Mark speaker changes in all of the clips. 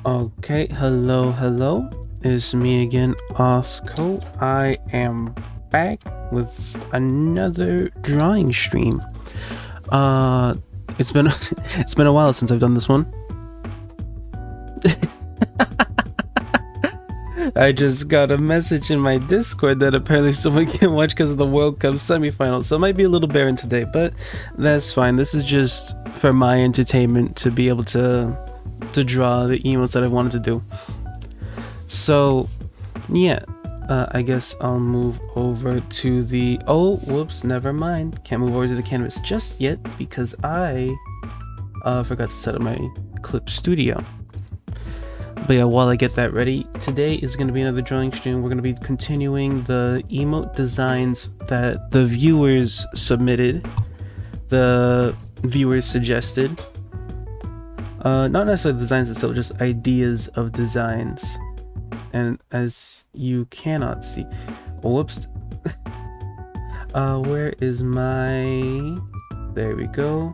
Speaker 1: Okay, hello. It's me again, Authko. I am back with another drawing stream. It's been it's been a while since I've done this one. I just got a message in my Discord that apparently someone can watch because of the World Cup semifinals, so it might be a little barren today, but that's fine. This is just for my entertainment to be able to draw the emotes that I wanted to do. So yeah, I guess I'll move over to the whoops, never mind, can't move over to the canvas just yet because I forgot to set up my clip studio. But yeah, while I get that ready, today is going to be another drawing stream. We're going to be continuing the emote designs that the viewers submitted, the viewers suggested. Not necessarily designs itself, just ideas of designs. And as you cannot see, whoops, where is my, there we go.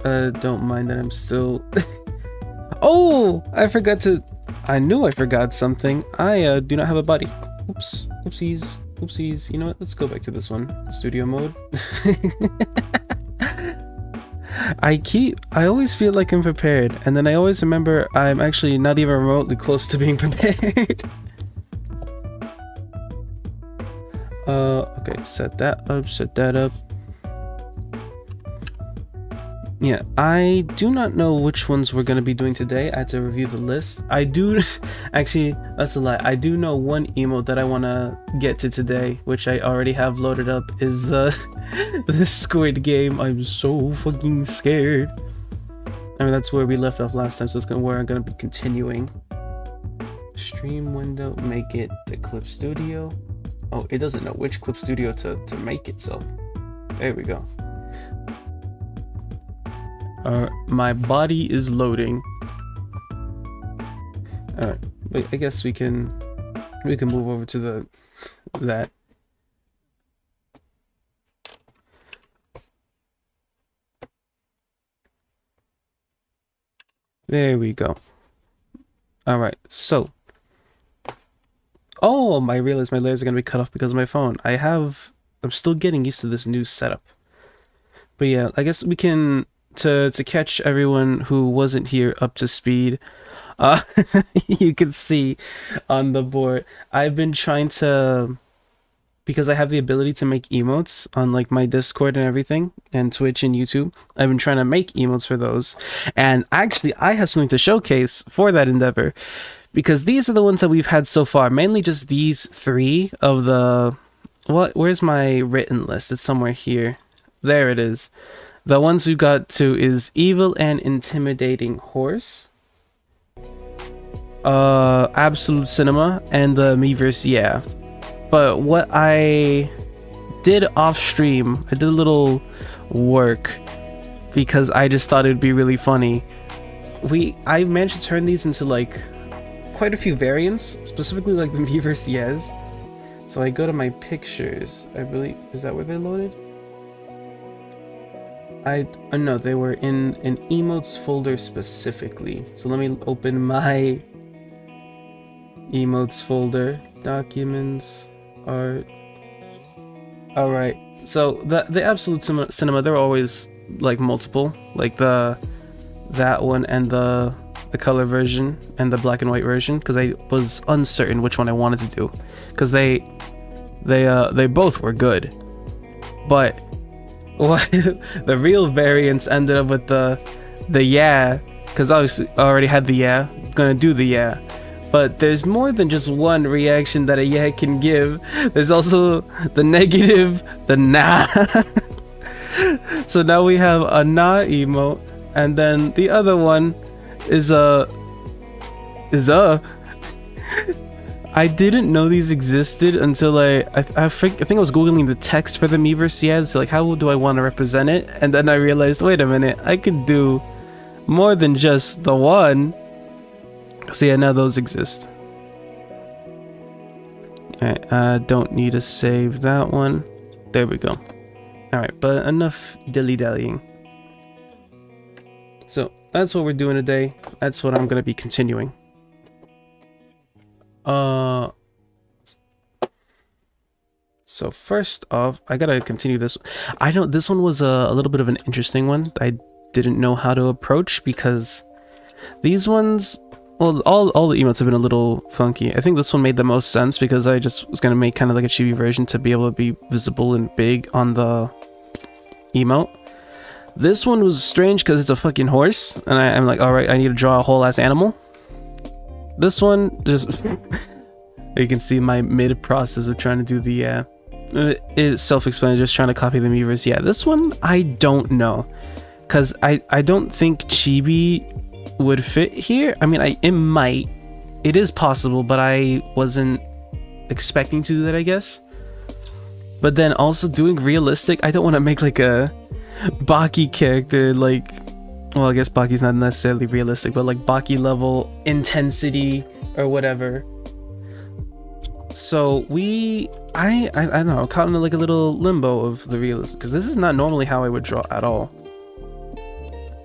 Speaker 1: Don't mind that I'm still oh, I knew I forgot something. I do not have a body. Oops, oopsies. You know what, let's go back to this one, studio mode. I always feel like I'm prepared, and then I always remember I'm actually not even remotely close to being prepared. Okay, set that up. Yeah, I do not know which ones we're gonna be doing today. I had to review the list. I do, actually, that's a lie. I do know one emote that I want to get to today, which I already have loaded up, is the Squid Game. I'm so fucking scared. I mean, that's where we left off last time, so it's where I'm gonna be continuing. Stream window, make it the Clip Studio. Oh, it doesn't know which Clip Studio to make it, so there we go. My body is loading. Alright, but I guess we can move over to that. There we go. Alright, so I realized my layers are gonna be cut off because of my phone. I'm still getting used to this new setup. But yeah, I guess we can to catch everyone who wasn't here up to speed. You can see on the board, I've been trying to, because I have the ability to make emotes on like my Discord and everything, and Twitch and YouTube. I've been trying to make emotes for those, and actually I have something to showcase for that endeavor, because these are the ones that we've had so far, mainly just these three of the, where's my written list? It's somewhere here. There it is. The ones we got to is Evil and Intimidating Horse, Absolute Cinema, and the Miiverse, yeah. But what I did off stream, I did a little work because I just thought it'd be really funny. I managed to turn these into like quite a few variants, specifically like the Miiverse yes. So I go to my pictures, I believe, is that where they loaded? No, they were in an emotes folder specifically. So let me open my emotes folder, documents, art. All right. So the Absolute Cinema, they're always like multiple, like that one and the color version and the black and white version, because I was uncertain which one I wanted to do, because they both were good, but the real variants ended up with the yeah, because obviously I already had the yeah, gonna do the yeah, but there's more than just one reaction that a yeah can give. There's also the negative, the nah. So now we have a nah emote, and then the other one is a I didn't know these existed until I think I was googling the text for the Miiverse yes, like how do I want to represent it, and then I realized, wait a minute, I could do more than just the one. So yeah, now those exist. Alright, I don't need to save that one. There we go. Alright, but enough dilly-dallying. So that's what we're doing today. That's what I'm gonna be continuing. So first off, I gotta continue this. I know this one was a little bit of an interesting one. I didn't know how to approach because these ones, well, all the emotes have been a little funky. I think this one made the most sense because I just was gonna make kind of like a chibi version to be able to be visible and big on the emote. This one was strange because it's a fucking horse, and I'm like, all right, I need to draw a whole ass animal. This one just you can see my mid process of trying to do the it's self-explanatory, just trying to copy the Miiverse. Yeah, this one I don't know, because I don't think chibi would fit here. I mean, it might, it is possible, but I wasn't expecting to do that, I guess. But then also doing realistic, I don't want to make like a Baki character, like, well, I guess Baki's not necessarily realistic, but like Baki level intensity or whatever. So I don't know, caught in like a little limbo of the realism, because this is not normally how I would draw at all.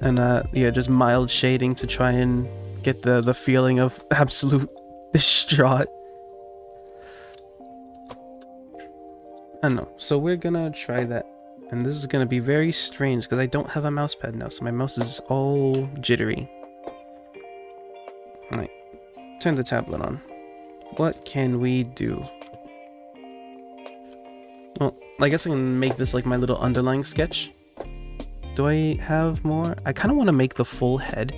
Speaker 1: And yeah, just mild shading to try and get the feeling of absolute distraught. I don't know, so we're gonna try that. And this is gonna be very strange because I don't have a mouse pad now, so my mouse is all jittery. Alright, turn the tablet on. What can we do? Well, I guess I can make this like my little underlying sketch. Do I have more? I kind of want to make the full head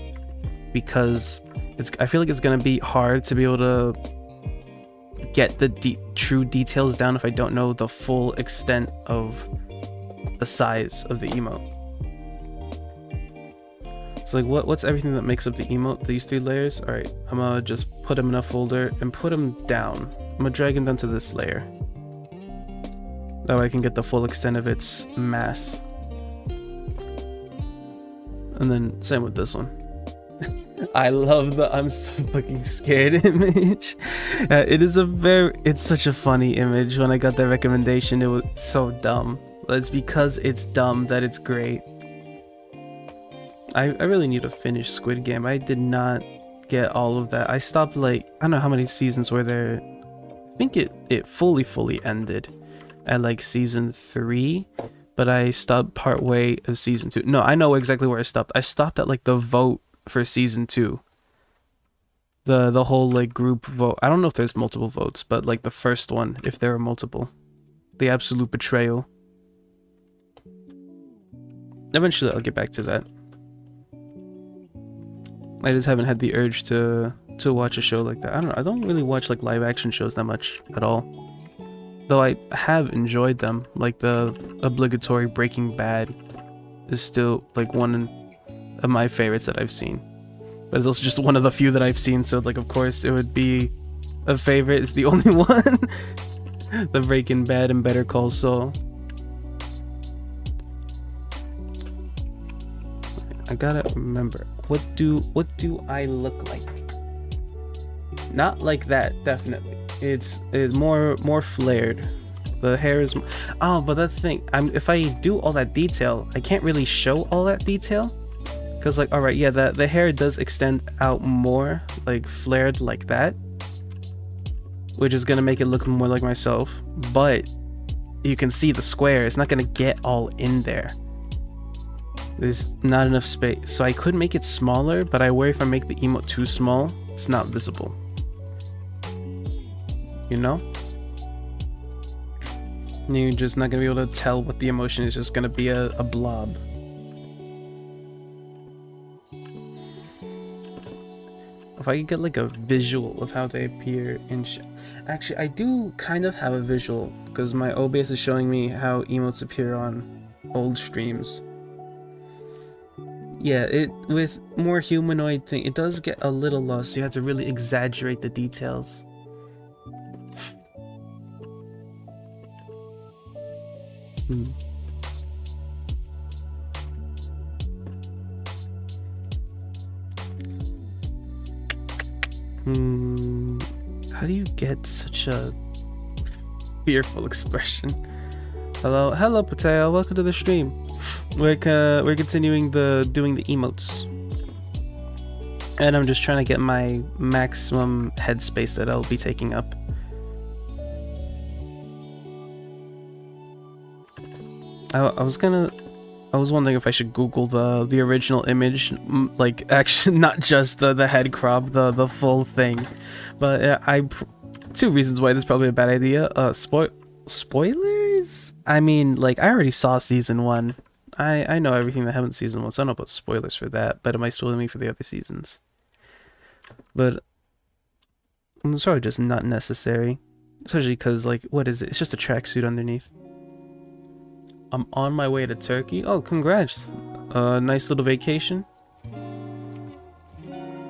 Speaker 1: because I feel like it's gonna be hard to be able to get the true details down if I don't know the full extent of the size of the emote. So like what's everything that makes up the emote, these 3 layers? Alright, I'm gonna just put them in a folder and put them down. I'm gonna drag them down to this layer. That way I can get the full extent of its mass. And then same with this one. I love the I'm so fucking scared image. It's such a funny image. When I got that recommendation, it was so dumb. It's because it's dumb that it's great. I really need to finish Squid Game. I did not get all of that. I stopped like, I don't know how many seasons were there. I think it fully ended at like season 3, but I stopped part way of season 2. No, I know exactly where I stopped. I stopped at like the vote for season 2. The whole like group vote. I don't know if there's multiple votes, but like the first one, if there are multiple. The absolute betrayal. Eventually I'll get back to that. I just haven't had the urge to watch a show like that. I don't know, I don't really watch like live action shows that much at all. Though I have enjoyed them, like the obligatory Breaking Bad is still like one of my favorites that I've seen. But it's also just one of the few that I've seen, so like of course it would be a favorite. It's the only one. The Breaking Bad and Better Call Saul. I gotta remember, what do I look like? Not like that, definitely. It's more flared. The hair is, oh, but that's the thing. If I do all that detail, I can't really show all that detail, because like, all right, yeah, the hair does extend out more, like flared like that, which is gonna make it look more like myself. But you can see the square. It's not gonna get all in there. There's not enough space, so I could make it smaller, but I worry if I make the emote too small, it's not visible. You know? And you're just not gonna be able to tell what the emotion is, just gonna be a blob. If I could get like a visual of how they appear in actually, I do kind of have a visual, because my OBS is showing me how emotes appear on old streams. Yeah, with more humanoid thing, it does get a little lost, so you have to really exaggerate the details. How do you get such a fearful expression? Hello Patel, welcome to the stream. We're continuing doing the emotes. and I'm just trying to get my maximum headspace that I'll be taking up. I was wondering if I should Google the original image, like actually not just the head crop, the full thing. But two reasons why this is probably a bad idea. Spoilers? I mean, like I already saw season 1. I know everything that happened in season 1, so I don't know about spoilers for that. But am I spoiling me for the other seasons? But it's probably just not necessary, especially because like what is it? It's just a tracksuit underneath. I'm on my way to Turkey. Oh, congrats. Nice little vacation.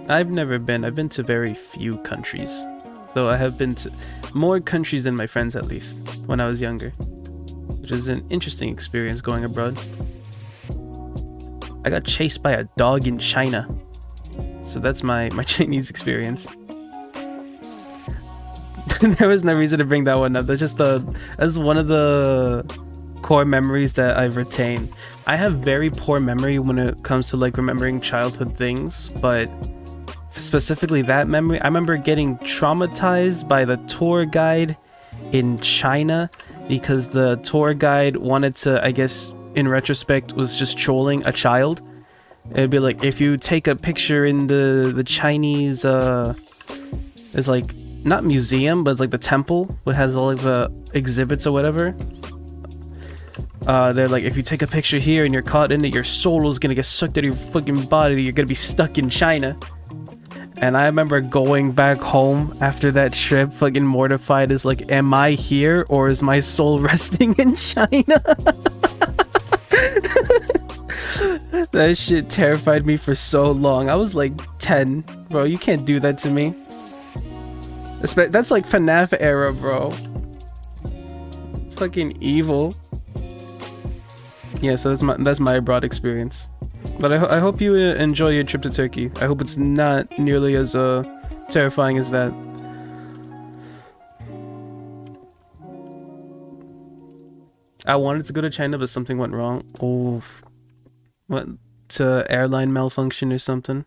Speaker 1: I've never been. I've been to very few countries. Though I have been to more countries than my friends, at least, when I was younger. Which is an interesting experience going abroad. I got chased by a dog in China. So that's my Chinese experience. There was no reason to bring that one up. That's one of the core memories that I've retained. I have very poor memory when it comes to like remembering childhood things, but specifically that memory, I remember getting traumatized by the tour guide in China because the tour guide wanted to, I guess in retrospect, was just trolling a child. It'd be like, if you take a picture in the Chinese it's like not museum, but it's like the temple, which has all like the exhibits or whatever. They're like, if you take a picture here and you're caught in it, your soul is gonna get sucked out of your fucking body. You're gonna be stuck in China. And I remember going back home after that trip, fucking mortified, as like, am I here or is my soul resting in China? That shit terrified me for so long. I was like 10, bro. You can't do that to me. That's like FNAF era, bro. It's fucking evil. Yeah, so that's my abroad experience. But I hope you enjoy your trip to Turkey. I hope it's not nearly as terrifying as that. I wanted to go to China, but something went wrong. Oh, what? To airline malfunction or something?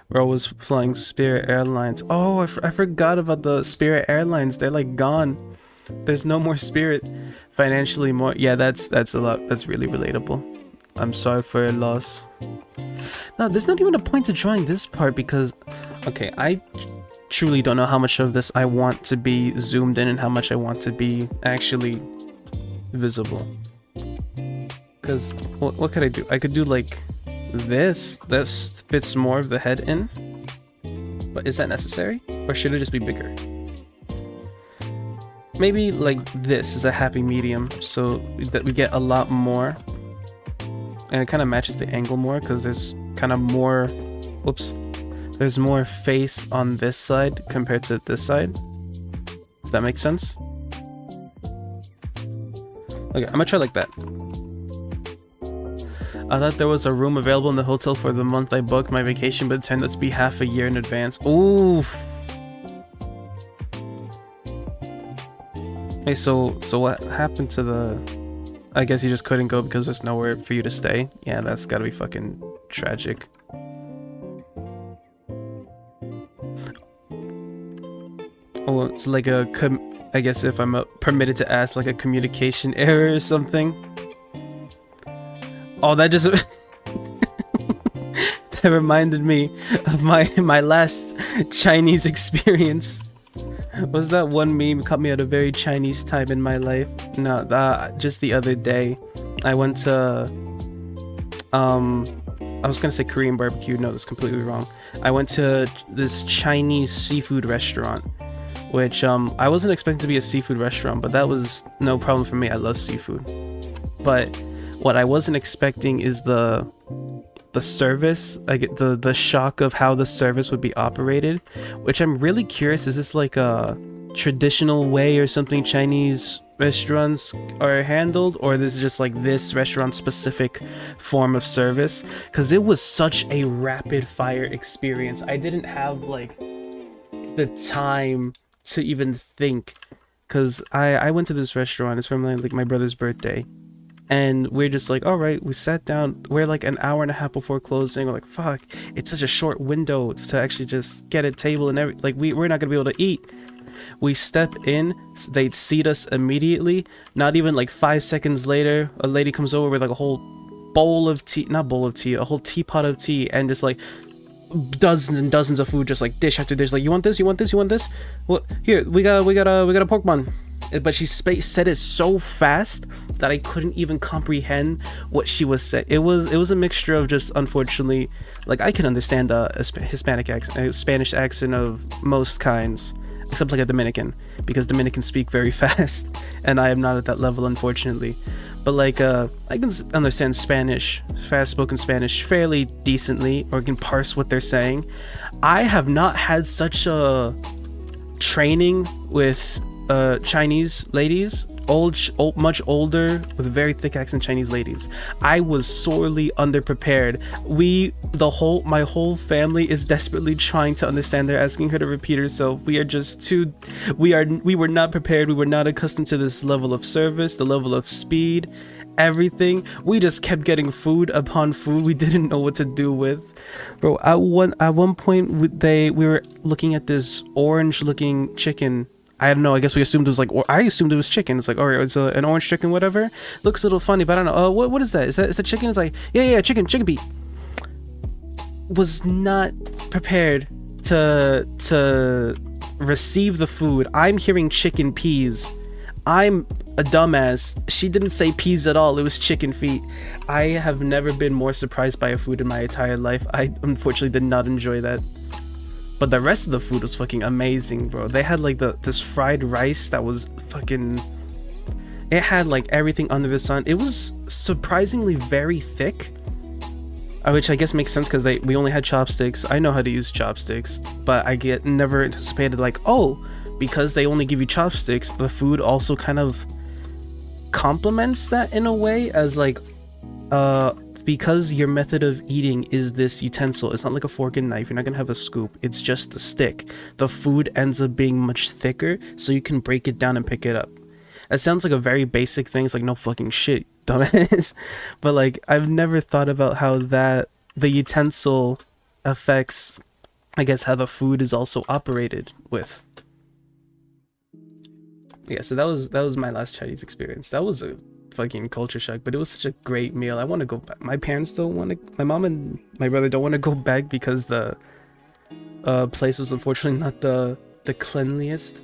Speaker 1: Bro was flying Spirit Airlines. Oh, I forgot about the Spirit Airlines. They're like gone. There's no more Spirit. Financially more. Yeah, that's a lot. That's really relatable. I'm sorry for your loss. No, there's not even a point to drawing this part because, okay, I truly don't know how much of this I want to be zoomed in and how much I want to be actually visible. Because what could I do? I could do like this. This fits more of the head in. But is that necessary? Or should it just be bigger? Maybe like this is a happy medium so that we get a lot more. And it kind of matches the angle more because there's kind of more, whoops, there's more face on this side compared to this side. If that makes sense. Okay, I'm gonna try like that. I thought there was a room available in the hotel for the month I booked my vacation, but it turned out to be half a year in advance. Oof. Hey, so what happened to the... I guess you just couldn't go because there's nowhere for you to stay? Yeah, that's gotta be fucking tragic. Oh, it's like a... I guess if I'm permitted to ask, like a communication error or something? Oh, that just... that reminded me of my last Chinese experience. Was that one meme caught me at a very Chinese time in my life? No, just the other day, I went to, I was gonna say Korean barbecue. No, that's completely wrong. I went to this Chinese seafood restaurant, which I wasn't expecting to be a seafood restaurant, but that was no problem for me. I love seafood. But what I wasn't expecting is the service. I get the shock of how the service would be operated, which I'm really curious. Is this like a traditional way or something Chinese restaurants are handled, or this is just like this restaurant specific form of service? Because it was such a rapid fire experience. I didn't have like the time to even think, because I went to this restaurant. It's from like my brother's birthday, And we're just like, all right, we sat down. We're like an hour and a half before closing. We're like, fuck, it's such a short window to actually just get a table and every, like we're not gonna be able to eat. We step in, they'd seat us immediately. Not even like 5 seconds later, a lady comes over with like a whole bowl of tea, not bowl of tea, a whole teapot of tea, and just like dozens and dozens of food, just like dish after dish. Like, you want this? You want this? You want this? Well, here we got a pork bun. But she said it so fast that I couldn't even comprehend what she was saying. It was a mixture of just, unfortunately, like I can understand a Hispanic accent, a Spanish accent of most kinds, except like a Dominican, because Dominicans speak very fast, and I am not at that level, unfortunately. But like I can understand Spanish, fast-spoken Spanish fairly decently, or can parse what they're saying. I have not had such a training with Chinese ladies, much older with very thick accent Chinese ladies. I was sorely underprepared. My whole family is desperately trying to understand. They're asking her to repeat herself. We were not prepared. We were not accustomed to this level of service, the level of speed, everything. We just kept getting food upon food we didn't know what to do with. Bro, at one point we were looking at this orange looking chicken. I don't know, I guess we assumed it was like, or I assumed it was chicken. It's like, alright, it's an orange chicken, whatever. Looks a little funny, but I don't know. What is that? Is that chicken? It's like, yeah, chicken beat. Was not prepared to receive the food. I'm hearing chicken peas. I'm a dumbass. She didn't say peas at all. It was chicken feet. I have never been more surprised by a food in my entire life. I unfortunately did not enjoy that. But the rest of the food was fucking amazing, bro. They had like this fried rice that was fucking... It had like everything under the sun. It was surprisingly very thick. Which I guess makes sense because we only had chopsticks. I know how to use chopsticks. But I never anticipated like, oh, because they only give you chopsticks, the food also kind of complements that in a way as like... because your method of eating is this utensil, it's not like a fork and knife, you're not gonna have a scoop, it's just a stick. The food ends up being much thicker, so you can break it down and pick it up. It sounds like a very basic thing, it's like no fucking shit, dumbass. But like, I've never thought about how the utensil affects, I guess, how the food is also operated with. Yeah, so that was my last Chinese experience. That was a fucking culture shock, but it was such a great meal. I want to go back. My parents don't want to, my mom and my brother don't want to go back because the place was unfortunately not the cleanliest.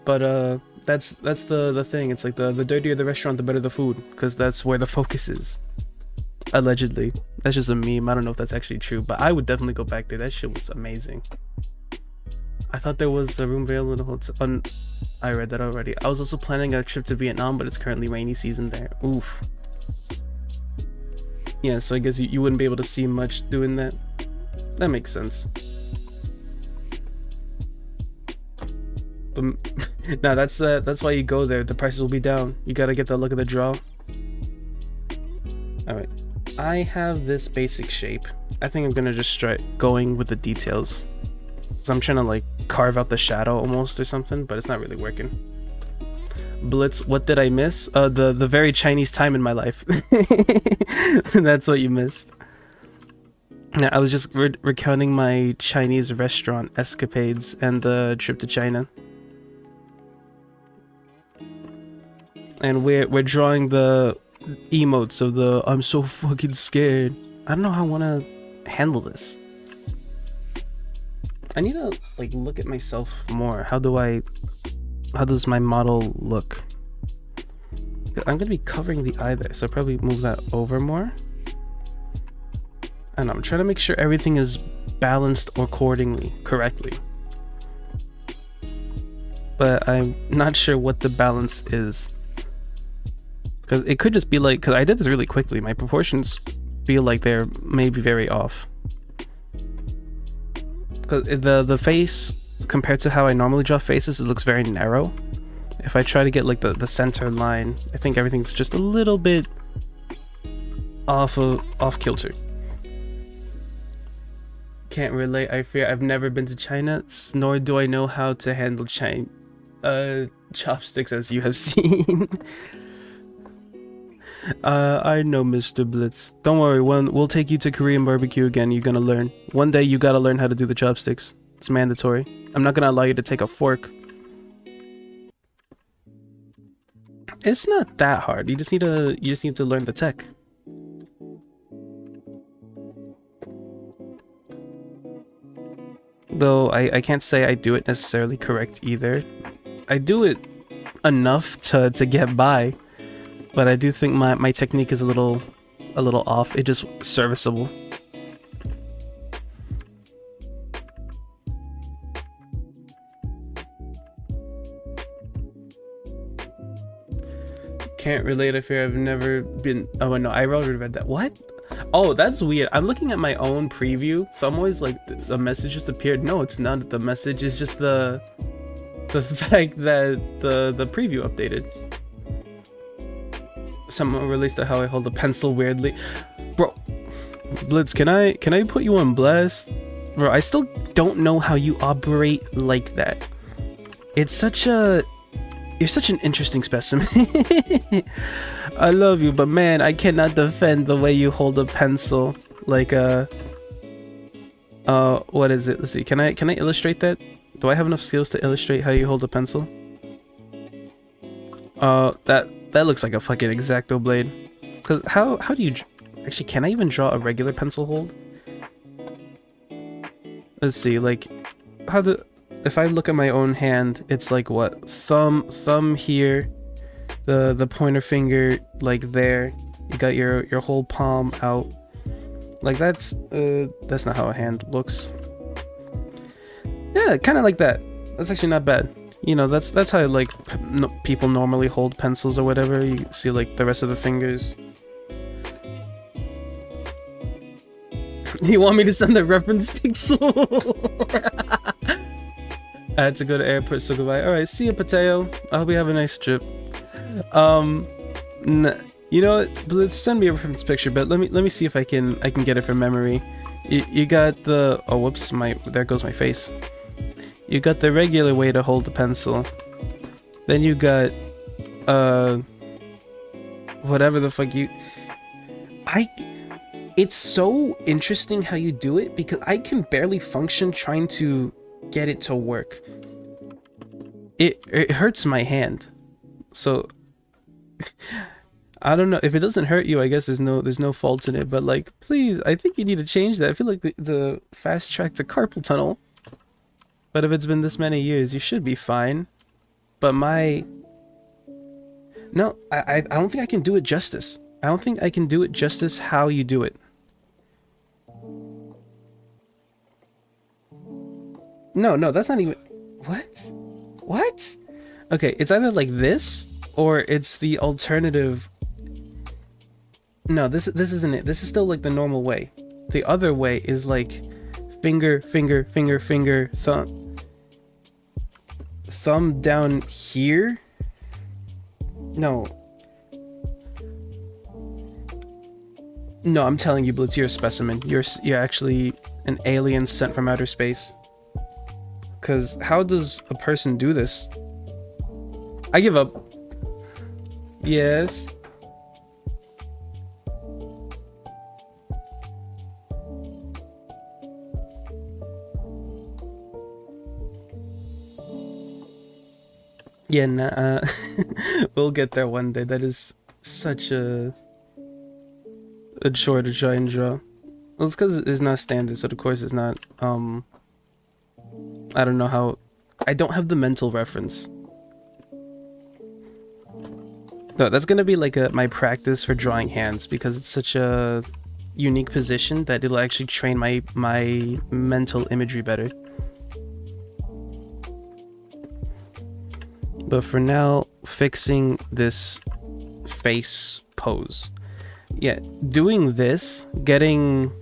Speaker 1: But that's the thing. It's like the dirtier the restaurant, the better the food, because that's where the focus is. Allegedly. That's just a meme. I don't know if that's actually true, but I would definitely go back there. That shit was amazing. I thought there was a room available in the hotel. I read that already. I was also planning a trip to Vietnam, but it's currently rainy season there. Oof. Yeah, so I guess you wouldn't be able to see much doing that. That makes sense. But no, that's why you go there. The prices will be down. You gotta get the look of the draw. Alright. I have this basic shape. I think I'm gonna just start going with the details. So I'm trying to like carve out the shadow almost or something, but it's not really working. Blitz, what did I miss? The very Chinese time in my life. That's what you missed. Yeah, I was just recounting my Chinese restaurant escapades and the trip to China. And we're drawing the emotes of the I'm so fucking scared. I don't know how I want to handle this. I need to like look at myself more. How does my model look? I'm gonna be covering the eye there, so I'll probably move that over more. And I'm trying to make sure everything is balanced accordingly, correctly. But I'm not sure what the balance is. Because it could just be like, because I did this really quickly, my proportions feel like they're maybe very off. The face, compared to how I normally draw faces, it looks very narrow. If I try to get like the center line, I think everything's just a little bit off kilter. Can't relate. I fear I've never been to China, nor do I know how to handle chopsticks, as you have seen. I know, Mr. Blitz. Don't worry, we'll take you to Korean barbecue again, you're gonna learn. One day you gotta learn how to do the chopsticks. It's mandatory. I'm not gonna allow you to take a fork. It's not that hard. You just need to learn the tech. Though I can't say I do it necessarily correct either. I do it enough to get by, but I do think my technique is a little off. It's just serviceable. Can't relate if I've never been. Oh no, I already read that. What? Oh, that's weird. I'm looking at my own preview, so I'm always like, the message just appeared. No, it's not. The message is just the fact that the preview updated. Someone released how I hold a pencil weirdly. Bro, Blitz, can I put you on blast? Bro, I still don't know how you operate like that. It's such a... You're such an interesting specimen. I love you, but man, I cannot defend the way you hold a pencil. Like, what is it? Let's see, can I illustrate that? Do I have enough skills to illustrate how you hold a pencil? That looks like a fucking X-Acto blade. Cause how do you... Actually, can I even draw a regular pencil hold? Let's see, like, how do... If I look at my own hand, it's like what? Thumb here, the pointer finger like there. You got your whole palm out. Like that's not how a hand looks. Yeah, kind of like that. That's actually not bad. You know, that's how like people normally hold pencils or whatever. You see like the rest of the fingers. You want me to send a reference picture? I had to go to airport, so goodbye. Alright, see you, Pateo. I hope you have a nice trip. You know what? Let's send me a reference picture, but let me see if I can get it from memory. You got the... Oh, whoops, there goes my face. You got the regular way to hold a pencil. Then you got... whatever the fuck you... It's so interesting how you do it, because I can barely function trying to get it to work. It hurts my hand. So I don't know if it doesn't hurt you. I guess there's no fault in it, but like, please, I think you need to change that. I feel like the fast track to carpal tunnel. But if it's been this many years, you should be fine. But no, I don't think I can do it justice. I don't think I can do it justice how you do it. No, that's not even... What? Okay, it's either like this, or it's the alternative... No, this isn't it. This is still like the normal way. The other way is like finger, thumb down here? No, I'm telling you, Blitz, you're a specimen. You're actually an alien sent from outer space. Because how does a person do this? I give up. Yes. Yeah, nah, we'll get there one day. That is such a chore to try and draw. Well, it's because it's not standard, so of course it's not, I don't know how... I don't have the mental reference. No, that's gonna be like my practice for drawing hands, because it's such a unique position that it'll actually train my mental imagery better. But for now, fixing this face pose. Yeah, doing this, getting...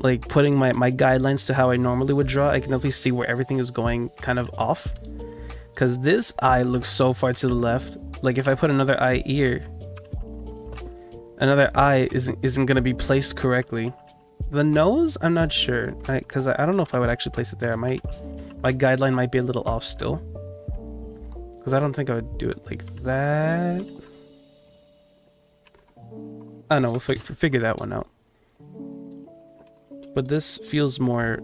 Speaker 1: like putting my guidelines to how I normally would draw, I can at least see where everything is going kind of off. Because this eye looks so far to the left. Like if I put another eye here, another eye isn't going to be placed correctly. The nose, I'm not sure. Because I don't know if I would actually place it there. My guideline might be a little off still. Because I don't think I would do it like that. I don't know, we'll figure that one out. But this feels more...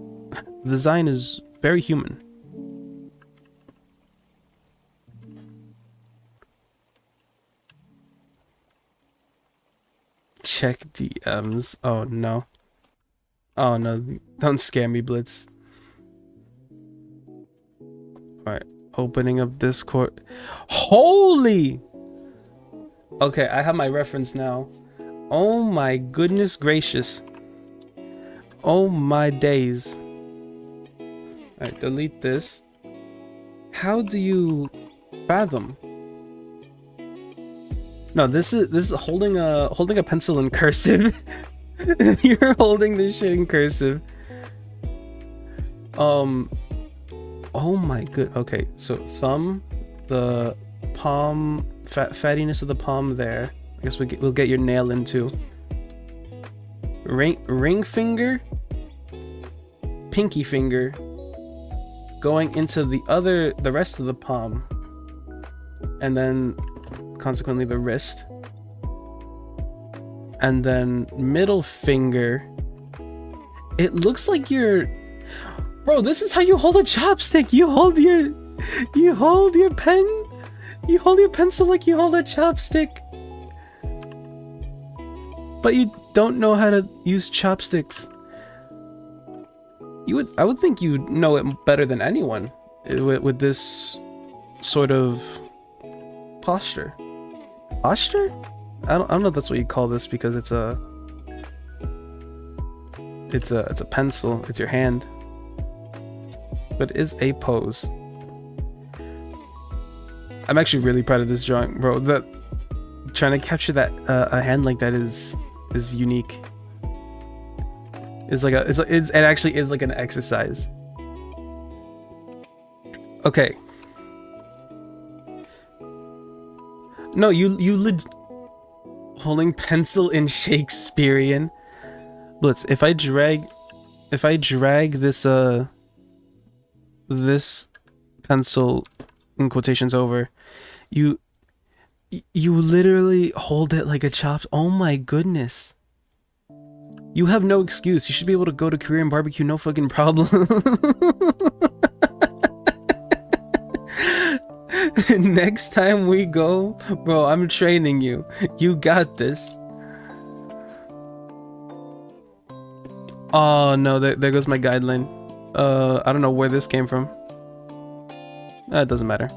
Speaker 1: The design is very human. Check DMs. Oh no. Oh no, don't scare me, Blitz. Alright, opening up Discord. Holy! Okay, I have my reference now. Oh my goodness gracious. Oh my days. Alright, delete this. How do you fathom? No, this is holding a pencil in cursive. You're holding this shit in cursive. Oh my good. Okay, so thumb, the palm, fattiness of the palm there. I guess we'll get your nail in too. Ring finger, pinky finger, going into the rest of the palm, and then consequently the wrist, and then middle finger. It looks like you're... Bro, this is how you hold a chopstick. You hold your pen. You hold your pencil like you hold a chopstick. But you don't know how to use chopsticks. I would think you'd know it better than anyone with this sort of posture. Posture? I don't know if that's what you call this, because it's a pencil. It's your hand. But it is a pose. I'm actually really proud of this drawing, bro. That trying to capture that a hand like that is unique. It actually is like an exercise. Okay. No, you holding pencil in Shakespearean. Blitz, if I drag this this pencil in quotations over, you literally hold it like a chop. Oh my goodness. You have no excuse. You should be able to go to Korean barbecue, no fucking problem. Next time we go, bro, I'm training you. You got this. Oh no, there goes my guideline. I don't know where this came from. It doesn't matter.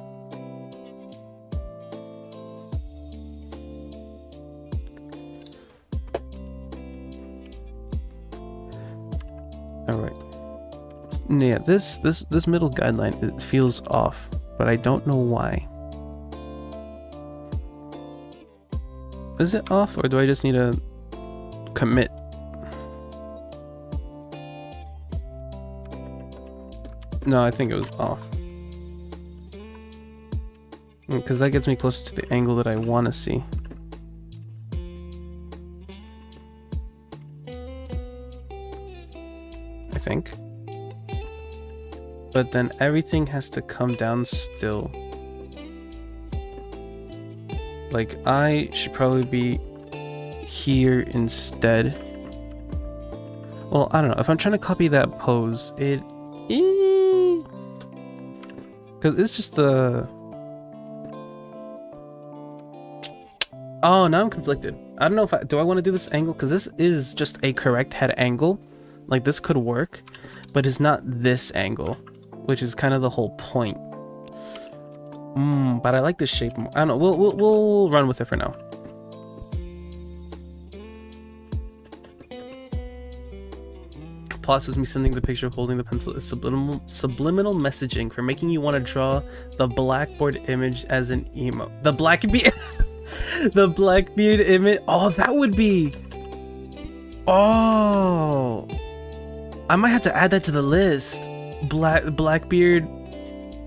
Speaker 1: All right. Yeah, this middle guideline, it feels off, but I don't know why. Is it off, or do I just need to commit? No, I think it was off. Because that gets me closer to the angle that I want to see. I think. But then everything has to come down still. Like, I should probably be here instead. Well, I don't know. If I'm trying to copy that pose, because it's just a... Oh, now I'm conflicted. I don't know if do I want to do this angle, because this is just a correct head angle. Like, this could work, but it's not this angle, which is kind of the whole point. But I like this shape more. I don't know. We'll run with it for now. Plus is me sending the picture of holding the pencil is subliminal messaging for making you want to draw the blackboard image as an emote. The Blackbeard the Blackbeard image. Oh, that would be... Oh, I might have to add that to the list. Blackbeard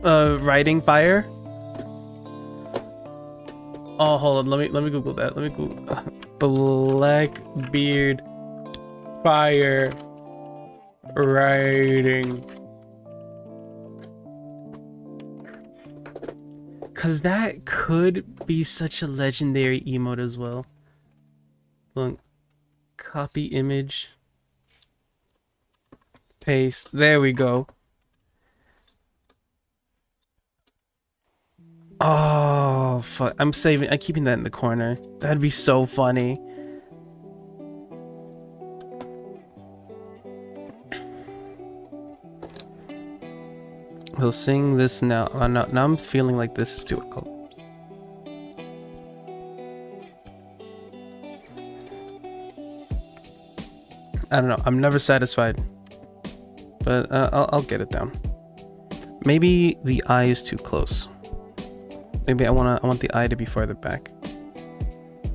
Speaker 1: writing fire. Oh, hold on, let me Google that. Let me Google Blackbeard fire writing, cause that could be such a legendary emote as well. Look, copy image, paste. There we go. Oh fuck! I'm keeping that in the corner. That'd be so funny. He'll sing this now. Now I'm feeling like this is too. I don't know. I'm never satisfied, but I'll get it down. Maybe the eye is too close. Maybe I want the eye to be farther back.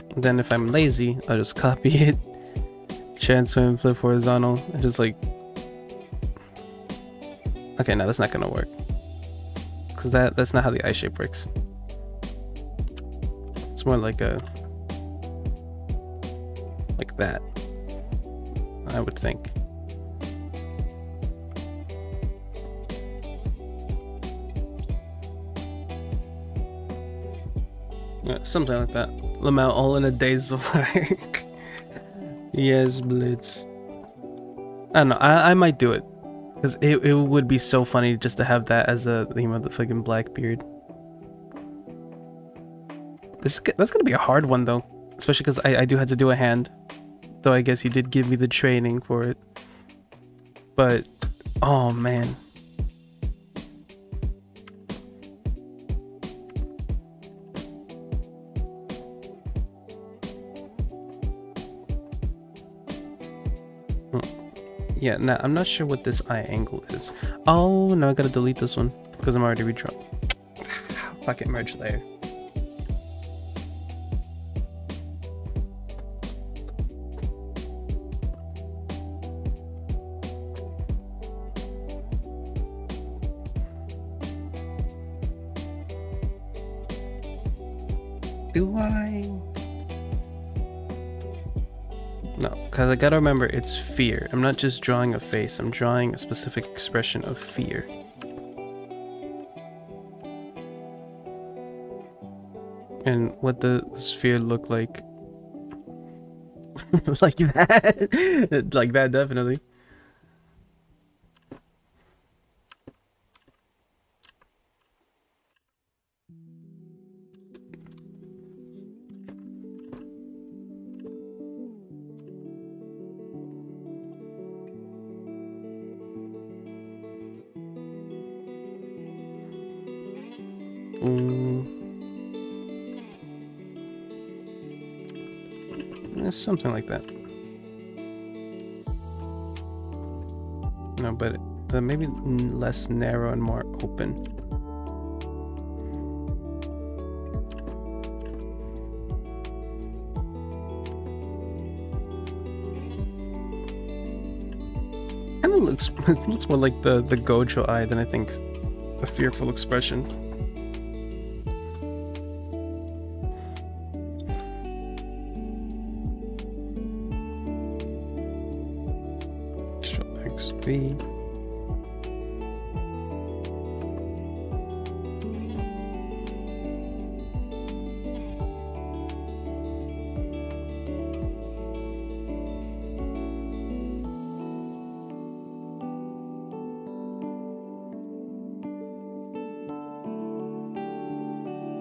Speaker 1: And then if I'm lazy, I'll just copy it, transform, flip horizontal, and just like. Okay, no, that's not gonna work, because that's not how the eye shape works. It's more like that, I would think. Yeah, something like that. Lamau all in a day's work. Yes, Blitz. I don't know. I might do it, because it would be so funny just to have that as a theme of the fucking Blackbeard. That's gonna be a hard one though, especially because I do have to do a hand. Though I guess you did give me the training for it. But, oh man. Yeah, now I'm not sure what this eye angle is. Oh, no, I gotta delete this one because I'm already redrawn. Fuck it, merge layer. Do I? No, because I gotta remember it's fear. I'm not just drawing a face, I'm drawing a specific expression of fear. And what does fear look like? Like that? Like that, definitely. Something like that. No, but maybe less narrow and more open. Kind of looks it looks more like the Gojo eye than I think a fearful expression. XP.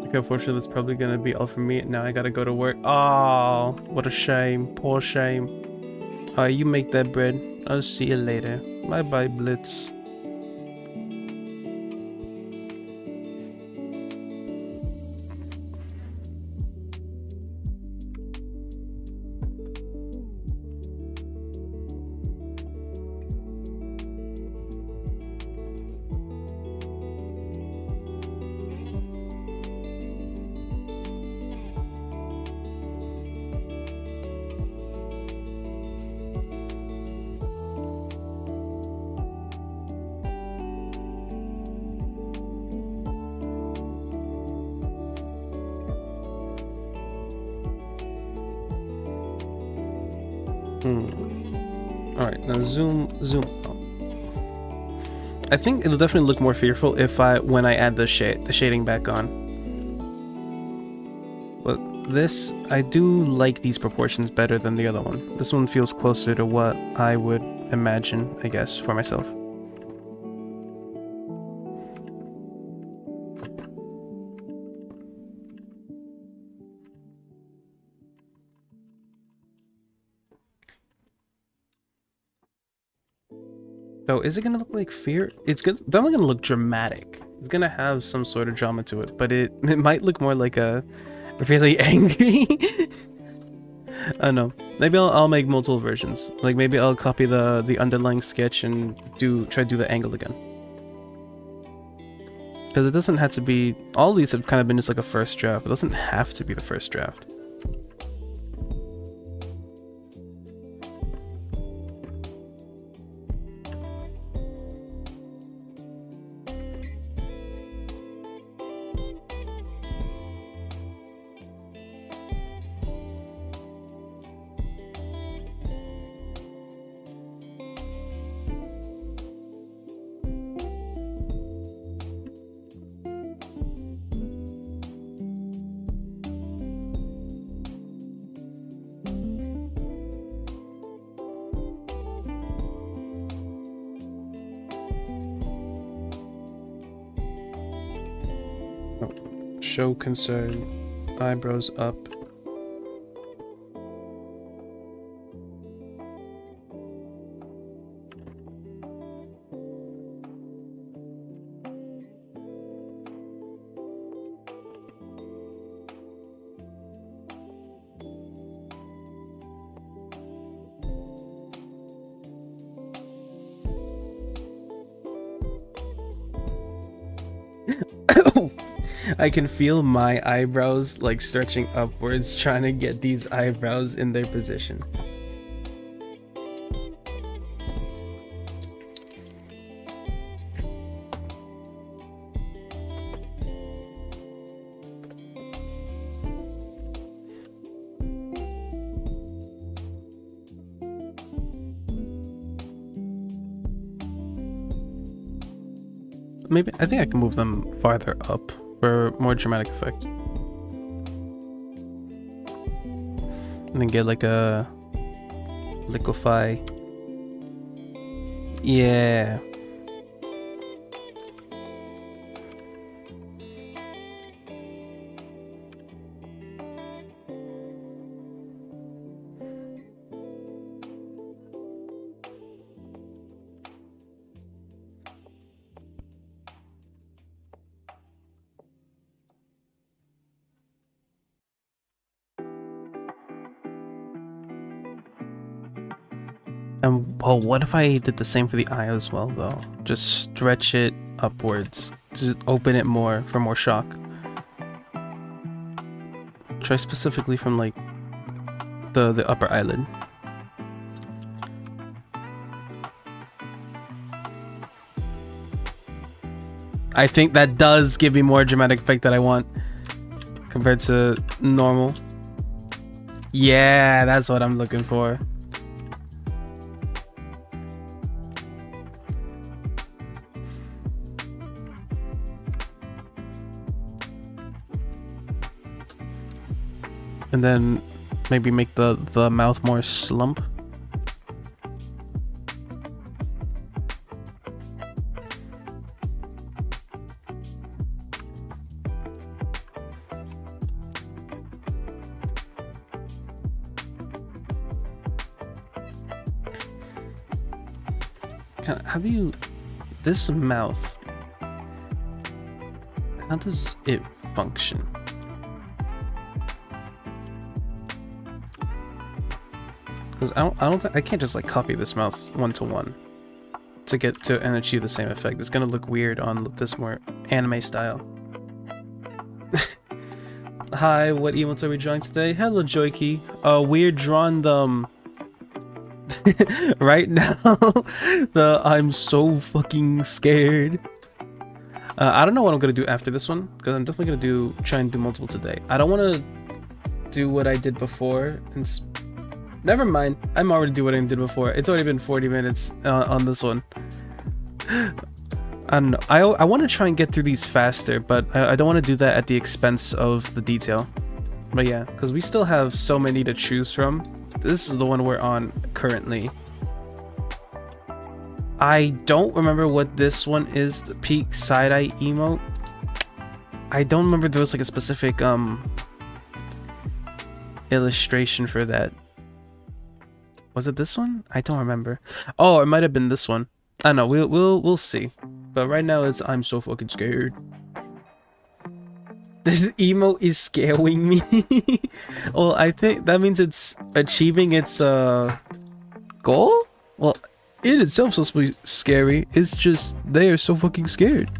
Speaker 1: Okay, unfortunately, that's probably gonna be all for me. Now I gotta go to work. Oh, what a shame. Poor shame. Alright, you make that bread. I'll see you later. Bye bye, Blitz. Alright, now zoom out. I think it'll definitely look more fearful when I add the shading back on. But this, I do like these proportions better than the other one. This one feels closer to what I would imagine, I guess, for myself. So is it gonna look like Fear? It's definitely gonna look dramatic. It's gonna have some sort of drama to it, but it might look more like a really angry. I don't know. Maybe I'll make multiple versions. Like maybe I'll copy the underlying sketch and try to do the angle again. Because it doesn't have to be. All these have kind of been just like a first draft. It doesn't have to be the first draft. Show concern, eyebrows up. I can feel my eyebrows like stretching upwards, trying to get these eyebrows in their position. Maybe I think I can move them farther up for more dramatic effect. And then get like a liquefy. Yeah. And well, what if I did the same for the eye as well, though? Just stretch it upwards to open it more for more shock. Try specifically from like the upper eyelid. I think that does give me more dramatic effect that I want compared to normal. Yeah, that's what I'm looking for. And then maybe make the mouth more slump. How do you... This mouth... How does it function? Because I can't just like copy this mouth one-to-one to get to and achieve the same effect. It's gonna look weird on this more anime style. Hi, what emotes are we drawing today? Hello, Joyki. We're drawing them right now. I'm so fucking scared. I don't know what I'm gonna do after this one, because I'm definitely gonna try and do multiple today. I don't want to do what I did before and never mind. I'm already doing what I did before. It's already been 40 minutes on this one. I don't know. I want to try and get through these faster, but I don't want to do that at the expense of the detail. But yeah, because we still have so many to choose from. This is the one we're on currently. I don't remember what this one is, the peak side-eye emote. I don't remember there was like a specific illustration for that. Was it this one? I don't remember. Oh, it might have been this one. I don't know, we'll see. But right now it's I'm so fucking scared. This emote is scaring me. Well, I think that means it's achieving its goal? Well, it itself is supposed to be scary. It's just they are so fucking scared.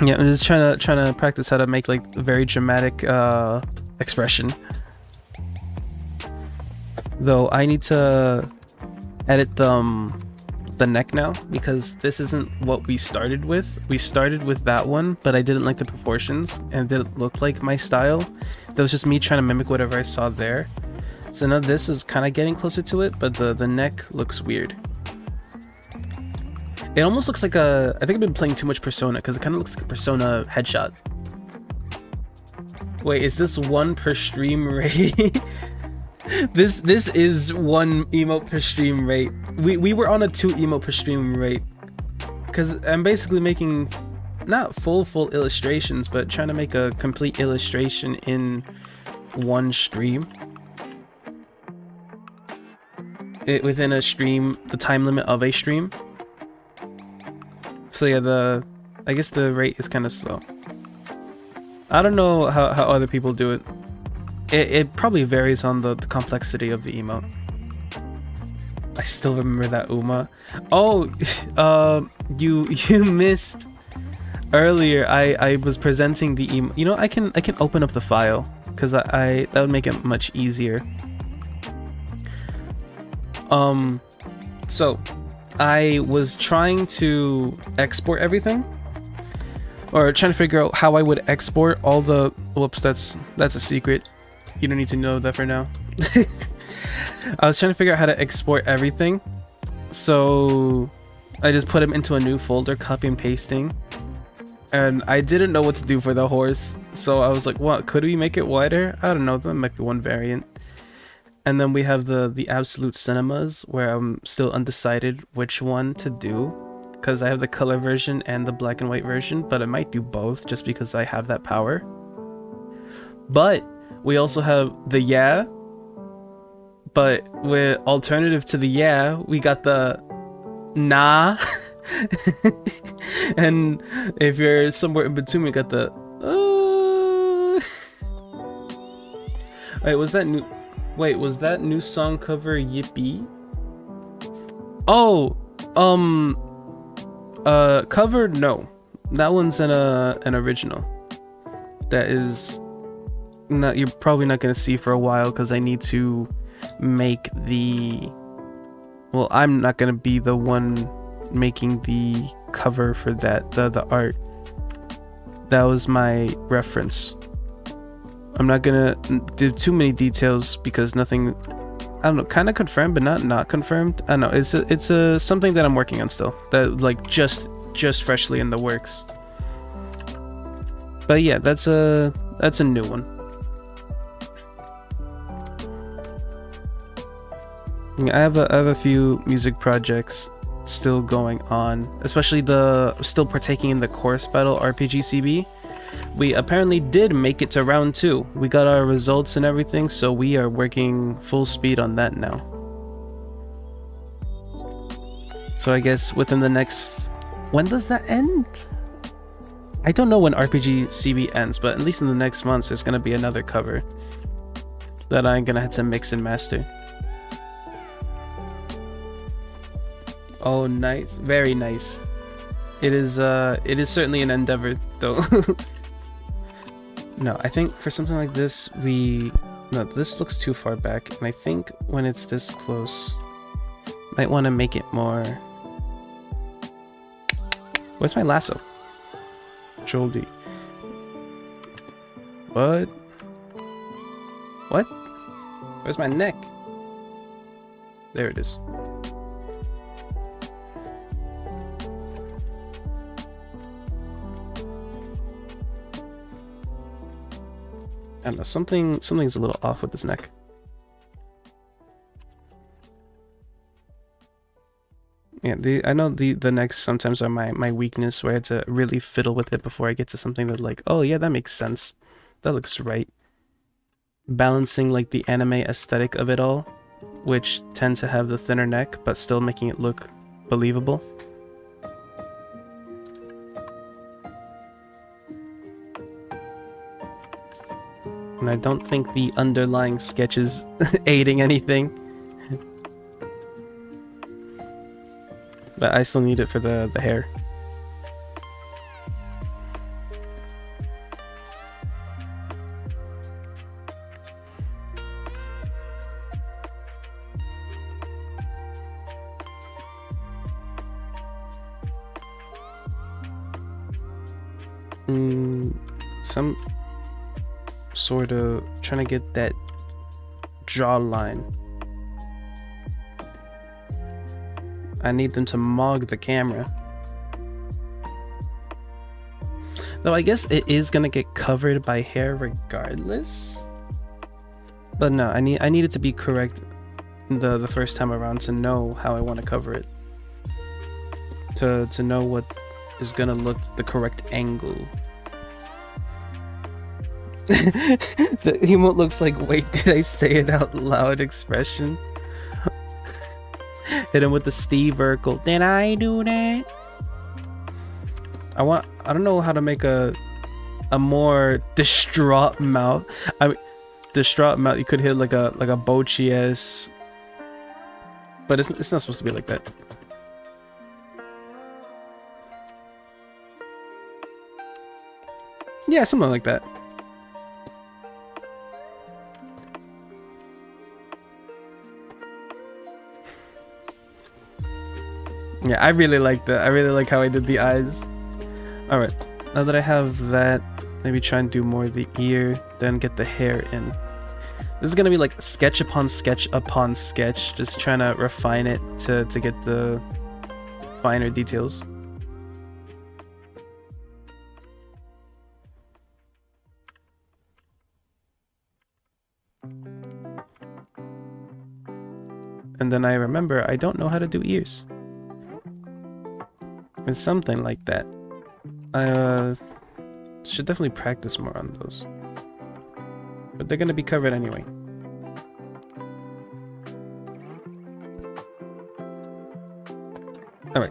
Speaker 1: Yeah, I'm just trying to practice how to make like a very dramatic expression. Though I need to edit the neck now, because this isn't what we started with. We started with that one, but I didn't like the proportions and it didn't look like my style. That was just me trying to mimic whatever I saw there. So now this is kind of getting closer to it, but the neck looks weird. It almost looks like I think I've been playing too much Persona, because it kind of looks like a Persona headshot. Wait, is this one per stream rate? This is one emote per stream rate. We were on a 2 emote per stream rate, because I'm basically making not full illustrations, but trying to make a complete illustration in one stream. Within a stream, the time limit of a stream. So yeah, I guess the rate is kind of slow. I don't know how other people do it. It probably varies on the complexity of the emote. I still remember that Uma. Oh, you missed earlier. I was presenting the emote. You know, I can open up the file, because that would make it much easier. So I was trying to export everything, or trying to figure out how I would export all the. Whoops, that's a secret. You don't need to know that for now. I was trying to figure out how to export everything, so I just put them into a new folder, copy and pasting, and I didn't know what to do for the horse, so I was like, what, could we make it wider? I don't know, that might be one variant. And then we have the absolute cinemas, where I'm still undecided which one to do, because I have the color version and the black and white version, but I might do both just because I have that power. But we also have the yeah, but with alternative to the yeah, we got the nah. And if you're somewhere in between, we got the Wait, was that new song cover Yippee? Oh, cover, no. That one's an original. That is not, you're probably not gonna see for a while, because I need to make the, well, I'm not gonna be the one making the cover for that, the art. That was my reference. I'm not gonna do too many details, because nothing, I don't know, kind of confirmed but not confirmed. I don't know, it's a something that I'm working on still, that like just freshly in the works. But yeah, that's a new one. I have a few music projects still going on, especially still partaking in the course battle RPG CB. We apparently did make it to round 2. We got our results and everything, so we are working full speed on that now. So I guess within the next, when does that end? I don't know when RPG CB ends, but at least in the next month there's gonna be another cover that I'm gonna have to mix and master. Oh, nice, very nice. It is certainly an endeavor, though. No, I think for something like this, no, this looks too far back, and I think when it's this close, might want to make it more. Where's my lasso? Control D. What? Where's my neck? There it is. I don't know, something's a little off with this neck. Yeah, I know the necks sometimes are my weakness, where I had to really fiddle with it before I get to something that like, oh yeah, that makes sense. That looks right. Balancing like the anime aesthetic of it all, which tend to have the thinner neck, but still making it look believable. And I don't think the underlying sketch is aiding anything. But I still need it for the hair. Some sort of trying to get that jawline. I need them to mog the camera. Though I guess it is gonna get covered by hair regardless. But no, I need it to be correct the first time around to know how I want to cover it. To know what is gonna look the correct angle. The emote looks like, wait, did I say it out loud expression? Hit him with the Steve Urkel. Did I do that? I don't know how to make a more distraught mouth. I mean, distraught mouth. You could hit like a Bochi ass, but it's not supposed to be like that. Yeah, something like that. Yeah, I really like that. I really like how I did the eyes. Alright, now that I have that, maybe try and do more of the ear, then get the hair in. This is gonna be like sketch upon sketch upon sketch, just trying to refine it to get the finer details. And then I remember I don't know how to do ears. It's something like that. I should definitely practice more on those. But they're gonna be covered anyway. Alright,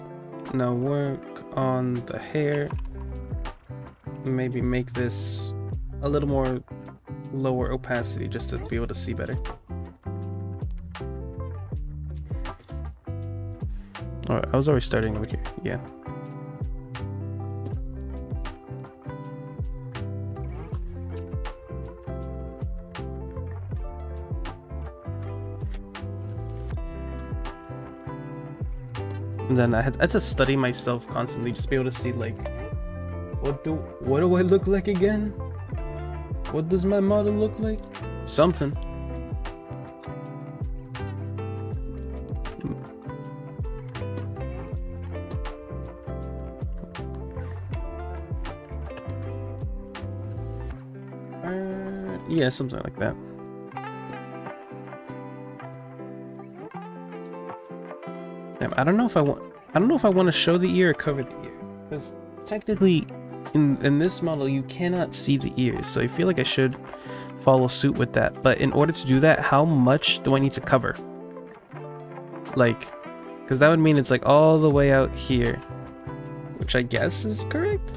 Speaker 1: now work on the hair. Maybe make this a little more lower opacity just to be able to see better. Alright, I was already starting over here, yeah. And then I had to study myself constantly, just be able to see like, what do I look like again? What does my model look like? Something. Yeah, something like that. I don't know if I want to show the ear or cover the ear, because technically in this model you cannot see the ears, so I feel like I should follow suit with that. But in order to do that, how much do I need to cover? Like, because that would mean it's like all the way out here, which I guess is correct.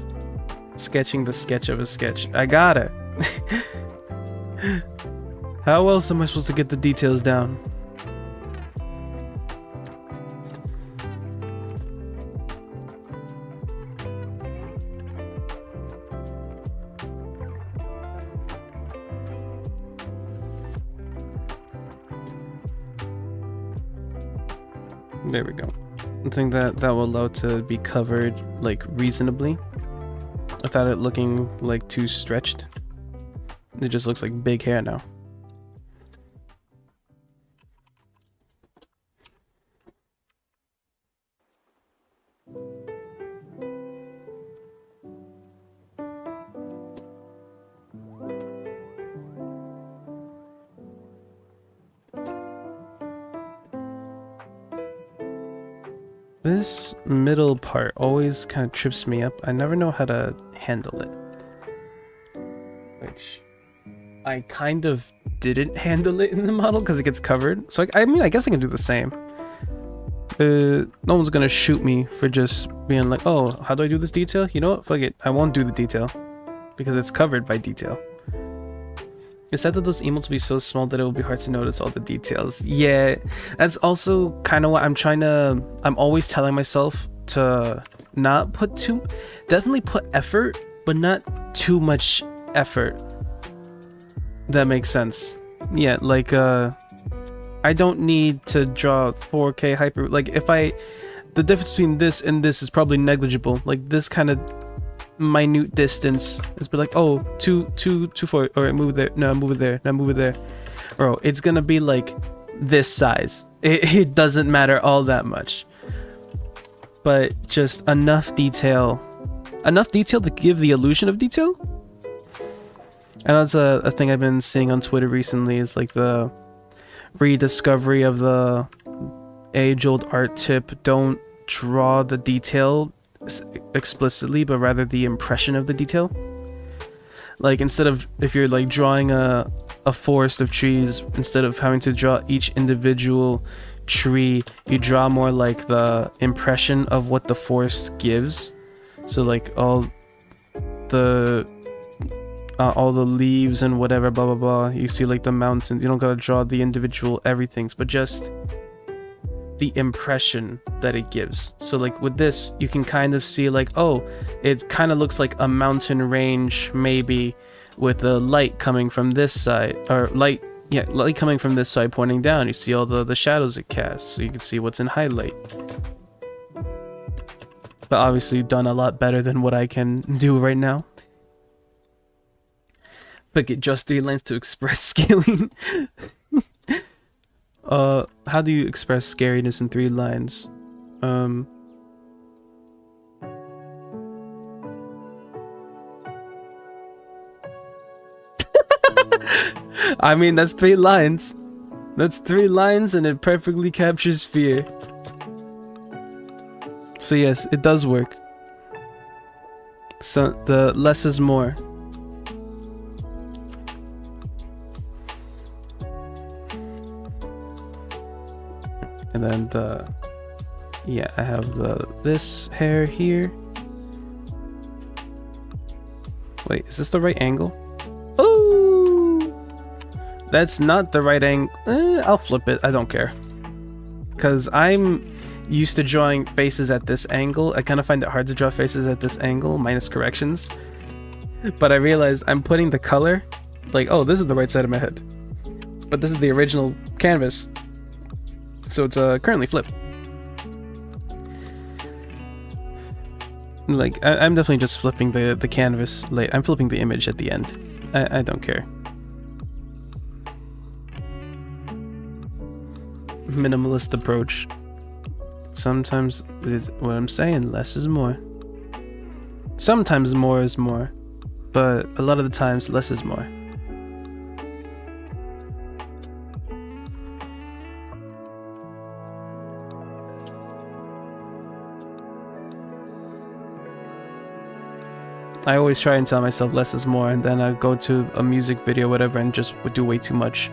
Speaker 1: Sketching the sketch of a sketch. I got it. How else am I supposed to get the details down? There we go. I think that will allow it to be covered like reasonably without it looking like too stretched. It just looks like big hair now. This middle part always kind of trips me up. I never know how to handle it. Which I kind of didn't handle it in the model because it gets covered. So I mean, I guess I can do the same. No one's gonna shoot me for just being like, oh, how do I do this detail? You know what? Fuck it. I won't do the detail because it's covered by detail. It's said that those emotes will be so small that it will be hard to notice all the details. Yeah, that's also kind of what I'm always telling myself to not put definitely put effort, but not too much effort. That makes sense. Yeah, like, I don't need to draw 4K hyper, like, the difference between this and this is probably negligible. Like, this kind of minute distance is be like, oh, two, four, all right, move it there, no, move it there, no, move it there. Bro, it's gonna be like this size. It doesn't matter all that much. But just enough detail to give the illusion of detail. And that's a thing I've been seeing on Twitter recently, is like the rediscovery of the age-old art tip: don't draw the detail explicitly, but rather the impression of the detail. Like, instead of, if you're like drawing a forest of trees, instead of having to draw each individual tree, you draw more like the impression of what the forest gives. So like all the leaves and whatever, blah blah blah. You see like the mountains. You don't gotta draw the individual everythings, but just the impression that it gives. So like with this, you can kind of see like, oh, it kind of looks like a mountain range, maybe, with the light coming from this side, or light coming from this side pointing down. You see all the shadows it casts, so you can see what's in highlight. But obviously done a lot better than what I can do right now. But get just 3 lines to express scaling. How do you express scariness in 3 lines? I mean, that's 3 lines. That's 3 lines and it perfectly captures fear. So yes, it does work. So the less is more. And then I have this hair here. Wait, is this the right angle? Oh, that's not the right angle. I'll flip it. I don't care. Because I'm used to drawing faces at this angle. I kind of find it hard to draw faces at this angle, minus corrections. But I realized I'm putting the color, like, oh, this is the right side of my head. But this is the original canvas. So it's currently flipped. Like, I'm definitely just flipping the canvas late. I'm flipping the image at the end. I don't care. Minimalist approach. Sometimes it's what I'm saying, less is more. Sometimes more is more, but a lot of the times less is more. I always try and tell myself less is more, and then I go to a music video, whatever, and just would do way too much.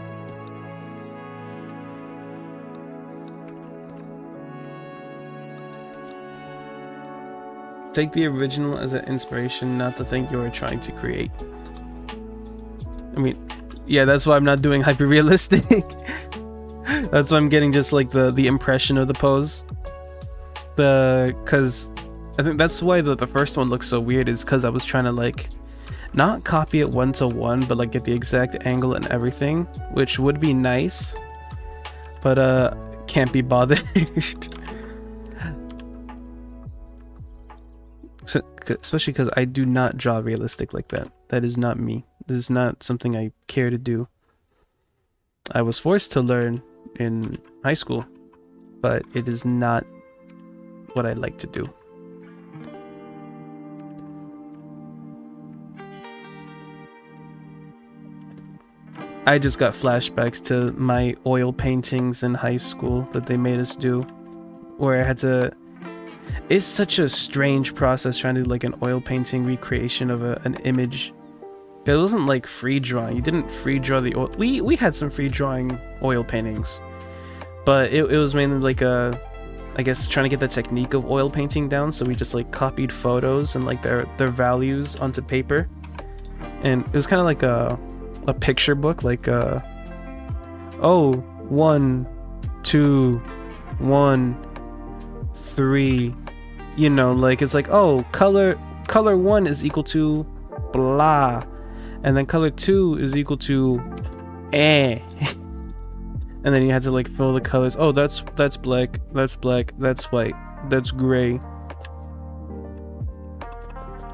Speaker 1: Take the original as an inspiration, not the thing you are trying to create. I mean, yeah, that's why I'm not doing hyper-realistic. That's why I'm getting just like the impression of the pose. Cause I think that's why the first one looks so weird, is because I was trying to like not copy it 1-to-1, but like get the exact angle and everything, which would be nice, but can't be bothered. So, especially because I do not draw realistic like that. That is not me. This is not something I care to do. I was forced to learn in high school, but it is not what I like to do. I just got flashbacks to my oil paintings in high school that they made us do, where I had to It's such a strange process trying to do like an oil painting recreation of an image. It wasn't like free drawing. You didn't free draw the oil. We had some free drawing oil paintings, but it was mainly like I guess trying to get the technique of oil painting down. So we just like copied photos and like their values onto paper, and it was kind of like a picture book, like oh 1 2 1 3, you know, like it's like, oh, color 1 is equal to blah, and then color 2 is equal to and then you had to like fill the colors. Oh, that's black, that's white, that's gray.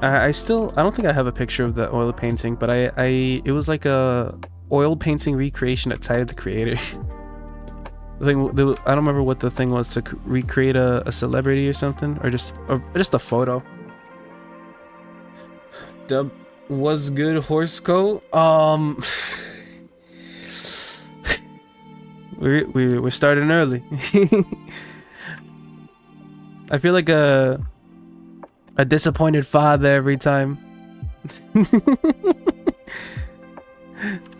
Speaker 1: I don't think I have a picture of the oil painting, but it was like a oil painting recreation at Tyler the Creator. I don't remember what the thing was, to recreate a celebrity or something, or just a photo. Dub was good, Authko. We're starting early. I feel like a disappointed father every time.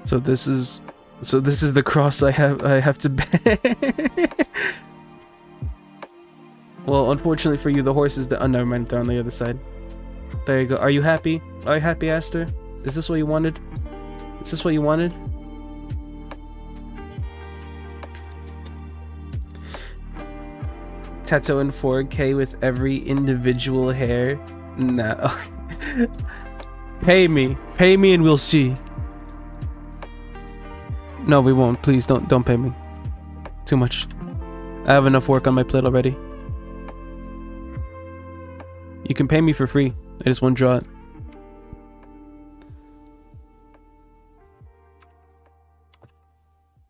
Speaker 1: So this is the cross I have to bear. Well, unfortunately for you, the horse is the never mind, they're on the other side. There you go. Are you happy? Are you happy, Aster? Is this what you wanted? Is this what you wanted? Tattoo in 4K with every individual hair? No. Pay me and we'll see. No, we won't. Please don't pay me. Too much. I have enough work on my plate already. You can pay me for free. I just won't draw it.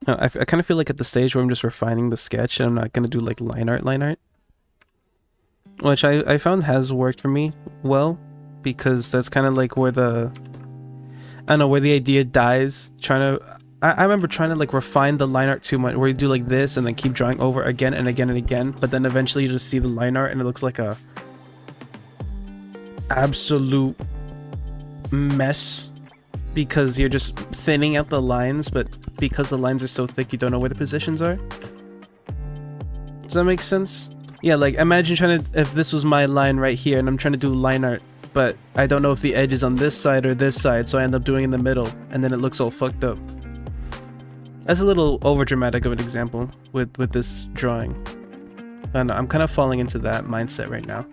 Speaker 1: No, I kind of feel like at the stage where I'm just refining the sketch and I'm not gonna do like line art, which I found has worked for me well, because that's kind of like where I don't know, where the idea dies. I remember trying to like refine the line art too much, where you do like this and then keep drawing over again and again and again, but then eventually you just see the line art and it looks like a absolute mess, because you're just thinning out the lines, but because the lines are so thick you don't know where the positions are. Does that make sense? Yeah, like imagine if this was my line right here and I'm trying to do line art, but I don't know if the edge is on this side or this side, so I end up doing in the middle and then it looks all fucked up. That's a little over dramatic of an example with this drawing. I don't know, I'm kind of falling into that mindset right now.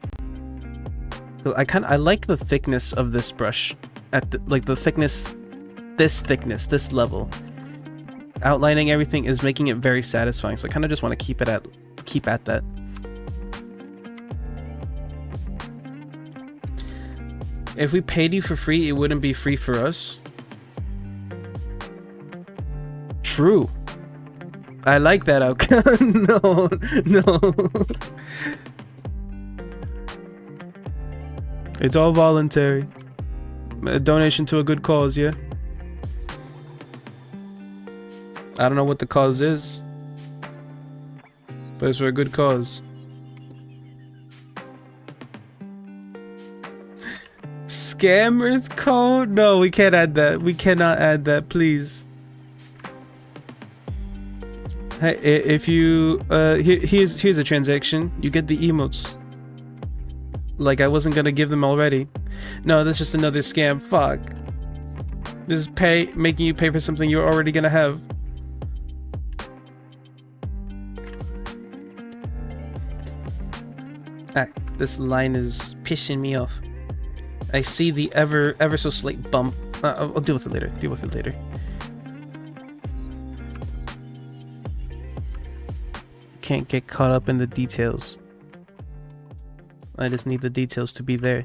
Speaker 1: I like the thickness of this brush at the thickness, this level. Outlining everything is making it very satisfying, so I kind of just want to keep at that. If we paid you for free, it wouldn't be free for us. True. I like that outcome. No. It's all voluntary. A donation to a good cause, yeah? I don't know what the cause is, but it's for a good cause. Scam code? No, we can't add that. We cannot add that, please. Hey, if you here's a transaction. You get the emotes. Like I wasn't gonna give them already. No, that's just another scam. Fuck. This is making you pay for something you're already gonna have. This line is pissing me off. I see the ever so slight bump. I'll deal with it later. Can't get caught up in the details. I just need the details to be there.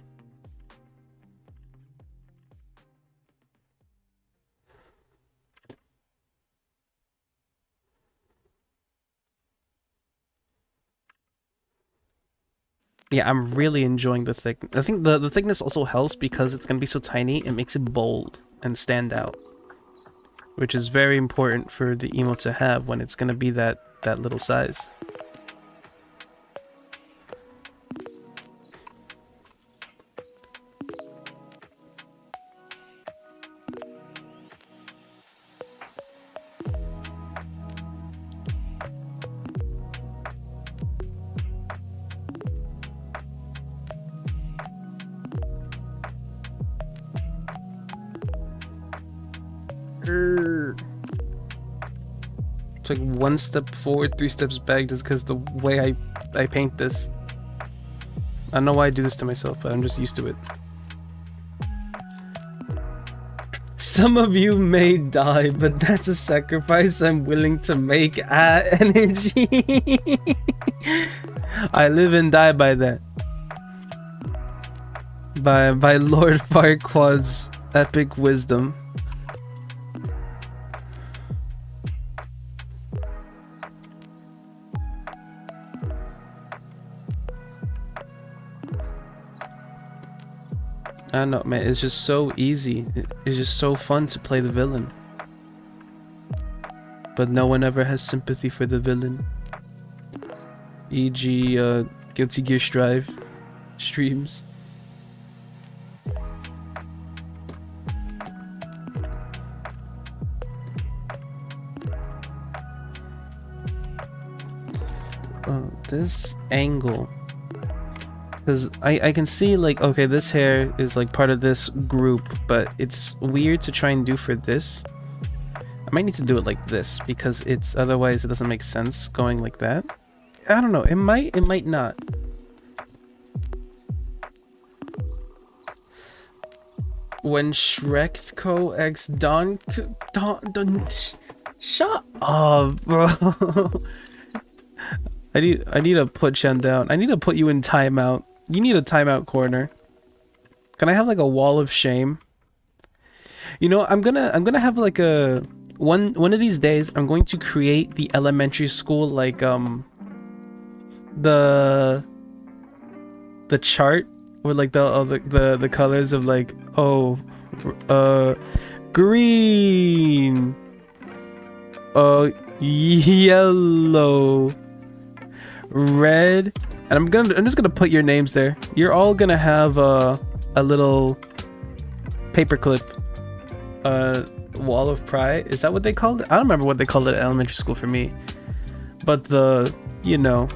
Speaker 1: Yeah, I'm really enjoying the thick. I think the thickness also helps because it's gonna be so tiny. It makes it bold and stand out, which is very important for the emote to have when it's gonna be that little size. It's like 1 step forward, 3 steps back, just because the way I paint this. I don't know why I do this to myself, but I'm just used to it. Some of you may die, but that's a sacrifice I'm willing to make. Energy. I live and die by that. By Lord Farquaad's epic wisdom. I don't know, man, it's just so easy. It's just so fun to play the villain. But no one ever has sympathy for the villain. E.g., Guilty Gear Strive streams. This angle. Because I can see, like, okay, this hair is like part of this group, but it's weird to try and do for this. I might need to do it like this, because it's otherwise it doesn't make sense going like that. I don't know, it might not. When Authko x Don shut up, bro. I need to put Shen down. I need to put you in timeout. You need a timeout corner. Can I have like a wall of shame? You know, I'm gonna have like a one of these days I'm going to create the elementary school, like the chart with like the colors of like, oh, green, yellow, red, and I'm just gonna put your names there. You're all gonna have a little paperclip wall of pride. Is that what they called it? I don't remember what they called it at elementary school for me. But you know,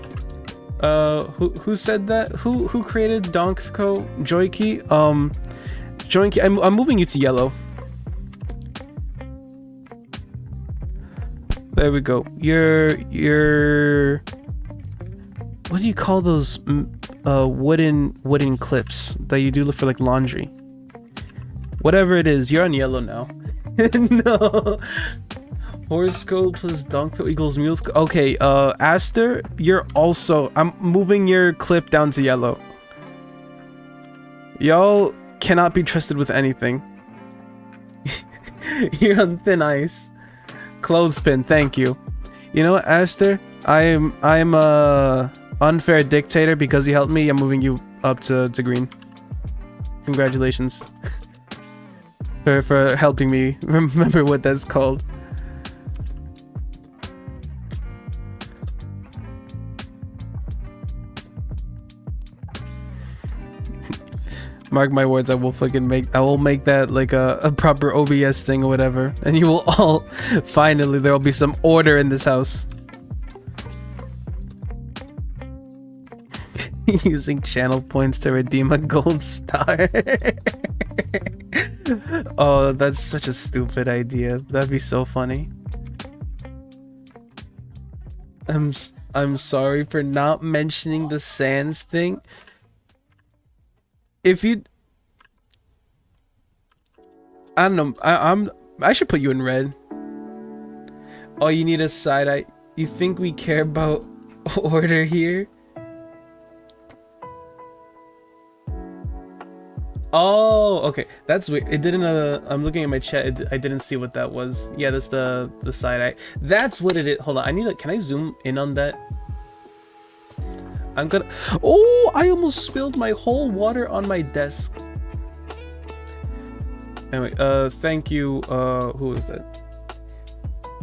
Speaker 1: who said that? Who created Authko? Joyki? Joyki, I'm moving you to yellow. There we go. You're what do you call those wooden clips that you do for like laundry? Whatever it is, you're on yellow now. No. Horoscope plus Authko equals mules. Okay, Aster, you're also, I'm moving your clip down to yellow. Y'all cannot be trusted with anything. You're on thin ice. Clothespin, thank you. You know what, Aster? I'm a unfair dictator because you helped me. I'm moving you up to green. Congratulations. for helping me remember what that's called. Mark my words, I will make that like a proper OBS thing or whatever, and you will all finally, there will be some order in this house. Using channel points to redeem a gold star. Oh, that's such a stupid idea. That'd be so funny. I'm sorry for not mentioning the Sans thing. If you, I don't know, I should put you in red. Oh, you need a side eye. You think we care about order here? Oh, okay, that's weird. It didn't. I'm looking at my chat. I didn't see what that was. Yeah, that's the side eye. That's what it is. Hold on. I need to. Can I zoom in on that? I'm gonna. Oh, I almost spilled my whole water on my desk. Anyway, thank you. Who was that?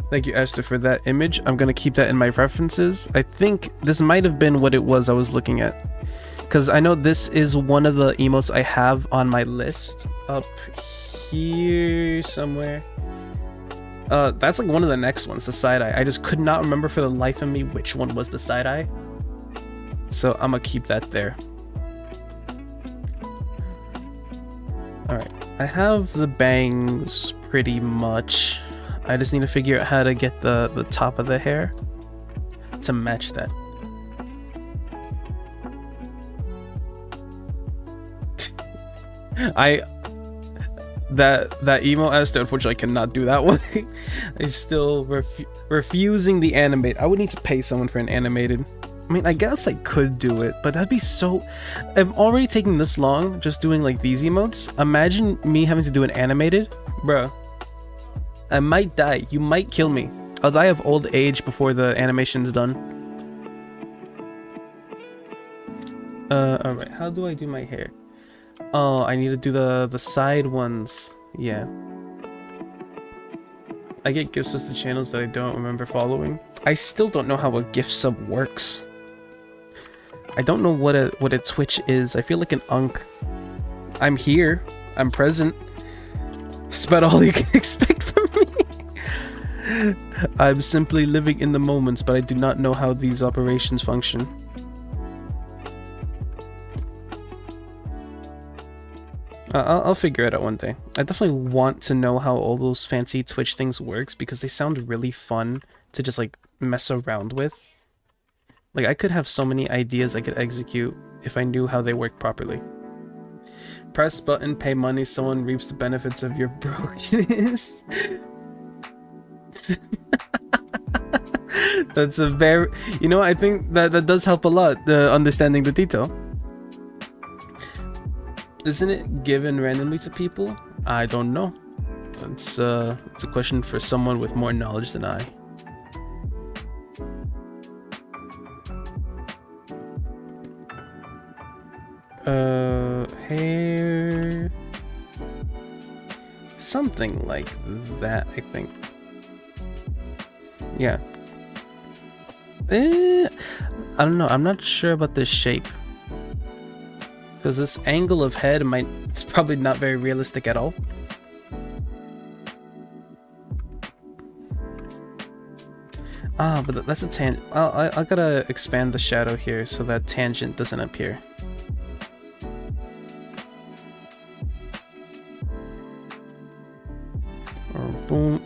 Speaker 1: Thank you, Esther, for that image. I'm gonna keep that in my references. I think this might have been what it was I was looking at. Because I know this is one of the emotes I have on my list up here somewhere. That's like one of the next ones, the side eye. I just could not remember for the life of me which one was the side eye. So I'm gonna keep that there. Alright, I have the bangs pretty much. I just need to figure out how to get the top of the hair to match that. That emo Esther, unfortunately, I cannot do that one. I'm still refusing the animate. I would need to pay someone for an animated. I mean, I guess I could do it, but that'd be so... I'm already taking this long just doing like these emotes. Imagine me having to do an animated. Bruh. I might die. You might kill me. I'll die of old age before the animation's done. Alright. How do I do my hair? Oh, I need to do the side ones. Yeah. I get gift subs to channels that I don't remember following. I still don't know how a gift sub works. I don't know what a Twitch is. I feel like an unk. I'm here. I'm present. That's about all you can expect from me. I'm simply living in the moments, but I do not know how these operations function. I'll figure it out one day. I definitely want to know how all those fancy Twitch things works because they sound really fun to just like mess around with. Like I could have so many ideas I could execute if I knew how they work properly. Press button, pay money, someone reaps the benefits of your brokenness. That's a very... You know, I think that does help a lot, understanding the detail. Isn't it given randomly to people? I don't know. It's a question for someone with more knowledge than I. Hair... Something like that, I think. Yeah. I don't know, I'm not sure about this shape. Because this angle of head it's probably not very realistic at all. Ah, but that's a tangent. I gotta expand the shadow here so that tangent doesn't appear. Or boom.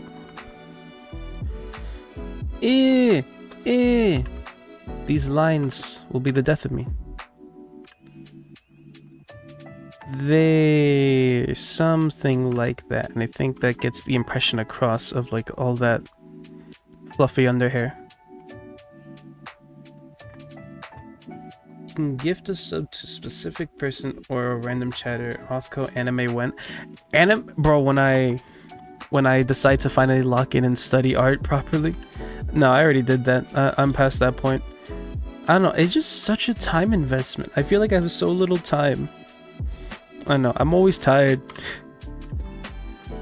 Speaker 1: These lines will be the death of me. There's something like that, and I think that gets the impression across of like all that fluffy under hair. You can gift a sub to a specific person or a random chatter. Authko anime went. Bro, when I decide to finally lock in and study art properly. No, I already did that. I'm past that point. I don't know, it's just such a time investment. I feel like I have so little time. I know, I'm always tired.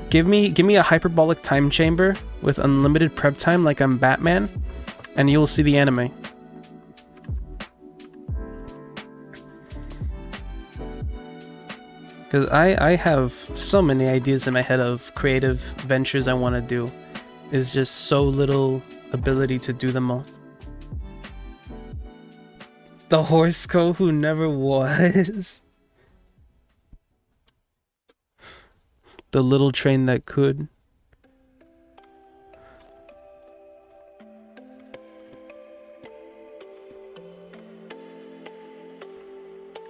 Speaker 1: Give me a hyperbolic time chamber with unlimited prep time like I'm Batman, and you'll see the anime. Because I have so many ideas in my head of creative ventures I want to do. It's just so little ability to do them all. The horseco who never was. The little train that could.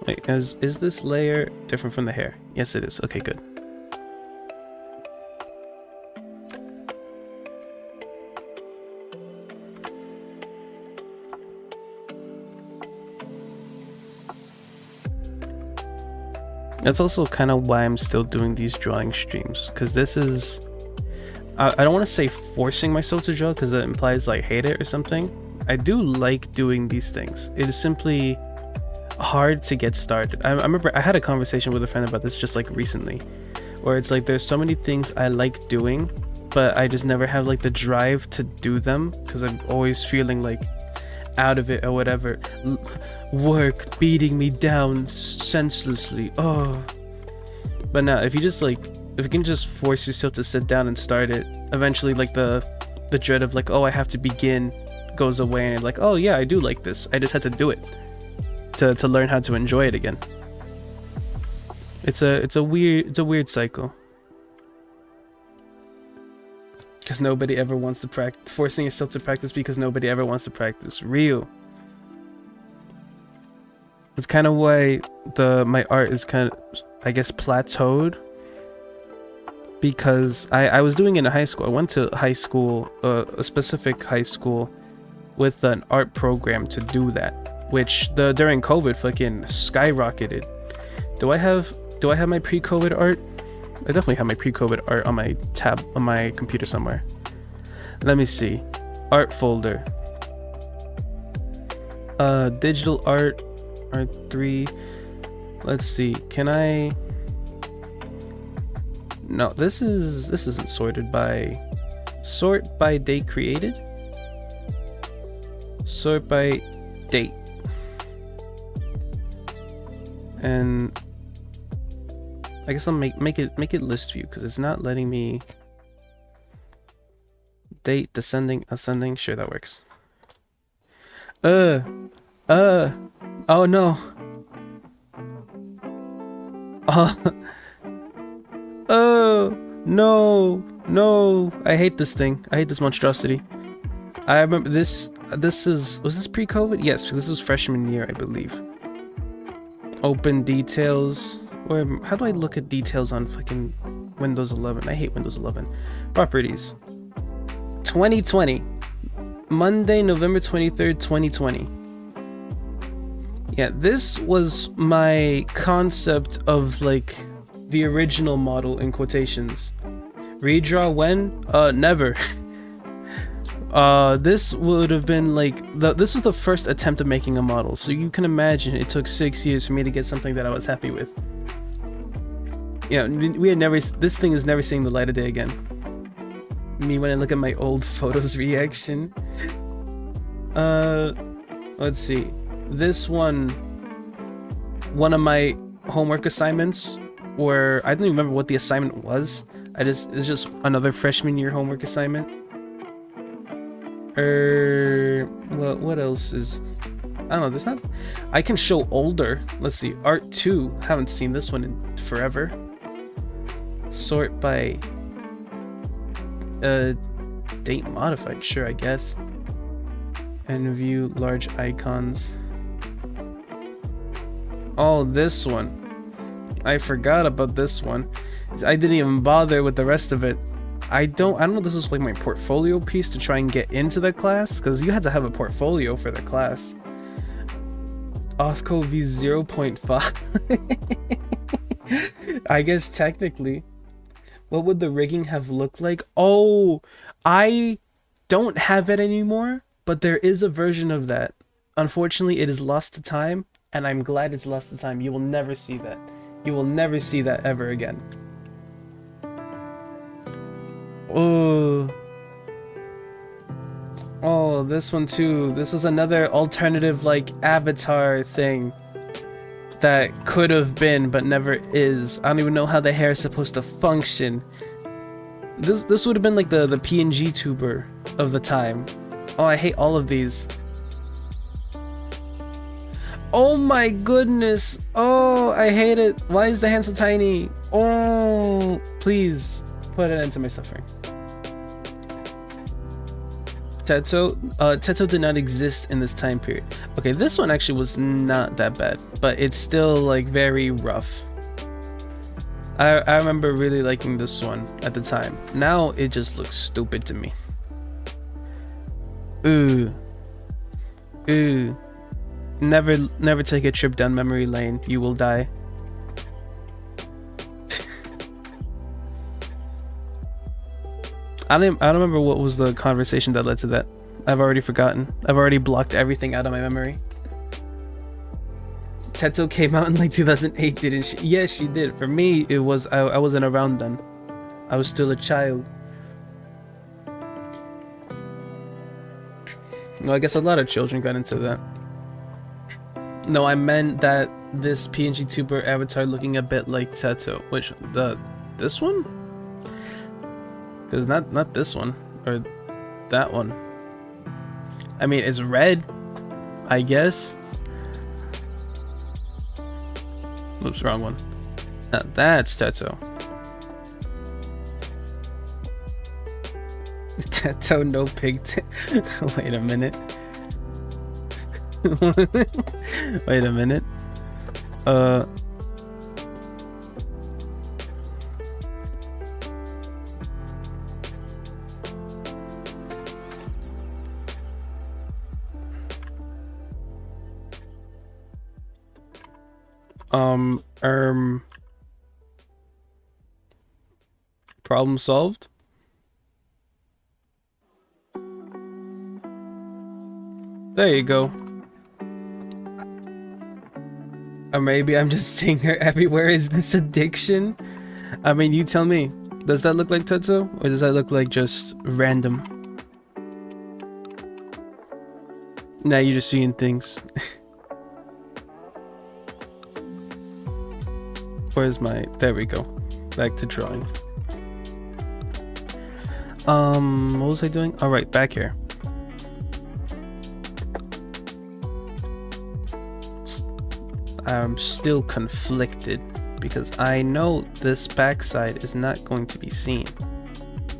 Speaker 1: Wait, is this layer different from the hair? Yes, it is. Okay, good. That's also kind of why I'm still doing these drawing streams, because this is... I don't want to say forcing myself to draw, because that implies like hate it or something. I do like doing these things. It is simply hard to get started. I remember I had a conversation with a friend about this just like recently, where it's like there's so many things I like doing, but I just never have like the drive to do them, because I'm always feeling like out of it or whatever. Work beating me down senselessly. Oh, but now if you can just force yourself to sit down and start it, eventually like the dread of like, oh, I have to begin goes away, and you're like, oh yeah, I do like this, I just had to do it to learn how to enjoy it again. It's a weird cycle. because nobody ever wants to practice. Forcing yourself to practice because nobody ever wants to practice. Real. It's kind of why my art is kind of, I guess, plateaued. Because I was doing it in high school. I went to high school, a specific high school, with an art program to do that, which during COVID fucking skyrocketed. Do I have my pre-COVID art? I definitely have my pre-COVID art on my tab on my computer somewhere. Let me see. Art folder. Digital art, art3. Let's see. Can I? No, this isn't sorted by. Sort by date created. Sort by date. And I guess I'll make it list view because it's not letting me. Date, descending, ascending. Sure, that works. Oh no. Oh no. I hate this thing. I hate this monstrosity. I remember this. Was this pre-COVID? Yes, this was freshman year, I believe. Open details. Or how do I look at details on fucking Windows 11? I hate Windows 11. Properties. 2020. Monday, November 23rd, 2020. Yeah, this was my concept of like the original model in quotations. Redraw when? Never. This would have been like this was the first attempt at making a model, so you can imagine it took 6 years for me to get something that I was happy with. Yeah, this thing is never seeing the light of day again. Me when I look at my old photos reaction. Let's see. This one of my homework assignments, or I don't even remember what the assignment was. It's just another freshman year homework assignment. Well, what else is? I don't know. There's not. I can show older. Let's see. Art 2. Haven't seen this one in forever. Sort by date modified. Sure, I guess. And view large icons. Oh, this one. I forgot about this one. I didn't even bother with the rest of it. I don't know if this was like my portfolio piece to try and get into the class, because you had to have a portfolio for the class. Authko v0.5. I guess technically. What would the rigging have looked like? Oh, I don't have it anymore, but there is a version of that. Unfortunately, it is lost to time, and I'm glad it's lost to time. You will never see that. You will never see that ever again. Oh, this one too. This was another alternative like avatar thing that could have been but never is. I don't even know how the hair is supposed to function. This would have been like the PNG tuber of the time. Oh, I hate all of these. Oh my goodness. Oh, I hate it. Why is the hand so tiny? Oh, please put an end to my suffering. Teto did not exist in this time period. Okay, this one actually was not that bad, but it's still like very rough. I remember really liking this one at the time. Now it just looks stupid to me. Ooh. Never take a trip down memory lane. You will die. I don't remember what was the conversation that led to that. I've already forgotten. I've already blocked everything out of my memory. Teto came out in like 2008, didn't she? Yes, she did. For me, it was I wasn't around then. I was still a child. Well, I guess a lot of children got into that. No, I meant that this PNG tuber avatar looking a bit like Teto. Which this one? Because not this one or that one. I mean, it's red, I guess. Oops, wrong one. That's Teto. Tattoo, no pigtail. Wait a minute. Wait a minute. Problem solved. There you go. Or maybe I'm just seeing her everywhere. Is this addiction? I mean, you tell me. Does that look like tattoo? Or does that look like just random? Nah, you're just seeing things. Where's my... There we go. Back to drawing. What was I doing? Alright, back here. I'm still conflicted because I know this backside is not going to be seen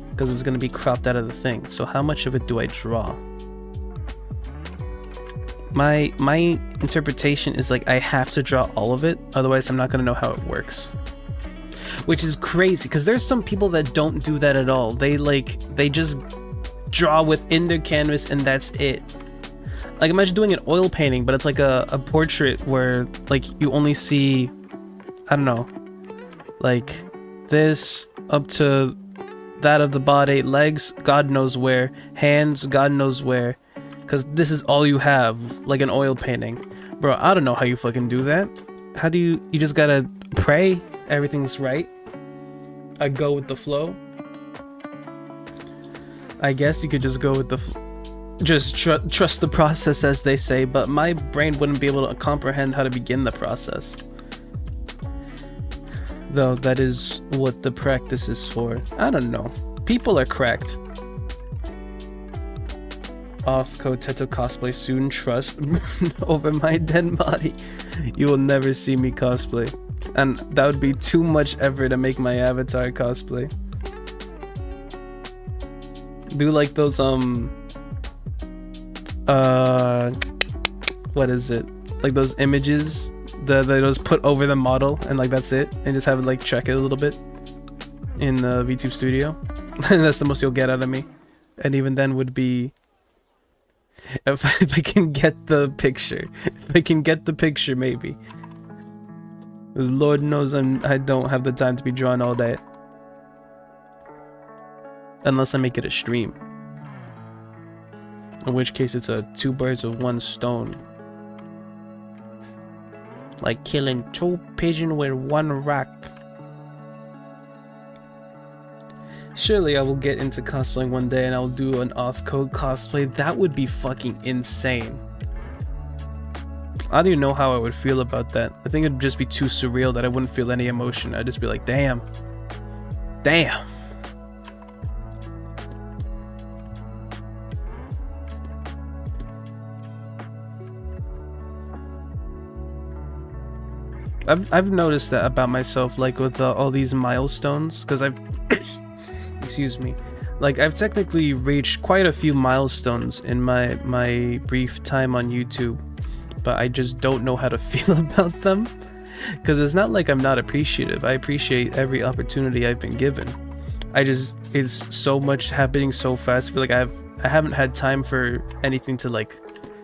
Speaker 1: because it's going to be cropped out of the thing. So how much of it do I draw? My interpretation is like I have to draw all of it, otherwise I'm not going to know how it works. Which is crazy because there's some people that don't do that at all. They just draw within their canvas and that's it. Like imagine doing an oil painting, but it's like a portrait where like you only see, I don't know, like this up to that of the body, legs, God knows where, hands, God knows where, because this is all you have, like an oil painting. Bro, I don't know how you fucking do that. How do you just gotta pray everything's right? I go with the flow. I guess you could just go with the just trust the process, as they say, but my brain wouldn't be able to comprehend how to begin the process. Though that is what the practice is for. I don't know. People are cracked. Authko tattoo cosplay soon, trust over my dead body. You will never see me cosplay. And that would be too much effort to make my avatar cosplay. Do like those what is it? Like those images that they just put over the model and like that's it, and just have it like check it a little bit in the VTube Studio. That's the most you'll get out of me. And even then would be if I can get the picture. If I can get the picture, maybe. Because Lord knows I don't have the time to be drawing all day. Unless I make it a stream. In which case it's a 2 birds with 1 stone. Like killing 2 pigeons with 1 rock. Surely I will get into cosplaying one day and I'll do an Authko cosplay. That would be fucking insane. I don't even know how I would feel about that. I think it'd just be too surreal that I wouldn't feel any emotion. I'd just be like, damn. Damn. I've noticed that about myself, like with all these milestones, because I've excuse me, like I've technically reached quite a few milestones in my brief time on YouTube, but I just don't know how to feel about them, because it's not like I'm not appreciative. I appreciate every opportunity I've been given. It's so much happening so fast. I feel like I haven't had time for anything to like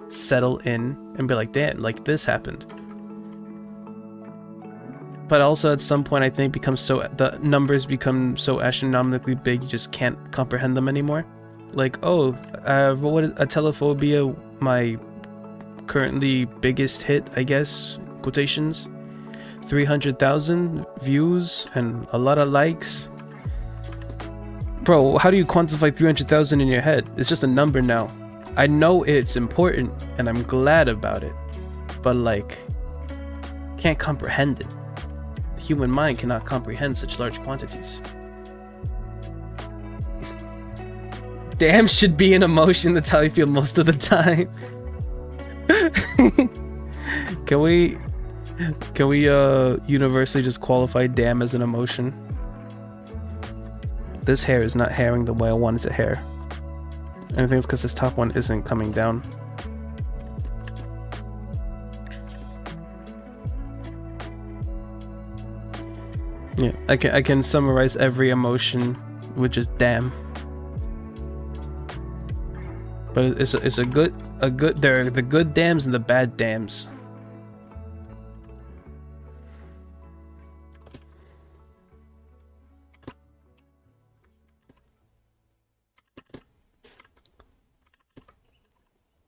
Speaker 1: settle in and be like, damn, like this happened. But also at some point I think the numbers become so astronomically big you just can't comprehend them anymore. Like, oh, what is Atelophobia, my currently biggest hit, I guess, quotations, 300,000 views and a lot of likes. Bro, how do you quantify 300,000 in your head? It's just a number now. I know it's important and I'm glad about it, but like, can't comprehend it. The human mind cannot comprehend such large quantities. Damn should be an emotion. That's how I feel most of the time. Can we universally just qualify damn as an emotion? This hair is not hairing the way I want it to hair. And I think it's because this top one isn't coming down. Yeah, I can summarize every emotion with just damn. But it's a good there are the good dams and the bad dams.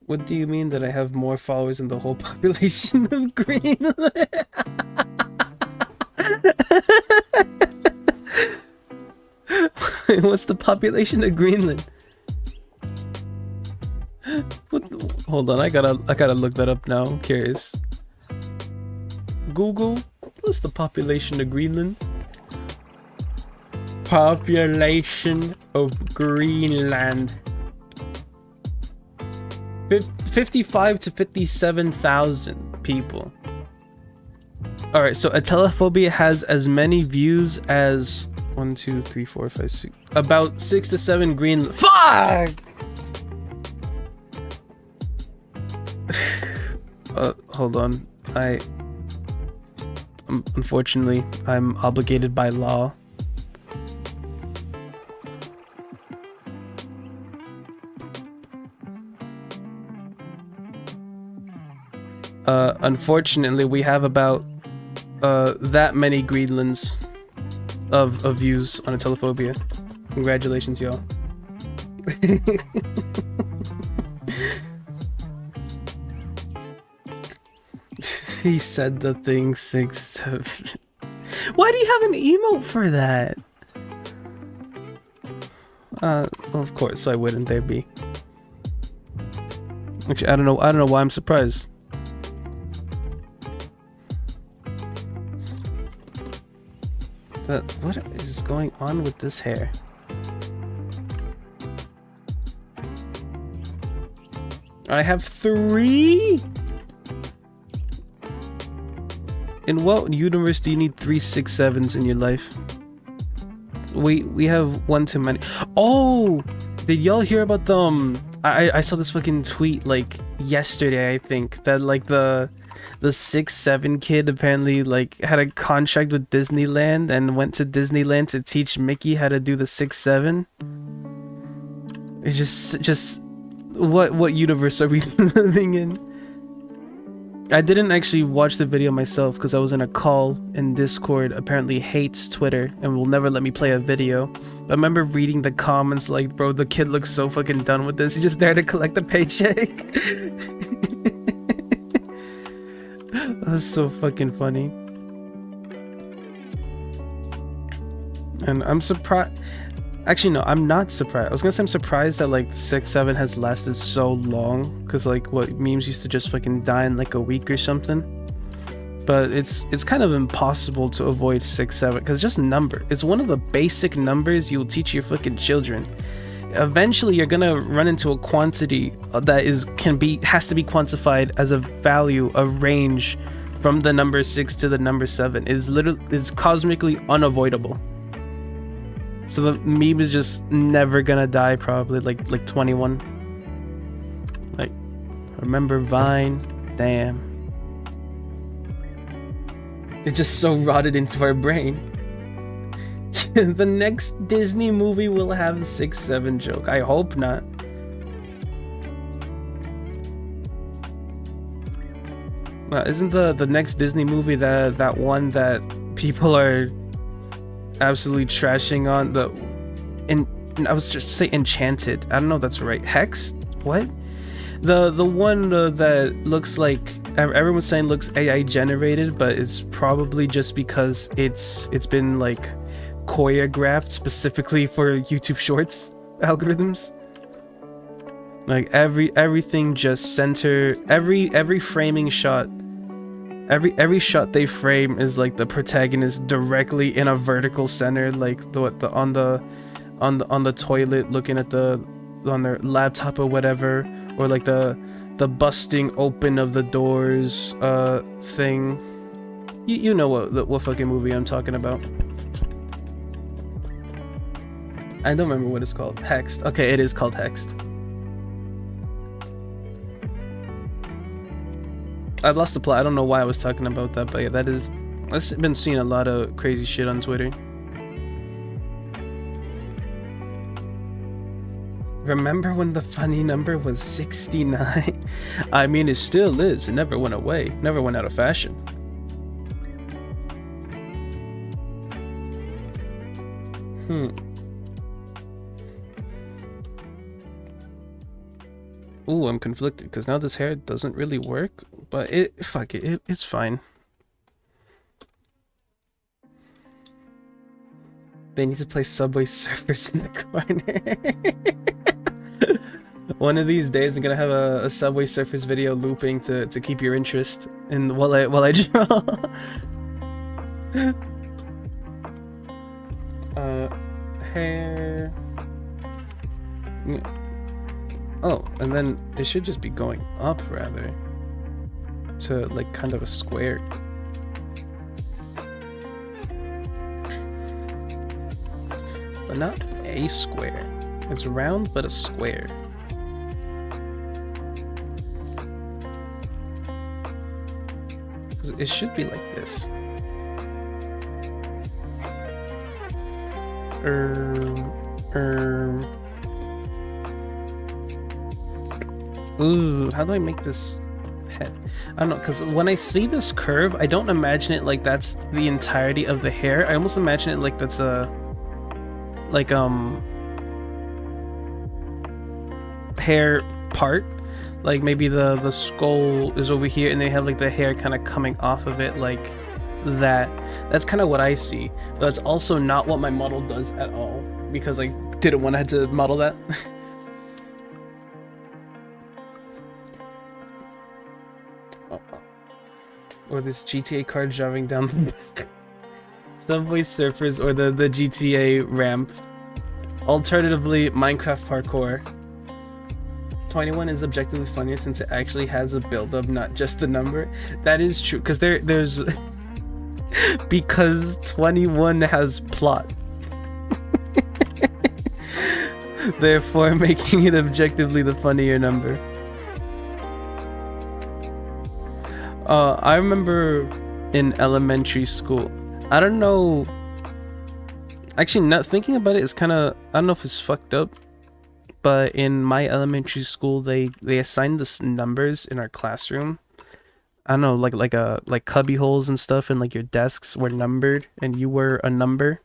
Speaker 1: What do you mean that I have more followers than the whole population of Greenland? What's the population of Greenland? Hold on, I gotta look that up now. I'm curious. Google, what's the population of Greenland? Population of Greenland. 55 to 57,000 people. All right, so Atelophobia has as many views as 1, 2, 3, 4, 5, 6, about 6 to 7 Greenland. Fuck! Hold on. Unfortunately, I'm obligated by law. Unfortunately, we have about that many Greenlands of views on Atelophobia. Congratulations, y'all. He said the thing 6, 7. Why do you have an emote for that? Well, of course, why wouldn't there be? Actually, I don't know why I'm surprised. What is going on with this hair? I have 3? In what universe do you need 3 6 7s in your life? We have 1 too many. Oh, did y'all hear about the I saw this fucking tweet like yesterday, I think, that like the 6'7" kid apparently like had a contract with Disneyland and went to Disneyland to teach Mickey how to do the 6'7". It's just what universe are we living in? I didn't actually watch the video myself because I was in a call, and Discord apparently hates Twitter and will never let me play a video. But I remember reading the comments like, bro, the kid looks so fucking done with this. He's just there to collect the paycheck. That's so fucking funny. And I'm surprised. Actually, no, I'm not surprised. I was gonna say I'm surprised that like 6'7" has lasted so long, because like what memes used to just fucking die in like a week or something. But it's kind of impossible to avoid 6'7", because it's just a number. It's one of the basic numbers you'll teach your fucking children. Eventually, you're gonna run into a quantity that has to be quantified as a value, a range from the number 6 to the number 7. Is cosmically unavoidable. So the meme is just never gonna die, probably like 21. Like, remember Vine? Damn. It's just so rotted into our brain. The next Disney movie will have the 6'7" joke. I hope not. Isn't the next Disney movie that one that people are absolutely trashing on? I was just say Enchanted. I don't know if that's right. Hex? What? The one that looks like everyone's saying looks AI generated, but it's probably just because it's been like choreographed specifically for YouTube Shorts algorithms. Like everything just center, every framing shot, every shot they frame is like the protagonist directly in a vertical center, like on the toilet looking at on their laptop or whatever, or like the busting open of the doors thing. You know what fucking movie I'm talking about. I don't remember what it's called. Hexed. Okay, it is called Hexed. I've lost the plot. I don't know why I was talking about that, but yeah, that is. I've been seeing a lot of crazy shit on Twitter. Remember when the funny number was 69? I mean, it still is. It never went away. Never went out of fashion. Ooh, I'm conflicted because now this hair doesn't really work, but fuck it, it's fine. They need to play Subway Surfers in the corner. One of these days, I'm gonna have a Subway Surfers video looping to keep your interest in while I draw. Hair. Oh, and then it should just be going up rather to like kind of a square. But not a square. It's round, but a square. It should be like this. Ooh, how do I make this head? I don't know, because when I see this curve, I don't imagine it like that's the entirety of the hair. I almost imagine it like that's a hair part. Like maybe the skull is over here and they have like the hair kind of coming off of it like that. That's kind of what I see, but that's also not what my model does at all because I didn't want to have to model that. Or this GTA car driving down the Subway Surfers or the GTA ramp. Alternatively, Minecraft parkour. 21 is objectively funnier since it actually has a build-up, not just the number. That is true, because there's because 21 has plot. Therefore making it objectively the funnier number. I remember in elementary school, I don't know, actually not thinking about it, it's kind of, I don't know if it's fucked up, but in my elementary school they assigned us numbers in our classroom. I don't know, like cubby holes and stuff, and like your desks were numbered and you were a number,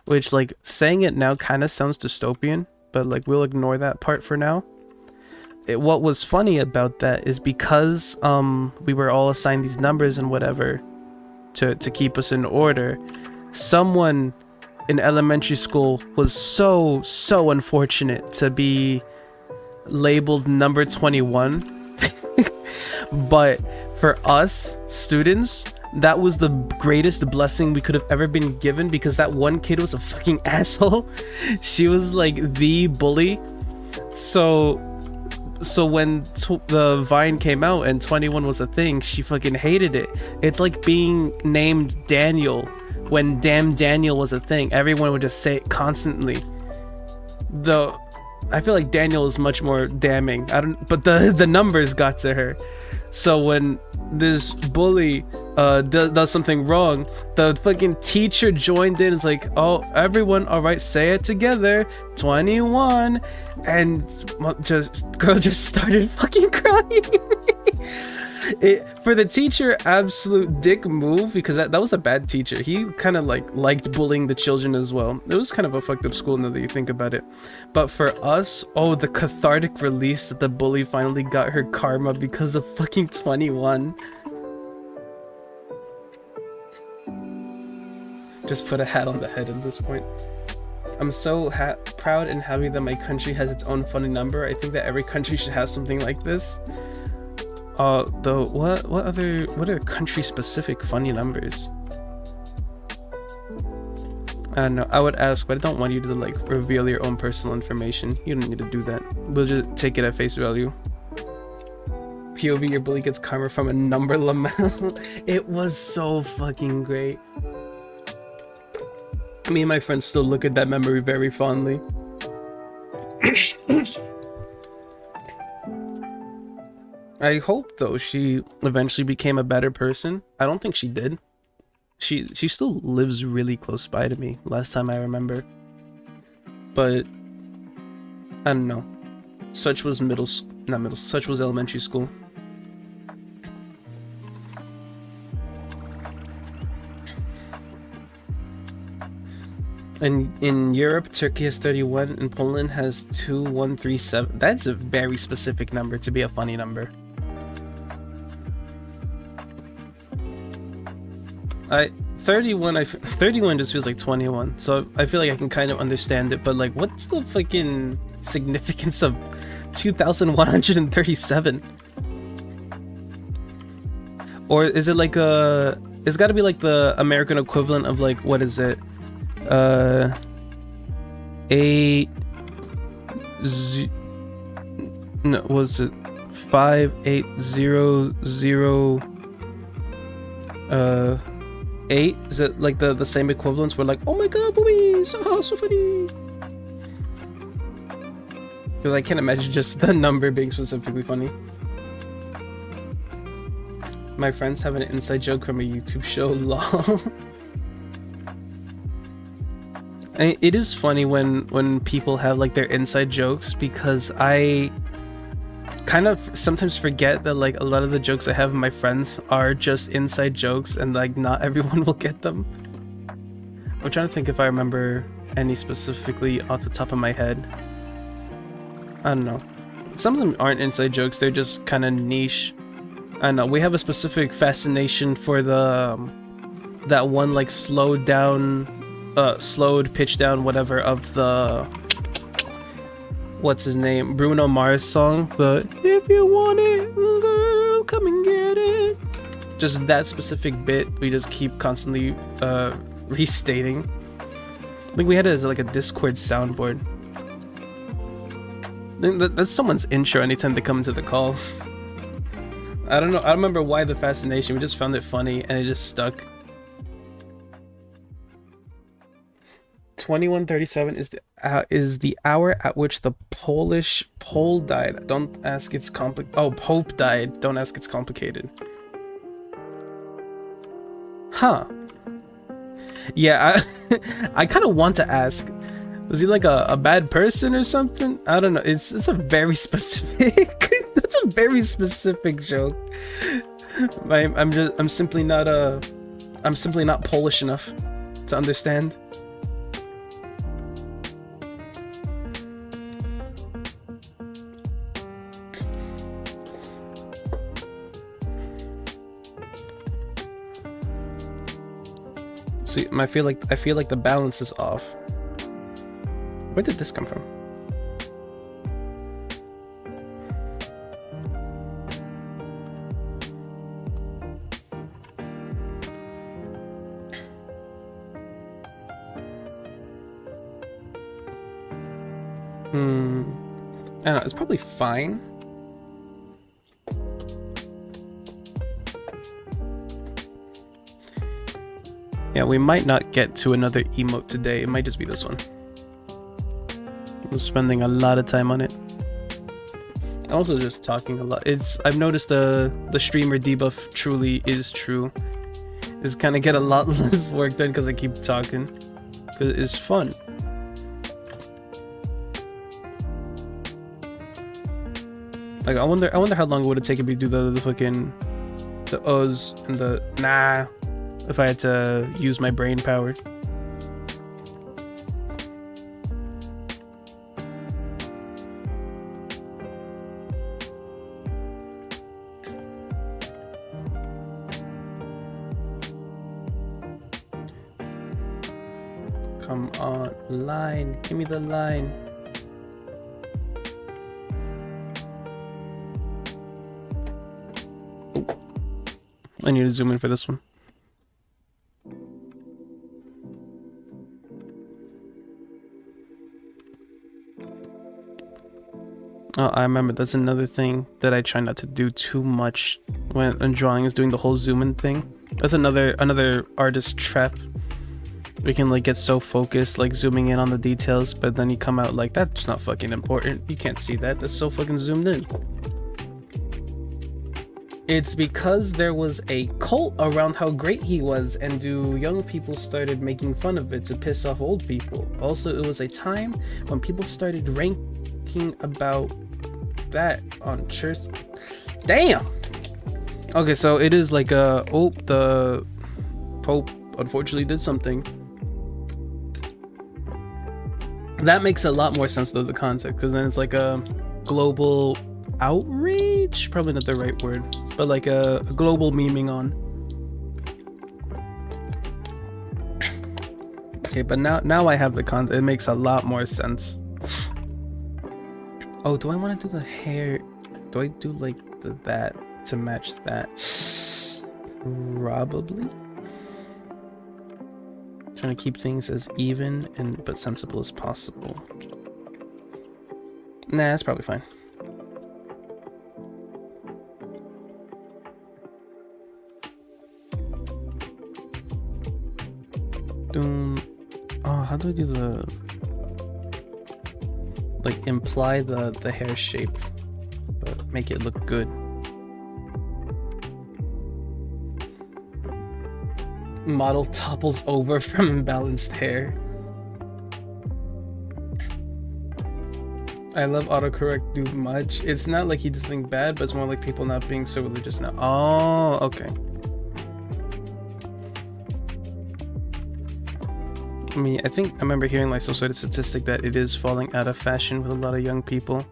Speaker 1: which like saying it now kind of sounds dystopian, but like we'll ignore that part for now. What was funny about that is because we were all assigned these numbers and whatever to keep us in order, someone in elementary school was so unfortunate to be labeled number 21. But for us students, that was the greatest blessing we could have ever been given, because that one kid was a fucking asshole. She was like the bully. So when the Vine came out and 21 was a thing, she fucking hated it. It's like being named Daniel when Damn Daniel was a thing. Everyone would just say it constantly. Though I feel like Daniel is much more damning. But the numbers got to her. So when this bully does something wrong, the fucking teacher joined in. It's like, oh, everyone, all right, say it together, 21. And girl just started fucking crying. For the teacher, absolute dick move, because that was a bad teacher. He kind of liked bullying the children as well. It was kind of a fucked up school now that you think about it. But for us, oh, the cathartic release that the bully finally got her karma because of fucking 21. Just put a hat on the head at this point. I'm so proud and happy that my country has its own funny number. I think that every country should have something like this. Though what are country specific funny numbers? I don't know. I would ask, but I don't want you to like reveal your own personal information. You don't need to do that. We'll just take it at face value. POV, your bully gets karma from a number lamel. It was so fucking great. Me and my friends still look at that memory very fondly. I hope though she eventually became a better person. I don't think she did. She still lives really close by to me, last time I remember. But I don't know. Such was such was elementary school. And in Europe, Turkey has 31 and Poland has 2137. That's a very specific number to be a funny number. 31 just feels like 21, so I feel like I can kind of understand it, but like, what's the fucking significance of 2137? Or is it like it's gotta be like the American equivalent of like, what is it? 8 no, was it 5800 8? Is it like the same equivalents? We're like, oh my god, boy, so funny. Because I can't imagine just the number being specifically funny. My friends have an inside joke from a YouTube show, lol. It is funny when people have like their inside jokes, because I kind of sometimes forget that like a lot of the jokes I have with my friends are just inside jokes, and like not everyone will get them. I'm trying to think if I remember any specifically off the top of my head. I don't know. Some of them aren't inside jokes, they're just kind of niche. I don't know, we have a specific fascination for the that one like slowed, pitched down, whatever, of the, what's his name, Bruno Mars song, the "If you want it, girl, come and get it." Just that specific bit, we just keep constantly restating. I think we had it as like a Discord soundboard. That's someone's intro anytime they come into the calls. I don't know, I don't remember why the fascination, we just found it funny and it just stuck. 2137 is the hour at which the Polish Pole died. Don't ask, it's complicated. Oh, Pope died. Don't ask, it's complicated. Huh. Yeah, I kind of want to ask. Was he like a bad person or something? I don't know. It's a very specific. That's a very specific joke. I'm simply not Polish enough to understand. See, I feel like the balance is off. Where did this come from? I don't know, it's probably fine. Yeah, we might not get to another emote today. It might just be this one. I'm spending a lot of time on it. Also just talking a lot. I've noticed the streamer debuff truly is true. Is kind of get a lot less work done because I keep talking. Because it's fun. Like I wonder how long it would have taken me to do the fucking the uhs and the nah if I had to use my brain power. Come on, line, give me the line. Oh. I need to zoom in for this one. Oh, I remember, that's another thing that I try not to do too much when drawing, is doing the whole zoom in thing. That's another artist trap. We can like get so focused, like zooming in on the details, but then you come out like, that's not fucking important. You can't see that. That's so fucking zoomed in. It's because there was a cult around how great he was, and young people started making fun of it to piss off old people. Also, it was a time when people started ranking about that on church. Damn! Okay, so it is like the Pope unfortunately did something. That makes a lot more sense though, the context, because then it's like a global outrage, probably not the right word, but like a global memeing on. Okay, but now I have the context. It makes a lot more sense. Oh, do I want to do the hair? Do I do like that to match that? Probably. Trying to keep things as even but sensible as possible. Nah, that's probably fine. Oh, how do I do the like imply the hair shape, but make it look good? Model topples over from imbalanced hair. I love autocorrect do much. It's not like he did something bad, but it's more like people not being so religious now. Oh, okay. I mean, I think I remember hearing like some sort of statistic that it is falling out of fashion with a lot of young people.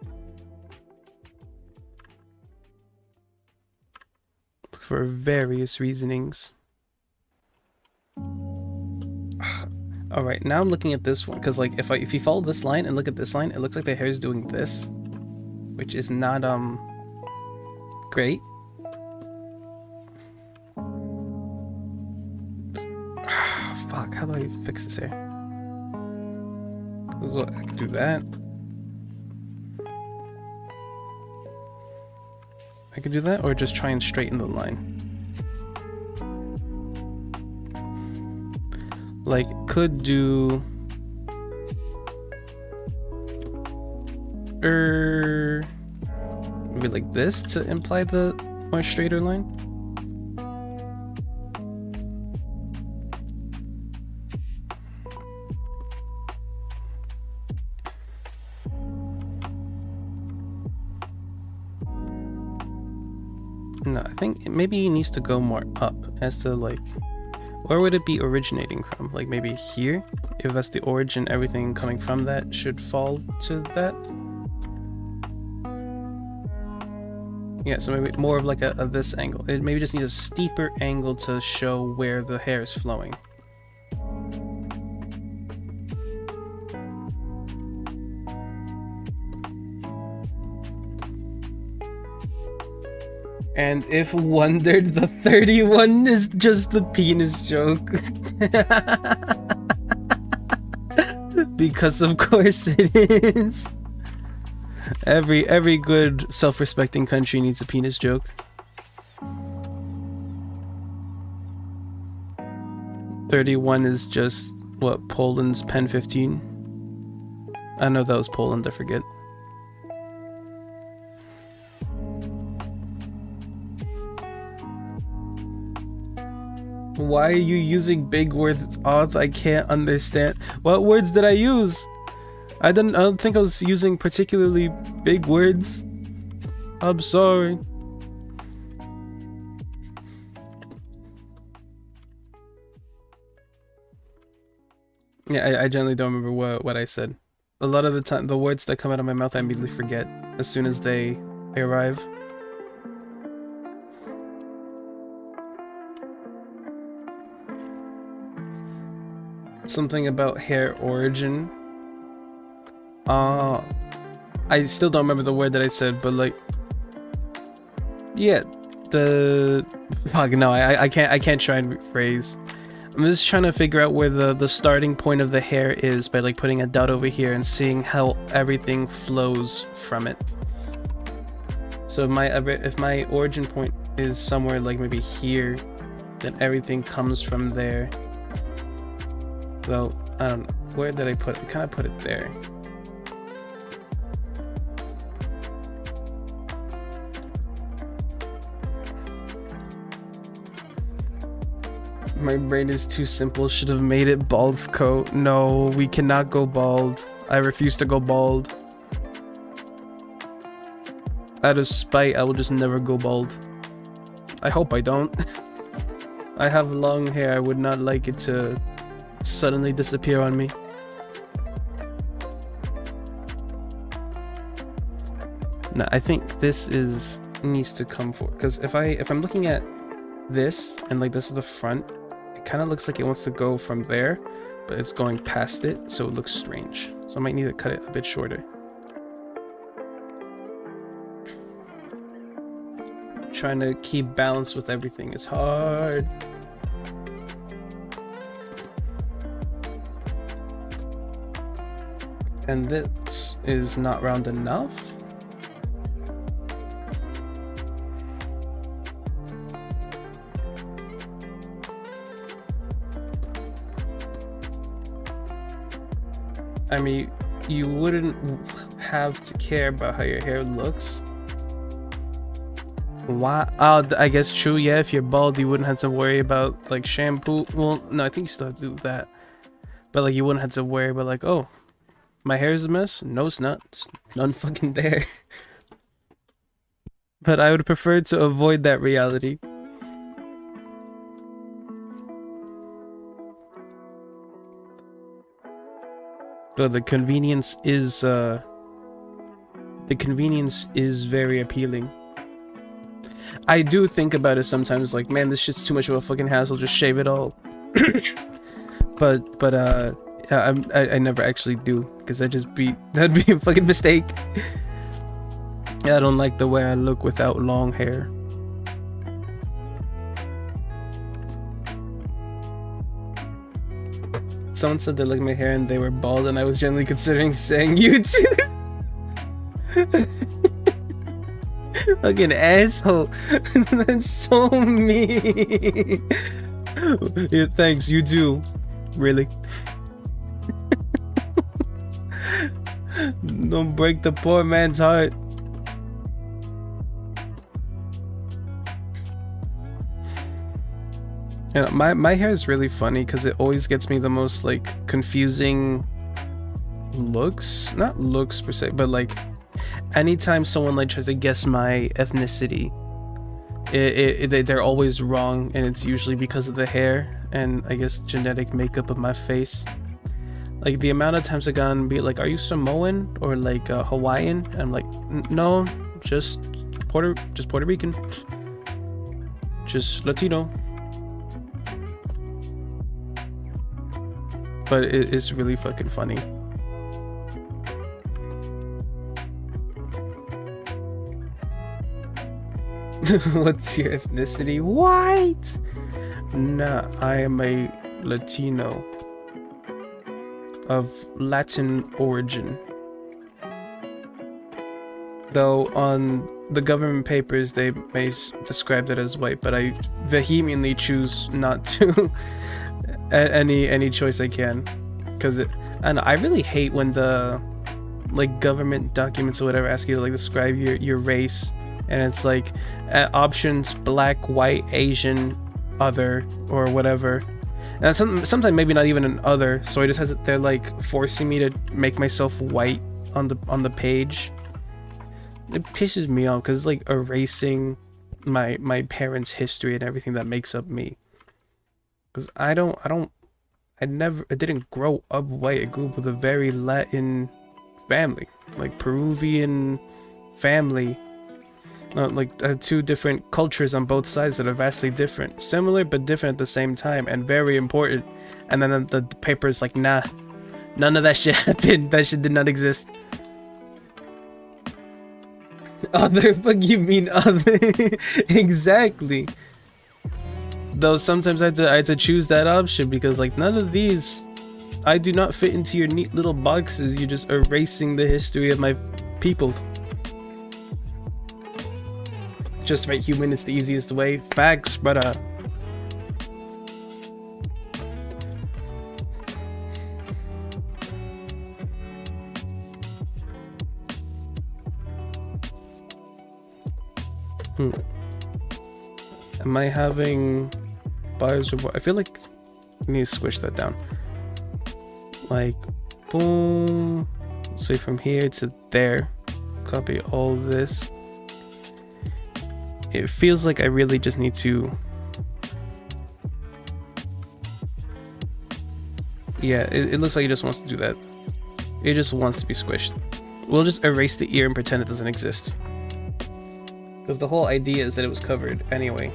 Speaker 1: For various reasonings. Alright, now I'm looking at this one, because like if you follow this line and look at this line, it looks like the hair is doing this, which is not great. Fuck, how do I fix this hair? I can do that. I could do that, or just try and straighten the line. Like, could do maybe like this to imply the more straighter line. No, I think maybe it needs to go more up as to like, where would it be originating from? Like maybe here? If that's the origin, everything coming from that should fall to that. Yeah, so maybe more of like a this angle. It maybe just needs a steeper angle to show where the hair is flowing. And if wondered, the 31 is just the penis joke. Because of course it is. Every good self-respecting country needs a penis joke. 31 is just what, Poland's Pen 15? I know that was Poland, I forget. Why are you using big words, Auth? I can't understand. What words did I use? I don't think I was using particularly big words. I'm sorry. Yeah, I generally don't remember what I said. A lot of the time, the words that come out of my mouth, I immediately forget as soon as they arrive. Something about hair origin. I still don't remember the word that I said, but like, yeah, fuck no, I can't try and rephrase. I'm just trying to figure out where the starting point of the hair is by like putting a dot over here and seeing how everything flows from it. So if my origin point is somewhere like maybe here, then everything comes from there. Though, I don't know. Where did I put it? I kind of put it there. My brain is too simple. Should have made it Authko. No, we cannot go bald. I refuse to go bald. Out of spite, I will just never go bald. I hope I don't. I have long hair. I would not like it to suddenly disappear on me. No, I think this needs to come forward, because if I'm looking at this and like this is the front, it kind of looks like it wants to go from there, but it's going past it, so it looks strange. So I might need to cut it a bit shorter. Trying to keep balance with everything is hard. And this is not round enough. I mean, you wouldn't have to care about how your hair looks. Why? Oh, I guess true. Yeah, if you're bald, you wouldn't have to worry about like shampoo. Well, no, I think you still have to do that. But like, you wouldn't have to worry about like, oh, my hair is a mess. No, it's not. It's none fucking there. But I would prefer to avoid that reality. So the convenience is very appealing. I do think about it sometimes, like, man, this shit's too much of a fucking hassle, just shave it all. but I never actually do, because that'd be a fucking mistake. I don't like the way I look without long hair. Someone said they liked my hair and they were bald, and I was generally considering saying you too. Fucking asshole. That's so mean. Yeah, thanks, you too. Really? Don't break the poor man's heart. Yeah, my hair is really funny because it always gets me the most like confusing looks. Not looks per se, but like anytime someone like tries to guess my ethnicity, they're always wrong, and it's usually because of the hair and I guess genetic makeup of my face. Like the amount of times I got and be like, "Are you Samoan or like Hawaiian?" And I'm like, "No, just Puerto Rican, just Latino." But it is really fucking funny. What's your ethnicity? White? Nah, I am a Latino of Latin origin. Though on the government papers they may describe it as white, but I vehemently choose not to. Any choice I can, because and I really hate when the like government documents or whatever ask you to like describe your race, and it's like options black, white, Asian, other, or whatever, and sometimes maybe not even an other, so I just has they're like forcing me to make myself white on the page. It pisses me off because it's like erasing my parents' history and everything that makes up me. Because I didn't grow up white. I grew up with a very Latin family, like Peruvian family. Like two different cultures on both sides that are vastly different, similar but different at the same time, and very important. And then the paper is like, nah, none of that shit happened. That shit did not exist. Other? Fuck you mean other? Exactly. Though sometimes I had to choose that option because like none of these, I do not fit into your neat little boxes. You're just erasing the history of my people. Just right, human is the easiest way. Facts, brother. Am I having bars or what? I feel like I need to squish that down. Like, boom. So from here to there, copy all this. It feels like I really just need to. Yeah, it looks like it just wants to do that. It just wants to be squished. We'll just erase the ear and pretend it doesn't exist. Because the whole idea is that it was covered anyway.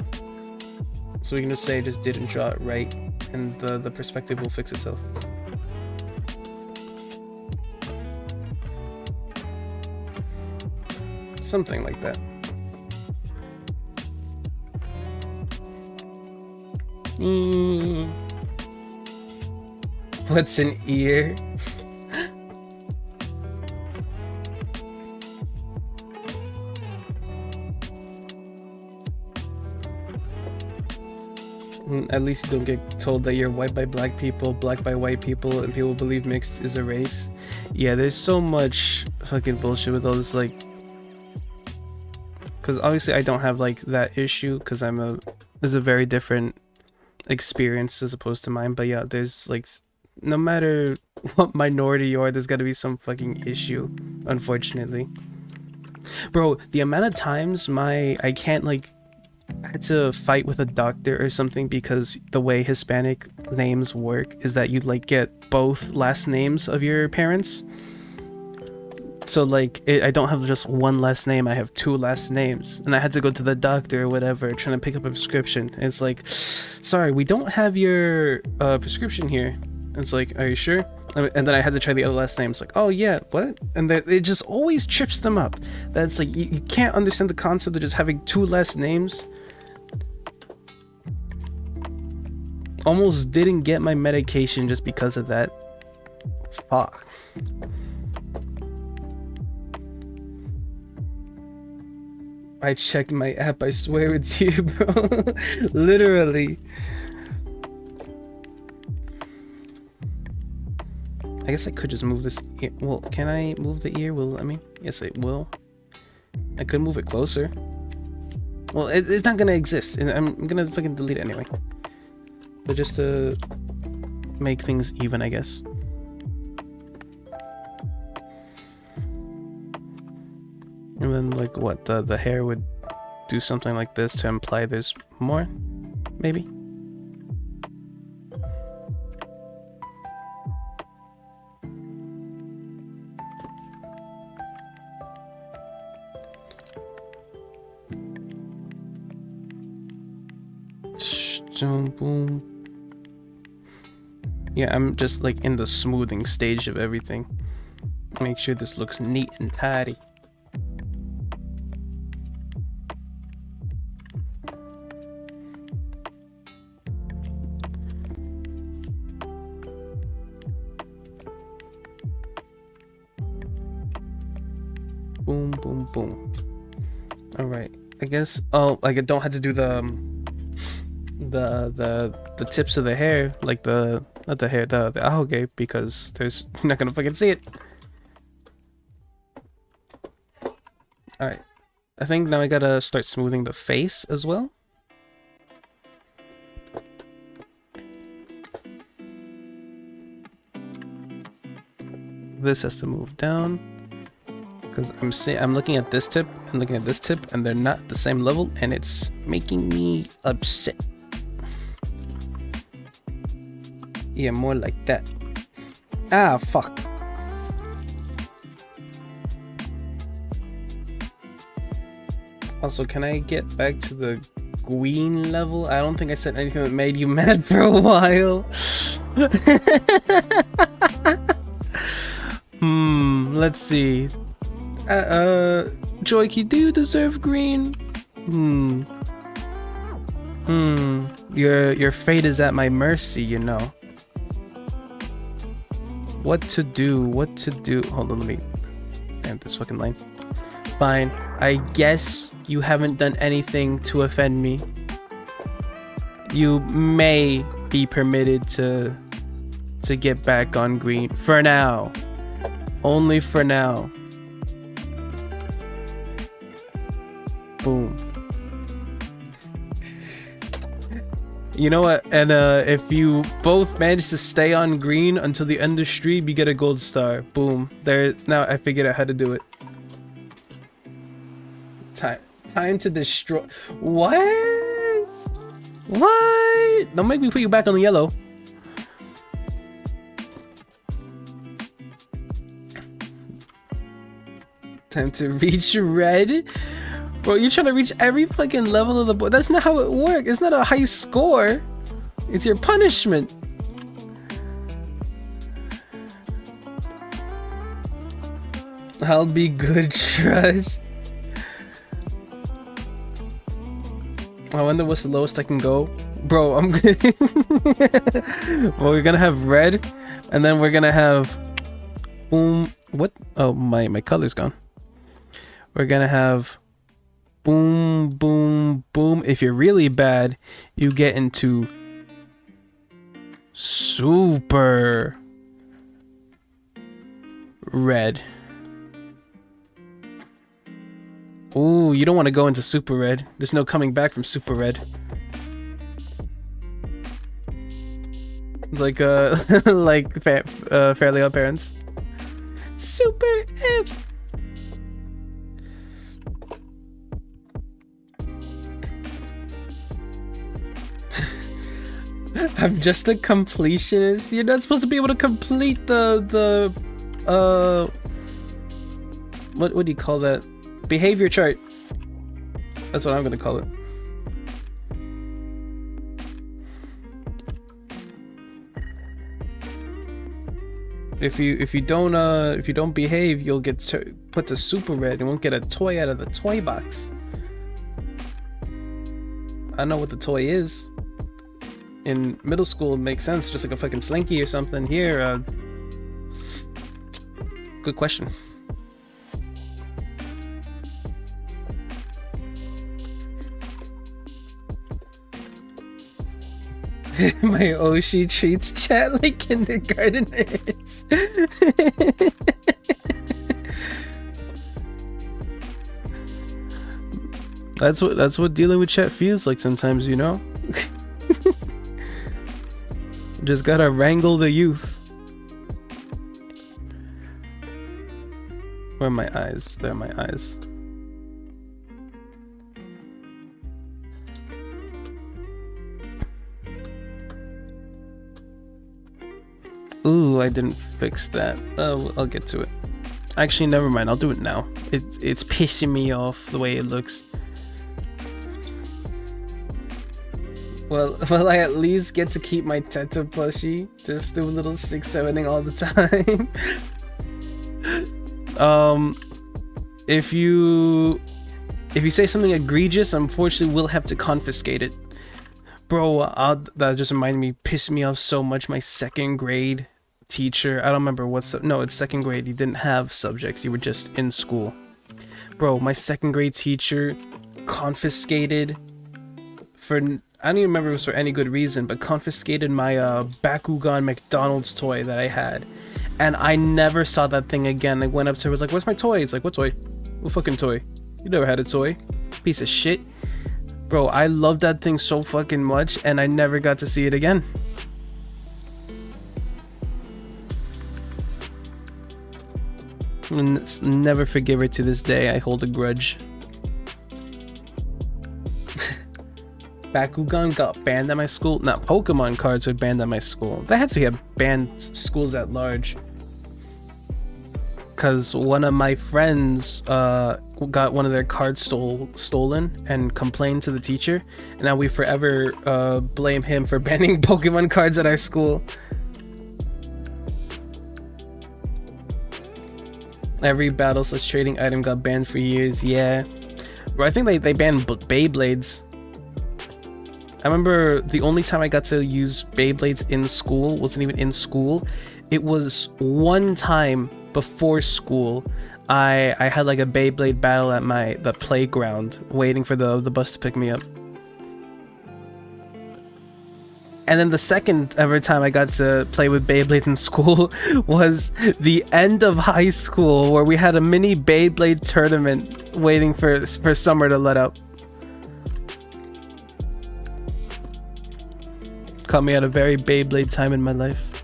Speaker 1: So we can just say I just didn't draw it right, and the perspective will fix itself. Something like that. What's an ear? At least you don't get told that you're white by black people, black by white people, and people believe mixed is a race. Yeah, there's so much fucking bullshit with all this, like, because obviously I don't have like that issue because there's a very different experience as opposed to mine. But yeah, there's like, no matter what minority you are, there's got to be some fucking issue, unfortunately. Bro, the amount of times I can't, like, I had to fight with a doctor or something because the way Hispanic names work is that you like get both last names of your parents. So like I don't have just one last name, I have two last names, and I had to go to the doctor or whatever trying to pick up a prescription. And it's like, sorry, we don't have your prescription here. And it's like, are you sure? And then I had to try the other last name. It's like, oh yeah, what? And it just always trips them up. That's like, you can't understand the concept of just having two last names. Almost didn't get my medication just because of that. Fuck. I checked my app, I swear it's you, bro. Literally. I guess I could just move this ear. Well, can I move the ear? Will it let me? Yes, it will. I could move it closer. Well, it's not gonna exist, and I'm gonna fucking delete it anyway. But just to make things even, I guess. And then, like, what, the hair would do something like this to imply there's more, maybe? Boom. Yeah, I'm just like in the smoothing stage of everything. Make sure this looks neat and tidy. Boom, boom, boom. All right. I guess. Oh, like I don't have to do the tips of the hair, like not the hair, the ahoge, because you're not gonna fucking see it. All right. I think now I gotta start smoothing the face as well. This has to move down because I'm looking at this tip and looking at this tip, and they're not the same level, and it's making me upset. Yeah, more like that. Ah, fuck. Also, can I get back to the green level? I don't think I said anything that made you mad for a while. Let's see. Joikey, do you deserve green? Your fate is at my mercy, you know. What to do? Hold on, let me end this fucking line. Fine, I guess you haven't done anything to offend me. You may be permitted to get back on green. For now. Only for now. Boom. You know what? And if you both manage to stay on green until the end of stream, you get a gold star. Boom. There. Now I figured out how to do it. Time to destroy. What? What? Don't make me put you back on the yellow. Time to reach red. Bro, you're trying to reach every fucking level of the board. That's not how it works. It's not a high score. It's your punishment. I'll be good, trust. I wonder what's the lowest I can go. Bro, I'm gonna... Well, we're gonna have red. And then we're gonna have... Boom. What? Oh, my color's gone. We're gonna have... Boom, boom, boom. If you're really bad, you get into... Super... Red. Ooh, you don't want to go into super red. There's no coming back from super red. It's like like Fairly Odd Parents. Super F. I'm just a completionist. You're not supposed to be able to complete the what do you call that? Behavior chart. That's what I'm gonna call it. If you don't behave, you'll get put to super red and won't get a toy out of the toy box. I know what the toy is. In middle school, it makes sense, just like a fucking slinky or something. Here, good question. My Oshi treats chat like kindergarteners. That's what dealing with chat feels like sometimes, you know? Just gotta wrangle the youth. Where are my eyes? There are my eyes. Ooh, I didn't fix that. I'll get to it. Actually, never mind. I'll do it now. It's pissing me off the way it looks. Well, I at least get to keep my Teta plushie. Just do a little 6-7ing all the time. If you say something egregious, unfortunately, we'll have to confiscate it. Bro, that just reminded me, pissed me off so much. My second grade teacher, I don't remember no, it's second grade. You didn't have subjects. You were just in school. Bro, my second grade teacher confiscated I don't even remember if it was for any good reason, but confiscated my Bakugan McDonald's toy that I had. And I never saw that thing again. I went up to her, was like, where's my toy? It's like, what toy? What fucking toy? You never had a toy. Piece of shit. Bro, I loved that thing so fucking much, and I never got to see it again. And never forgive her to this day. I hold a grudge. Bakugan got banned at my school. Not Pokemon cards were banned at my school. That had to be a banned schools at large. Because one of my friends got one of their cards stolen and complained to the teacher. And now we forever blame him for banning Pokemon cards at our school. Every battle/trading item got banned for years. Yeah. Bro, I think they banned Beyblades. I remember the only time I got to use Beyblades in school wasn't even in school. It was one time before school. I had like a Beyblade battle at the playground, waiting for the bus to pick me up. And then the second ever time I got to play with Beyblade in school was the end of high school, where we had a mini Beyblade tournament waiting for summer to let up. Caught me at a very Beyblade time in my life.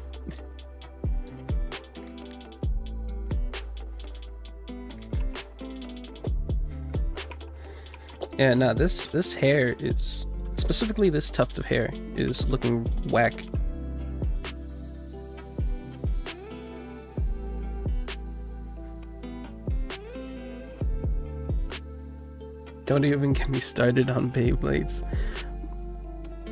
Speaker 1: Yeah, no, this hair is, specifically this tuft of hair is looking whack. Don't even get me started on Beyblades.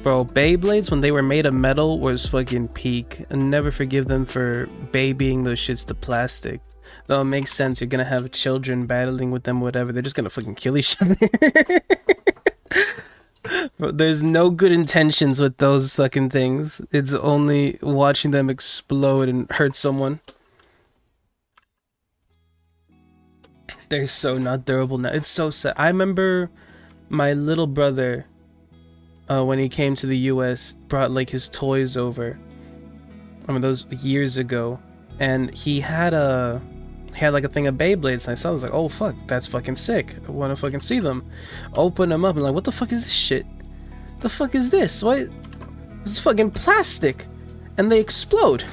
Speaker 1: Bro, Beyblades, when they were made of metal, was fucking peak. And never forgive them for babying those shits to plastic. Though it makes sense, you're gonna have children battling with them, whatever. They're just gonna fucking kill each other. Bro, there's no good intentions with those fucking things. It's only watching them explode and hurt someone. They're so not durable now. It's so sad. I remember my little brother, when he came to the US, brought like his toys over. I mean, those years ago, and he had like a thing of Beyblades, and I saw, I was like, oh fuck, that's fucking sick. I want to fucking see them. Open them up and like, what the fuck is this shit? The fuck is this? What? This is fucking plastic, and they explode.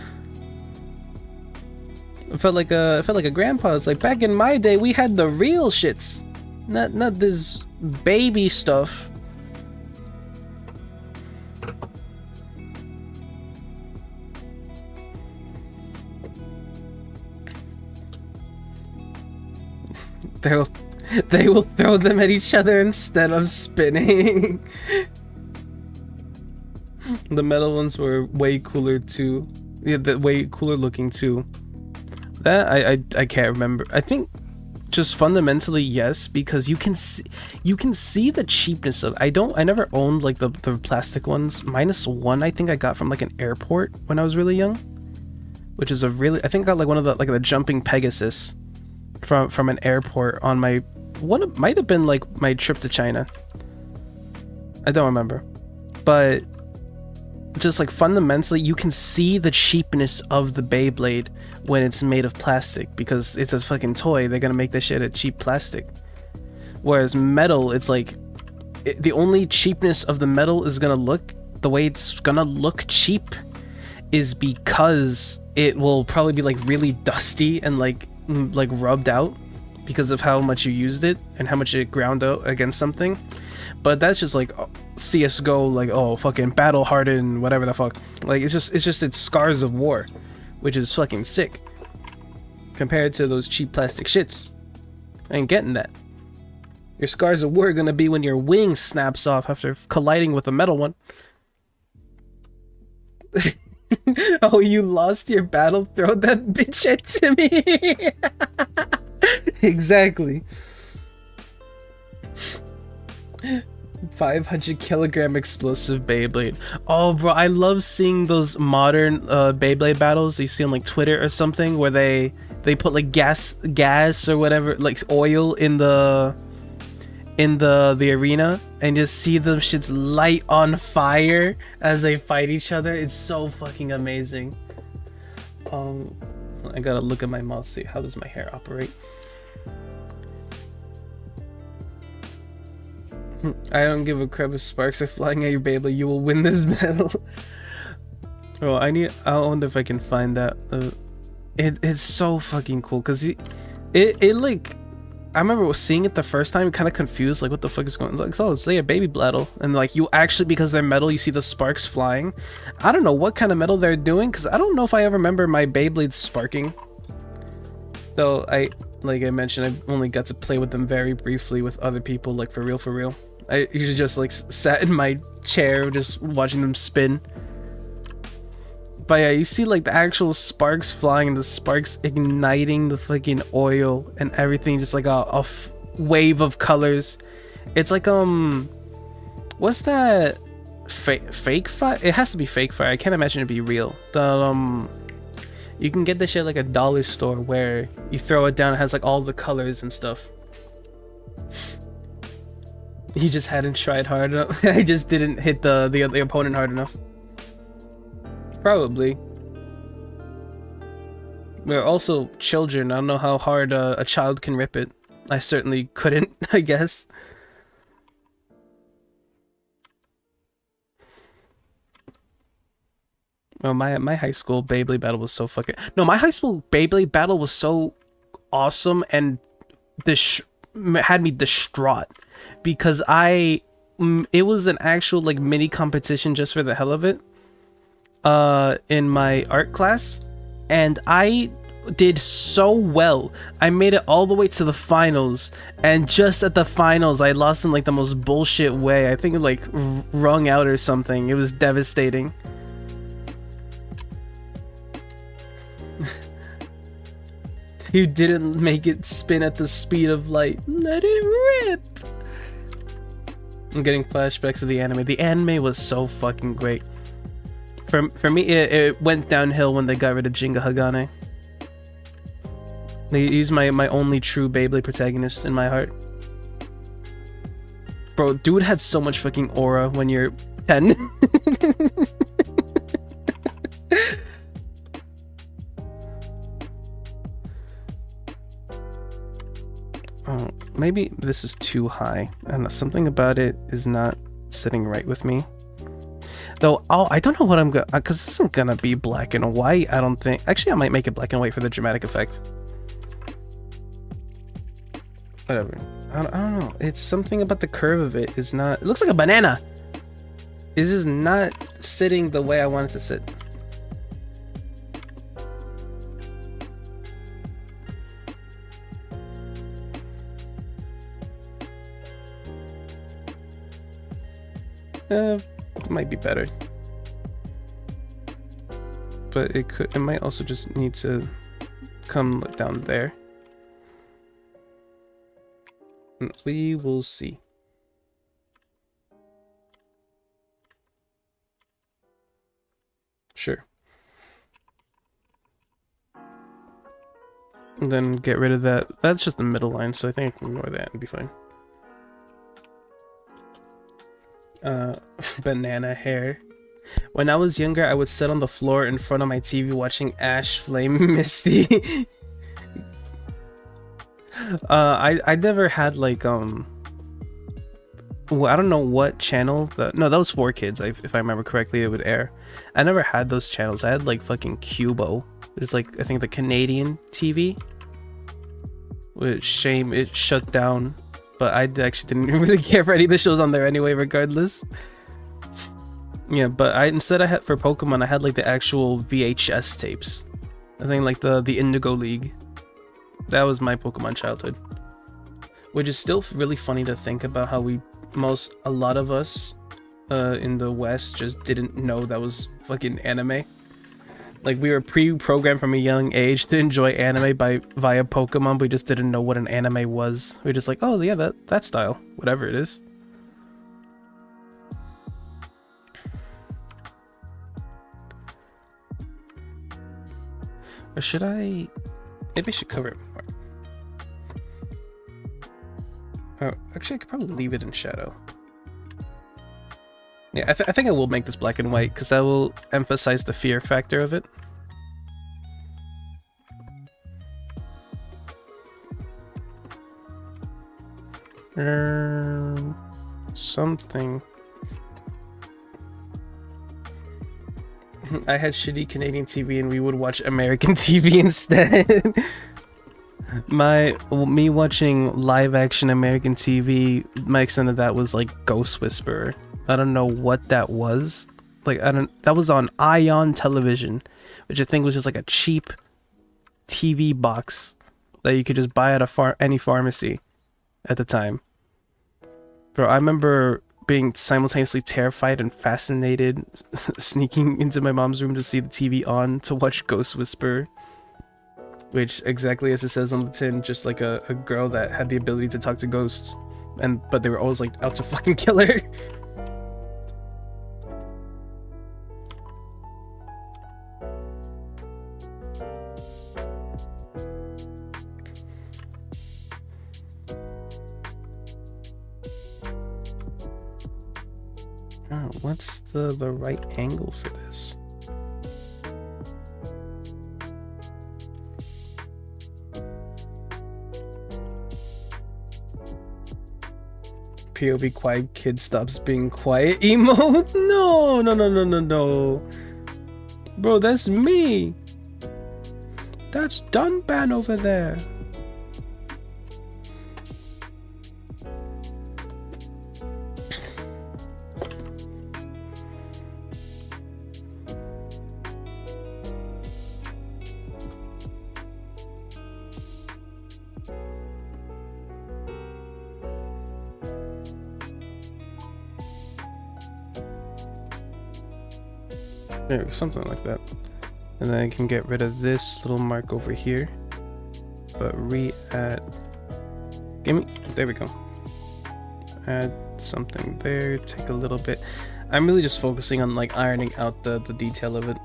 Speaker 1: It felt like a grandpa. It's like, back in my day, we had the real shits, not this baby stuff. They will throw them at each other instead of spinning. The metal ones were way cooler too. Yeah, way cooler looking too. That I can't remember. I think just fundamentally yes, because you can see the cheapness of. I never owned like the plastic ones. -1 I think I got from like an airport when I was really young, which is I think I got like one of the jumping Pegasus from an airport on my it might have been like my trip to China. I don't remember, but just like fundamentally you can see the cheapness of the Beyblade when it's made of plastic, because it's a fucking toy. They're gonna make this shit of cheap plastic, whereas metal, it's like the only cheapness of the metal is gonna look the way it's gonna look cheap is because it will probably be like really dusty and like rubbed out because of how much you used it and how much it ground out against something. But that's just like CS:GO, like, oh, fucking battle hardened, whatever the fuck. Like, it's scars of war, which is fucking sick compared to those cheap plastic shits. I ain't getting that. Your scars of war are gonna be when your wing snaps off after colliding with a metal one. Oh, you lost your battle? Throw that bitch at Timmy. Exactly. 500-kilogram explosive Beyblade. Oh, bro, I love seeing those modern Beyblade battles you see on like Twitter or something, where they put like gas or whatever, like oil in the arena, and just see them shits light on fire as they fight each other. It's so fucking amazing. I gotta look at my mouse, see how does my hair operate. I don't give a crap if sparks are flying at your Beyblade. You will win this battle. Oh, I wonder if I can find that. It's so fucking cool, because it like, I remember seeing it the first time, kind of confused, like what the fuck is going on. Like, oh, it's like a baby battle, and like you actually, because they're metal, you see the sparks flying. I don't know what kind of metal they're doing, because I don't know if I ever remember my Beyblades sparking. Though like I mentioned, I only got to play with them very briefly with other people, like for real. I usually just like sat in my chair just watching them spin. But yeah, you see like the actual sparks flying and the sparks igniting the fucking oil and everything, just like a wave of colors. It's like what's that? Fake fire? It has to be fake fire. I can't imagine it be real. You can get this shit at like a dollar store where you throw it down, it has like all the colors and stuff. You just hadn't tried hard enough. I just didn't hit the opponent hard enough. Probably. We're also children. I don't know how hard a child can rip it. I certainly couldn't, I guess. Oh, my high school Beyblade battle was so fucking. No, my high school Beyblade battle was so awesome and this had me distraught because it was an actual like mini competition just for the hell of it in my art class, and I did so well. I made it all the way to the finals, and just at the finals I lost in like the most bullshit way. I think it like wrung out or something. It was devastating. You didn't make it spin at the speed of light. Let it rip. I'm getting flashbacks of the anime. The anime was so fucking great. For me, it went downhill when they got rid of Jinga Hagane. He's my only true Beyblade protagonist in my heart. Bro, dude had so much fucking aura when you're 10. Oh, maybe this is too high. I don't know, something about it is not sitting right with me. Though, I don't know what I'm gonna, because this isn't gonna be black and white, I don't think. Actually, I might make it black and white for the dramatic effect. Whatever. I don't know. It's something about the curve of it is not, it looks like a banana. This is not sitting the way I want it to sit. Might be better, but it might also just need to come down there. We will see. Sure. And then get rid of that. That's just the middle line, so I think I can ignore that and be fine. Banana hair. When I was younger, I would sit on the floor in front of my TV watching Ash Flame Misty. I never had like well, I don't know what channel no, that was 4Kids, if I remember correctly, it would air. I never had those channels. I had like fucking Cubo. It's like, I think the Canadian TV, which shame it shut down. But I actually didn't really care for any of the shows on there anyway, regardless. Yeah, but instead I had, for Pokemon, I had like the actual VHS tapes. I think like the Indigo League. That was my Pokemon childhood. Which is still really funny to think about how a lot of us in the West just didn't know that was fucking anime. Like, we were pre-programmed from a young age to enjoy anime via Pokemon, but we just didn't know what an anime was. We were just like, oh yeah, that style, whatever it is. Or should I? Maybe I should cover it more. Oh, actually, I could probably leave it in shadow. Yeah, I think I will make this black and white because that will emphasize the fear factor of it. Something. I had shitty Canadian TV and we would watch American TV instead. Me watching live action American TV, my extent of that was like Ghost Whisperer. I don't know what that was. Like, that was on Ion Television, which I think was just like a cheap TV box that you could just buy at any pharmacy at the time. Bro, I remember being simultaneously terrified and fascinated, sneaking into my mom's room to see the TV on to watch Ghost Whisperer. Which, exactly as it says on the tin, just like a girl that had the ability to talk to ghosts, but they were always like out to fucking kill her. Oh, what's the right angle for this? POV quiet kid stops being quiet emote. No. Bro, that's me. That's Dunban over there. There, something like that. And then I can get rid of this little mark over here. But re-add. There we go. Add something there. Take a little bit. I'm really just focusing on like ironing out the detail of it.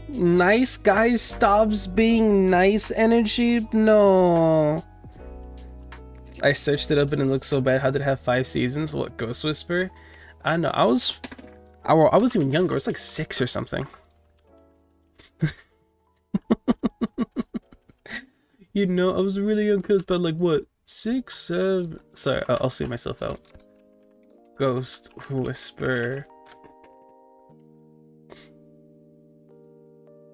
Speaker 1: Nice guy stops being nice energy? No. I searched it up and it looks so bad. How did it have 5 seasons? What, Ghost Whisper? I don't know. I was even younger. I was like 6 or something. You know, I was really young. Cause about like what, 6, 7? Sorry, I'll see myself out. Ghost Whisper.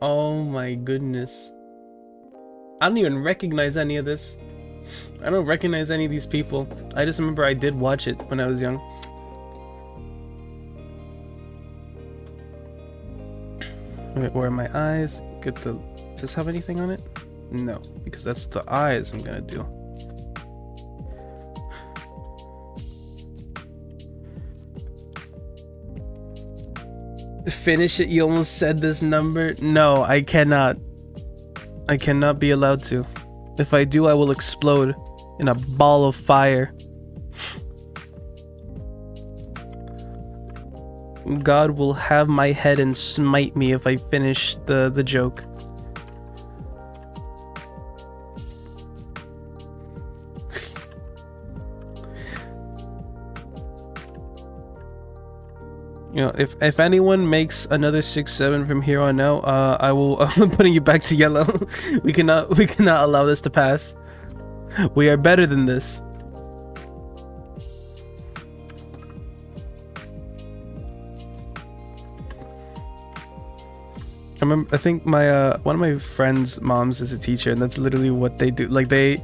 Speaker 1: Oh my goodness. I don't even recognize any of this. I don't recognize any of these people. I just remember I did watch it when I was young. Wait, where are my eyes? Get the... Does this have anything on it? No, because that's the eyes I'm gonna do. Finish it. You almost said this number. No, I cannot. I cannot be allowed to. If I do, I will explode in a ball of fire. God will have my head and smite me if I finish the joke. You know, if anyone makes another 6-7 from here on out, I'm putting you back to yellow. we cannot allow this to pass. We are better than this. I think my one of my friends' moms is a teacher, and that's literally what they do. Like they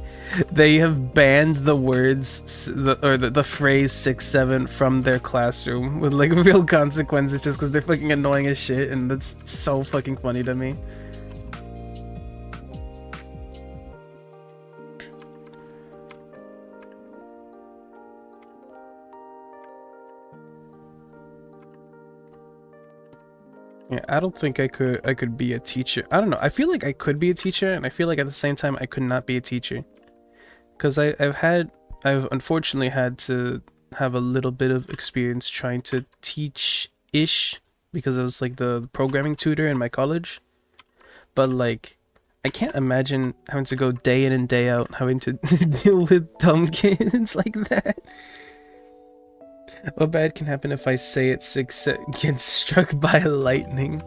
Speaker 1: have banned the words the phrase 6-7 from their classroom with like real consequences, just because they're fucking annoying as shit, and that's so fucking funny to me. Yeah, I don't think I could be a teacher. I don't know. I feel like I could be a teacher, and I feel like at the same time I could not be a teacher. Because I've unfortunately had to have a little bit of experience trying to teach-ish, because I was like the programming tutor in my college. But like, I can't imagine having to go day in and day out having to deal with dumb kids like that. What bad can happen if I say it 6 gets struck by lightning?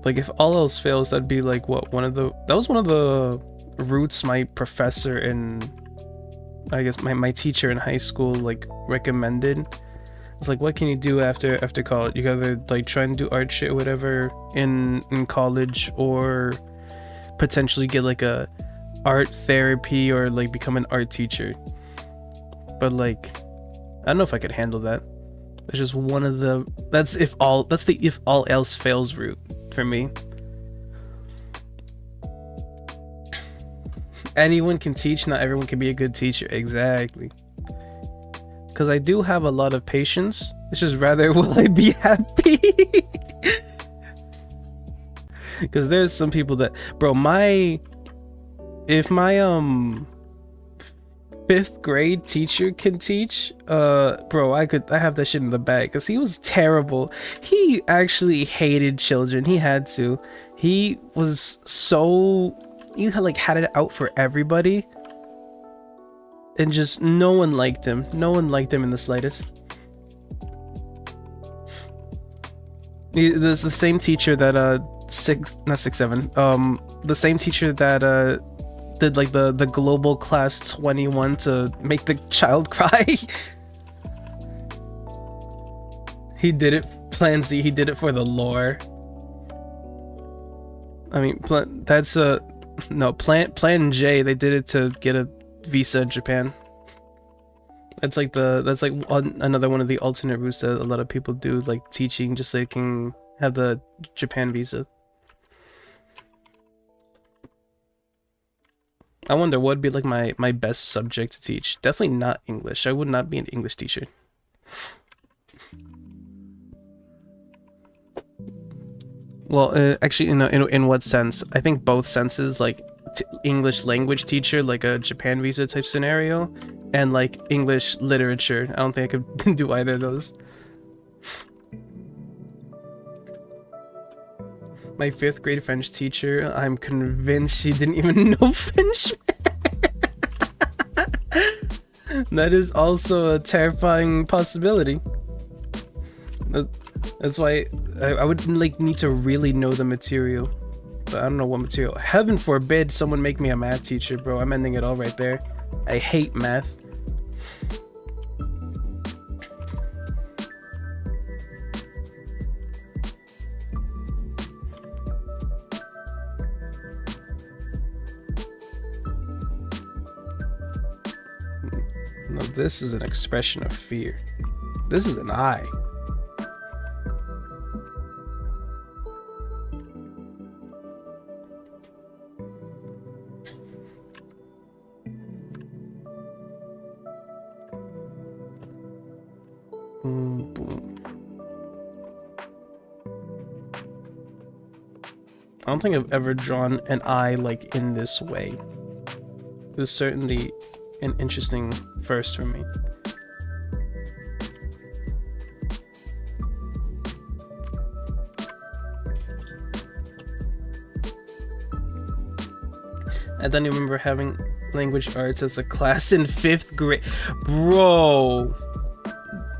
Speaker 1: Like if all else fails, that'd be like what, that was one of the routes my professor and I guess my teacher in high school like recommended. It's like, what can you do after college? You gotta like try and do art shit or whatever in college, or potentially get like a art therapy or like become an art teacher. But like, I don't know if I could handle that. It's just one of the that's the if all else fails route for me. Anyone can teach, not everyone can be a good teacher. Exactly. Because I do have a lot of patience. It's just rather will I be happy? Because there's some people that, bro, if my 5th grade teacher can teach, bro, I have that shit in the bag, because he was terrible. He actually hated children. He had to. He was so, he had it out for everybody, and just no one liked him. No one liked him in the slightest. There's the same teacher that six not six seven the same teacher that did like the global class 21 to make the child cry. He did it. Plan Z, he did it for the lore. I mean, that's no, Plan J, they did it to get a visa in Japan. That's like another one of the alternate routes that a lot of people do, like teaching, just so they can have the Japan visa. I wonder what would be like my best subject to teach. Definitely not English. I would not be an English teacher. Well, actually, in what sense? I think both senses, like English language teacher, like a Japan visa type scenario, and like English literature. I don't think I could do either of those. My 5th grade French teacher, I'm convinced she didn't even know French. That is also a terrifying possibility. That's why I would like need to really know the material, but I don't know what material. Heaven forbid someone make me a math teacher, bro. I'm ending it all right there. I hate math. No, this is an expression of fear. This is an eye. Boom. I don't think I've ever drawn an eye like in this way. It was certainly an interesting first for me. I don't even remember having language arts as a class in 5th grade. Bro.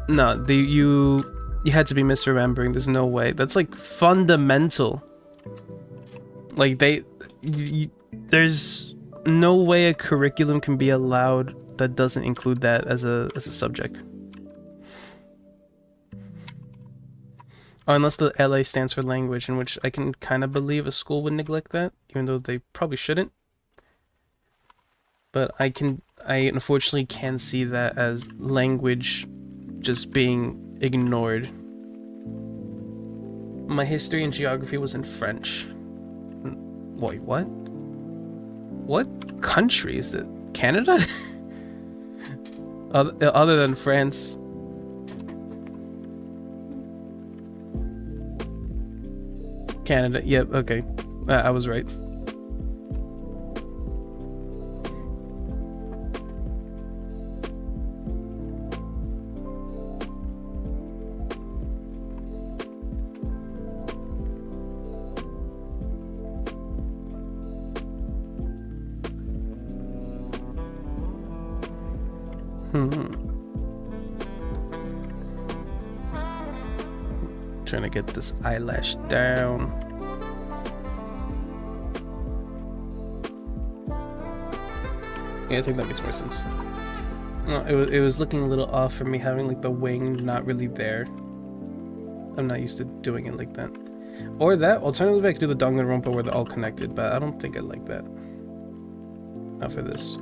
Speaker 1: No, you had to be misremembering. There's no way. That's like fundamental. Like there's no way a curriculum can be allowed that doesn't include that as a subject. Or unless the LA stands for language, in which I can kind of believe a school would neglect that, even though they probably shouldn't. But I unfortunately can see that as language just being ignored. My history and geography was in French. Wait, what? What country is it? Canada? Other than France. Canada, yep, okay. I was right. Trying to get this eyelash down. Yeah, I think that makes more sense. No, it was looking a little off for me having like the wing not really there. I'm not used to doing it like that. Or that, alternatively I could do the Danganronpa where they're all connected, but I don't think I like that. Not for this.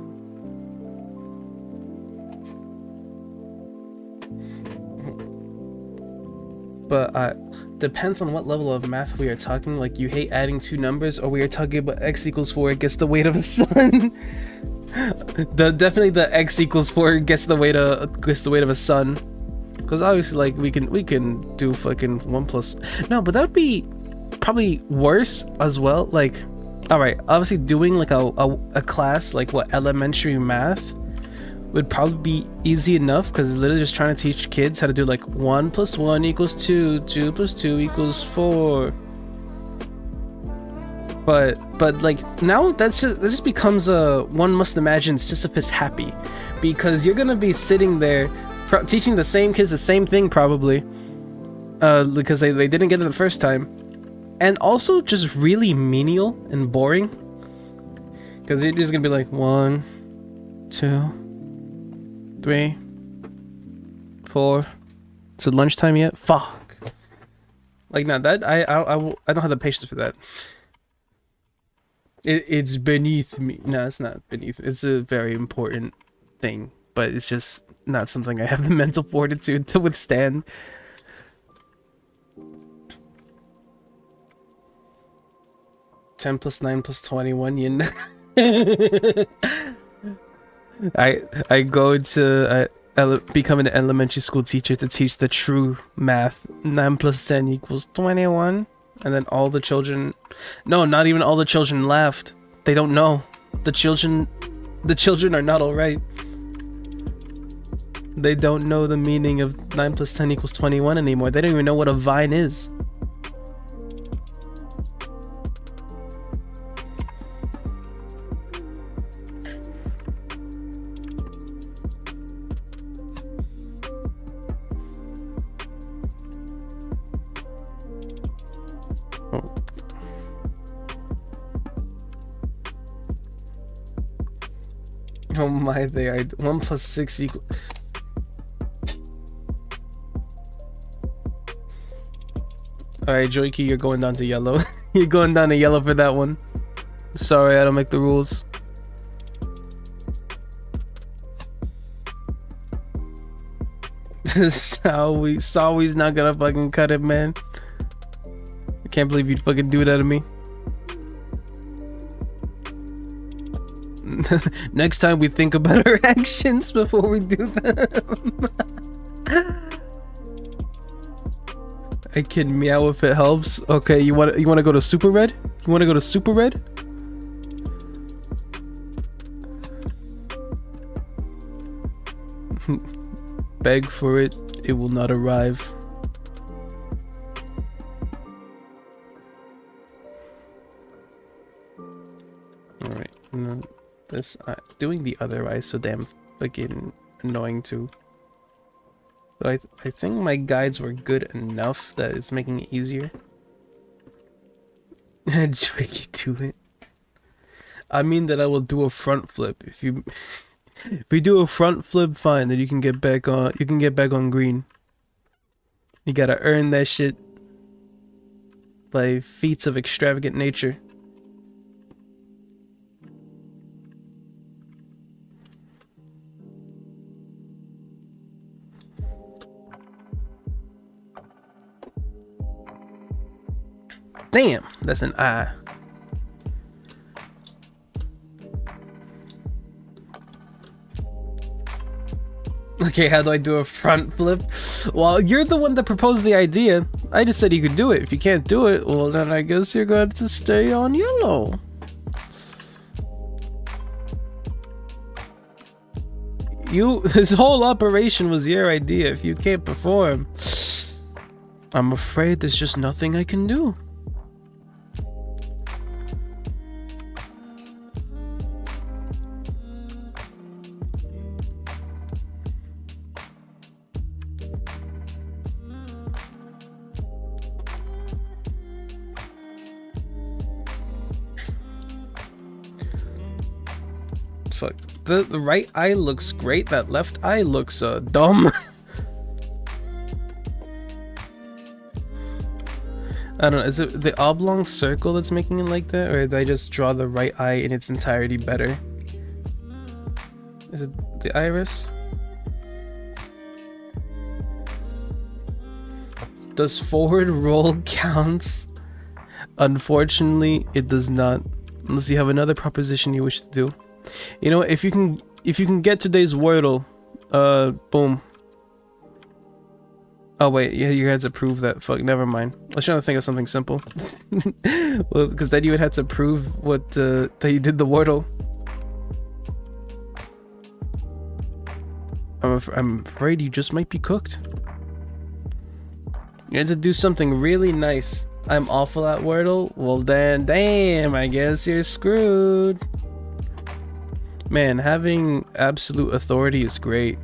Speaker 1: But depends on what level of math we are talking. Like, you hate adding 2 numbers, or we are talking about x equals 4 gets the weight of a sun. Definitely the x equals 4 gets the weight of a sun. Because obviously, like, we can do fucking 1 plus. No, but that would be probably worse as well. Like, all right, obviously doing like a class like what elementary math would probably be easy enough, because it's literally just trying to teach kids how to do like 1 plus 1 equals 2, 2 plus 2 equals 4. But like now that just becomes one must imagine Sisyphus happy, because you're gonna be sitting there teaching the same kids the same thing probably, because they didn't get it the first time, and also just really menial and boring. Because they're just gonna be like 1, 2, 3, 4. Is it lunchtime yet? Fuck. Like, nah, that I don't have the patience for that. It's beneath me. No, it's not beneath. It's a very important thing, but it's just not something I have the mental fortitude to withstand. "10 plus 9 plus 21, you know." I go to become an elementary school teacher to teach the true math. 9 plus 10 equals 21. And then all the children, no, not even all the children laughed. They don't know. The children are not alright. They don't know the meaning of 9 plus 10 equals 21 anymore. They don't even know what a vine is. Oh my, they are 1 plus 6 equals. Alright, Joikey, you're going down to yellow. You're going down to yellow for that one. Sorry, I don't make the rules. Sawi's not gonna fucking cut it, man. I can't believe you'd fucking do that to me. Next time we think about our actions before we do them. I can meow if it helps. Okay, you want to go to super red? You want to go to super red? Beg for it, it will not arrive. Alright, this doing the other eye is so damn fucking annoying too. So I think my guides were good enough that it's making it easier. Tricky to it. I mean that I will do a front flip. If we do a front flip, fine, then you can get back on green. You gotta earn that shit by feats of extravagant nature. Damn, that's an eye. Okay, how do I do a front flip? Well, you're the one that proposed the idea. I just said you could do it. If you can't do it, well then I guess you're going to stay on yellow. This whole operation was your idea. If you can't perform, I'm afraid there's just nothing I can do. Fuck. The right eye looks great. That left eye looks dumb. I don't know. Is it the oblong circle that's making it like that, or did I just draw the right eye in its entirety better? Is it the iris? Does forward roll counts? Unfortunately, it does not, unless you have another proposition you wish to do. You know, if you can get today's Wordle, boom. Oh wait, yeah, you had to prove that. Fuck, never mind. I was trying to think of something simple. Well, because then you would have to prove what that you did the Wordle. I'm afraid you just might be cooked. You had to do something really nice. I'm awful at Wordle. Well then, damn, I guess you're screwed. Man, having absolute authority is great.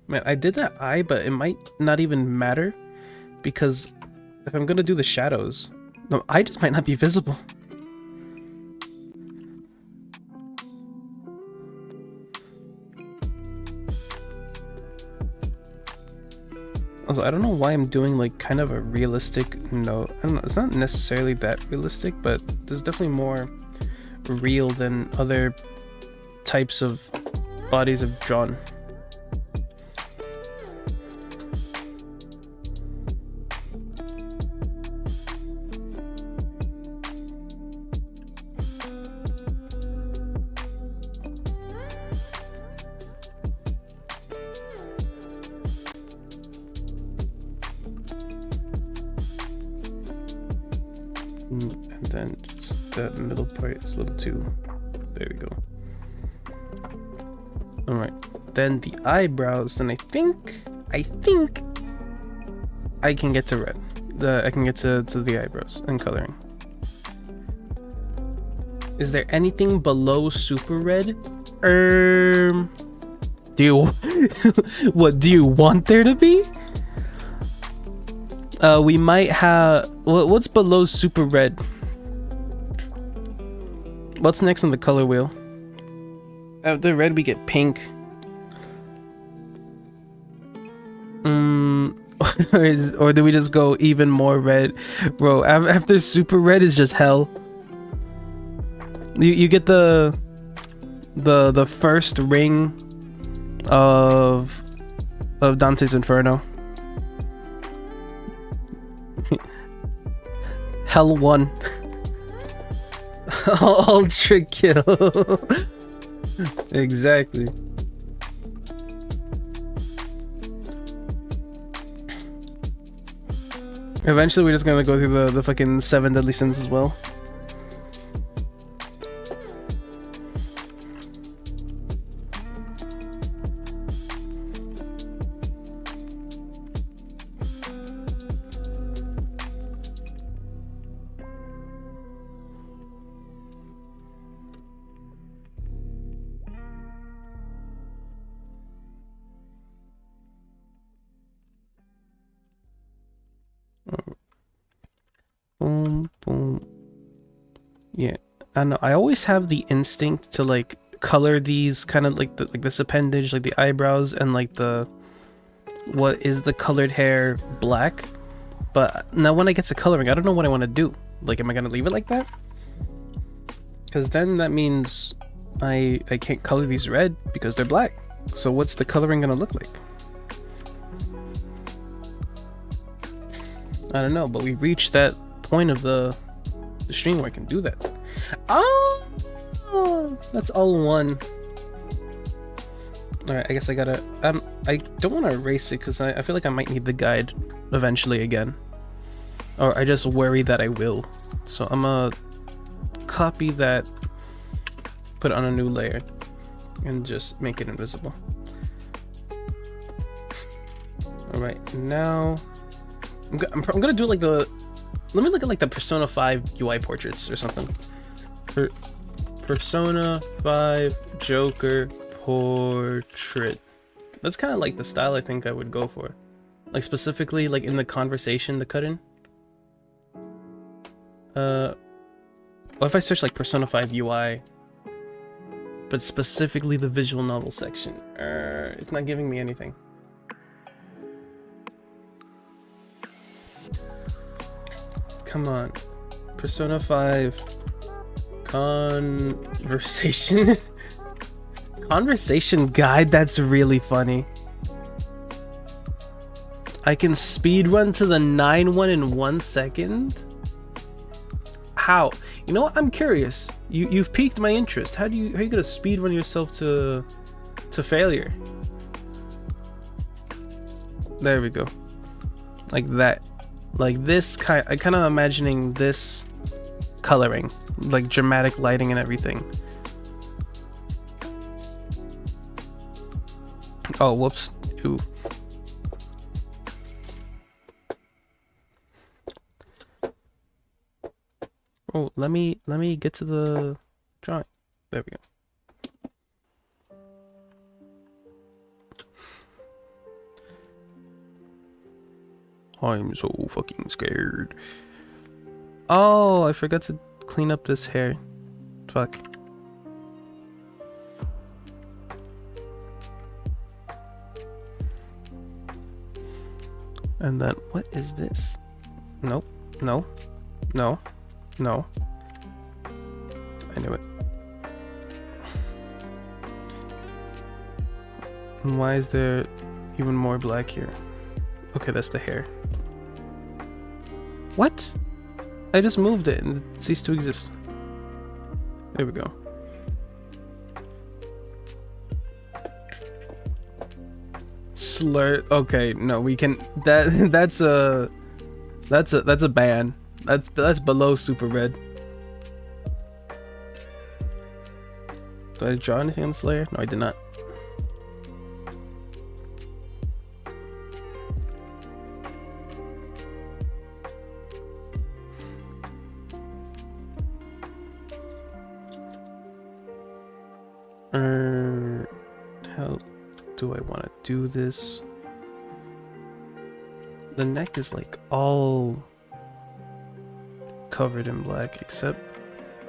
Speaker 1: Man, I did that eye, but it might not even matter because if I'm gonna do the shadows, the eye just might not be visible. Also, I don't know why I'm doing like kind of a realistic note. I don't know, it's not necessarily that realistic, but there's definitely more real than other types of bodies I've drawn. And then just that middle part is a little too... There we go. Alright, then the eyebrows, then I think I can get to red. I can get to the eyebrows and coloring. Is there anything below super red? Do you what do you want there to be? We might have what's below super red? What's next on the color wheel? After red we get pink. Or do we just go even more red? Bro, after super red is just hell. You get the first ring of Dante's Inferno. Hell 1. Ultra kill. Exactly. Eventually we're just gonna go through the fucking 7 deadly sins as well. Boom, boom. Yeah, I know. I always have the instinct to like color these kind of like this appendage, like the eyebrows and like the what is the colored hair black. But now when I get to coloring, I don't know what I want to do. Like, am I gonna leave it like that? Because then that means I can't color these red because they're black. So what's the coloring gonna look like? I don't know, but we reached that point of the stream where I can do that. Oh, that's all one. Alright, I guess I gotta... I don't want to erase it because I feel like I might need the guide eventually again. Or I just worry that I will. So I'm gonna copy that, put it on a new layer, and just make it invisible. Alright, now... I'm gonna do like the... Let me look at like the Persona 5 UI portraits or something. Persona 5 Joker portrait. That's kind of like the style I think I would go for. Like specifically like in the conversation, the cut in. What if I search like Persona 5 UI, but specifically the visual novel section? It's not giving me anything. Come on. Persona 5 conversation. Conversation guide, that's really funny. I can speedrun to the 9-1 in 1 second? How? You know what? I'm curious. You've piqued my interest. How are you gonna speedrun yourself to failure? There we go. Like that. Like this kind, I kind of imagining this coloring, like dramatic lighting and everything. Oh, whoops. Ooh. Oh, let me get to the drawing. There we go. I'm so fucking scared. Oh, I forgot to clean up this hair. Fuck. And then, what is this? Nope. No. No. No. I knew it. And why is there even more black here? Okay, that's the hair. What? I just moved it and it ceased to exist. There we go. Slur. Okay, no, we can. That's a ban. That's below super red. Did I draw anything on this layer? No, I did not. How do I want to do this? The neck is like all covered in black, except,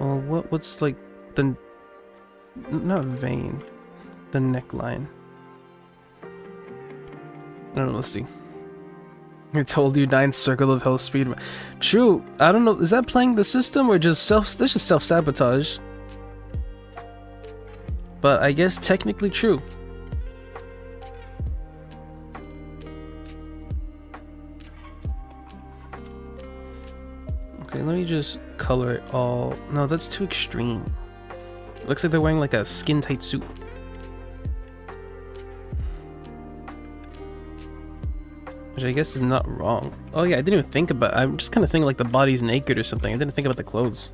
Speaker 1: well, what's like the, not vein, the neckline. I don't know, let's see. I told you 9th circle of hell speed. True, I don't know, is that playing the system or just that's just self-sabotage? But I guess technically true. Okay, let me just color it all. No, that's too extreme. Looks like they're wearing like a skin-tight suit. Which I guess is not wrong. Oh yeah, I didn't even think about it. I'm just kind of thinking like the body's naked or something. I didn't think about the clothes.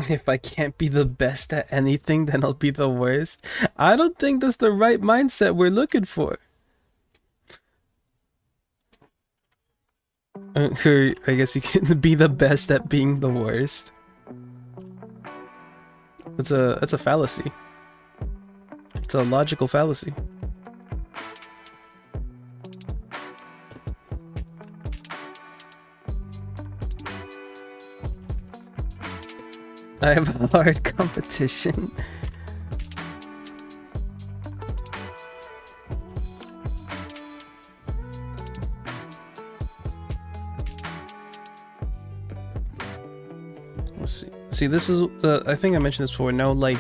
Speaker 1: If I can't be the best at anything, then I'll be the worst. I don't think that's the right mindset we're looking for. I guess you can be the best at being the worst. That's a fallacy. It's a logical fallacy. I have a hard competition. Let's see. See, this is I think I mentioned this before. Now, like,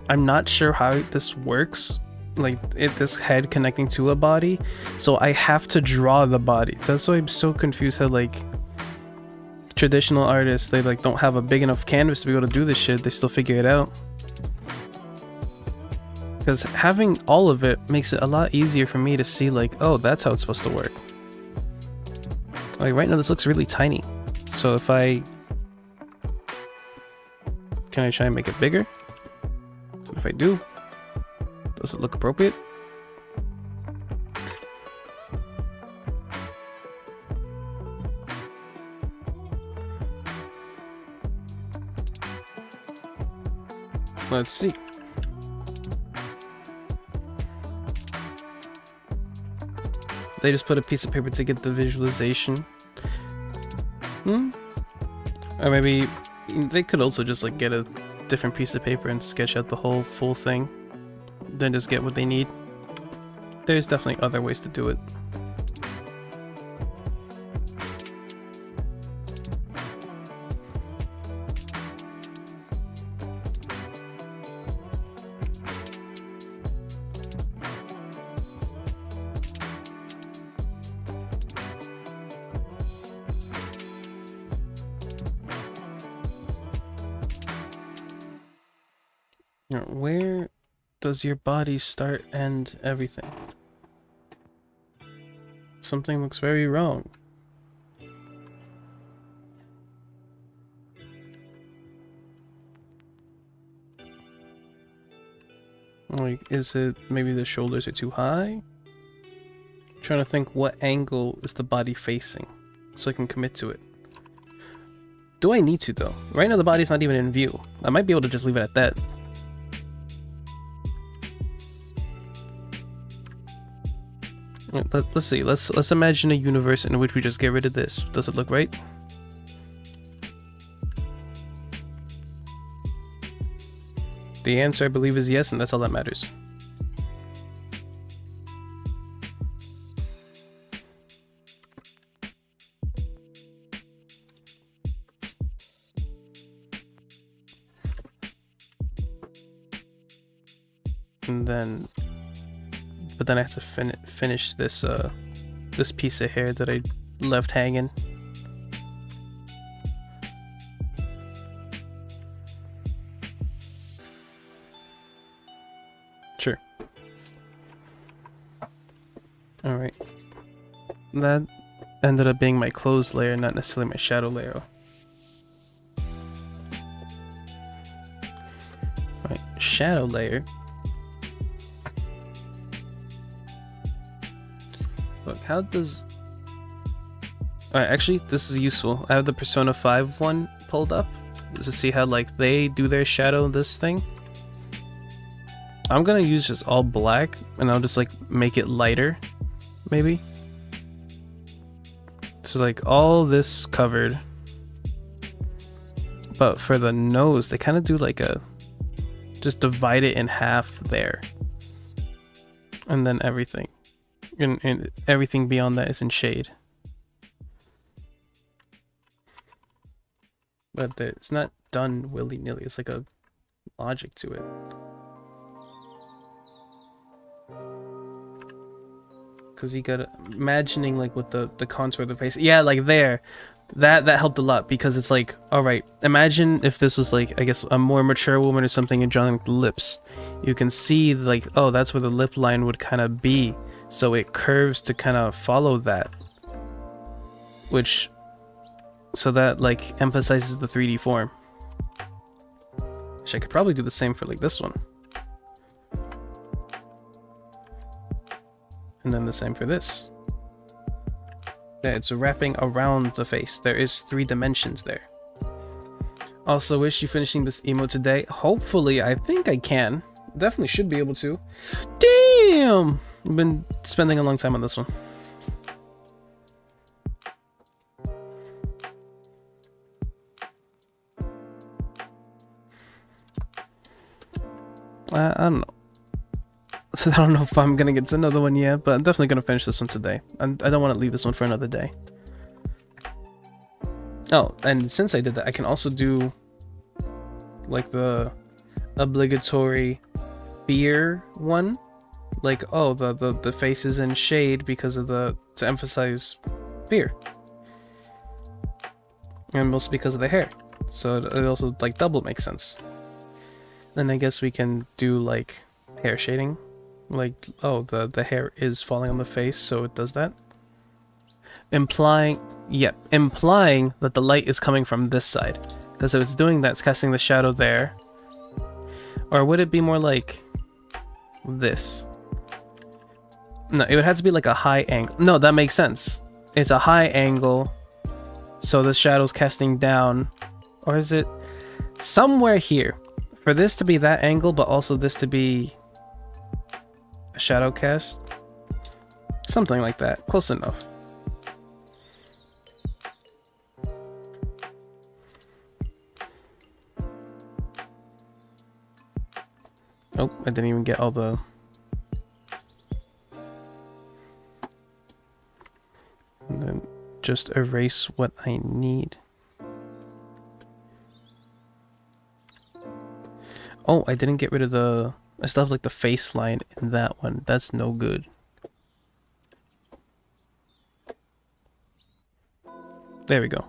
Speaker 1: I'm not sure how this works. Like, this head connecting to a body, so I have to draw the body. That's why I'm so confused. How like traditional artists, they like don't have a big enough canvas to be able to do this shit. They still figure it out. Because having all of it makes it a lot easier for me to see like, oh, that's how it's supposed to work. Like right now this looks really tiny. So if can I try and make it bigger? So if I do, does it look appropriate? Let's see. They just put a piece of paper to get the visualization. Or maybe they could also just like get a different piece of paper and sketch out the whole full thing. Then just get what they need. There's definitely other ways to do it. Where does your body start and everything? Something looks very wrong. Like, is it maybe the shoulders are too high? Trying to think what angle is the body facing so I can commit to it. Do I need to though? Right now the body's not even in view. I might be able to just leave it at that. Let's see. Let's imagine a universe in which we just get rid of this. Does it look right? The answer, I believe, is yes, and that's all that matters. And then, but then I have to finish this this piece of hair that I left hanging. Sure. All right. That ended up being my clothes layer, not necessarily my shadow layer. All right, shadow layer. Look, how does... Alright, actually, this is useful. I have the Persona 5 one pulled up to see how, like, they do their shadow in this thing. I'm gonna use just all black, and I'll just, like, make it lighter, maybe. So, like, all this covered. But for the nose, they kind of do, like, a... Just divide it in half there. And then everything. And everything beyond that is in shade. But it's not done willy-nilly, it's like a logic to it. Because you gotta... Imagining like with the contour of the face. Yeah, like there. That helped a lot because it's like, alright, imagine if this was like, I guess, a more mature woman or something and drawing like the lips. You can see like, oh, that's where the lip line would kind of be. So it curves to kind of follow that, which, so that like emphasizes the 3D form. Which I could probably do the same for like this one. And then the same for this. Yeah, it's wrapping around the face. There is 3 dimensions there. Also wish you finishing this emote today. Hopefully, I think I can. Definitely should be able to. Damn! I've been spending a long time on this one. I don't know. I don't know if I'm gonna get to another one yet, but I'm definitely gonna finish this one today. I don't want to leave this one for another day. Oh, and since I did that, I can also do like the obligatory beer one. Like, oh, the face is in shade because of to emphasize beer. And mostly because of the hair. So it also like double makes sense. Then I guess we can do like hair shading. Like, oh, the hair is falling on the face, so it does that. Implying that the light is coming from this side. Because if it's doing that, it's casting the shadow there. Or would it be more like this? No, it would have to be like a high angle. No, that makes sense. It's a high angle, so the shadow's casting down. Or is it somewhere here? For this to be that angle, but also this to be a shadow cast? Something like that. Close enough. Oh, I didn't even get all the... And then just erase what I need. Oh, I didn't get rid of the... I still have like the face line in that one. That's no good. There we go.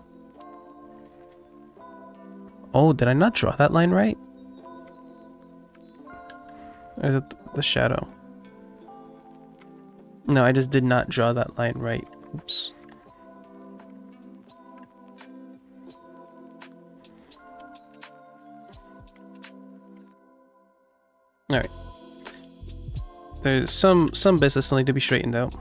Speaker 1: Oh, did I not draw that line right? Or is it the shadow? No, I just did not draw that line right. Oops. Alright. There's some bits that still need to be straightened out.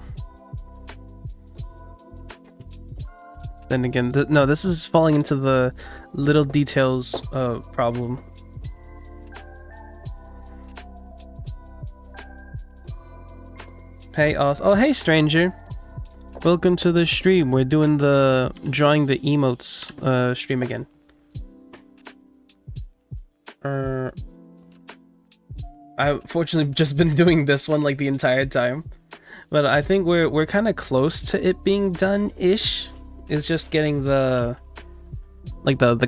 Speaker 1: then again, no, this is falling into the little details problem. Hey, oh, hey, stranger. Welcome to the stream. We're doing the drawing the emotes stream again. I've fortunately just been doing this one like the entire time, but I think we're kind of close to it being done-ish. It's just getting the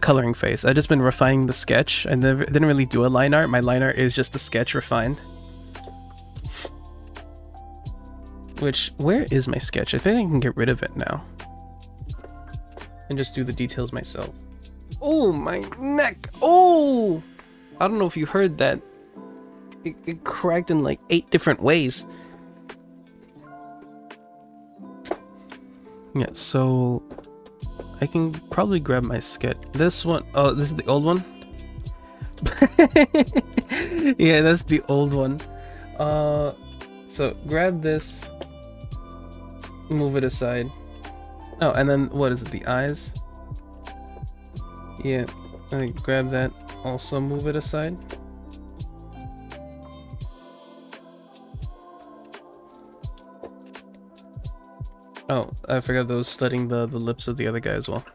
Speaker 1: coloring phase. I've just been refining the sketch. I didn't really do a line art. My line art is just the sketch refined. Which, where is my sketch? I think I can get rid of it now and just do the details myself. Oh, my neck! Oh! I don't know if you heard that. It cracked in like 8 different ways. Yeah, so I can probably grab my sketch. This one, oh, this is the old one? Yeah, that's the old one. So grab this, move it aside. Oh, and then what is it, the eyes? Yeah, I grab that, also move it aside. Oh, I forgot those slitting the lips of the other guy as well.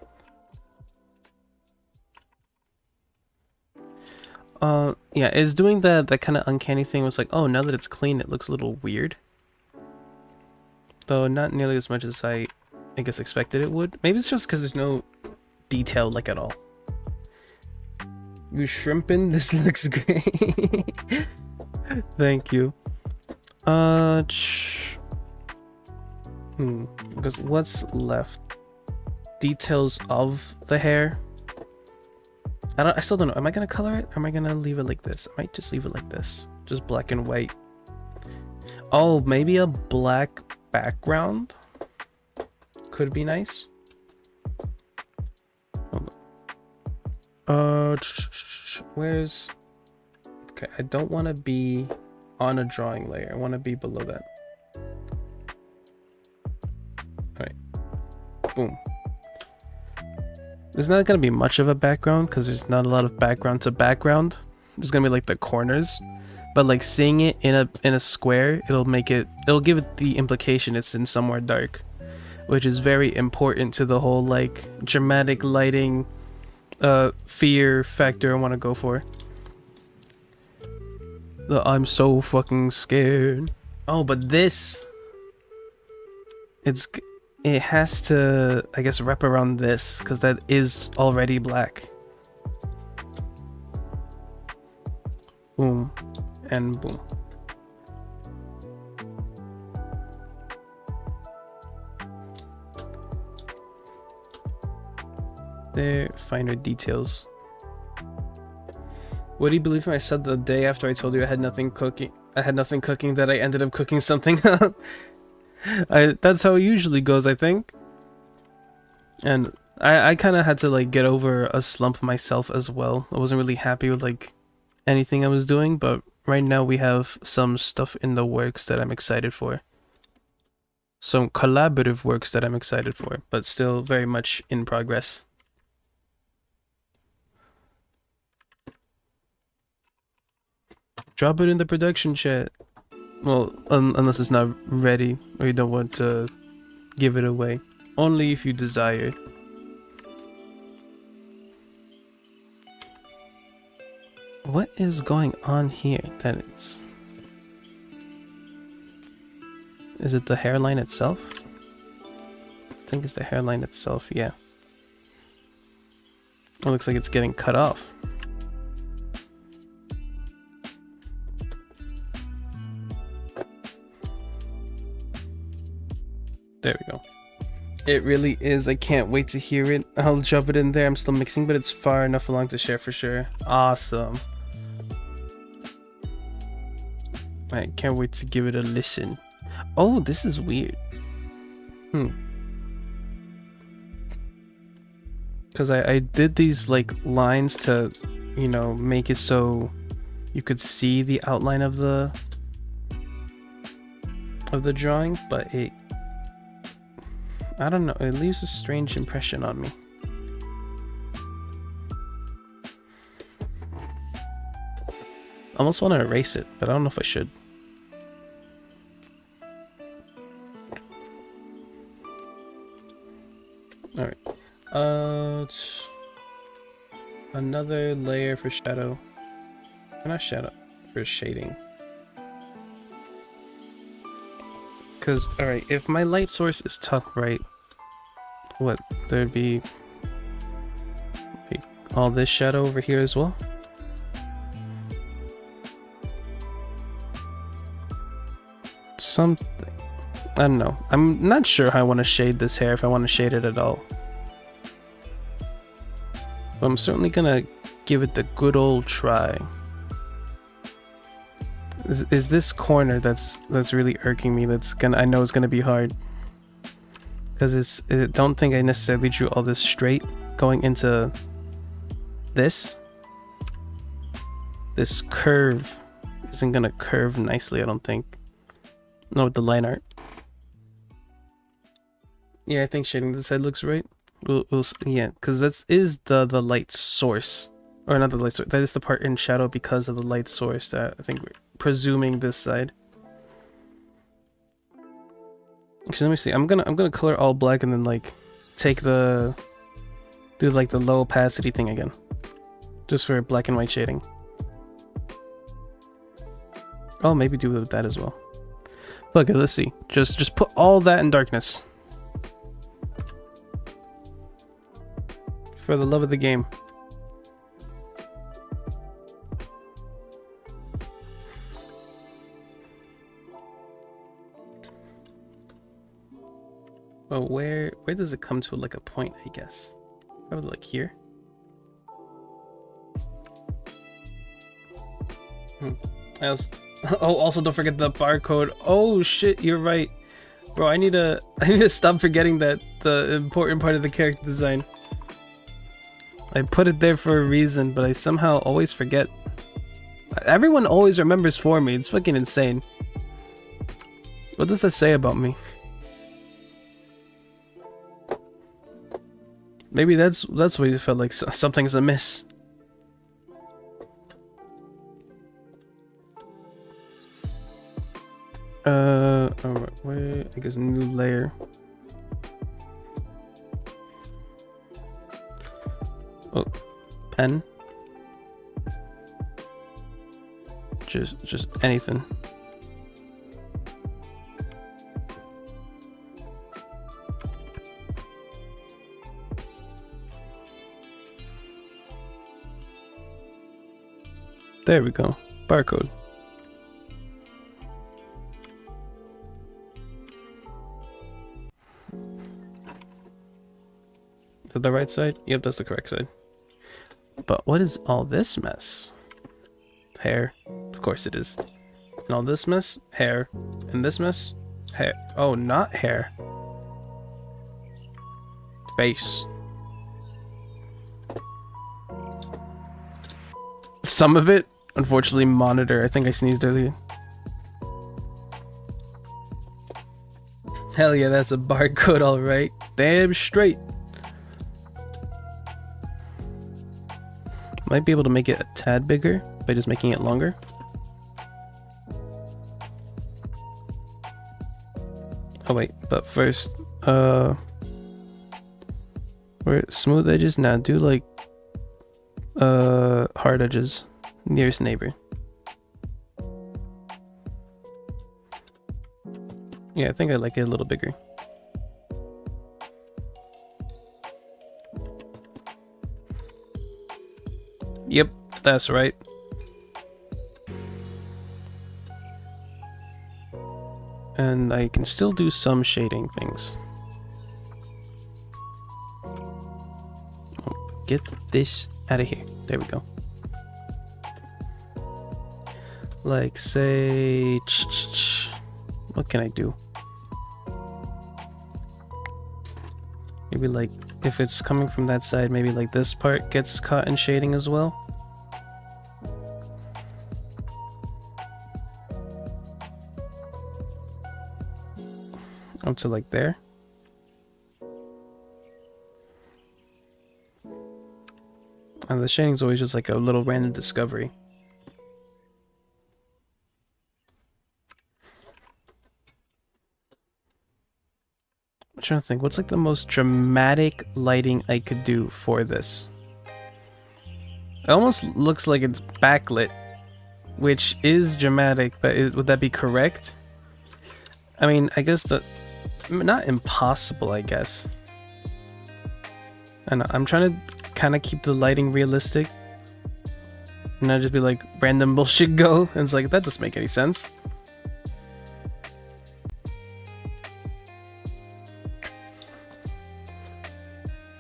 Speaker 1: Yeah, it's doing that kind of uncanny thing. Was like, oh, now that it's clean, it looks a little weird. Though not nearly as much as I guess expected it would. Maybe it's just because there's no detail like at all. You shrimping? This looks great. Thank you. Because what's left? Details of the hair. I still don't know. Am I gonna color it? Or am I gonna leave it like this? I might just leave it like this. Just black and white. Oh, maybe a black background could be nice. Hold on. Where's... Okay, I don't want to be on a drawing layer. I want to be below that. Alright. Boom. There's not going to be much of a background because there's not a lot of background to background. There's going to be like the corners. But like seeing it in a square, it'll give it the implication it's in somewhere dark. Which is very important to the whole like dramatic lighting fear factor I want to go for. The I'm so fucking scared. Oh, but this... It has to, I guess, wrap around this, because that is already black. Boom. And boom. There, finer details. What do you believe when I said the day after I told you I had nothing cooking that I ended up cooking something up? That's how it usually goes, I think. And I kind of had to like get over a slump myself as well. I wasn't really happy with like anything I was doing, but right now we have some stuff in the works that I'm excited for. Some collaborative works that I'm excited for, but still very much in progress. Drop it in the production chat. Well, unless it's not ready or you don't want to give it away. Only if you desire. What is going on here that it's... Is it the hairline itself? I think it's the hairline itself, yeah. It looks like it's getting cut off. There we go. It really is. I can't wait to hear it. I'll drop it in there. I'm still mixing, but it's far enough along to share for sure. Awesome. I can't wait to give it a listen. Oh, this is weird. Because I did these like lines to, you know, make it so you could see the outline of the drawing, but it... I don't know, it leaves a strange impression on me. I almost want to erase it, but I don't know if I should. Alright. Another layer for shadow. Not shadow, for shading. Because, alright, if my light source is top right, what, there'd be like all this shadow over here as well? Something. I don't know. I'm not sure how I want to shade this hair, if I want to shade it at all. But I'm certainly gonna give it the good old try. Is this corner that's really irking me, I know is gonna be hard. Because I don't think I necessarily drew all this straight going into this. This curve isn't gonna curve nicely, I don't think. Not with the line art. Yeah, I think shading this side looks right. Yeah, because that is the light source. Or not the light source, that is the part in shadow because of the light source that I think we're presuming this side. Actually, let me see. I'm gonna color all black and then like do like the low opacity thing again. Just for black and white shading. Oh, maybe do it with that as well. Okay, let's see. Just put all that in darkness. For the love of the game. Well, where does it come to like a point, I guess? Probably like here. Oh, also don't forget the barcode. Oh shit, you're right. Bro, I need to stop forgetting that the important part of the character design. I put it there for a reason, but I somehow always forget. Everyone always remembers for me. It's fucking insane. What does that say about me? Maybe that's why you felt like something's amiss. Alright, wait, I guess a new layer. Oh, pen. Just anything. There we go. Barcode. Is that the right side? Yep, that's the correct side. But what is all this mess? Hair. Of course it is. And all this mess? Hair. And this mess? Hair. Oh, not hair. Face. Some of it, unfortunately, monitor. I think I sneezed earlier. Hell yeah, that's a barcode, alright. Damn straight. Might be able to make it a tad bigger by just making it longer. Oh wait, but first, where smooth edges? Now do like hard edges. Nearest neighbor. Yeah, I think I like it a little bigger. Yep, that's right. And I can still do some shading things. Oh, get this out of here. There we go. Like, say... What can I do? Maybe like, if it's coming from that side, maybe like this part gets caught in shading as well. Up to like there. And the shading's always just like a little random discovery. I'm trying to think, what's like the most dramatic lighting I could do for this? It almost looks like it's backlit, which is dramatic, but would that be correct? I mean, I guess not impossible, I guess. And I'm trying to kind of keep the lighting realistic. And not just be like random bullshit go. And it's like, that doesn't make any sense.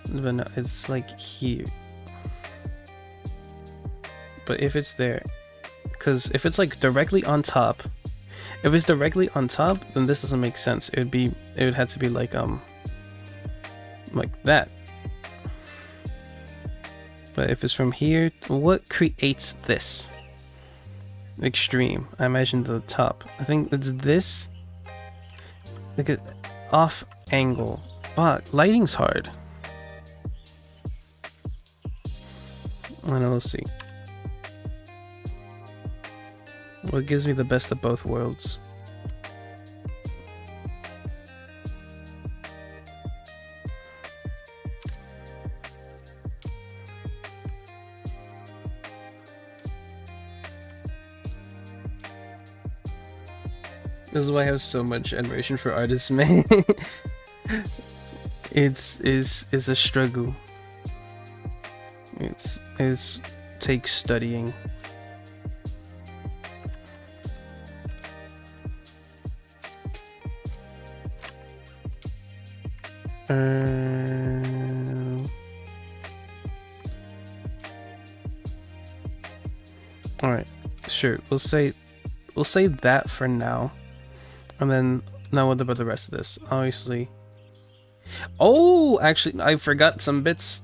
Speaker 1: But no, it's like here. But if it's there, because if it's like directly on top, if it's directly on top, then this doesn't make sense. It would have to be like that. But if it's from here, what creates this? Extreme. I imagine the top. I think it's this. Like an off angle. Fuck, lighting's hard. I don't know, we'll see. What gives me the best of both worlds? This is why I have so much admiration for artists, man. It's a struggle. It takes studying. All right, sure. We'll say that for now, and then now what about the rest of this? Obviously. Oh, actually, I forgot some bits.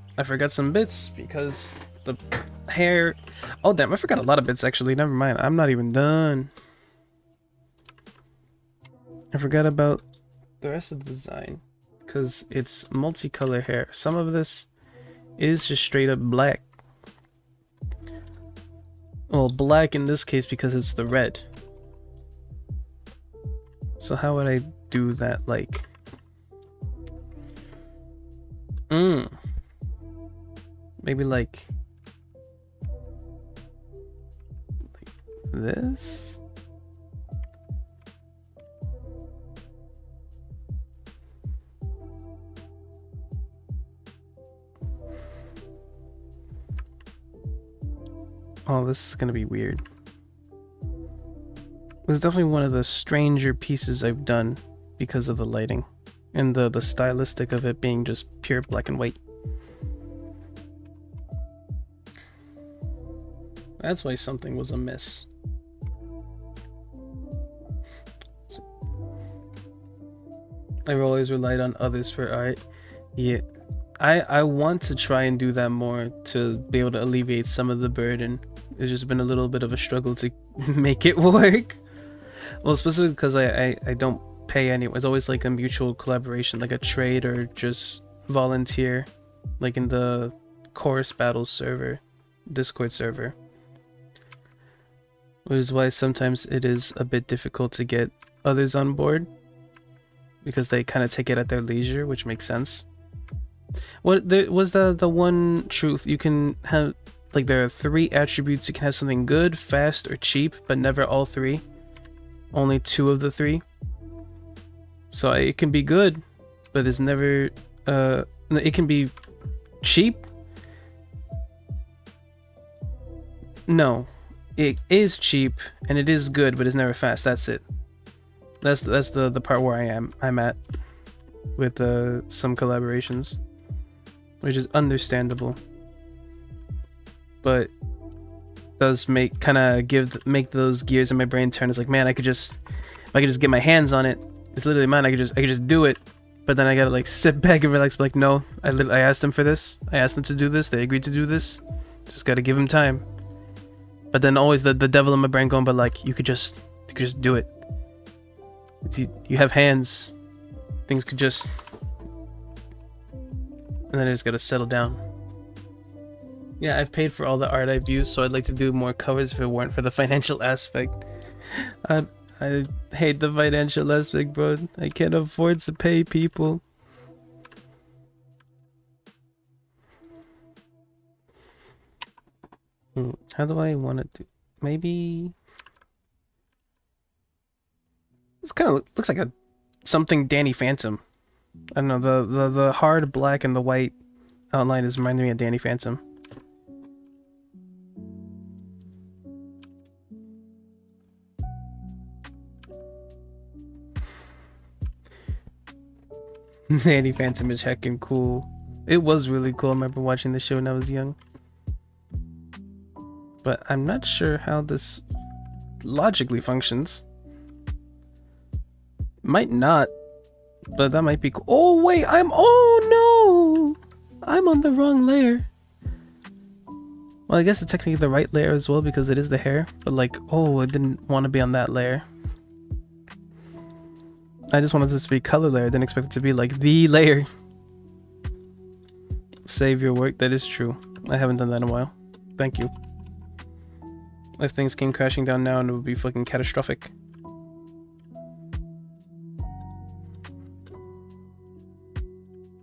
Speaker 1: Because the hair. Oh damn! I forgot a lot of bits actually. Never mind. I'm not even done. I forgot about the rest of the design. Because it's multicolor hair. Some of this is just straight up black. Well, black in this case because it's the red. So how would I do that? Like, maybe like this. Oh, this is gonna be weird. This is definitely one of the stranger pieces I've done because of the lighting and the stylistic of it being just pure black and white. That's why something was amiss. I've always relied on others for art. Yeah, I want to try and do that more to be able to alleviate some of the burden. It's just been a little bit of a struggle to make it work. Well, specifically because I don't pay anyone. It's always like a mutual collaboration, like a trade or just volunteer, like in the Chorus Battles server, Discord server. Which is why sometimes it is a bit difficult to get others on board, because they kind of take it at their leisure, which makes sense. What was the one truth you can have? Like, there are 3 attributes you can have: something good, fast, or cheap, but never all 3. Only 2 of the 3. So it can be good, but it's never. It can be cheap. No, it is cheap and it is good, but it's never fast. That's it. That's the part where I'm at with some collaborations, which is understandable, but does make those gears in my brain turn. It's like, man, if I could just get my hands on it, it's literally mine. I could just do it. But then I gotta like sit back and relax. Like, no, I asked them for this. I asked them to do this. They agreed to do this. Just gotta give them time. But then always the devil in my brain going, but like, you could just do it. You have hands. Things could just, and then I just gotta settle down. Yeah, I've paid for all the art I've used, so I'd like to do more covers if it weren't for the financial aspect. I, I hate the financial aspect, bro. I can't afford to pay people. How do I want to do? Maybe this kind of looks like a something Danny Phantom. I don't know, the hard black and the white outline is reminding me of Danny Phantom. Danny Phantom is heckin' cool. It was really cool. I remember watching the show when I was young. But I'm not sure how this logically functions. Might not, but that might be cool. Oh wait, oh no! I'm on the wrong layer. Well, I guess it's technically the right layer as well because it is the hair, but like, oh, I didn't want to be on that layer. I just wanted this to be color layer, didn't expect it to be like the layer. Save your work, that is true. I haven't done that in a while. Thank you. If things came crashing down now, and it would be fucking catastrophic.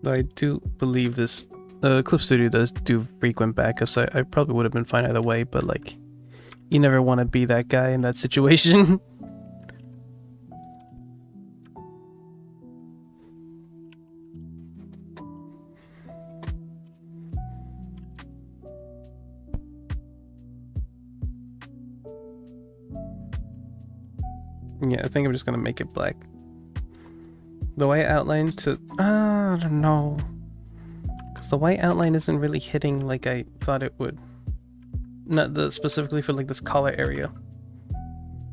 Speaker 1: Though I do believe this Clip Studio does do frequent backups, so I probably would have been fine either way, but like, you never want to be that guy in that situation. Yeah, I think I'm just gonna make it black. The white outline to... I don't know. Because the white outline isn't really hitting like I thought it would. Not the specifically for like this collar area.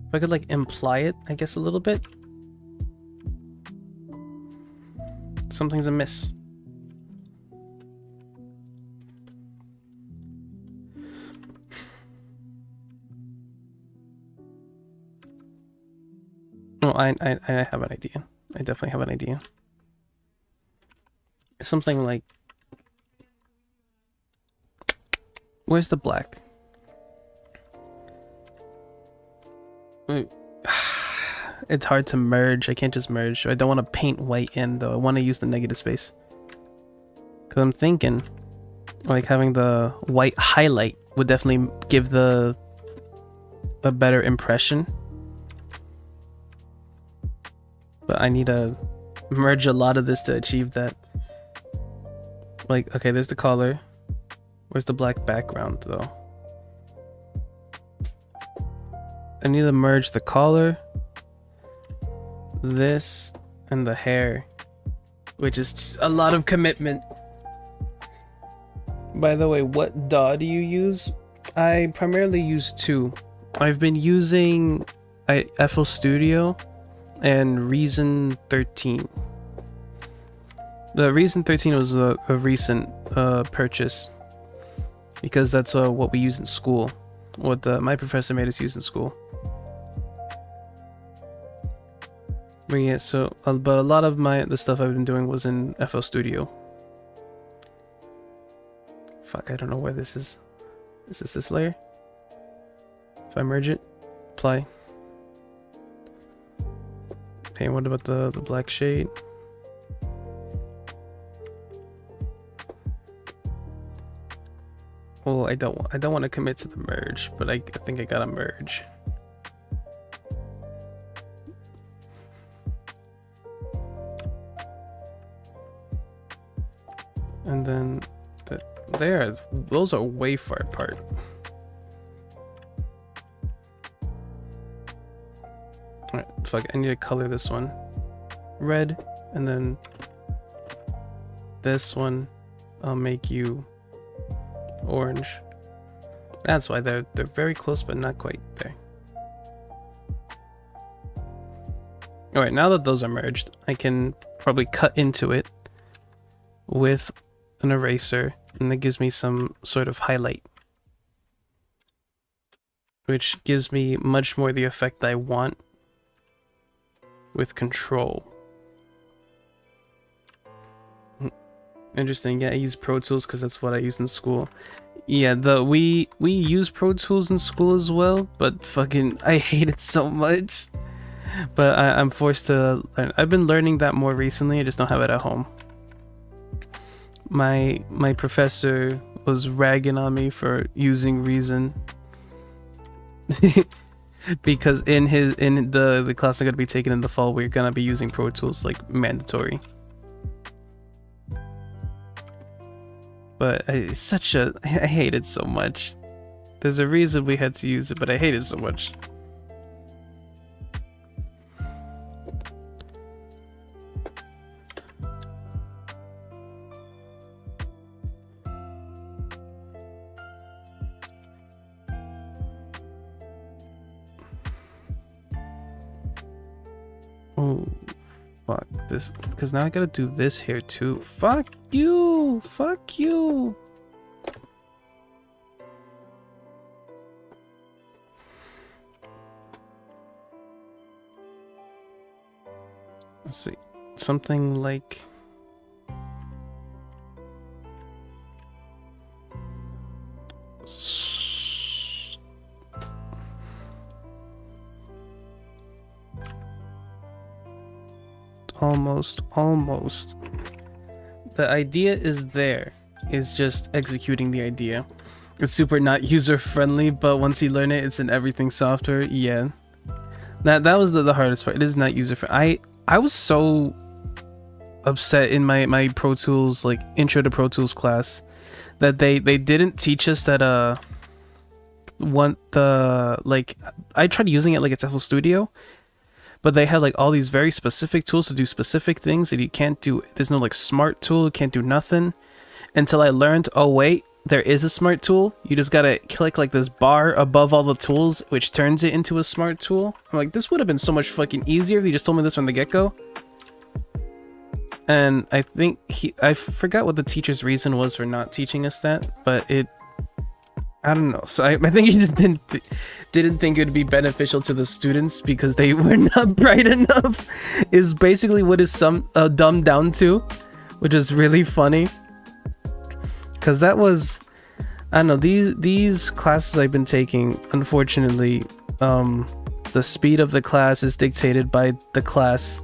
Speaker 1: If I could like imply it, I guess a little bit. Something's amiss. Oh, I have an idea. I definitely have an idea. Something like... Where's the black? It's hard to merge. I can't just merge. I don't want to paint white in though. I want to use the negative space. Because I'm thinking like having the white highlight would definitely give a better impression. But I need to merge a lot of this to achieve that. Like, okay, there's the collar. Where's the black background though? I need to merge the collar, this, and the hair, which is a lot of commitment. By the way, what DAW do you use? I primarily use two. I've been using FL Studio and Reason 13. The Reason 13 was a recent purchase because that's what we use in school. What my professor made us use in school. But yeah, so but a lot of the stuff I've been doing was in FL Studio. Fuck, I don't know where this is. Is this layer? If I merge it, apply. Okay, what about the black shade? Oh, I don't want to commit to the merge, but I think I gotta merge. And then those are way far apart. Alright, fuck, I need to color this one red, and then this one I'll make you orange. That's why they're very close but not quite there. Alright, now that those are merged, I can probably cut into it with an eraser, and that gives me some sort of highlight, which gives me much more the effect I want with control. Interesting. Yeah, I use Pro Tools because that's what I used in school. Yeah, we use Pro Tools in school as well, but fucking I hate it so much. But I'm forced to learn. I've been learning that more recently. I just don't have it at home. My professor was ragging on me for using Reason because in the class I'm gonna be taking in the fall, we're gonna be using Pro Tools like mandatory. But it's such a I hate it so much. There's a reason we had to use it, but I hate it so much. Oh, fuck this. Because now I gotta do this here too. Fuck you! Fuck you! Let's see. Something like... Almost. The idea is there. It's just executing the idea. It's super not user-friendly, but once you learn it, it's in everything software. Yeah. That was the hardest part. It is not user-friendly. I was so upset in my Pro Tools, like, Intro to Pro Tools class, that they didn't teach us that, I tried using it like it's FL Studio, but they had like all these very specific tools to do specific things that you can't do. There's no like smart tool, you can't do nothing. Until I learned, oh wait, there is a smart tool. You just gotta click like this bar above all the tools, which turns it into a smart tool. I'm like, this would have been so much fucking easier if you just told me this from the get-go. And I think I forgot what the teacher's reason was for not teaching us that, but I don't know. So I think he just didn't think it would be beneficial to the students because they were not bright enough. Is basically what is dumbed down to, which is really funny. Because that was, I don't know. These classes I've been taking, unfortunately, the speed of the class is dictated by the class,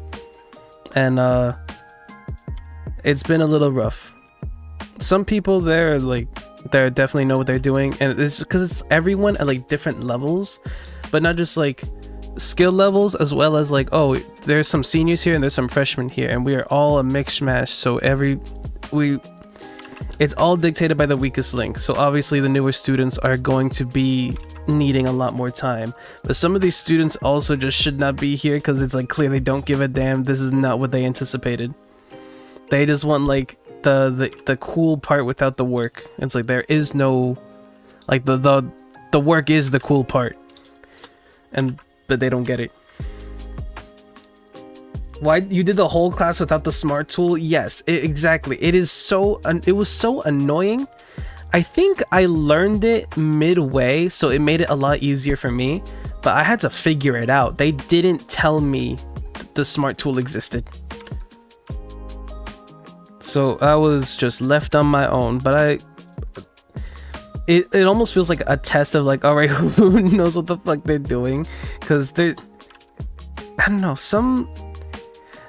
Speaker 1: and it's been a little rough. Some people there like. They definitely know what they're doing, and it's because it's everyone at like different levels, but not just like skill levels, as well as like, oh, there's some seniors here and there's some freshmen here, and we are all a mix mash. So it's all dictated by the weakest link. So obviously the newer students are going to be needing a lot more time, but some of these students also just should not be here because it's like clear they don't give a damn. This is not what they anticipated. They just want like the cool part without the work. It's like there is no like the work is the cool part, but they don't get it. Why you did the whole class without the smart tool? Yes, exactly. It was so annoying. I think I learned it midway, so it made it a lot easier for me, but I had to figure it out. They didn't tell me the smart tool existed. So I was just left on my own, but it almost feels like a test of like, all right, who knows what the fuck they're doing? Because I don't know,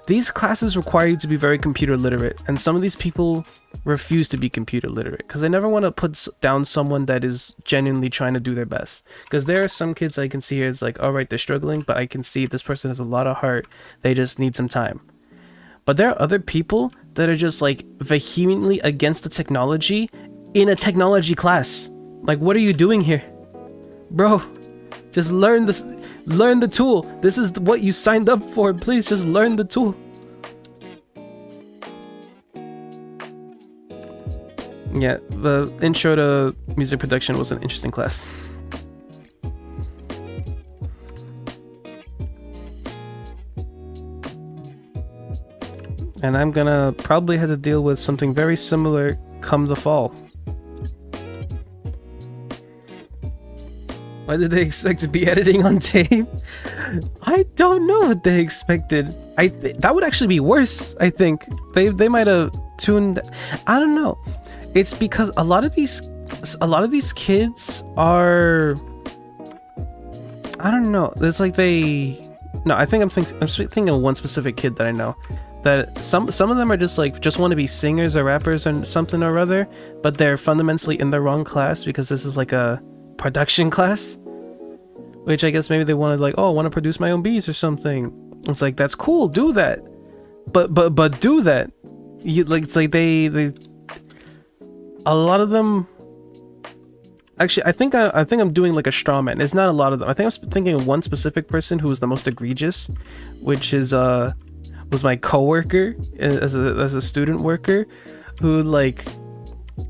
Speaker 1: these classes require you to be very computer literate, and some of these people refuse to be computer literate because they never want to put down someone that is genuinely trying to do their best. Because there are some kids I can see here, it's like, all right, they're struggling, but I can see this person has a lot of heart. They just need some time. But there are other people that are just like vehemently against the technology in a technology class. Like, what are you doing here? Bro, just learn the tool. This is what you signed up for. Please just learn the tool. Yeah, the intro to music production was an interesting class. And I'm gonna probably have to deal with something very similar come the fall. Why did they expect to be editing on tape? I don't know what they expected. That would actually be worse, I think. They might have tuned... I don't know. It's because a lot of these a lot of these kids are, I don't know. It's like they. No, I think I'm thinking of one specific kid that I know. That some of them are just want to be singers or rappers or something or other, but they're fundamentally in the wrong class because this is like a production class. Which I guess maybe they wanted I want to produce my own beats or something. It's like, that's cool, do that. But do that. It's like they a lot of them. Actually, I think I'm doing like a straw man. It's not a lot of them. I think I was thinking of one specific person who was the most egregious, which is was my coworker as a student worker, who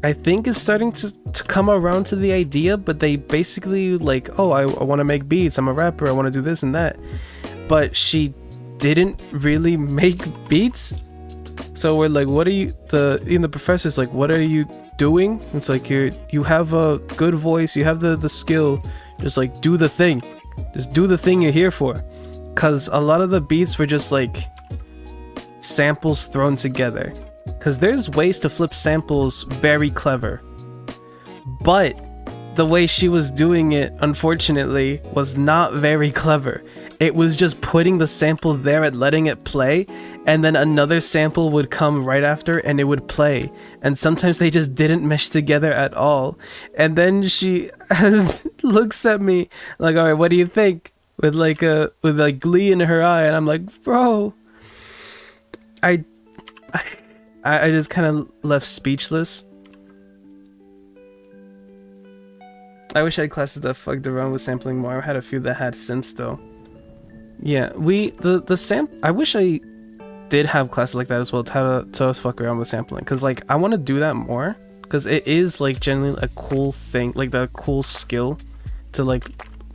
Speaker 1: I think is starting to come around to the idea, but they basically oh, I want to make beats. I'm a rapper. I want to do this and that, but she didn't really make beats. So we're like, what are you? The professor's like, what are you doing? It's like, you have a good voice, you have the skill, just do the thing, just do the thing you're here for. Cause a lot of the beats were just samples thrown together. Cause there's ways to flip samples very clever, but the way she was doing it, unfortunately, was not very clever. It was just putting the sample there and letting it play, and then another sample would come right after and it would play. And sometimes they just didn't mesh together at all. And then she looks at me like, all right, what do you think? With glee in her eye. And I'm like, bro, I just kind of left speechless. I wish I had classes that fucked around with sampling more. I had a few that had synths though. Yeah, I wish I did have classes like that as well, to fuck around with sampling, because I want to do that more, because it is genuinely a cool thing, the cool skill to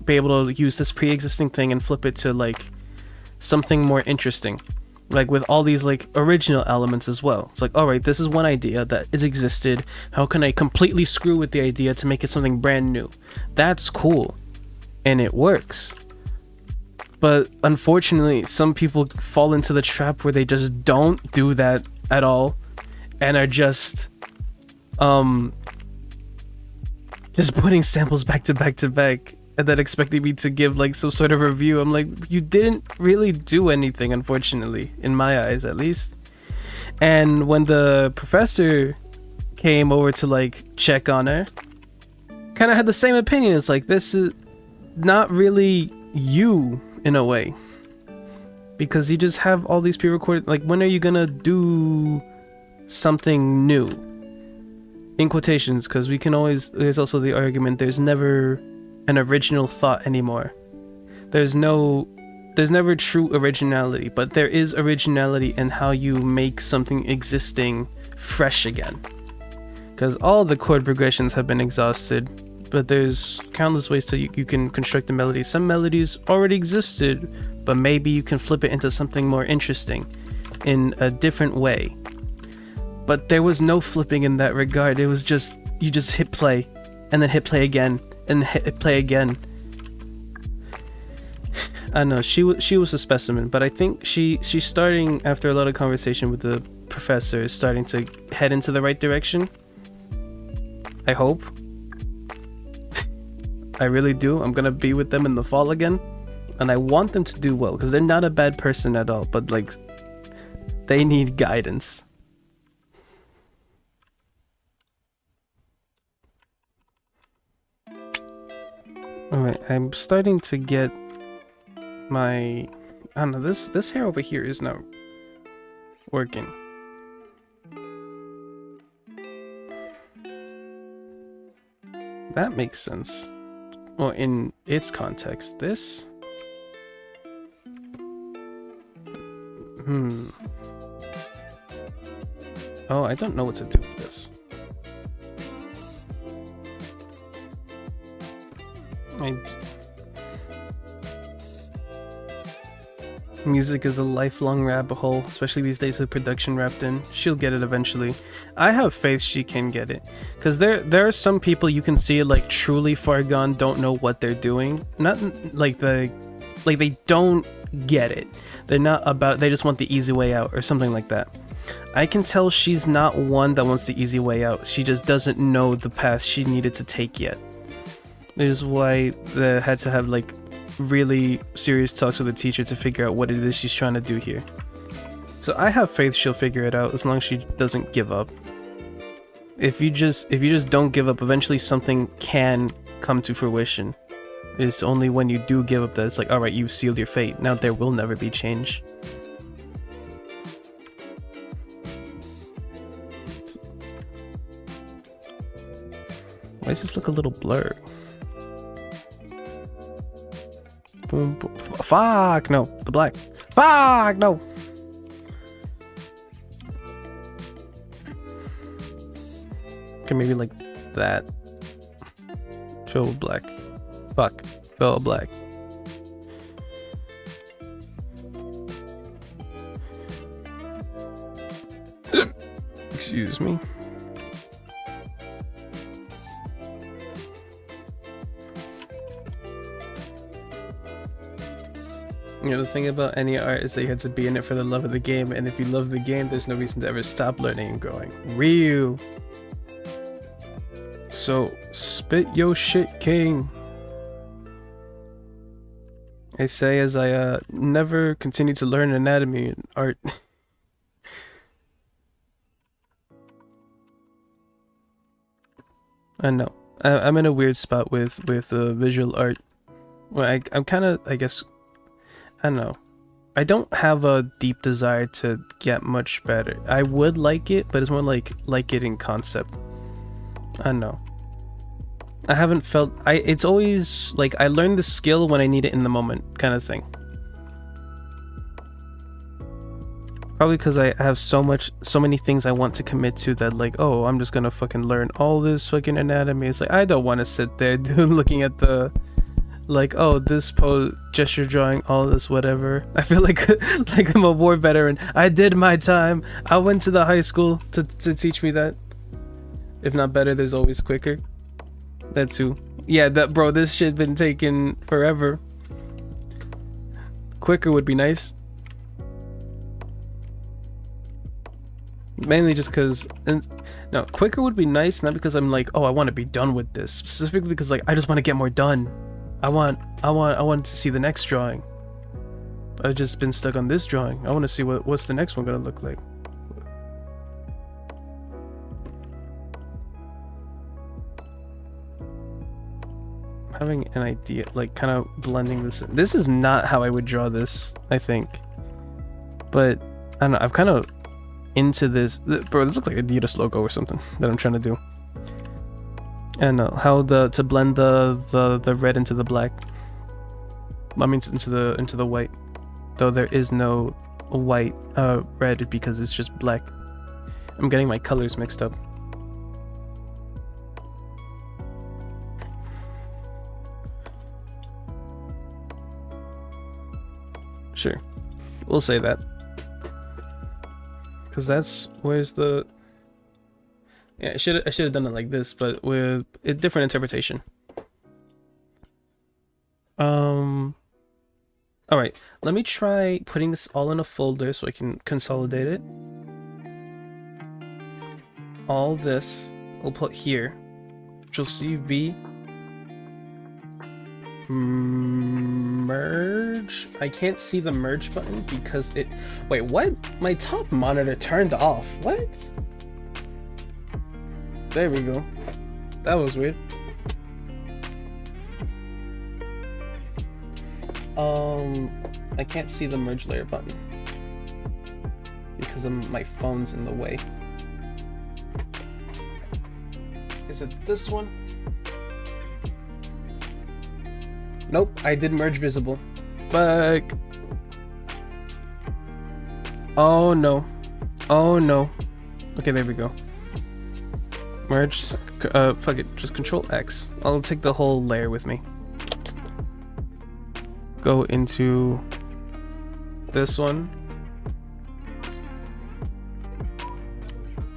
Speaker 1: be able to use this pre-existing thing and flip it to something more interesting, with all these original elements as well. It's all right, this is one idea that has existed, how can I completely screw with the idea to make it something brand new? That's cool, and it works. But unfortunately, some people fall into the trap where they just don't do that at all, and are just putting samples back to back to back, and then expecting me to give some sort of review. I'm like, you didn't really do anything, unfortunately, in my eyes at least. And when the professor came over to check on her, kind of had the same opinion. It's this is not really you, in a way, because you just have all these pre-recorded. When are you gonna do something new, in quotations, because we can always, there's also the argument, there's never an original thought anymore. There's never true originality, but there is originality in how you make something existing fresh again, because all the chord progressions have been exhausted. But there's countless ways to you can construct a melody. Some melodies already existed, but maybe you can flip it into something more interesting in a different way. But there was no flipping in that regard. It was just, you just hit play, and then hit play again, and hit play again. I know, she was a specimen, but I think she's starting, after a lot of conversation with the professor, is starting to head into the right direction. I hope. I really do. I'm gonna be with them in the fall again, and I want them to do well, because they're not a bad person at all, but they need guidance. Alright, I'm starting to get my, I don't know, this hair over here is not working. That makes sense. Well, in its context, this... Oh, I don't know what to do with this. Music is a lifelong rabbit hole, especially these days with production wrapped in. She'll get it eventually. I have faith she can get it, because there are some people you can see truly far gone, don't know what they're doing. Not they don't get it. They're not about, they just want the easy way out or something like that. I can tell she's not one that wants the easy way out. She just doesn't know the path she needed to take yet. This is why they had to have like really serious talks with the teacher to figure out what it is she's trying to do here. So I have faith she'll figure it out as long as she doesn't give up. If you just don't give up, eventually something can come to fruition. It's only when you do give up that it's like, alright, you've sealed your fate. Now there will never be change. Why does this look a little blurred? Boom, boom. Fuck, no. The black. Fuck, no. Okay, maybe like that. Fill with black. Fuck. Fill with black. Excuse me. You know, the thing about any art is that you have to be in it for the love of the game, and if you love the game, there's no reason to ever stop learning and growing. Real. So, spit your shit, king. I say as I never continue to learn anatomy and art. I know. I'm in a weird spot with visual art. Well, I'm kind of, I guess, I don't know. I don't have a deep desire to get much better. I would like it, but it's more like it in concept. I don't know. I haven't felt it's always like I learn the skill when I need it in the moment kind of thing. Probably because I have so many things I want to commit to that like, oh, I'm just gonna fucking learn all this fucking anatomy. It's like I don't want to sit there looking at the like, oh, this pose, gesture drawing, all this whatever. I feel like like I'm a war veteran. I did my time. I went to the high school to teach me that. If not better, there's always quicker. That too. Yeah, that bro, this shit been taking forever. Quicker would be nice. Mainly just because, no, quicker would be nice, not because I'm like, oh, I want to be done with this. Specifically because like I just want to get more done. I want to see the next drawing. I've just been stuck on this drawing. I want to see what's the next one gonna look like. Having an idea, like kind of blending this in. This is not how I would draw this, I think. But I don't know, I've kind of into this. Bro, this looks like a Adidas logo or something that I'm trying to do. And how to blend the red into the black. I mean into the white. Though there is no white red because it's just black. I'm getting my colors mixed up. Sure, we'll say that. Because that's where's the. Yeah, I should have done it like this, but with a different interpretation. All right, let me try putting this all in a folder so I can consolidate it. All this we'll put here, which you'll see V. Merge. I can't see the merge button because it. Wait, what? My top monitor turned off. What? There we go. That was weird. I can't see the merge layer button because my phone's in the way. Is it this one? Nope, I did merge visible. Fuck. Oh no. Oh no. Okay, there we go. Merge, fuck it, just Control X. I'll take the whole layer with me. Go into this one.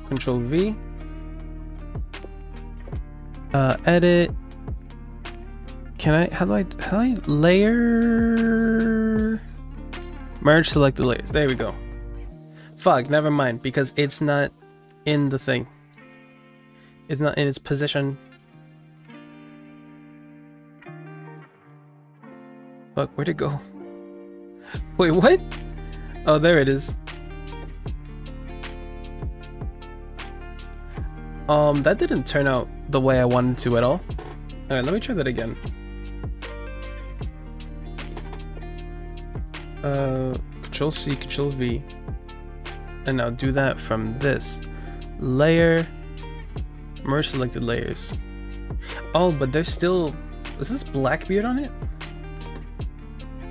Speaker 1: Control V. Edit. Can I, how do I layer? Merge selected layers, there we go. Fuck, never mind, because it's not in the thing. It's not in its position. Fuck, where'd it go? Wait, what? Oh, there it is. That didn't turn out the way I wanted to at all. Alright, let me try that again. Control C, Control V. And now do that from this. Layer. Merge selected layers. Oh, but there's still... Is this Blackbeard on it?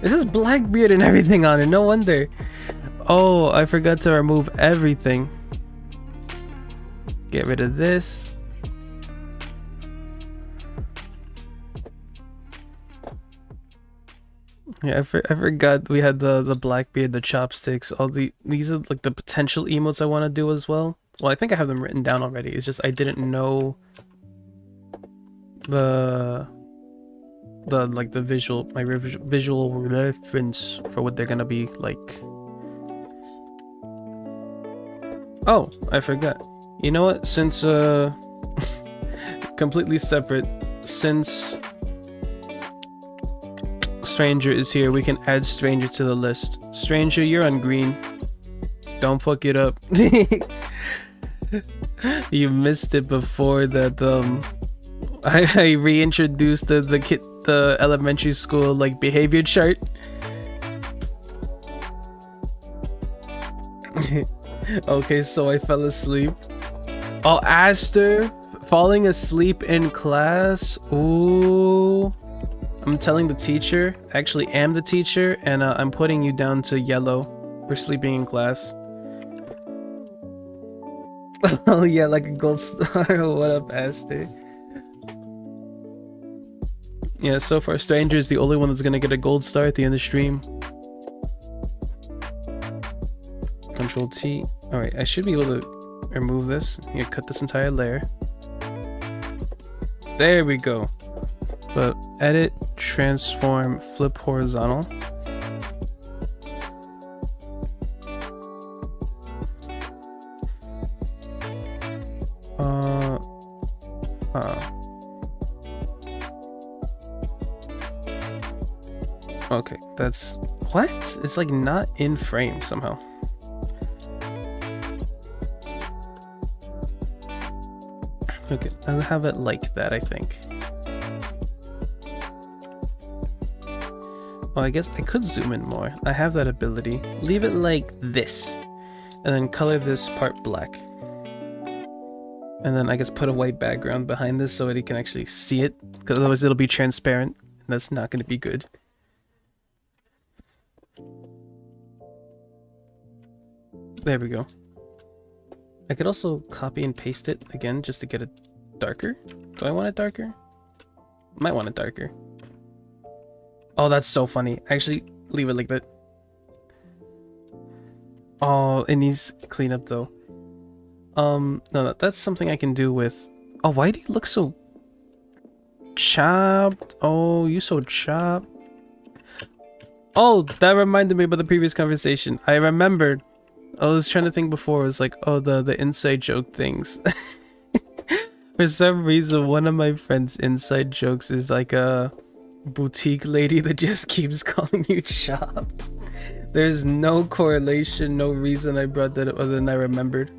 Speaker 1: This is Blackbeard and everything on it, no wonder. Oh, I forgot to remove everything. Get rid of this. Yeah, I forgot we had the Blackbeard, the chopsticks, all these are like the potential emotes I want to do as well. Well, I think I have them written down already. It's just I didn't know the visual reference for what they're gonna be like. Oh, I forgot. You know what? Since completely separate, since Stranger is here, we can add Stranger to the list. Stranger, you're on green. Don't fuck it up. You missed it before that. I reintroduced the elementary school like behavior chart. Okay, so I fell asleep. Oh, Aster, falling asleep in class. Ooh. I'm telling the teacher, I actually am the teacher, and I'm putting you down to yellow for sleeping in class. Oh yeah, like a gold star. What up, Aster? Yeah, so far Stranger is the only one that's gonna get a gold star at the end of the stream. Control T. Alright, I should be able to remove this. Here, cut this entire layer. There we go. But edit, transform, flip horizontal. Okay, that's... What? It's like not in frame somehow. Okay, I'll have it like that, I think. Well, I guess I could zoom in more. I have that ability. Leave it like this. And then color this part black. And then I guess put a white background behind this so that he can actually see it. Because otherwise it'll be transparent. And that's not going to be good. There we go. I could also copy and paste it again just to get it darker. Do I want it darker? Might want it darker. Oh, that's so funny. Actually, leave it like that. Oh, it needs cleanup though. No, that's something I can do with... Oh, why do you look so chopped? Oh, you so chopped. Oh, that reminded me about the previous conversation. I remembered. I was trying to think before. It was like, oh, the inside joke things. For some reason, one of my friend's inside jokes is like a boutique lady that just keeps calling you chopped. There's no correlation, no reason I brought that up other than I remembered.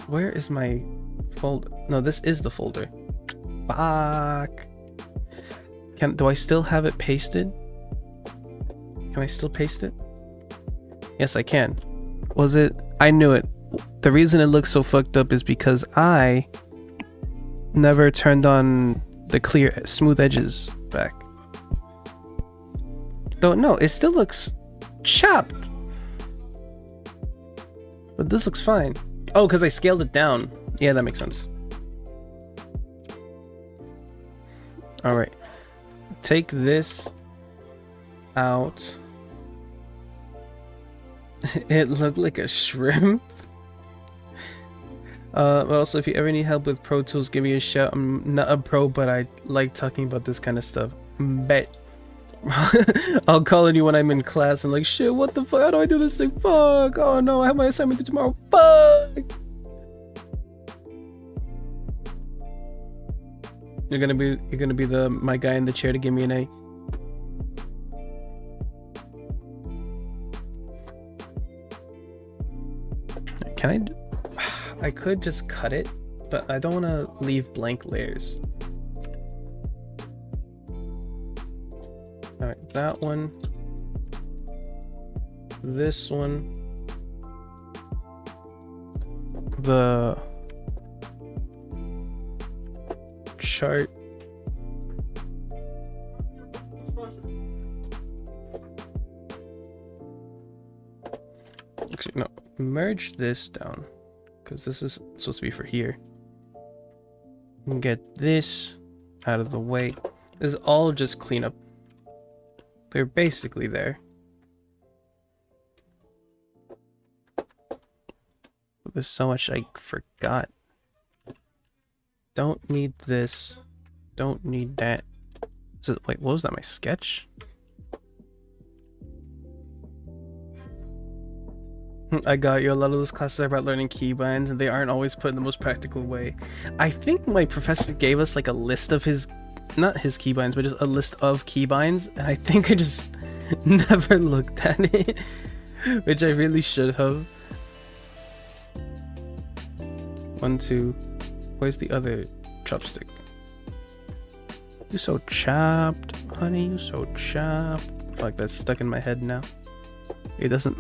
Speaker 1: Where is my folder? No, this is the folder. Fuck. Do I still have it pasted? Can I still paste it? Yes, I can. Was it? I knew it. The reason it looks so fucked up is because I never turned on the clear, smooth edges back. Though, no, it still looks chopped. But this looks fine. Oh, because I scaled it down. Yeah, that makes sense. Alright. Take this out. It looked like a shrimp. But also, if you ever need help with Pro Tools, give me a shout. I'm not a pro, but I like talking about this kind of stuff. Bet. I'll call on you when I'm in class and like, shit, what the fuck? How do I do this thing? Fuck! Oh no, I have my assignment due tomorrow. Fuck! You're gonna be my guy in the chair to give me an A. Can I could just cut it, but I don't want to leave blank layers. All right, that one, this one, the chart. Actually, no, merge this down because this is supposed to be for here. And get this out of the way. This is all just cleanup. They're basically there. There's so much I forgot. Don't need this. Don't need that. So, wait, what was that? My sketch? I got you. A lot of those classes are about learning keybinds, and they aren't always put in the most practical way. I think my professor gave us like a list of his, not his keybinds, but just a list of keybinds, and I think I just never looked at it, which I really should have. 1, 2. Where's the other chopstick? You so chopped, honey. You so chopped. Fuck, that's stuck in my head now. It doesn't.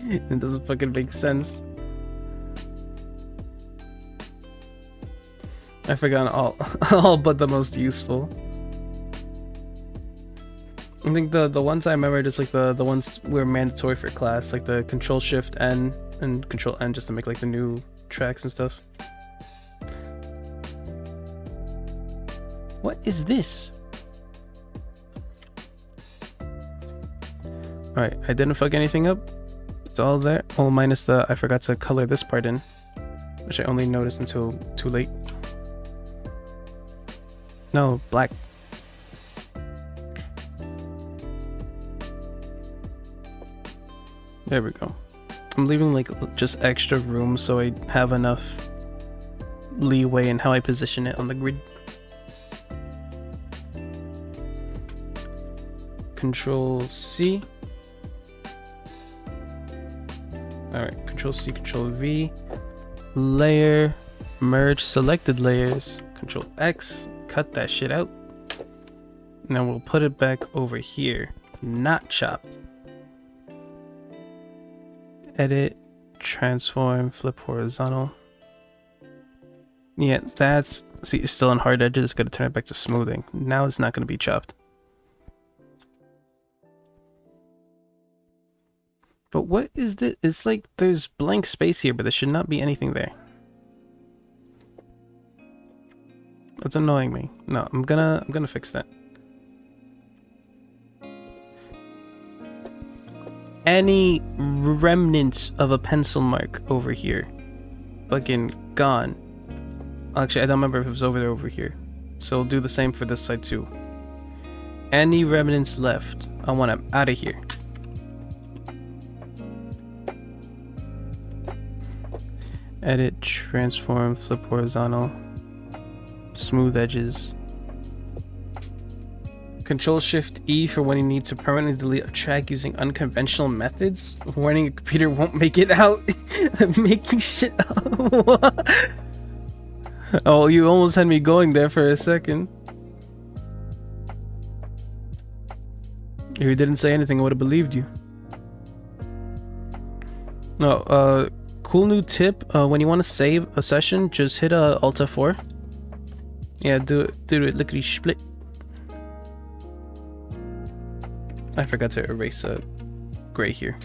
Speaker 1: It doesn't fucking make sense. I forgot all but the most useful. I think the ones I remember just like the ones were mandatory for class, like the Control Shift N and Control N just to make like the new tracks and stuff. What is this? Alright, I didn't fuck anything up. It's all there. Oh, minus the I forgot to color this part in, which I only noticed until too late. No, black. There we go. I'm leaving like just extra room so I have enough leeway in how I position it on the grid. Control C. Alright, Control C, Control V. Layer, merge selected layers. Control X, cut that shit out. Now we'll put it back over here, not chopped. Edit, transform, flip horizontal. Yeah, that's, see, it's still on hard edges, gotta turn it back to smoothing. Now it's not gonna be chopped. But what is this? It's like there's blank space here, but there should not be anything there. That's annoying me. No, I'm gonna fix that. Any remnants of a pencil mark over here, fucking gone. Actually, I don't remember if it was over here. So we'll do the same for this side too. Any remnants left, I want them out of here. Edit, transform, flip horizontal, smooth edges. Control Shift E for when you need to permanently delete a track using unconventional methods. Warning, your computer won't make it out. Making shit up. Oh, you almost had me going there for a second. If you didn't say anything, I would have believed you. No, cool new tip, when you want to save a session, just hit Alt F4. Yeah, do it lickety split. I forgot to erase a gray here.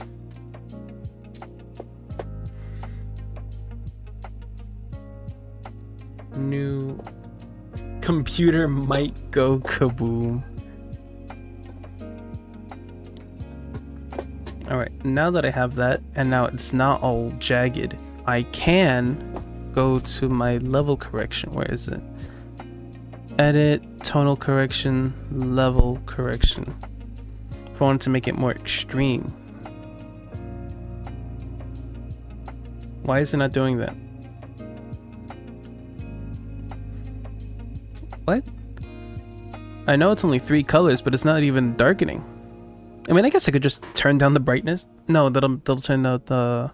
Speaker 1: New computer might go kaboom. Alright, now that I have that, and now it's not all jagged, I can go to my level correction. Where is it? Edit, tonal correction, level correction. If I wanted to make it more extreme. Why is it not doing that? What? I know it's only 3 colors, but it's not even darkening. I mean, I guess I could just turn down the brightness. No, that'll turn out the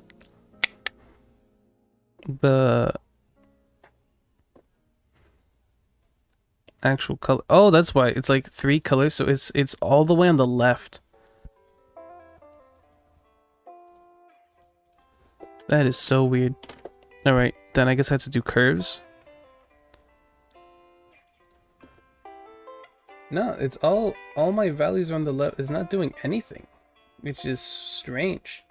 Speaker 1: actual color. Oh, that's why it's like 3 colors, so it's all the way on the left. That is so weird. All right, then I guess I have to do curves. No, it's all my values are on the left. It's not doing anything. It's just strange.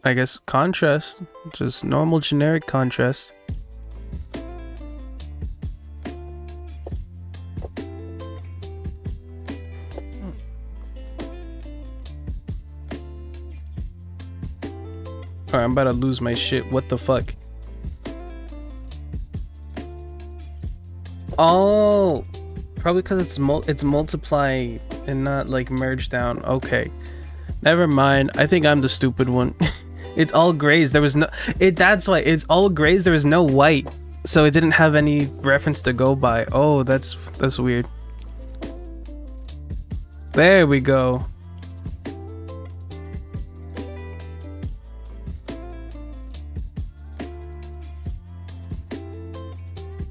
Speaker 1: I guess contrast, just normal generic contrast. Alright, I'm about to lose my shit. What the fuck? Oh, probably because it's multiply and not like merge down. Okay, never mind. I think I'm the stupid one. It's all grays. There was no that's why it's all grays. There was no white, so it didn't have any reference to go by. Oh, that's weird. There we go.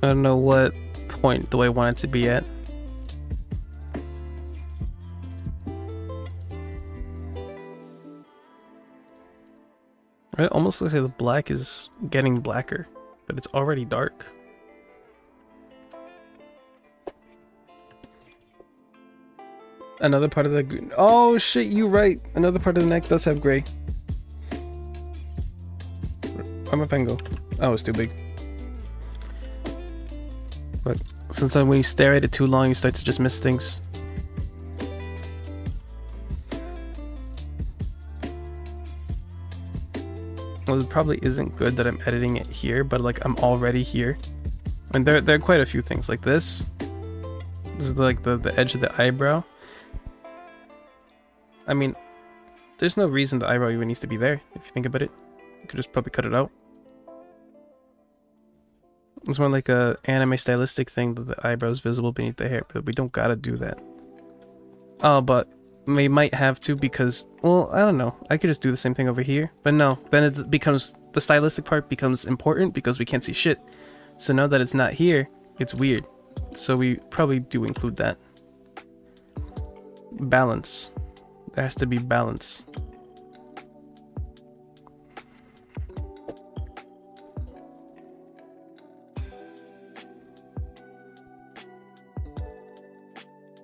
Speaker 1: I don't know what point do I want it to be at. It almost looks like the black is getting blacker, but it's already dark. Another part of the... Oh shit, you right. Another part of the neck does have gray. Where'd my pen go? Oh, it's too big. But since when you stare at it too long, you start to just miss things. Well, it probably isn't good that I'm editing it here, but like I'm already here. And there are quite a few things like this. This is like the edge of the eyebrow. I mean, there's no reason the eyebrow even needs to be there, if you think about it. You could just probably cut it out. It's more like a anime stylistic thing that the eyebrow is visible beneath the hair, but we don't gotta do that. Oh, but we might have to because, well, I don't know. I could just do the same thing over here, but no. Then it becomes, the stylistic part becomes important because we can't see shit. So now that it's not here, it's weird. So we probably do include that. Balance. There has to be balance.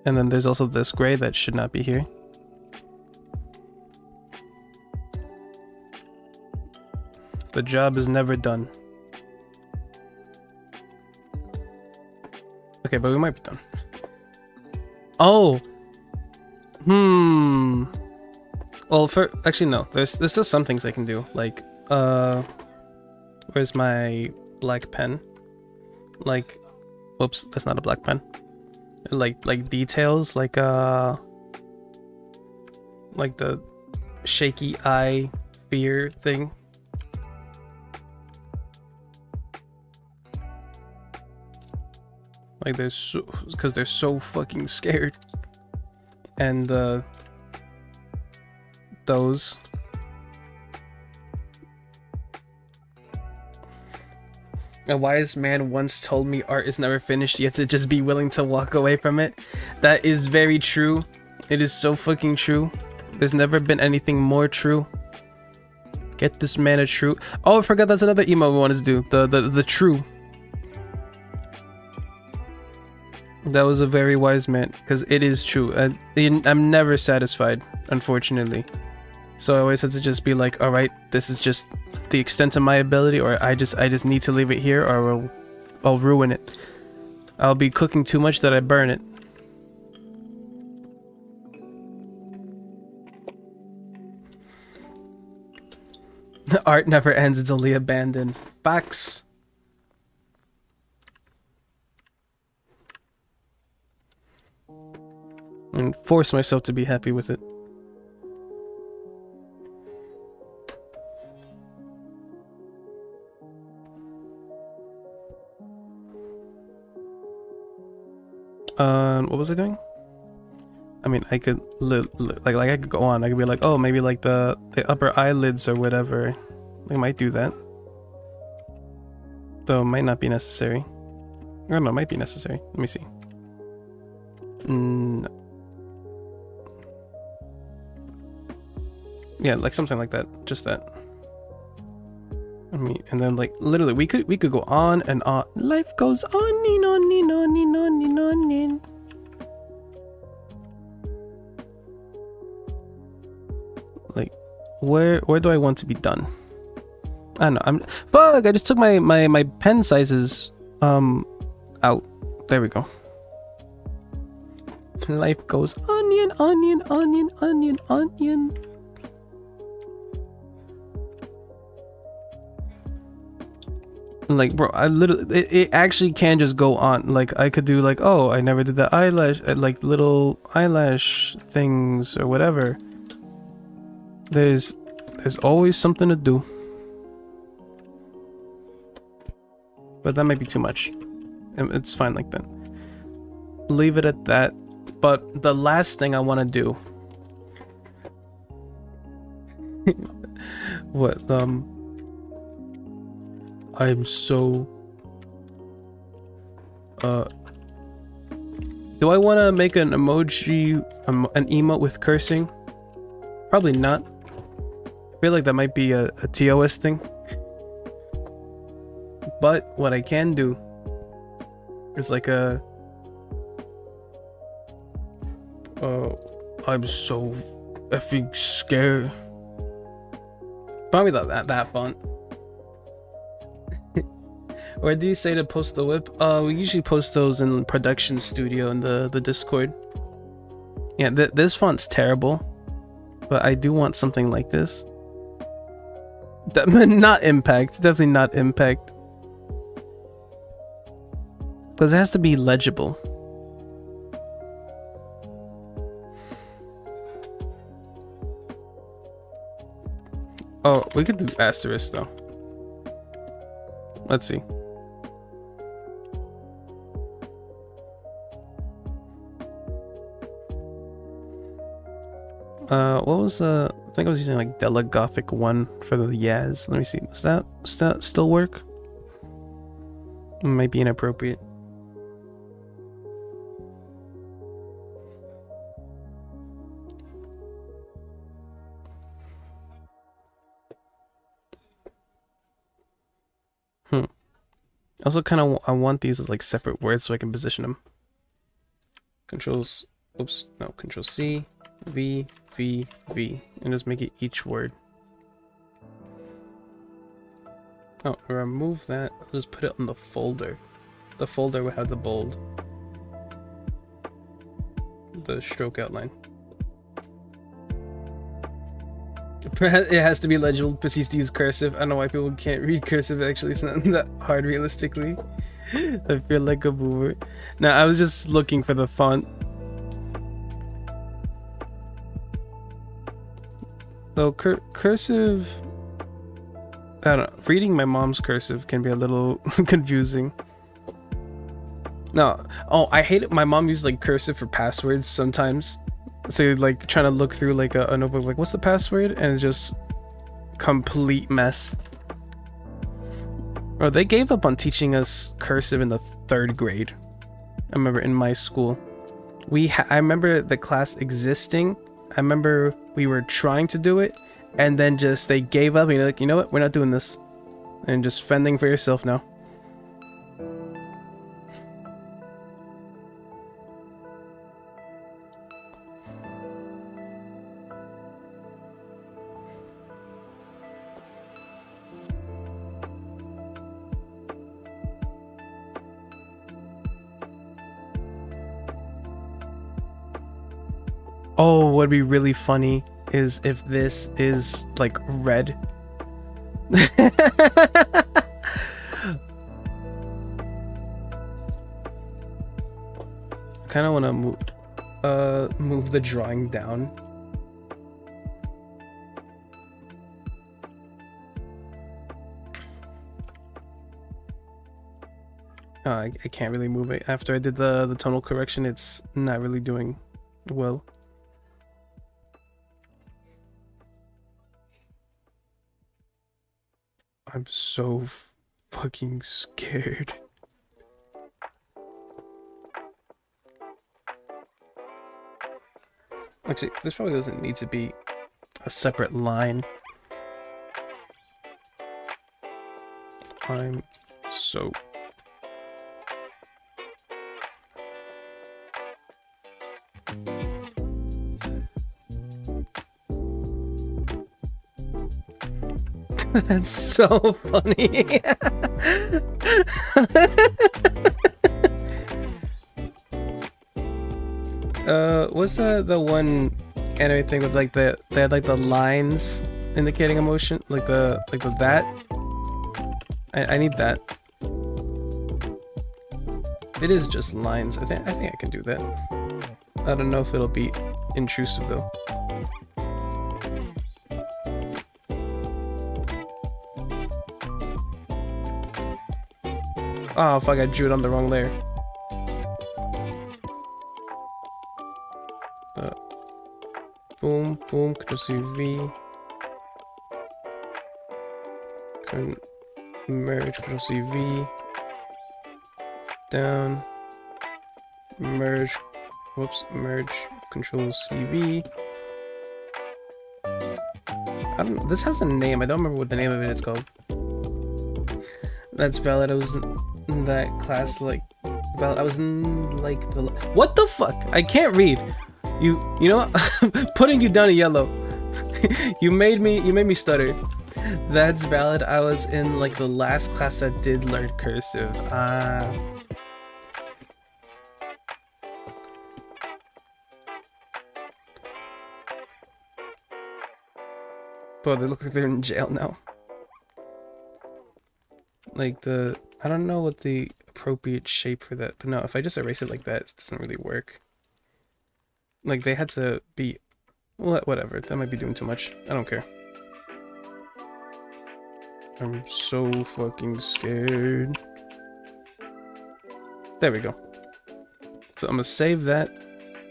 Speaker 1: And then there's also this gray that should not be here. The job is never done. Okay, but we might be done. Oh! Well, actually no. There's still some things I can do. Like, where's my black pen? Like, whoops, that's not a black pen. Like details, like the shaky eye fear thing. Like because they're so fucking scared. And those. A wise man once told me art is never finished, you have to just be willing to walk away from it. That is very true. It is so fucking true. There's never been anything more true. Get this man a true. Oh, I forgot that's another emote we wanted to do. The true. That was a very wise man, because it is true. I'm never satisfied, unfortunately. So I always have to just be like, all right, this is just the extent of my ability, or I just need to leave it here, or I'll ruin it. I'll be cooking too much that I burn it. Art never ends, it's only abandoned. Facts. And force myself to be happy with it. What was I doing? I mean, I could like I could go on. I could be like, oh, maybe like the upper eyelids or whatever. I might do that. Though it might not be necessary. Or no, it might be necessary. Let me see. Yeah, like something like that. Just that. I mean, and then like literally, we could go on and on. Life goes on and on and on and on and on and. Like, where do I want to be done? I don't know. Fuck! I just took my pen sizes out. There we go. Life goes onion, onion, onion, onion, onion. Like, bro, I literally it actually can just go on. Like, I could do like, oh, I never did the eyelash, like little eyelash things or whatever. There's always something to do. But that might be too much. It's fine like that. Leave it at that. But the last thing I want to do. What? I'm so. Do I want to make an emoji, an emote with cursing? Probably not. I feel like that might be a TOS thing. But what I can do is like a. I'm so effing scared. Probably not that font. Where do you say to post the whip? We usually post those in production studio in the Discord. Yeah, this font's terrible, but I do want something like this. Not impact, definitely not impact. Because it has to be legible. Oh, we could do asterisk though. Let's see. What was I think I was using like Della Gothic 1 for the Yaz. Let me see. Does that still work? It might be inappropriate. Also, kind of I want these as like separate words so I can position them. Control C, V, V, V, and just make it each word. Oh, remove that. I'll just put it on the folder. The folder will have the bold, the stroke outline. It has to be legible. Proceeds to use cursive. I don't know why people can't read cursive. Actually, it's not that hard realistically. I feel like a boomer. Now, I was just looking for the font. So cursive. I don't know. Reading my mom's cursive can be a little confusing. No. Oh, I hate it. My mom uses like cursive for passwords sometimes. So you're like trying to look through like a notebook, like what's the password, and it's just complete mess. Bro, they gave up on teaching us cursive in the 3rd grade. I remember in my school, I remember the class existing. I remember we were trying to do it, and then just they gave up. And you're like, you know what? We're not doing this, and just fending for yourself now. Oh, what'd be really funny is if this is like red. Kind of want to move the drawing down. I can't really move it. After I did the tonal correction, it's not really doing well. I'm so fucking scared. Actually, this probably doesn't need to be a separate line. I'm so... That's so funny. What's the one anime thing with like they had like the lines indicating emotion, like the that? I need that. It is just lines. I think I can do that. I don't know if it'll be intrusive though. Oh fuck, I drew it on the wrong layer. Boom, boom, Control C V. Merge, Control C V. Down. Merge. Whoops, merge, Control C V. This has a name. I don't remember what the name of it is called. That's valid. I was in that class, like, valid. I was in like the. What the fuck? I can't read. You know what? Putting you down in yellow. you made me stutter. That's valid. I was in like the last class that did learn cursive. Bro, they look like they're in jail now. Like I don't know what the appropriate shape for that, but no, if I just erase it like that, it doesn't really work. Like they had to be, whatever, that might be doing too much. I don't care. I'm so fucking scared. There we go. So I'm gonna save that,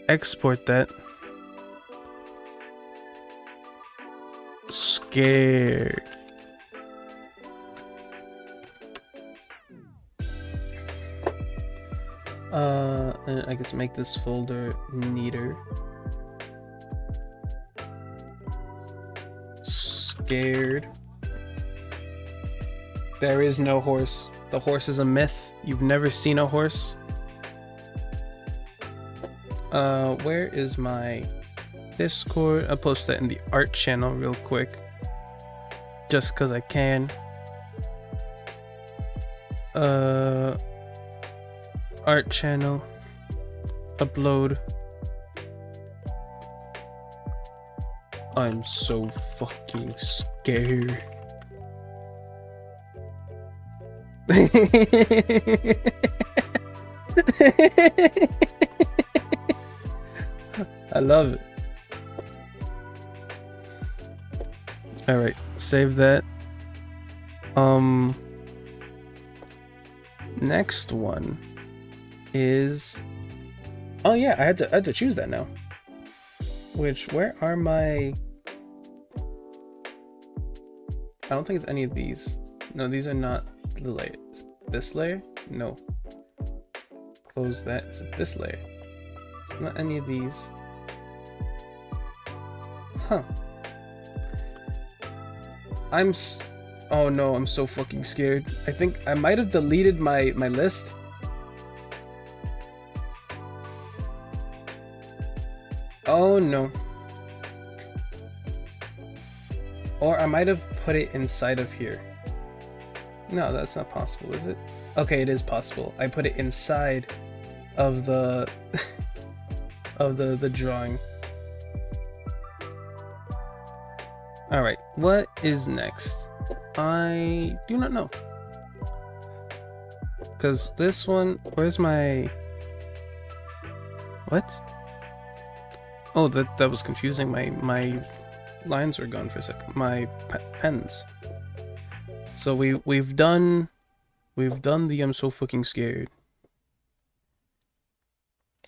Speaker 1: export that. Scared. And I guess make this folder neater. Scared. There is no horse. The horse is a myth. You've never seen a horse. Where is my Discord? I'll post that in the art channel real quick. Just cause I can. Art channel. Upload. I'm so fucking scared. I love it. All right, save that. Next one is, oh yeah, I had to choose that now. Where are my, I don't think it's any of these. No, these are not the layers. This layer? No. Close that. Is it this layer? It's not any of these. Huh. Oh no, I'm so fucking scared. I think I might have deleted my list. Oh no. Or I might have put it inside of here. No, that's not possible, is it? Okay, it is possible. I put it inside of the of the drawing. All right, what is next? I do not know. Because this one, where's my... What? Oh, that was confusing. My lines were gone for a second. My pens. So we've done the I'm so fucking scared.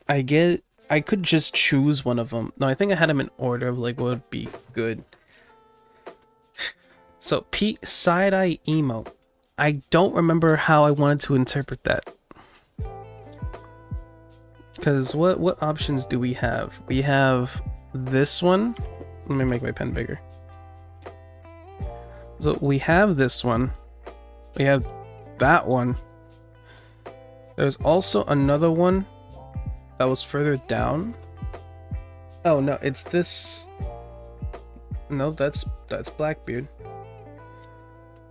Speaker 1: I could just choose one of them. No, I think I had them in order of like what would be good. So Pete side-eye emote. I don't remember how I wanted to interpret that. Because what options do we have? We have this one. Let me make my pen bigger. So we have this one. We have that one. There's also another one that was further down. Oh no, it's this. No, that's Blackbeard.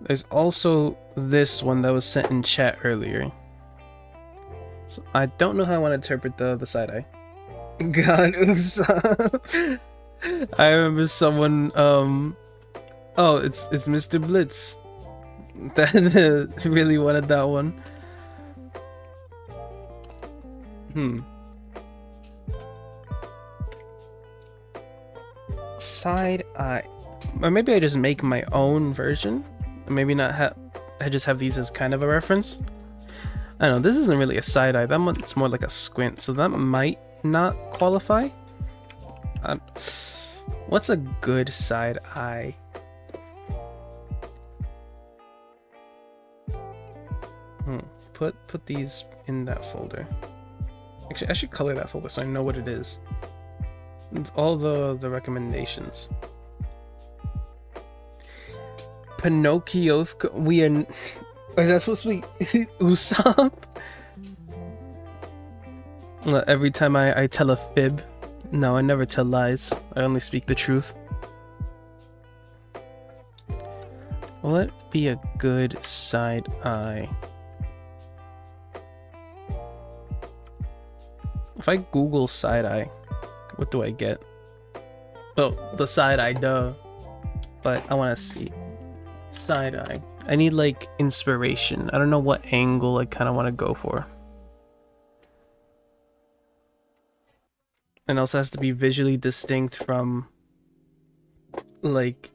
Speaker 1: There's also this one that was sent in chat earlier. So I don't know how I want to interpret the side eye. God, Usopp. I remember someone oh, it's Mr. Blitz that really wanted that one. Side eye. Or maybe I just make my own version. Maybe not have. I just have these as kind of a reference. I don't know. This isn't really a side eye. That one's more like a squint. So that might not qualify. What's a good side eye? Put these in that folder. Actually, I should color that folder so I know what it is. It's all the recommendations. Pinocchio. We are. Is that supposed to be Usopp? Every time I tell a fib. No, I never tell lies. I only speak the truth. What would be a good side eye? If I Google side eye, what do I get? Oh, the side eye, duh. But I want to see side eye. I need like inspiration. I don't know what angle I kind of want to go for. And also has to be visually distinct from like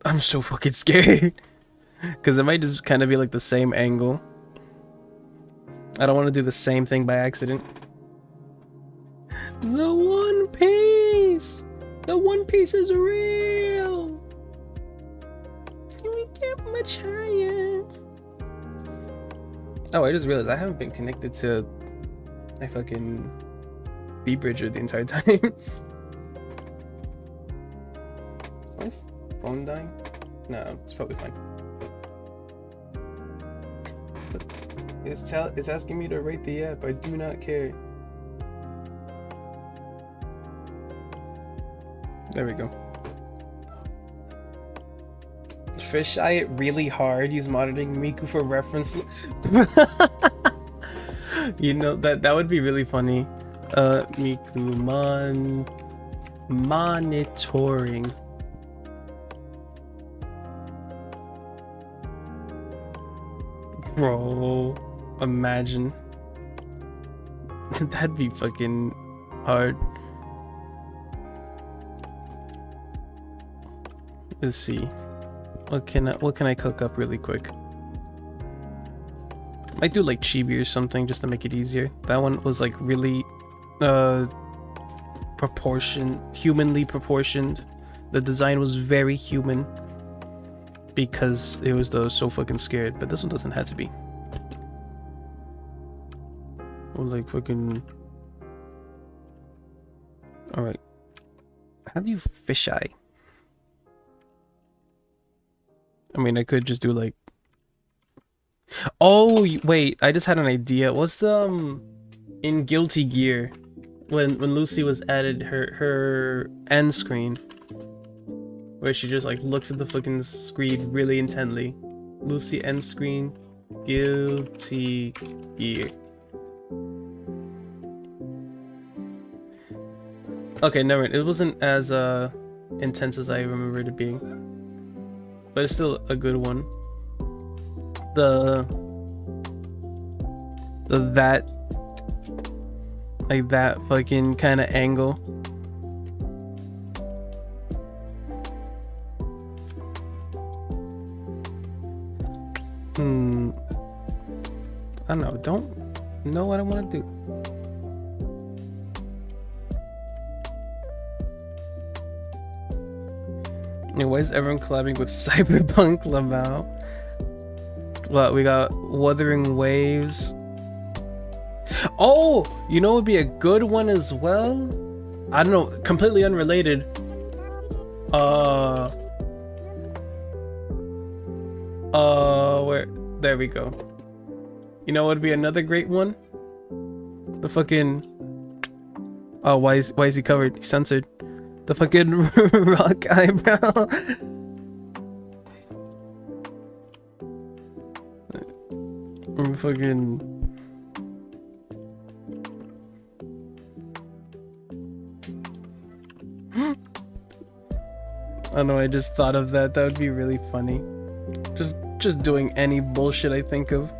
Speaker 1: I'm so fucking scared. Because it might just kind of be like the same angle. I don't want to do the same thing by accident. The One Piece! The One Piece is real! Can we get much higher? Oh, I just realized I haven't been connected to my fucking B-Bridger the entire time. Is my phone dying? No, it's probably fine. It's asking me to rate the app. I do not care. There we go. Fish eye it really hard. Use monitoring Miku for reference. You know that would be really funny. Miku monitoring. Bro, imagine. That'd be fucking hard. Let's see. What can I cook up really quick? Might do like chibi or something just to make it easier. That one was like really humanly proportioned. The design was very human because it was so fucking scared, but this one doesn't have to be. Or like fucking. Alright. How do you fisheye? I mean, I could just do like. Oh wait, I just had an idea. What's the in Guilty Gear when Lucy was added her end screen, where she just like looks at the fucking screen really intently. Lucy end screen, Guilty Gear. Okay, never mind. It wasn't as intense as I remembered it being. but it's still a good one. The that like that fucking kind of angle. I don't know. Don't know what I want to do. Why is everyone collabing with Cyberpunk Lamau? What, we got Wuthering Waves. Oh, you know what would be a good one as well? I don't know, completely unrelated. Where? There we go. You know what would be another great one? The fucking... Oh, why is he covered? He's censored. The fucking rock eyebrow. Fucking... I don't know, I just thought of that. That would be really funny. Just doing any bullshit I think of.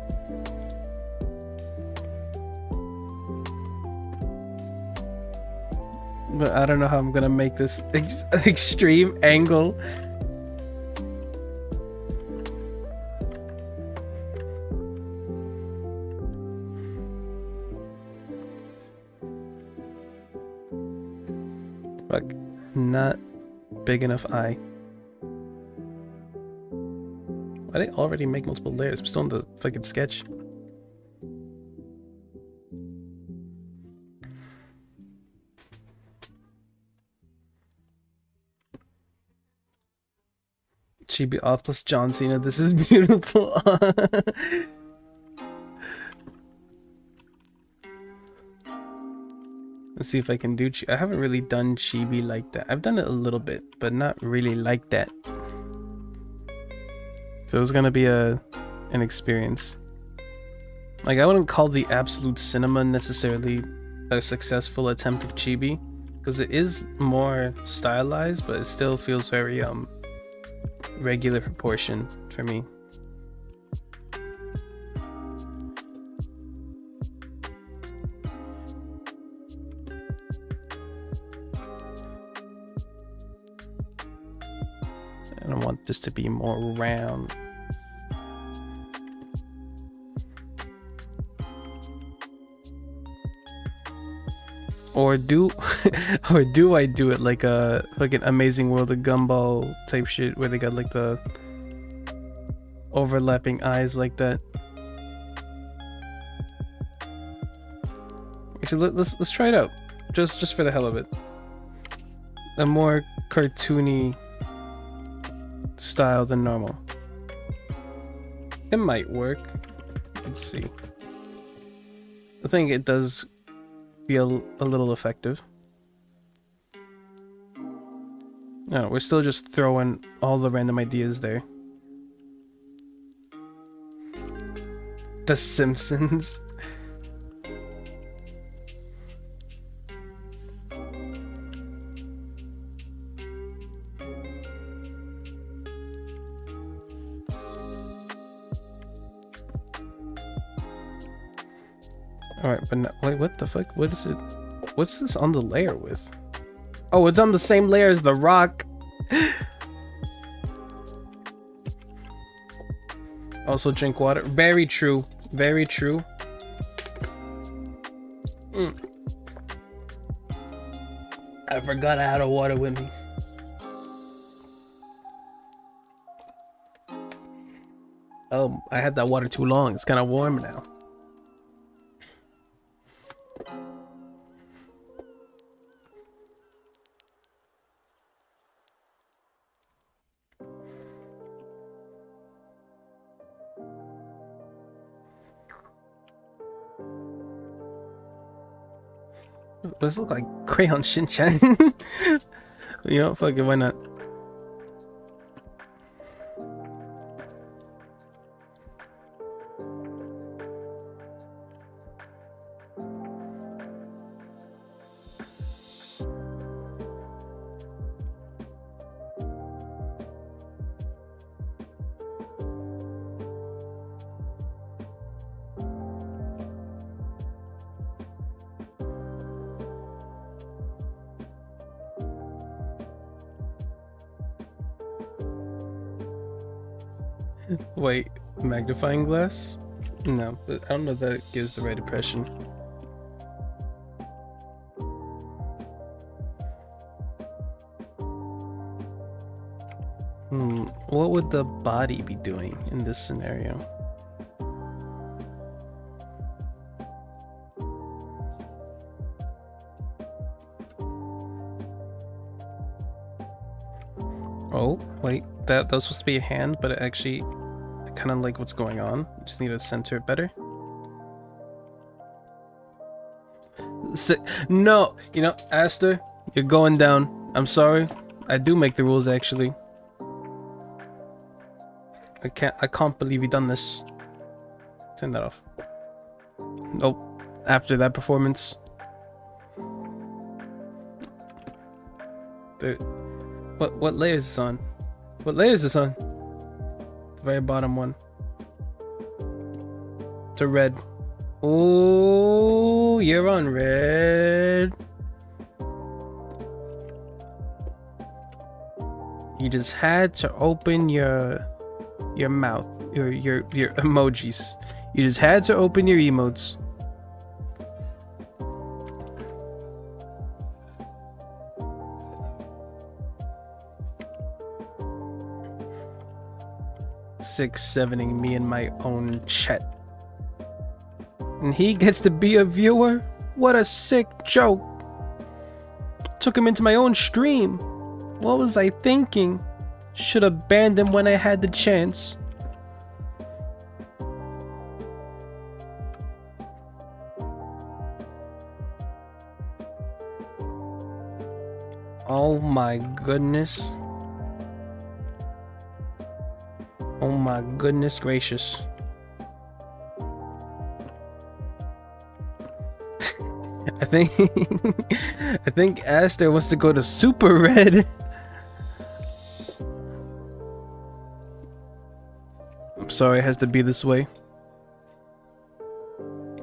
Speaker 1: But I don't know how I'm gonna make this extreme angle. Fuck, not big enough eye. Why did I already make multiple layers? I'm still in the fucking sketch. Chibi off plus John Cena. This is beautiful. Let's see if I can do I haven't really done chibi like that. I've done it a little bit, but not really like that. So it's gonna be an experience. Like, I wouldn't call the Absolute Cinema necessarily a successful attempt of chibi, because it is more stylized, but it still feels very regular proportion for me. I don't want this to be more round. Or do I do it like a fucking Amazing World of Gumball type shit where they got like the overlapping eyes like that? Actually, let's try it out, just for the hell of it. A more cartoony style than normal. It might work. Let's see. I think it does feel a little effective. No, we're still just throwing all the random ideas there. The Simpsons. Alright, but no, wait, what the fuck? What is it? What's this on the layer with? Oh, it's on the same layer as the rock. Also drink water. Very true. Very true. I forgot I had a water with me. Oh, I had that water too long. It's kind of warm now. Does this look like Crayon Shin-chan? You know, fuck it, why not? Wait, magnifying glass? No, but I don't know if that gives the right impression. What would the body be doing in this scenario? Oh, wait, that was supposed to be a hand, but it actually, I kind of like what's going on. Just need to center it better. No, you know, Aster, you're going down. I'm sorry. I do make the rules, actually. I can't believe you done this. Turn that off. Nope. After that performance. What layer is this on? What layer is this on? The very bottom one. To red. Oh, you're on red. You just had to open your mouth, your emojis. You just had to open your emotes. Six, sevening me in my own chat. And he gets to be a viewer? What a sick joke. Took him into my own stream. What was I thinking? Should have banned him when I had the chance. Oh my goodness. Oh my goodness gracious. I think Aster wants to go to super red. I'm sorry it has to be this way.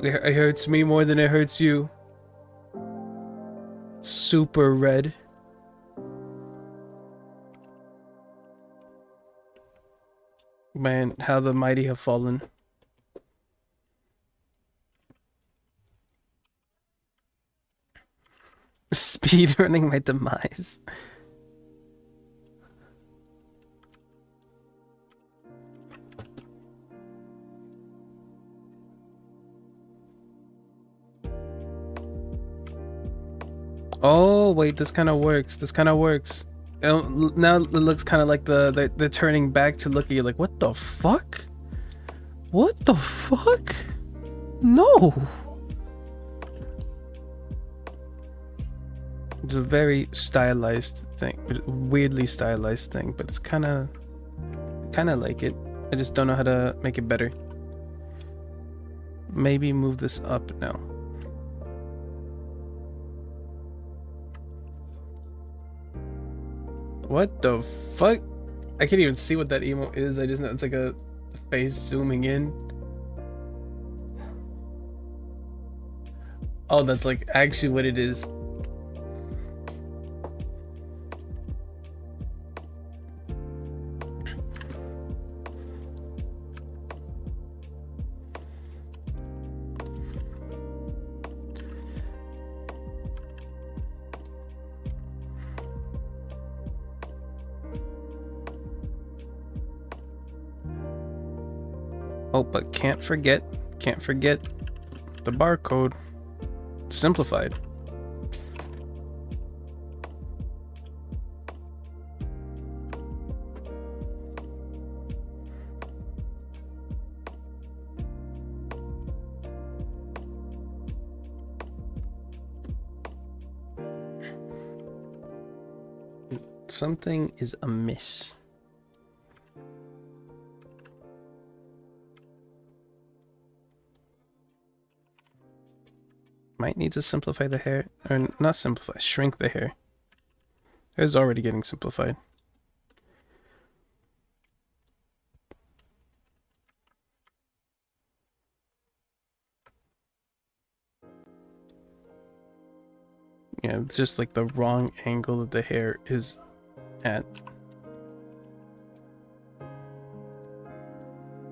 Speaker 1: It hurts me more than it hurts you. Super red. Man, how the mighty have fallen. Speed running my demise. Oh wait, this kind of works. This kind of works. Now it looks kind of like they're turning back to look at you like, what the fuck? What the fuck? No. It's a very stylized thing, weirdly stylized thing, but it's kind of like it. I just don't know how to make it better. Maybe move this up now. What the fuck? I can't even see what that emote is. I just know it's like a face zooming in. Oh, that's like actually what it is. Oh, but can't forget the barcode. Simplified. Something is amiss. Might need to simplify the hair, or not simplify, shrink the hair. Hair's already getting simplified. Yeah, it's just like the wrong angle that the hair is at.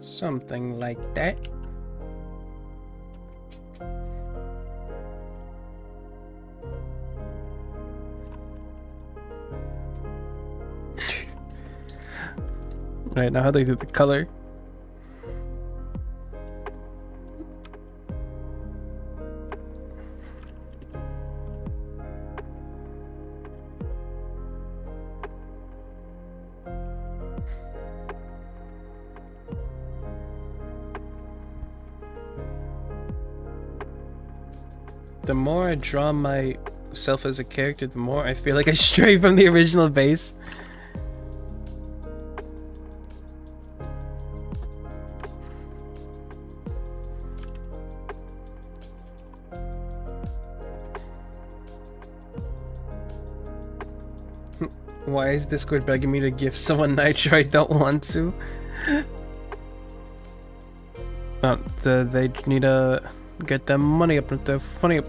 Speaker 1: Something like that. Right, now how do they do the color? The more I draw myself as a character, the more I feel like I stray from the original base. Why is Discord begging me to give someone Nitro? I don't want to. They need to get their money up and their funny up.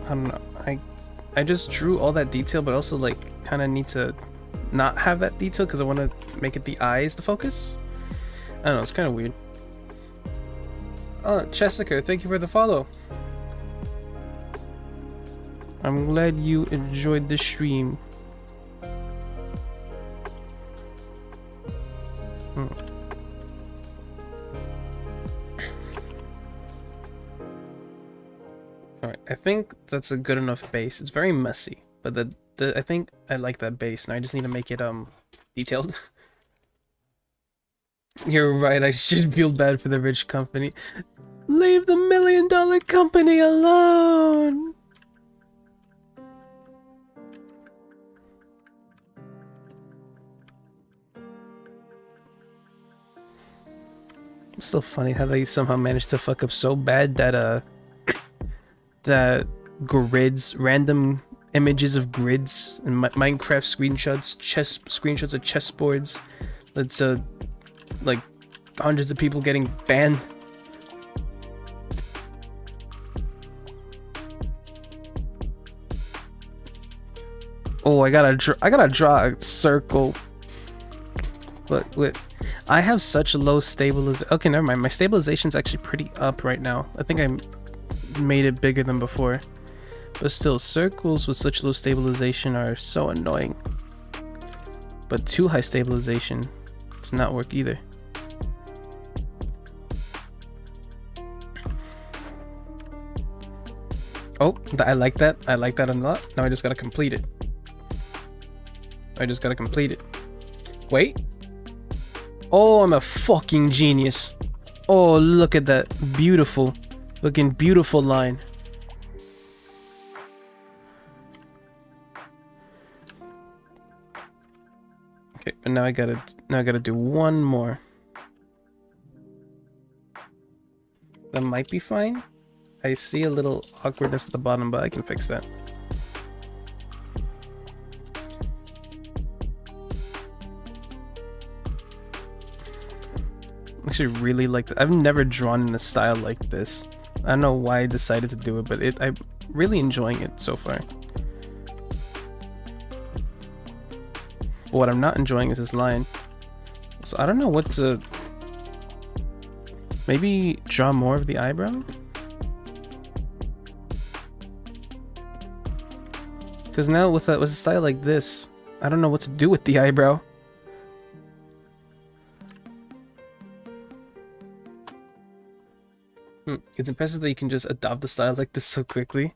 Speaker 1: I don't know. I just drew all that detail, but also like kind of need to not have that detail because I want to make it the eyes the focus. I don't know, it's kind of weird. Oh, Chessica, thank you for the follow. I'm glad you enjoyed the stream. Alright, I think that's a good enough base. It's very messy, but I think I like that base. Now I just need to make it detailed. You're right, I should feel bad for the rich company. Leave the $1 million company alone! It's still funny how they somehow managed to fuck up so bad that that grids, random images of grids and Minecraft screenshots of chessboards. That's like hundreds of people getting banned. Oh, I gotta draw a circle. But I have such low stabilization. Okay, never mind. My stabilization's actually pretty up right now. I think I made it bigger than before. But still, circles with such low stabilization are so annoying. But too high stabilization does not work either. Oh, I like that. I like that a lot. Now I just gotta complete it. Wait. Oh, I'm a fucking genius. Oh, look at that. Beautiful. Looking beautiful line. Okay, but now I gotta do one more. That might be fine. I see a little awkwardness at the bottom, but I can fix that. I actually really like that. I've never drawn in a style like this. I don't know why I decided to do it, but I'm really enjoying it so far. But what I'm not enjoying is this line. So I don't know what to... Maybe draw more of the eyebrow? Because now with a style like this, I don't know what to do with the eyebrow. It's impressive that you can just adopt the style like this so quickly.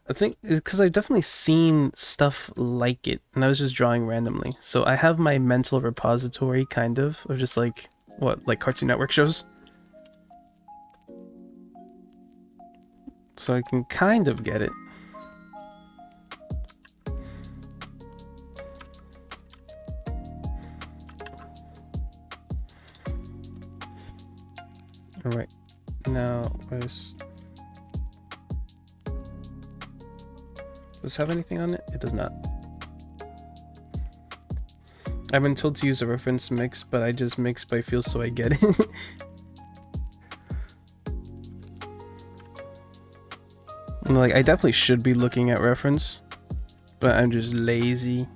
Speaker 1: I think it's because I've definitely seen stuff like it, and I was just drawing randomly. So I have my mental repository, kind of just like, like Cartoon Network shows. So I can kind of get it. Alright, now where's... Does this have anything on it? It does not. I've been told to use a reference mix, but I just mix by feel so I get it. Like, I definitely should be looking at reference, but I'm just lazy.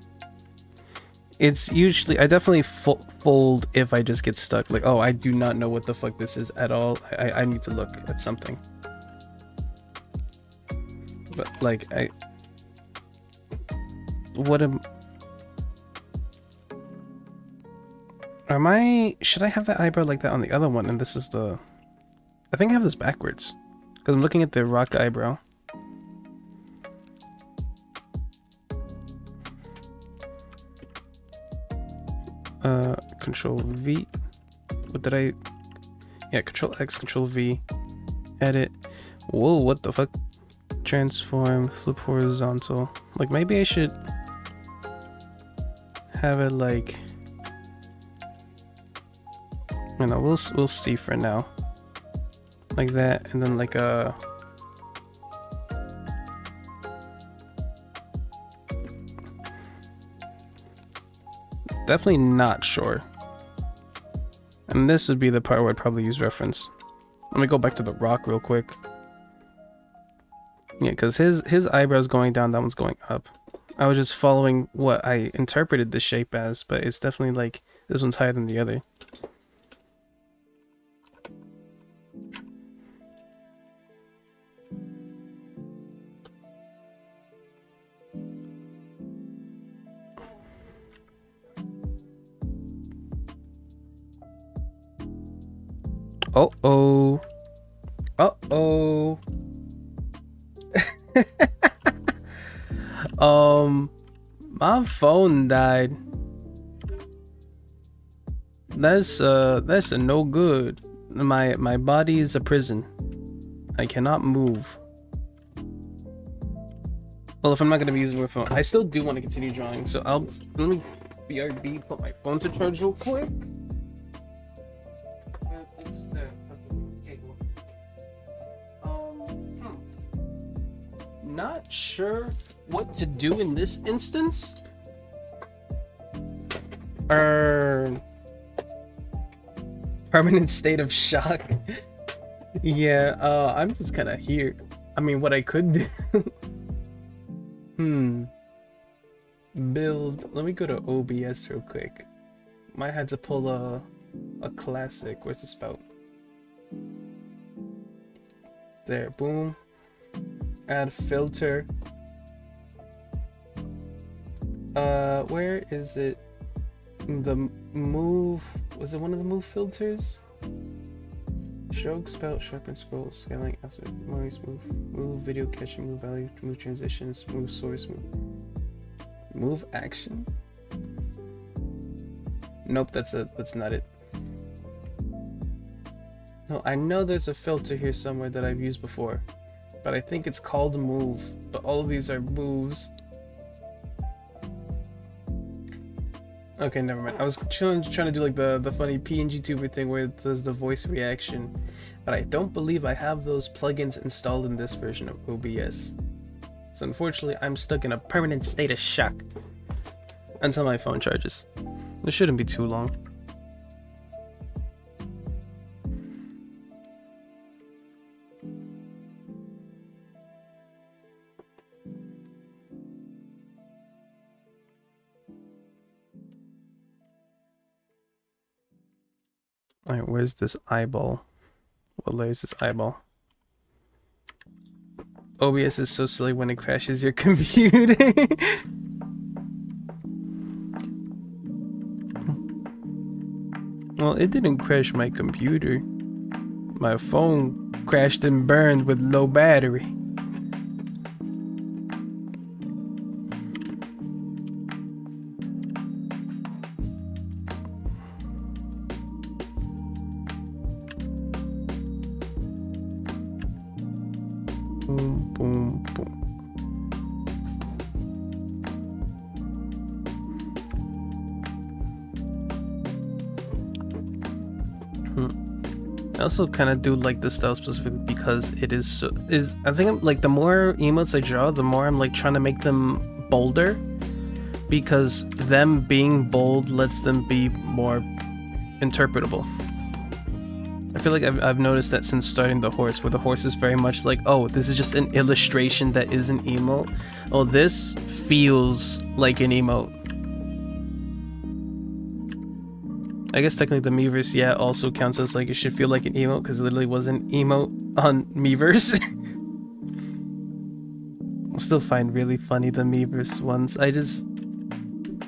Speaker 1: It's usually, I definitely fold if I just get stuck. Like, oh, I do not know what the fuck this is at all. I need to look at something. But like, should I have that eyebrow like that on the other one? And this is I think I have this backwards. Because I'm looking at the rock eyebrow. Control V. What did I? Yeah, Control X, Control V. Edit. Whoa, what the fuck? Transform, flip horizontal. Like, maybe I should have it like, you know, we'll see for now. Like that, and then like a definitely not sure. And this would be the part where I'd probably use reference. Let me go back to the rock real quick. Yeah, because his eyebrow's going down, that one's going up. I was just following what I interpreted the shape as, but it's definitely like this one's higher than the other. Uh-oh. Uh-oh. My phone died. That's a no good. My body is a prison. I cannot move. Well, if I'm not gonna be using my phone, I still do want to continue drawing, so let me BRB put my phone to charge real quick. Not sure what to do in this instance. Permanent state of shock. Yeah, I'm just kind of here. I mean, what I could do. Build. Let me go to OBS real quick. Might have to pull a classic. Where's the spout? There, boom. Add filter. Where is it? The move. Was it one of the move filters? Stroke, spout, sharpen, scroll, scaling, aspect, noise, move video catching, move value, move transitions, move source, move action. Nope, that's not it. No, I know there's a filter here somewhere that I've used before, but I think it's called move. But all of these are moves. Okay, never mind. I was trying to do like the funny PNG tuber thing where it does the voice reaction, but I don't believe I have those plugins installed in this version of OBS. So unfortunately, I'm stuck in a permanent state of shock until my phone charges. It shouldn't be too long. Alright, where's this eyeball? What layer is this eyeball? OBS is so silly when it crashes your computer. Well, it didn't crash my computer. My phone crashed and burned with low battery. Boom, boom, boom. I also kind of do like this style specifically because it is I think I'm like, the more emotes I draw, the more I'm like trying to make them bolder, because them being bold lets them be more interpretable. feel like I've noticed that since starting the horse, where the horse is very much like, oh, this is just an illustration that is an emote. Oh, this feels like an emote. I guess technically the Miiverse, yeah, also counts as like it should feel like an emote because it literally was an emote on Miiverse. I'll still find really funny the Miiverse ones. I just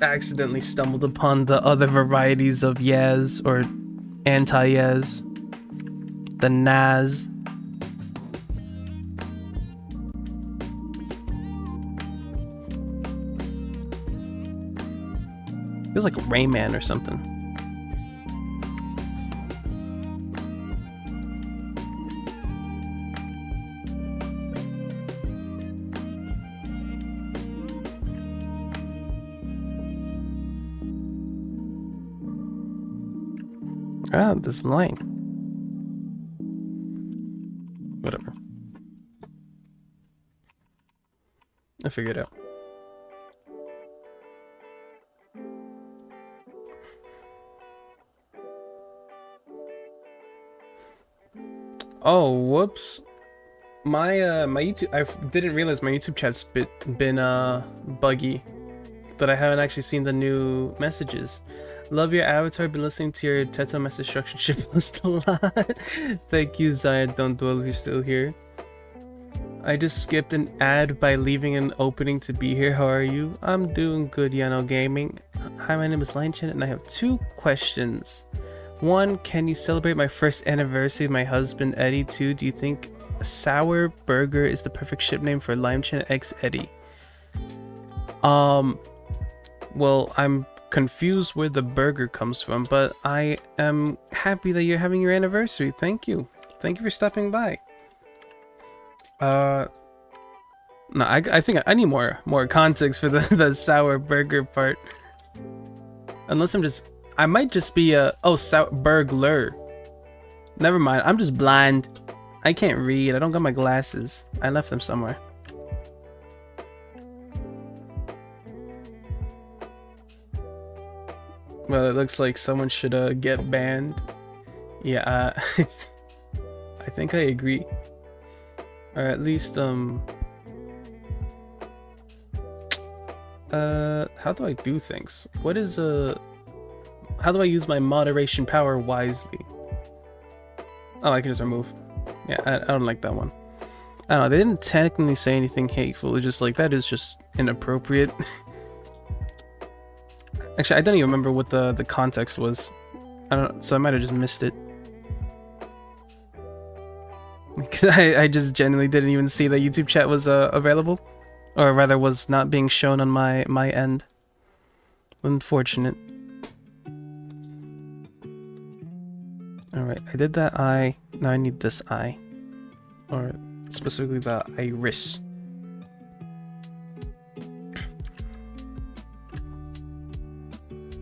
Speaker 1: accidentally stumbled upon the other varieties of Yaz or anti-Yaz. The Naz. Feels like Rayman or something. Ah, this line. Whatever. I figured it out. Oh, whoops. My YouTube, I didn't realize my YouTube chat's been buggy. That I haven't actually seen the new messages. Love your avatar, been listening to your Teto message structure ship post a lot. Thank you, Zayed, don't dwell if you're still here. I just skipped an ad by leaving an opening to be here. How are you? I'm doing good, Yano Gaming. Hi, my name is Linechen and I have 2 questions. 1, can you celebrate my first anniversary with my husband Eddie? 2, do you think Sour Burger is the perfect ship name for Limechen X Eddie? Well, I'm confused where the burger comes from, but I am happy that you're having your anniversary. Thank you. Thank you for stopping by. No, I think I need more context for the sour burger part. Unless I might just be sour burglar. Never mind, I'm just blind. I can't read, I don't got my glasses. I left them somewhere. Well, it looks like someone should get banned. Yeah, I think I agree. Or at least how do I do things? What is how do I use my moderation power wisely? Oh, I can just remove. Yeah, I don't like that one. I don't know, they didn't technically say anything hateful, it's just like that is just inappropriate. Actually, I don't even remember what the context was. I don't, so I might have just missed it. I just genuinely didn't even see that YouTube chat was available, or rather was not being shown on my end. Unfortunate. All right, I did that eye. Now I need this eye, or specifically the iris.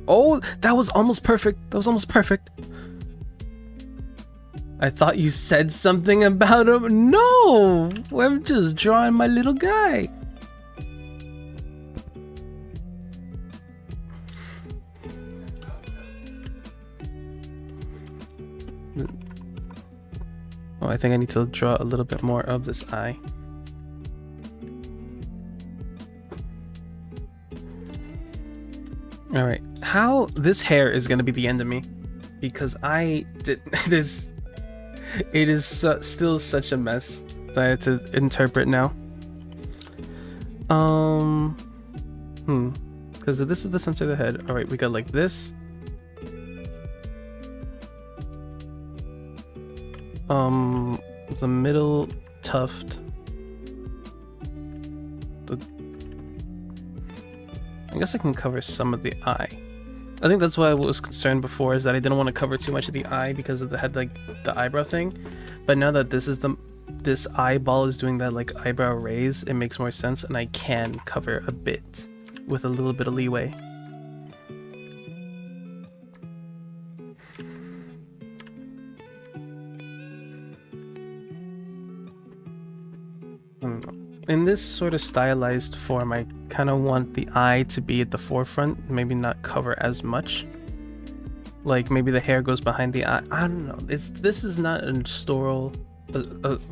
Speaker 1: Oh, that was almost perfect. That was almost perfect. I thought you said something about him. No, I'm just drawing my little guy. Oh, I think I need to draw a little bit more of this eye. All right, how this hair is gonna be the end of me, because I did this. It is still such a mess that I had to interpret now. Because this is the center of the head. All right, we got like this. The middle tuft. I guess I can cover some of the eye. I think that's why I was concerned before, is that I didn't want to cover too much of the eye because of the head, like the eyebrow thing. But now that this eyeball is doing that like eyebrow raise, it makes more sense, and I can cover a bit with a little bit of leeway. In this sort of stylized form, I kind of want the eye to be at the forefront, maybe not cover as much. Like maybe the hair goes behind the eye. I don't know. This is not a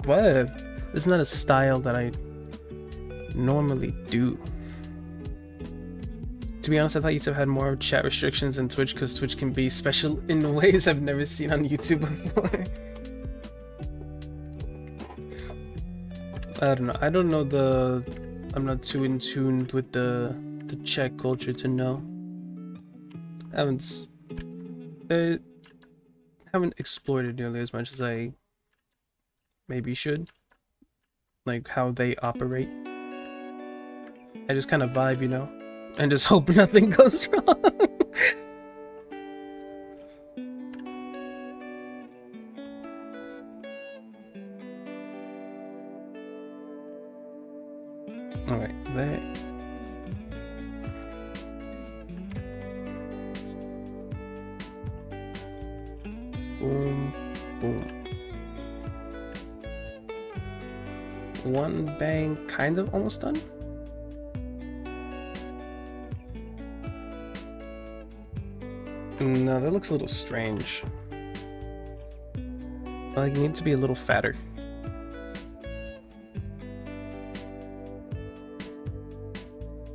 Speaker 1: what? This is not a style that I normally do. To be honest, I thought YouTube had more chat restrictions than Twitch because Twitch can be special in ways I've never seen on YouTube before. I don't know. I don't know I'm not too in tune with the chat culture to know. I haven't explored it nearly as much as I maybe should. Like how they operate. I just kind of vibe, you know, and just hope nothing goes wrong. Alright, there. Boom, boom. One bang, kind of almost done. No, that looks a little strange. Like, you need to be a little fatter.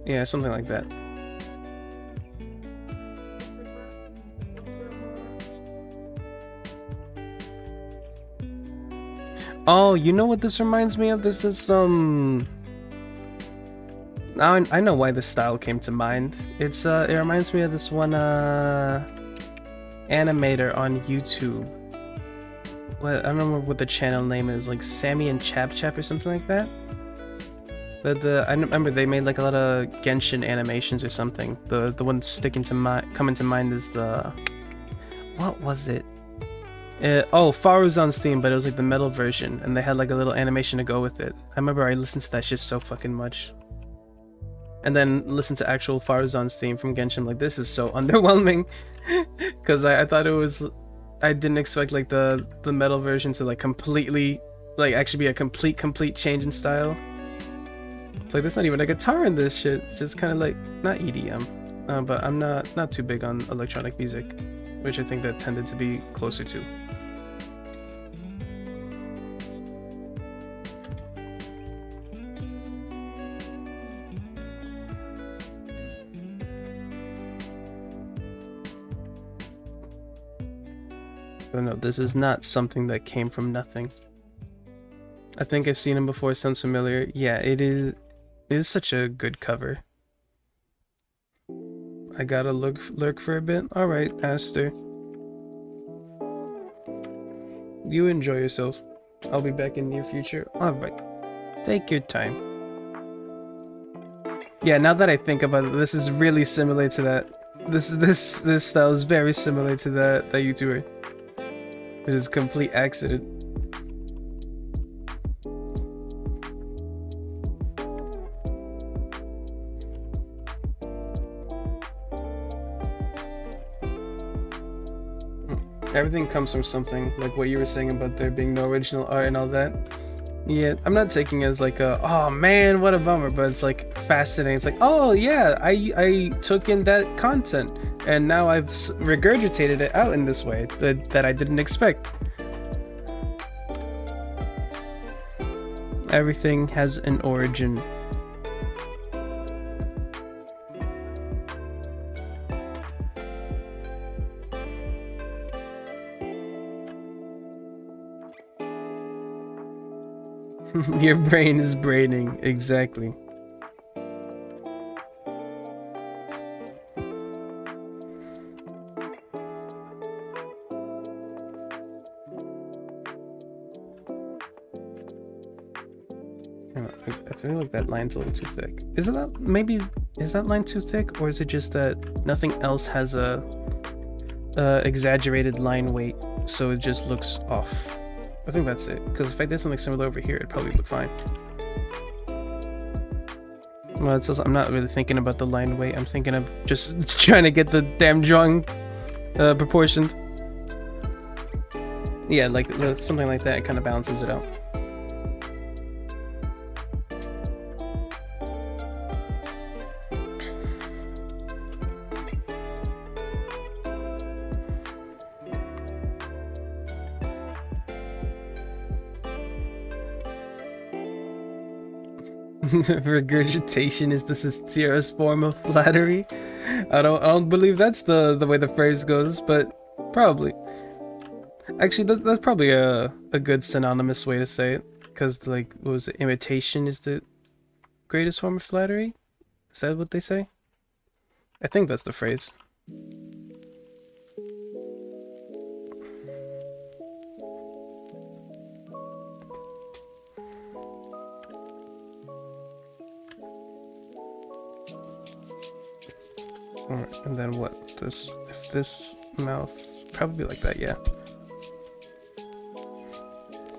Speaker 1: Yeah, something like that. Oh, you know what this reminds me of? This is now I know why this style came to mind. It reminds me of this one animator on YouTube. What, I don't remember what the channel name is, like Sammy and Chap Chap or something like that. I remember they made like a lot of Genshin animations or something. The one coming to mind is the, what was it? Faruzan's theme, but it was like the metal version, and they had like a little animation to go with it. I remember I listened to that shit so fucking much. And then listened to actual Faruzan's theme from Genshin, like, this is so underwhelming. Because I thought it was, I didn't expect like the metal version to like completely, like actually be a complete change in style. It's like, there's not even a guitar in this shit. It's just kind of like, not EDM. But I'm not too big on electronic music, which I think that tended to be closer to. But no, this is not something that came from nothing. I think I've seen him before, it sounds familiar. Yeah, it is such a good cover. I gotta lurk for a bit. Alright, Aster. You enjoy yourself. I'll be back in near future. Alright. Take your time. Yeah, now that I think about it, this is really similar to that. This style is very similar to that YouTuber. It is a complete accident. Everything comes from something, like what you were saying about there being no original art and all that. Yeah, I'm not taking it as like a, oh man, what a bummer, but it's like fascinating. It's like, oh yeah, I took in that content and now I've regurgitated it out in this way that I didn't expect. Everything has an origin. Your brain is braining, exactly. I feel like that line's a little too thick. Is that line too thick, or is it just that nothing else has a exaggerated line weight, so it just looks off? I think that's it, because if I did something similar over here, it'd probably look fine. Well, it's also, I'm not really thinking about the line weight, I'm thinking of just trying to get the damn drawing proportioned. Yeah, like something like that, it kind of balances it out. Regurgitation is the sincerest form of flattery. I don't believe that's the way the phrase goes, but probably. Actually, that's probably a good synonymous way to say it, because like, what was it? Imitation is the greatest form of flattery. Is that what they say? I think that's the phrase. Alright, and then what? If this mouth, probably like that, yeah.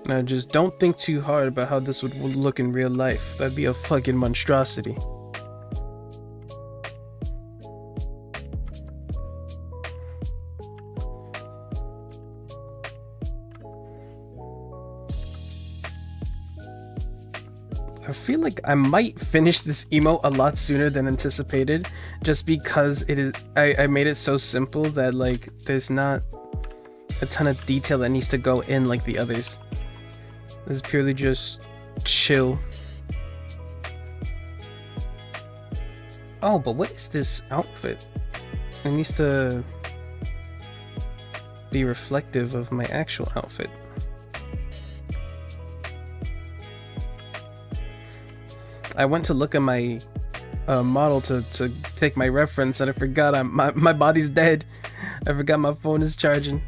Speaker 1: Now just don't think too hard about how this would look in real life. That'd be a fucking monstrosity. I feel like I might finish this emote a lot sooner than anticipated, just because I made it so simple that like there's not a ton of detail that needs to go in like the others. This is purely just chill. Oh, but what is this outfit? It needs to be reflective of my actual outfit. I went to look at my model to take my reference, and I forgot my body's dead. I forgot my phone is charging.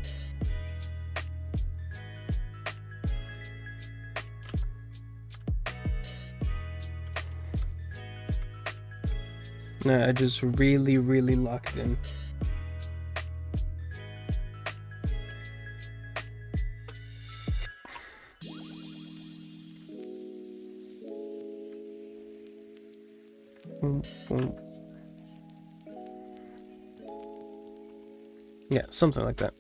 Speaker 1: Nah, I just really locked in. Yeah, something like that.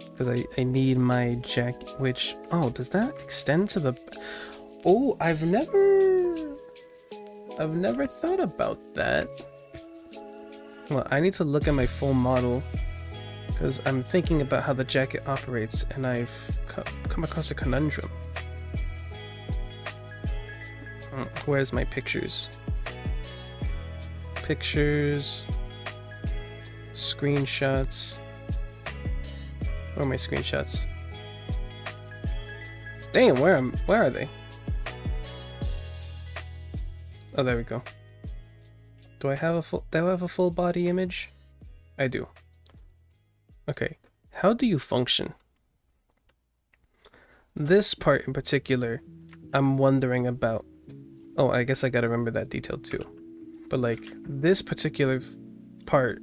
Speaker 1: Because I need my jacket, which... Oh, does that extend to the... Oh, I've never thought about that. Well, I need to look at my full model, because I'm thinking about how the jacket operates, and I've come across a conundrum. Where's my pictures? Pictures, screenshots. Where are my screenshots? Damn, where are they? Oh, there we go. Do I have a full body image? I do. Okay. How do you function? This part in particular, I'm wondering about. Oh, I guess I gotta remember that detail too. But like, this particular part,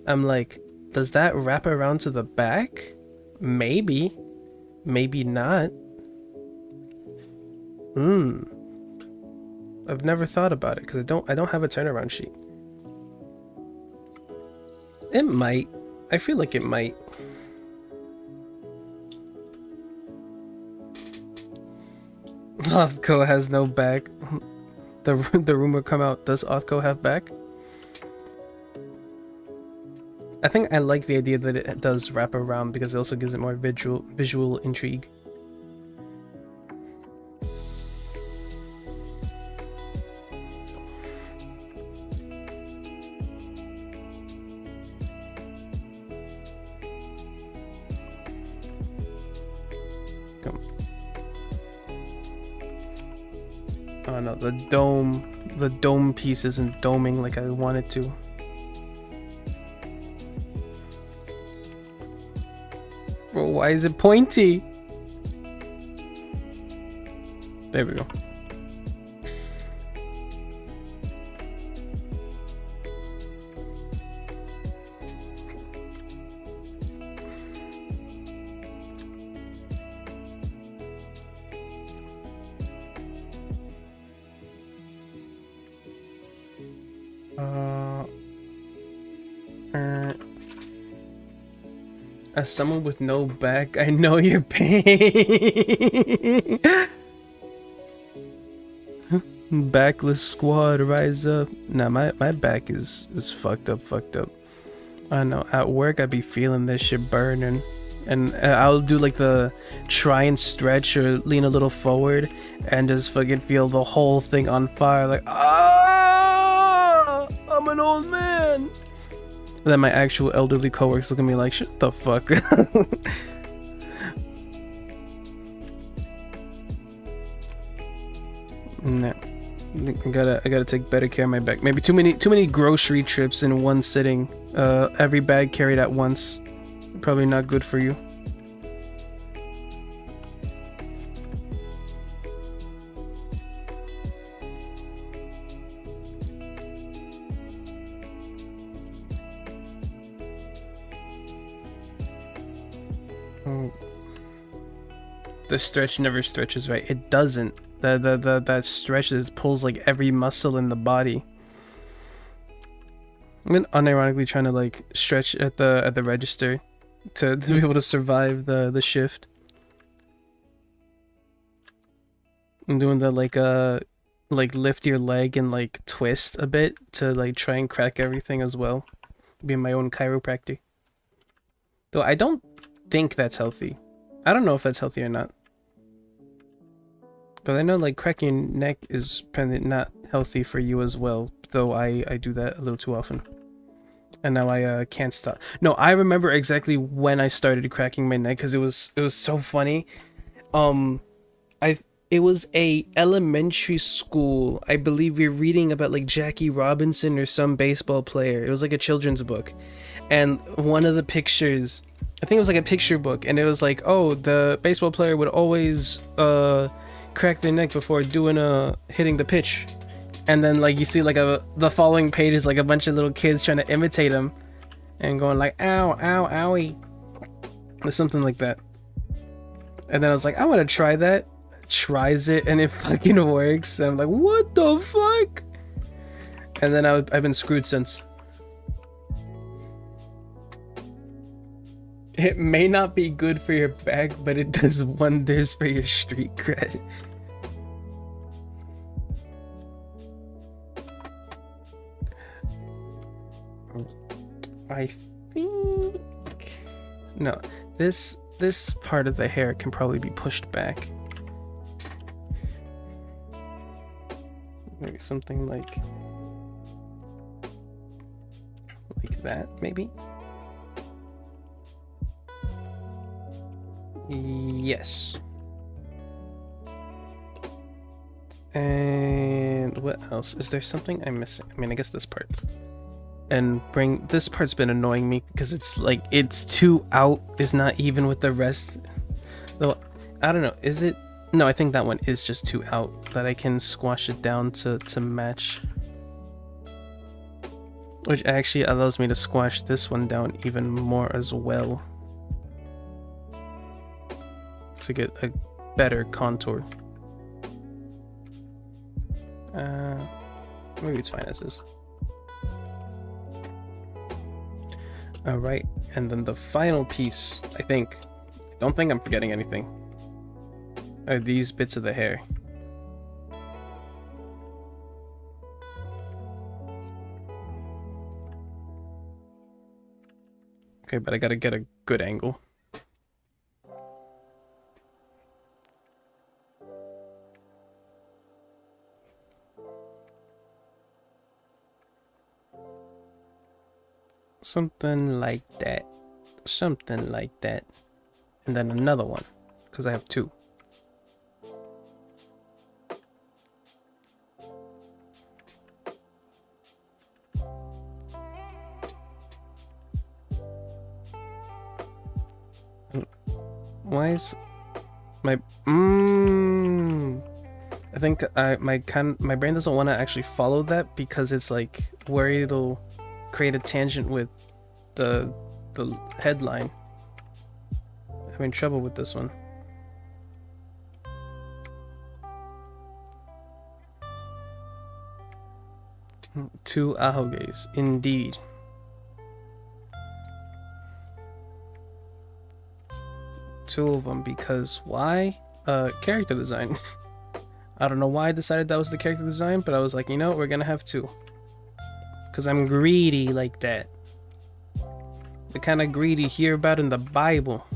Speaker 1: I'm like, does that wrap around to the back? Maybe. Maybe not. I've never thought about it because I don't have a turnaround sheet. It might. I feel like it might. Authko has no back. The rumor come out, does Authko have back? I think I like the idea that it does wrap around because it also gives it more visual intrigue. Oh no, the dome piece isn't doming like I want it to. Bro, why is it pointy? There we go. As someone with no back, I know your pain. Backless squad, rise up. Nah, my back is fucked up. I know. At work, I be feeling this shit burning. And I'll do like the try and stretch or lean a little forward and just fucking feel the whole thing on fire, like, ah, I'm an old man. And then my actual elderly coworkers look at me like, shut the fuck. Nah. I gotta take better care of my back. Maybe too many grocery trips in one sitting. Every bag carried at once. Probably not good for you. The stretch never stretches right. It doesn't. That stretches, pulls like every muscle in the body. I've been unironically trying to like stretch at the register to be able to survive the shift. I'm doing the like lift your leg and like twist a bit to like try and crack everything as well. Being my own chiropractor. Though I don't think that's healthy. I don't know if that's healthy or not. But I know like cracking your neck is probably not healthy for you as well. Though I do that a little too often. And now I can't stop. No, I remember exactly when I started cracking my neck because it was so funny. It was a elementary school. I believe we were reading about like Jackie Robinson or some baseball player. It was like a children's book. And one of the pictures, I think it was like a picture book, and it was like, oh, the baseball player would always crack their neck before hitting the pitch. And then like you see like the following page is like a bunch of little kids trying to imitate him and going like, ow, ow, owie, or something like that. And then I was like, I want to try that. Tries it and it fucking works. And I'm like, what the fuck? And then I've been screwed since. It may not be good for your back, but it does wonders for your street cred. I think no, this part of the hair can probably be pushed back. Maybe something like that, maybe. Yes. And what else? Is there something I'm missing? I mean, I guess this part. And this part's been annoying me because it's like it's too out, is not even with the rest. Though I don't know, is it? No, I think that one is just too out, that I can squash it down to match. Which actually allows me to squash this one down even more as well. To get a better contour. Maybe it's fine as is. Alright, and then the final piece, I don't think I'm forgetting anything, are these bits of the hair. Okay, but I gotta get a good angle. Something like that. Something like that. And then another one, because I have two. Why is my I think my brain doesn't want to actually follow that because it's like worried it'll create a tangent with the headline. I'm having trouble with this one. Two ahoges, indeed. Two of them, because why? Character design. I don't know why I decided that was the character design, but I was like, you know, we're gonna have two. Because I'm greedy like that. The kind of greedy you hear about in the Bible.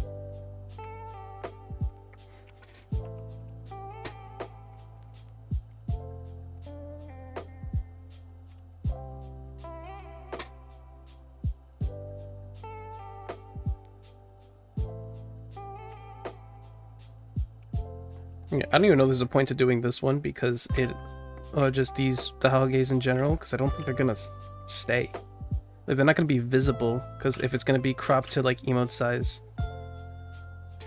Speaker 1: Yeah, I don't even know there's a point to doing this one because it, or just the Haugeis in general, because I don't think they're gonna stay. Like, they're not gonna be visible, because if it's gonna be cropped to like emote size.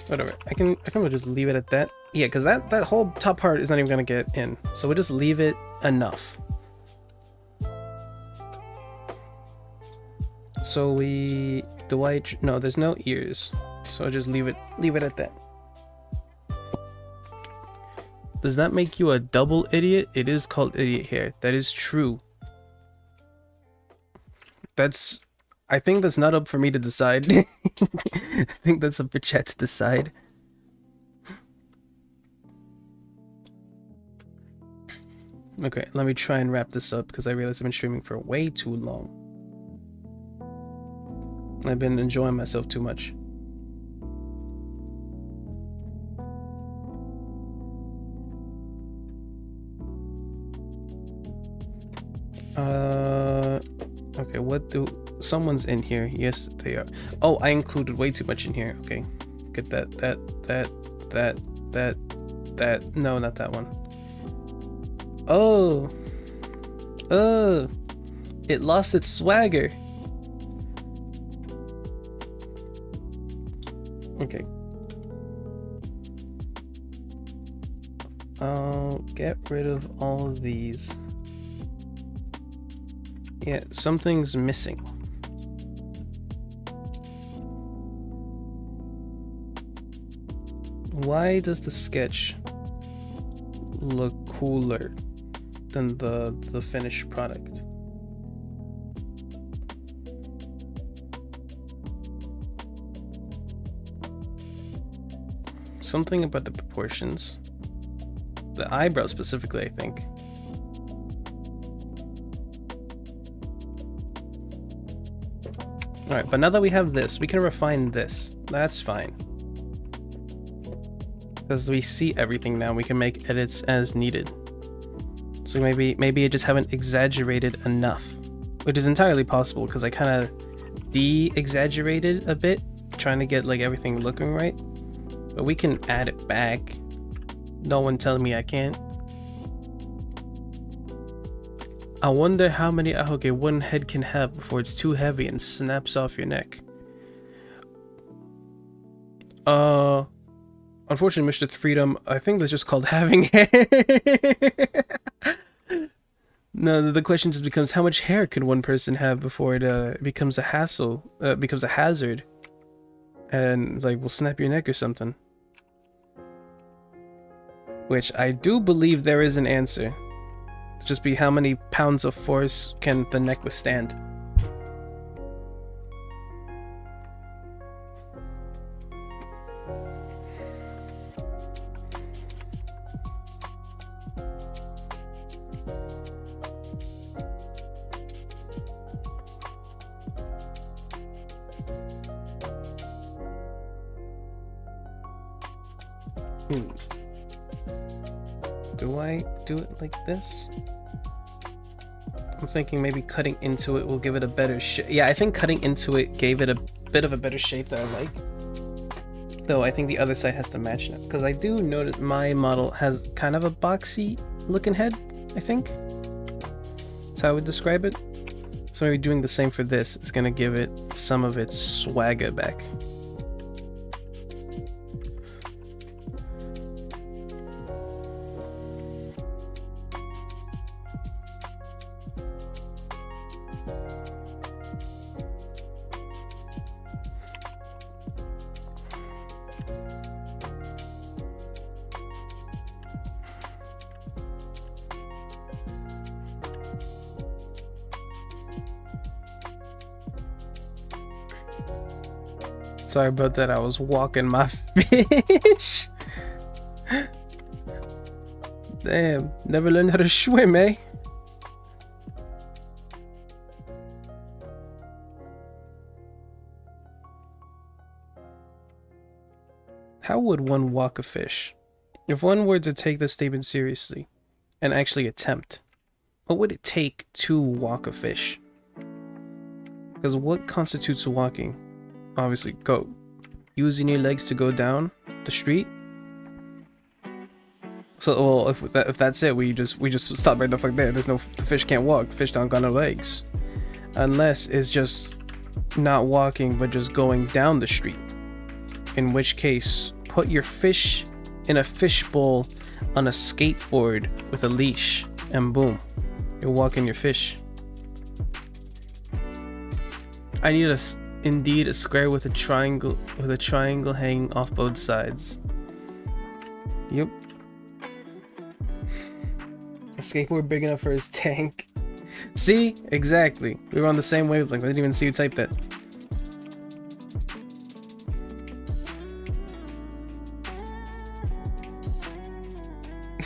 Speaker 1: Whatever, I can just leave it at that. Yeah, because that whole top part is not even gonna get in, so we'll just leave it enough. So no, there's no ears, so I'll just leave it at that. Does that make you a double idiot? It is called idiot hair. That is true. I think that's not up for me to decide. I think that's up for chat to decide. Okay, let me try and wrap this up because I realize I've been streaming for way too long. I've been enjoying myself too much. Okay, someone's in here. Yes, they are. Oh, I included way too much in here. Okay, get that. No, not that one. Oh. It lost its swagger. Okay. I'll get rid of all of these. Yeah, something's missing. Why does the sketch look cooler than the finished product? Something about the proportions. The eyebrow specifically, I think. Alright, but now that we have this, we can refine this. That's fine. Because we see everything now, we can make edits as needed. So maybe I just haven't exaggerated enough. Which is entirely possible, because I kind of de-exaggerated a bit, trying to get like everything looking right. But we can add it back. No one telling me I can't. I wonder how many ahoge one head can have before it's too heavy and snaps off your neck. Unfortunately, Mr. Freedom, I think that's just called having hair. No, the question just becomes how much hair can one person have before it becomes a hassle, becomes a hazard, and like will snap your neck or something. Which I do believe there is an answer. Just be how many pounds of force can the neck withstand. Do I do it like this? I'm thinking maybe cutting into it will give it a better shape. Yeah, I think cutting into it gave it a bit of a better shape that I like. Though I think the other side has to match it. Because I do notice my model has kind of a boxy looking head, I think. That's how I would describe it. So maybe doing the same for this is going to give it some of its swagger back. Sorry about that, I was walking my fish. Damn, never learned how to swim, eh? How would one walk a fish? If one were to take this statement seriously and actually attempt, what would it take to walk a fish? Because what constitutes walking? Obviously, go using your legs to go down the street. So, well, if that's it, we just stop right the fuck there. There's no, the fish can't walk. Fish don't got no legs, unless it's just not walking but just going down the street. In which case, put your fish in a fishbowl on a skateboard with a leash, and boom, you're walking your fish. I need indeed a square with a triangle hanging off both sides. Yep. A skateboard big enough for his tank. See? Exactly. We were on the same wavelength. I didn't even see you type that.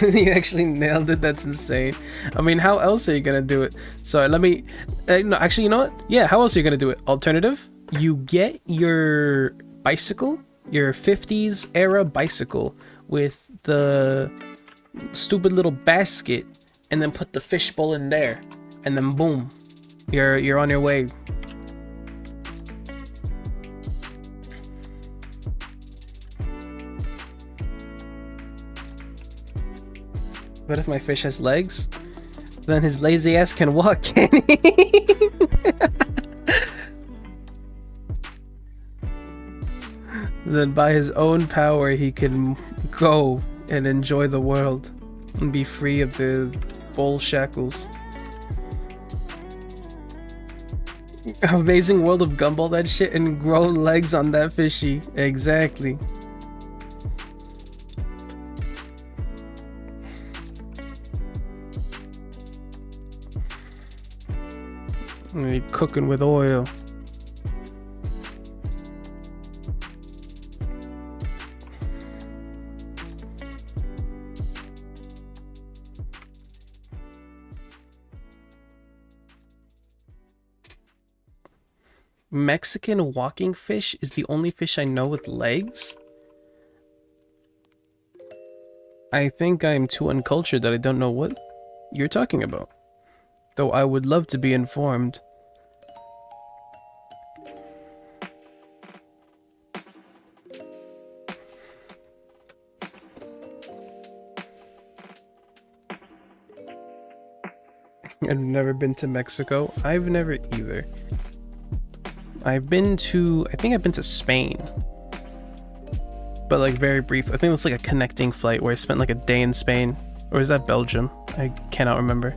Speaker 1: You actually nailed it. That's insane. I mean, how else are you gonna do it? Sorry, let me... no, actually, you know what? Yeah, how else are you gonna do it? Alternative? You get your bicycle, your 50s era bicycle with the stupid little basket, and then put the fishbowl in there, and then boom, you're on your way. What if my fish has legs? Then his lazy ass can walk, can he? Then by his own power he can go and enjoy the world and be free of the bowl shackles. Amazing World of Gumball that shit and grow legs on that fishy. Exactly. You're cooking with oil. Mexican walking fish is the only fish I know with legs? I think I'm too uncultured that I don't know what you're talking about. Though I would love to be informed. I've never been to Mexico. I've never either. I think I've been to Spain. But like very brief. I think it was like a connecting flight where I spent like a day in Spain. Or is that Belgium? I cannot remember.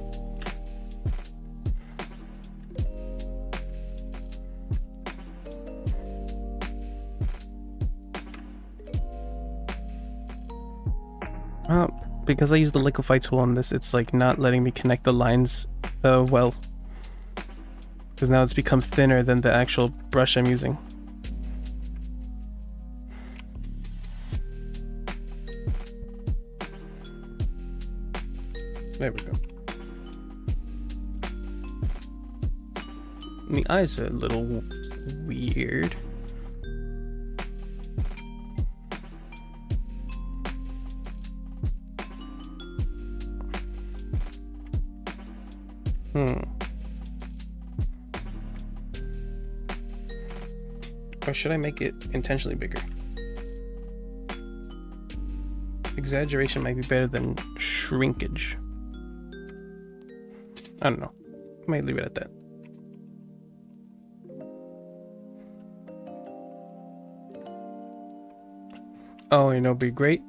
Speaker 1: Because I used the liquefy tool on this, it's like not letting me connect the lines well. Because now it's become thinner than the actual brush I'm using. There we go. And the eyes are a little weird. Or should I make it intentionally bigger? Exaggeration might be better than shrinkage. I don't know. I might leave it at that. Oh, you know, be great.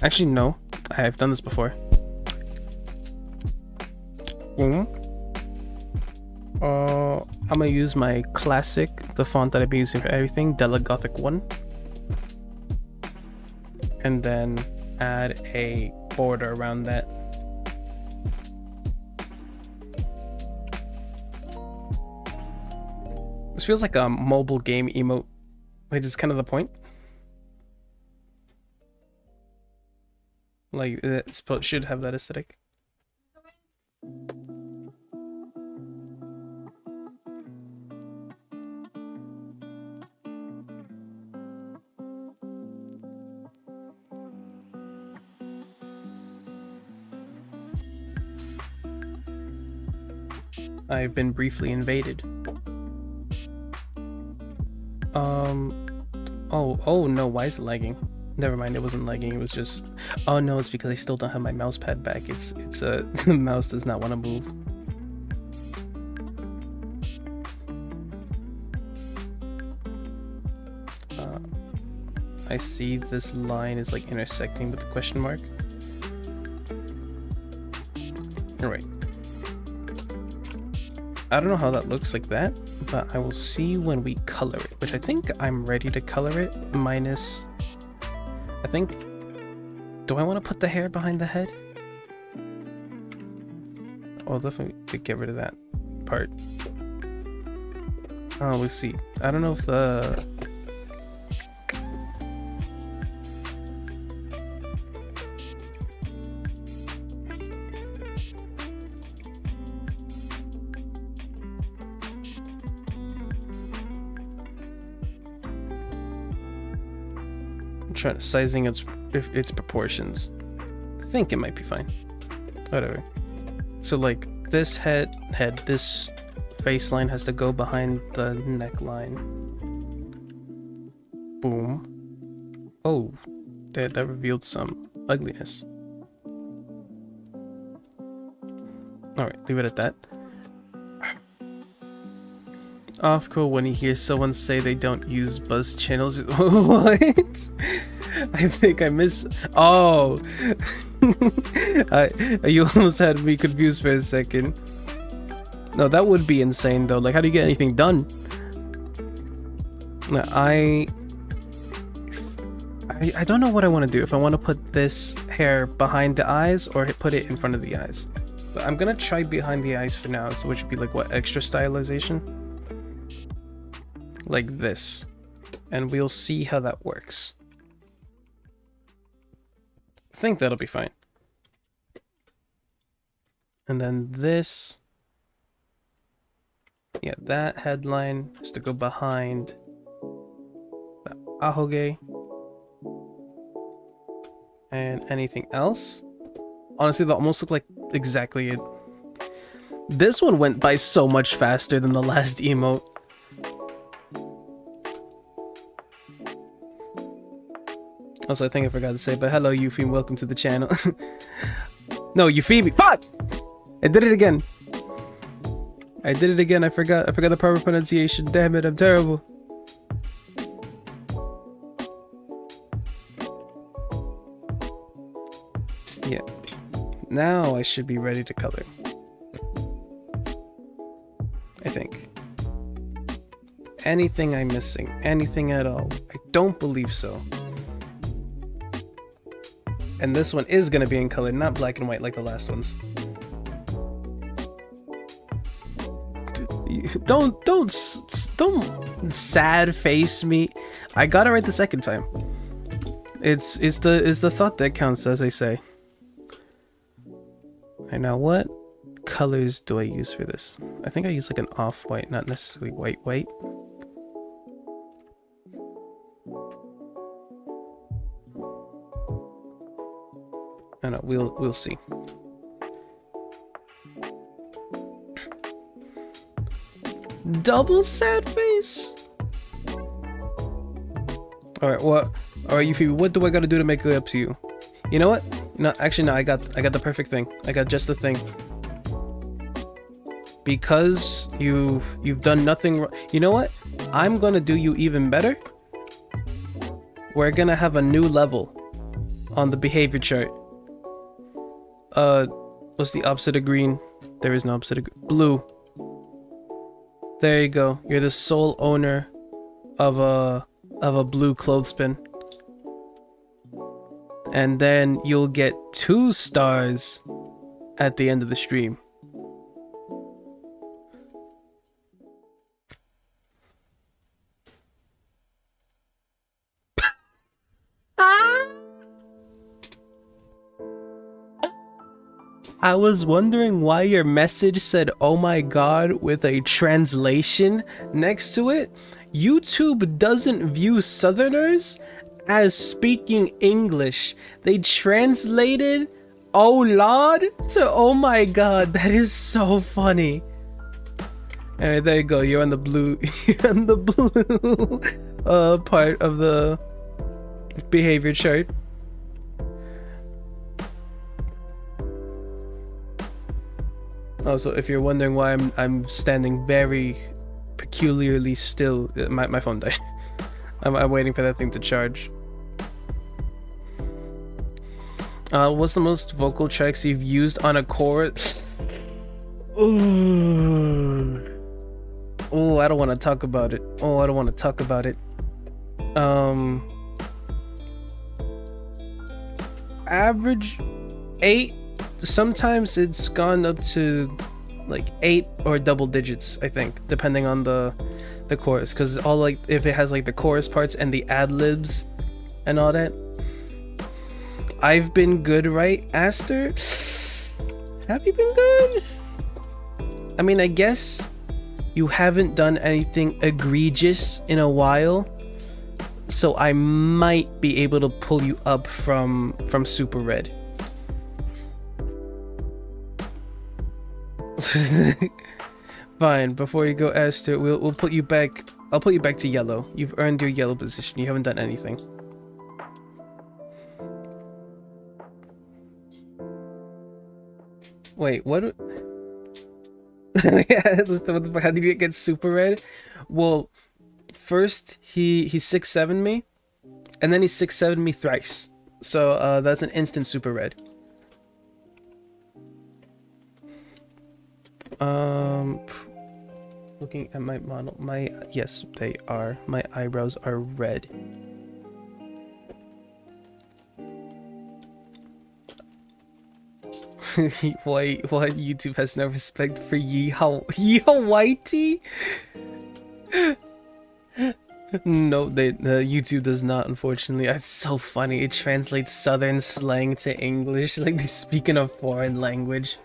Speaker 1: Actually, no. I've done this before. I'm gonna use my classic, the font that I've been using for everything, Della Gothic 1. And then add a border around that. This feels like a mobile game emote, which is kind of the point. Like, it should have that aesthetic. I've been briefly invaded. Oh no, why is it lagging? Never mind, it wasn't lagging, it was just... Oh no, it's because I still don't have my mouse pad back. It's the mouse does not want to move. I see this line is like intersecting with the question mark. Alright. I don't know how that looks like that, but I will see when we color it, which I think I'm ready to color it, minus... I think... Do I want to put the hair behind the head? Oh, definitely get rid of that part. Oh, we'll see. I don't know if the... sizing its proportions. I think it might be fine. Whatever. So like this this face line has to go behind the neckline. Boom. Oh, that revealed some ugliness. Alright, leave it at that. Authko, when he hears someone say they don't use buzz channels, what? I think I miss. Oh, you almost had me confused for a second. No, that would be insane though. Like, how do you get anything done? No, I don't know what I want to do. If I want to put this hair behind the eyes or put it in front of the eyes. But I'm gonna try behind the eyes for now. So which would be like what, extra stylization? Like this, and we'll see how that works. I think that'll be fine. And then this, yeah, that headline has to go behind the ahoge. And anything else? Honestly, they almost look like exactly it. This one went by so much faster than the last emote. Also, I think I forgot to say, but hello, Euphoeme, welcome to the channel. No, Euphoeme, fuck! I did it again. I did it again, I forgot the proper pronunciation. Damn it, I'm terrible. Yeah. Now I should be ready to color. I think. Anything I'm missing? Anything at all? I don't believe so. And this one is gonna be in color, not black and white like the last ones. Don't sad face me. I got it right the second time. It's the thought that counts, as they say. And now what colors do I use for this? I think I use like an off-white, not necessarily white. I know, we'll see. Double sad face. All right, what? All right, Euphoeme, what do I gotta do to make it up to you? You know what? No, actually, no. I got the perfect thing. I got just the thing. Because you've done nothing wrong. You know what? I'm gonna do you even better. We're gonna have a new level on the behavior chart. What's the opposite of green? There is no opposite of blue. There you go. You're the sole owner of a blue clothespin. And then you'll get 2 stars at the end of the stream. I was wondering why your message said "oh my god" with a translation next to it. YouTube doesn't view Southerners as speaking English. They translated "oh lord" to "oh my god." That is so funny. Alright, there you go. You're on the blue. You're on the blue. part of the behavior chart. Also, if you're wondering why I'm standing very peculiarly still, my phone died. I'm waiting for that thing to charge. What's the most vocal tracks you've used on a chorus? Ooh. Oh, I don't want to talk about it. Oh, I don't want to talk about it. Average 8. Sometimes it's gone up to like 8 or double digits, I think, depending on the chorus, because all like if it has like the chorus parts and the ad-libs and all that. I've been good, right, Aster? Have you been good? I mean, I guess you haven't done anything egregious in a while, so I might be able to pull you up from Super Red. Fine, before you go, Aster, we'll put you back. I'll put you back to yellow. You've earned your yellow position. You haven't done anything. Wait, what? Yeah, how did you get Super Red? Well, first he 6-7 me, and then he 6-7 me thrice. So that's an instant Super Red. Looking at my model, yes, they are. My eyebrows are red. Why YouTube has no respect for Hawaii? No, YouTube does not, unfortunately. It's so funny. It translates Southern slang to English, like they speak in a foreign language.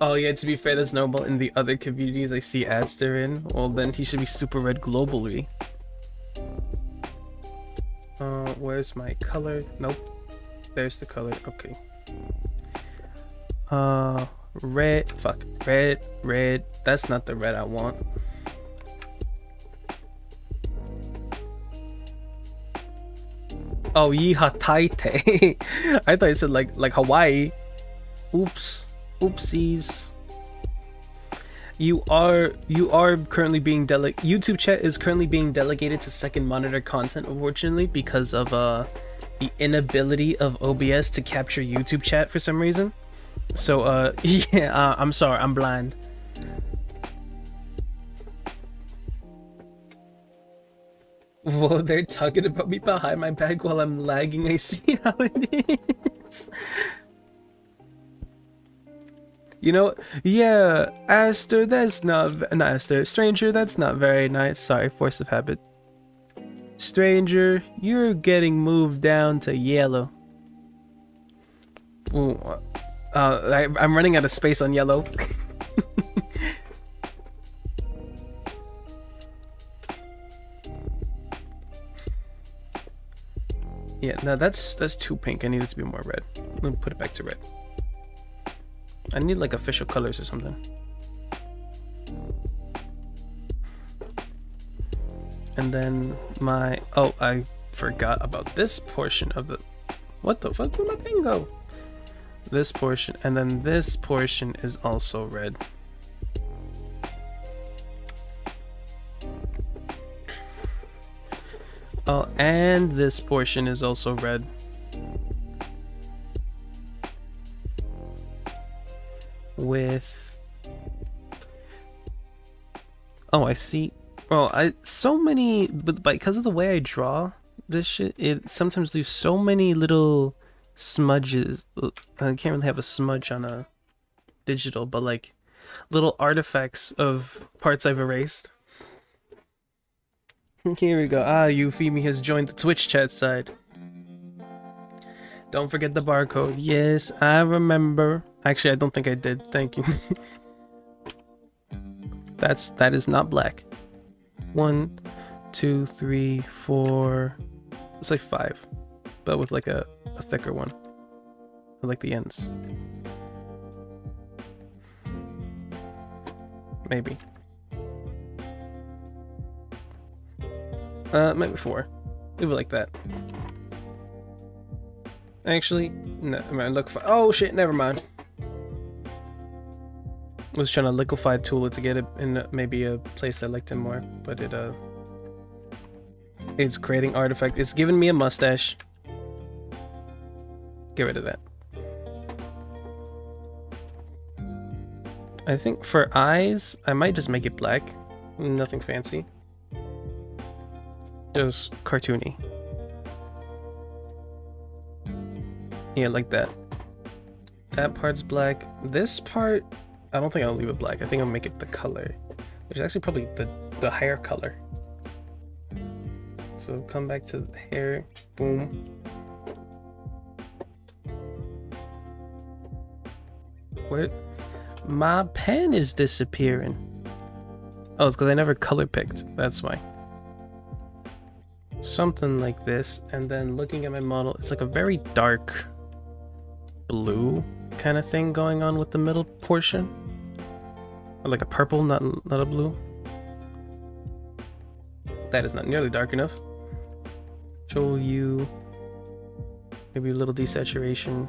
Speaker 1: Oh yeah, to be fair, that's normal in the other communities I see Aster in. Well, then he should be Super Red globally. Where's my color? Nope. There's the color. Okay. Red. Fuck. Red. That's not the red I want. Oh, Yihataite. I thought you said like Hawaii. Oops. Oopsies. You are currently being YouTube chat is currently being delegated to second monitor content, unfortunately, because of the inability of OBS to capture YouTube chat for some reason. So yeah, I'm sorry, I'm blind. Whoa, they're talking about me behind my back while I'm lagging. I see how it is. You know, yeah, Aster, that's not Aster. Stranger, that's not very nice. Sorry, force of habit. Stranger, you're getting moved down to yellow. Ooh, I'm running out of space on yellow. Yeah, no, that's too pink. I need it to be more red. Let me put it back to red. I need like official colors or something. And then oh, I forgot about this portion of the, what the fuck, where'd my thing go? This portion, and then this portion is also red. Oh, and this portion is also red. With, oh, I see. Well, so many, but because of the way I draw this shit, it sometimes leaves so many little smudges. I can't really have a smudge on a digital, but like little artifacts of parts I've erased. Here we go. Ah, Euphemia has joined the Twitch chat side. Don't forget the barcode. Yes, I remember. Actually, I don't think I did. Thank you. That is not black. 1, 2, 3, 4. It's like 5, but with like a thicker one. I like the ends. Maybe. Maybe 4. Leave it like that. Actually, no, look for. Oh shit! Never mind. I was trying to liquefy tool it to get it in maybe a place I liked it more, but it's creating artifact. It's giving me a mustache. Get rid of that. I think for eyes, I might just make it black. Nothing fancy. Just cartoony. Yeah, like that. That part's black. This part, I don't think I'll leave it black. I think I'll make it the color, which is actually probably the hair color. So come back to the hair. Boom. Where? My pen is disappearing. Oh, it's because I never color picked. That's why. Something like this, and then looking at my model, it's like a very dark blue kind of thing going on with the middle portion, or like a purple, not a blue. That is not nearly dark enough. Show you maybe a little desaturation.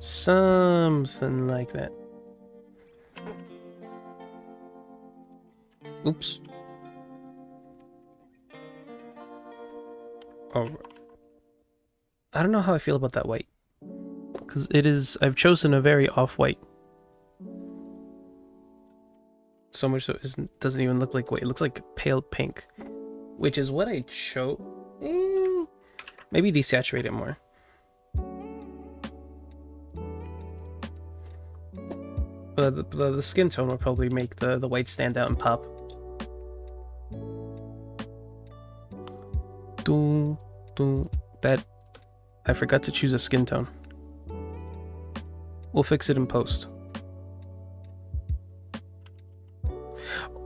Speaker 1: Something like that. Oops. Oh, I don't know how I feel about that white, because I've chosen a very off-white. So much so it doesn't even look like white. It looks like pale pink, which is what I chose. Maybe desaturate it more. But the skin tone will probably make the white stand out and pop. That I forgot to choose a skin tone. We'll fix it in post.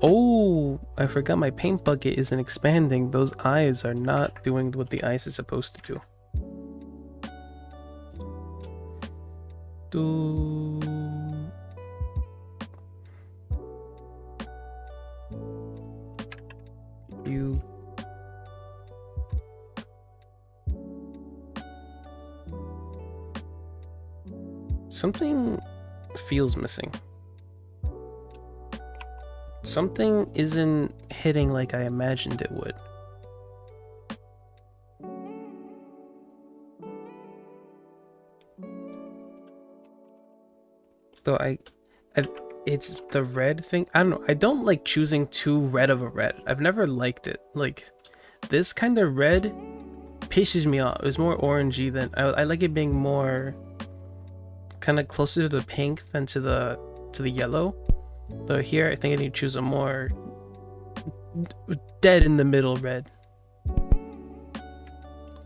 Speaker 1: Oh, I forgot my paint bucket isn't expanding. Those eyes are not doing what the eyes is supposed to do. Something feels missing. Something isn't hitting like I imagined it would. So it's the red thing. I don't know. I don't like choosing too red of a red. I've never liked it. Like, this kind of red pisses me off. It's more orangey than I like it being more kind of closer to the pink than to the yellow. So here I think I need to choose a more dead in the middle red.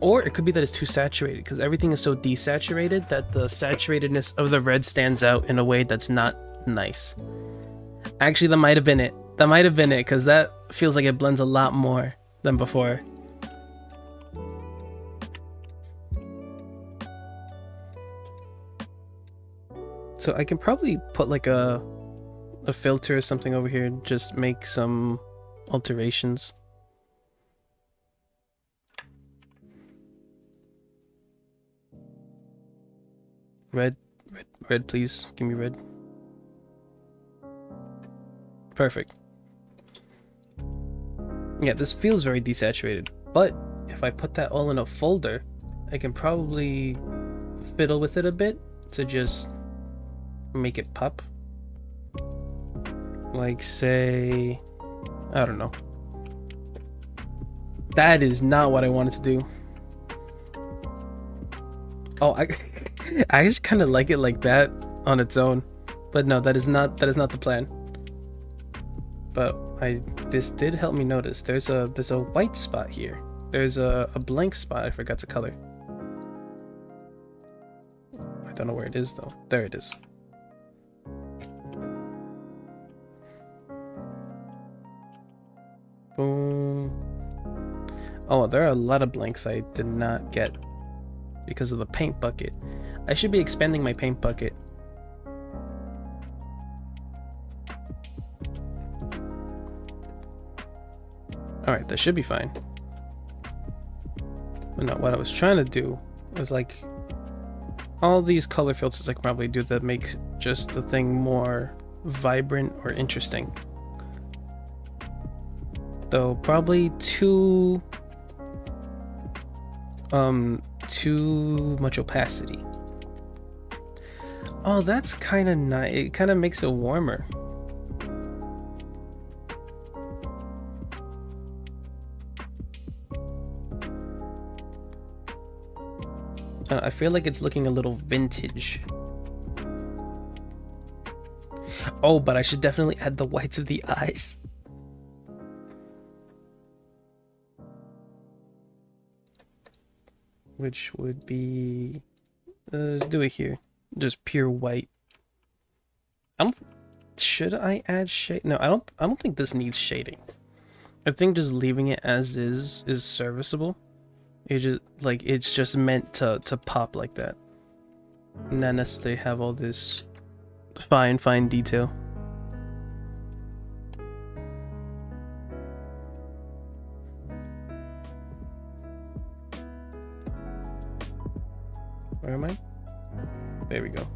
Speaker 1: Or it could be that it's too saturated, because everything is so desaturated that the saturatedness of the red stands out in a way that's not nice. Actually, that might have been it. That might have been it, because that feels like it blends a lot more than before. So I can probably put like a filter or something over here and just make some alterations. Red, please. Give me red. Perfect. Yeah, this feels very desaturated, but if I put that all in a folder, I can probably fiddle with it a bit to just make it pop. Like, say, I don't know. That is not what I wanted to do. Oh, I just kind of like it like that on its own, but no, that is not the plan. But this did help me notice there's a white spot here. There's a blank spot I forgot to color. I don't know where it is though. There it is. Boom. Oh, there are a lot of blanks I did not get because of the paint bucket. I should be expanding my paint bucket. Alright, that should be fine. But no, what I was trying to do was like all these color filters I can probably do that make just the thing more vibrant or interesting. Though probably too much opacity. Oh, that's kind of nice. It kind of makes it warmer. I feel like it's looking a little vintage. Oh, but I should definitely add the whites of the eyes. Which would be... let's do it here. Just pure white. Should I add shade? No, I don't think this needs shading. I think just leaving it as is serviceable. It's just meant to pop like that. Not necessarily have all this fine detail. Where am I? There we go.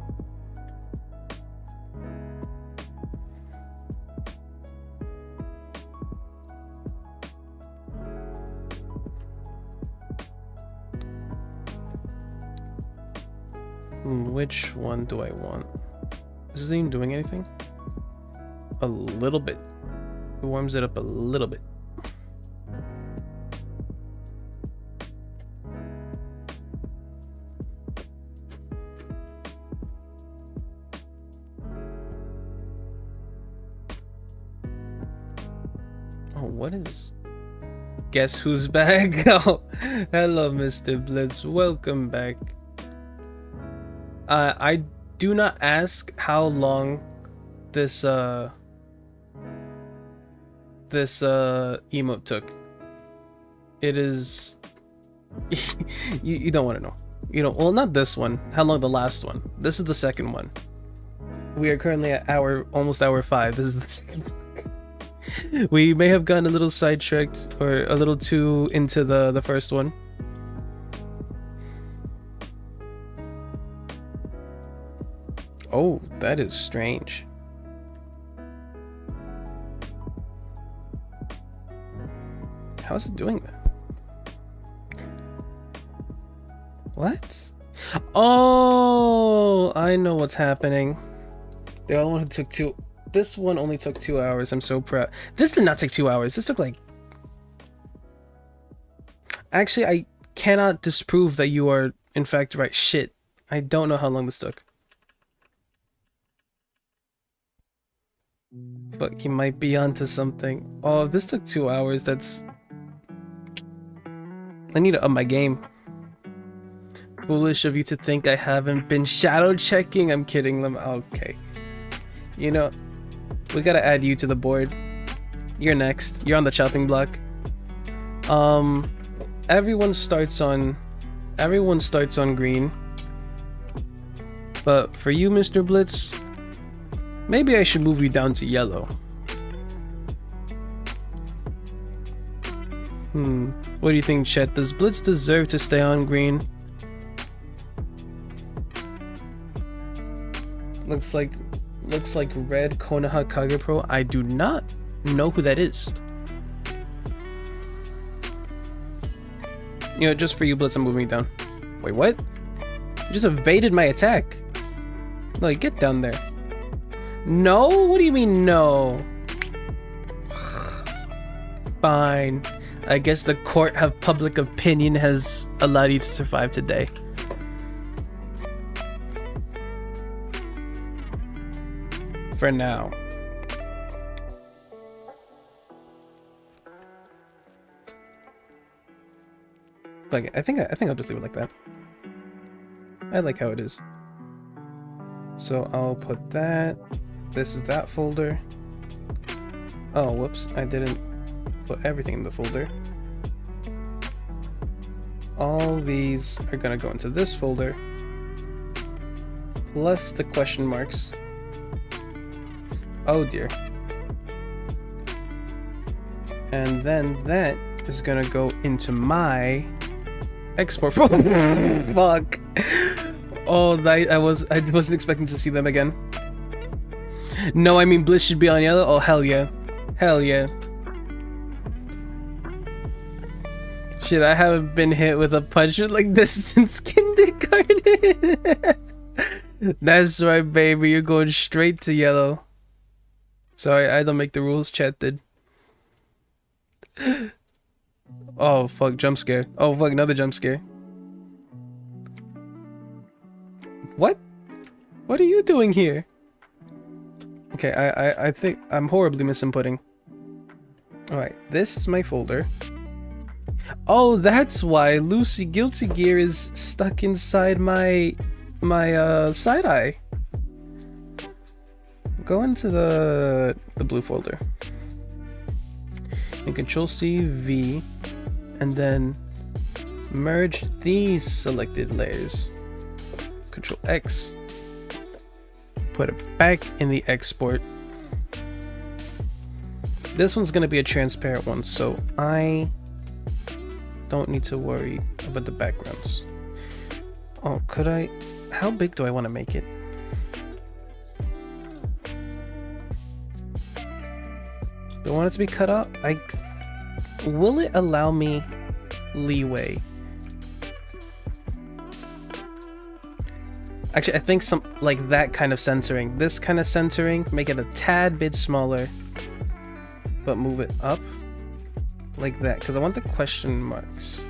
Speaker 1: Which one do I want? Is this even doing anything? A little bit. It warms it up a little bit. Oh, what is... Guess who's back? Oh, hello, Mr. Blitz. Welcome back. I do not ask how long this emote took. It is you don't want to know. You know, well, not this one. How long the last one? This is the second one. We are currently at almost hour 5. This is the second one. We may have gotten a little sidetracked or a little too into the first one. Oh, that is strange. How is it doing that? What? Oh, I know what's happening. The other one took 2. This one only took 2 hours. I'm so proud. This did not take 2 hours. This took like... Actually, I cannot disprove that you are in fact right. Shit. I don't know how long this took. But he might be onto something. Oh, if this took 2 hours, that's... I need to up my game. Foolish of you to think I haven't been shadow checking. I'm kidding them. Okay. You know, we gotta add you to the board. You're next. You're on the chopping block. Everyone starts on green. But for you, Mr. Blitz, maybe I should move you down to yellow. What do you think, Chet? Does Blitz deserve to stay on green? Looks like red Konoha Kage Pro. I do not know who that is. You know, just for you, Blitz, I'm moving down. Wait, what? You just evaded my attack. Like, get down there. No? What do you mean, no? Fine. I guess the court of public opinion has allowed you to survive today. For now. Like, I think I'll just leave it like that. I like how it is. So I'll put that. This is that folder. Oh, whoops. I didn't put everything in the folder. All these are gonna go into this folder. Plus the question marks. Oh dear. And then that is gonna go into my export folder. Fuck. Oh, I wasn't expecting to see them again. No, I mean Bliss should be on yellow. Oh, hell yeah. Hell yeah. Shit, I haven't been hit with a punch like this since kindergarten. That's right, baby. You're going straight to yellow. Sorry, I don't make the rules, chat did. Oh, fuck, jump scare. Oh, fuck, another jump scare. What? What are you doing here? Okay, I think I'm horribly misinputting. Alright, this is my folder. Oh, that's why Lucy Guilty Gear is stuck inside my side eye. Go into the blue folder. And Control C, V, and then merge these selected layers. Control X. Put it back in the export. This one's gonna be a transparent one, so I don't need to worry about the backgrounds. Oh, could I? How big do I want to make it? Do I want it to be cut out? Will it allow me leeway? Actually, I think some like that kind of centering. This kind of centering, make it a tad bit smaller, but move it up like that, because I want the question marks.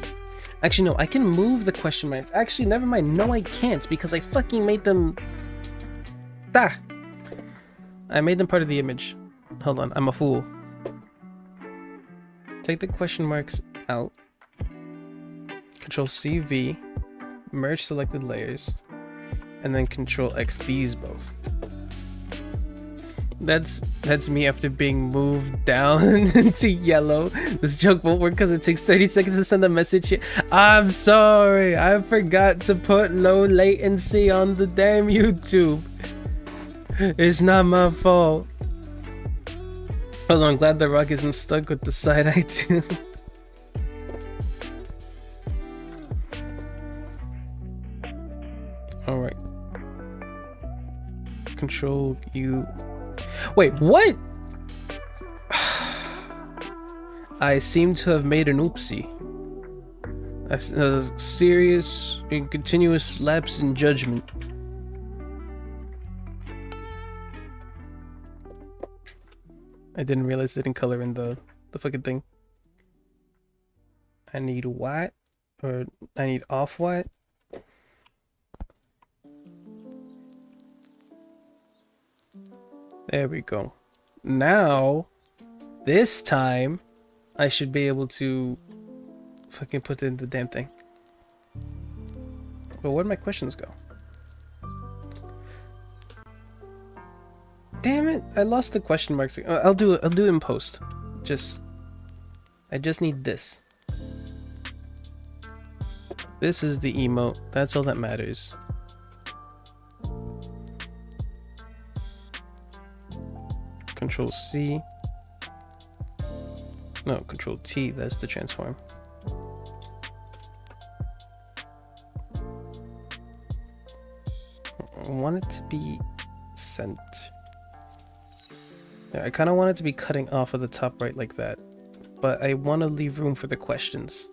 Speaker 1: Actually, no, I can move the question marks. Actually, never mind. No, I can't, because I fucking made them... Ah! I made them part of the image. Hold on, I'm a fool. Take the question marks out. Control C, V, merge selected layers, and then Control X these both. That's me after being moved down to yellow. This joke won't work because it takes 30 seconds to send a message here. I'm sorry, I forgot to put low latency on the damn YouTube. It's not my fault. Hold on, I'm glad the rock isn't stuck with the side eye too. Alright. Control U. Wait, what? I seem to have made an oopsie. A serious and continuous lapse in judgment. I didn't realize they didn't color in the fucking thing. I need white, or I need off-white. There we go. Now, this time, I should be able to fucking put in the damn thing. But where'd my questions go? Damn it! I lost the question marks. I'll do it in post. I just need this. This is the emote. That's all that matters. Control C. No, Control T. That's the transform. I want it to be sent. Yeah, I kind of want it to be cutting off of the top right like that, but I want to leave room for the questions.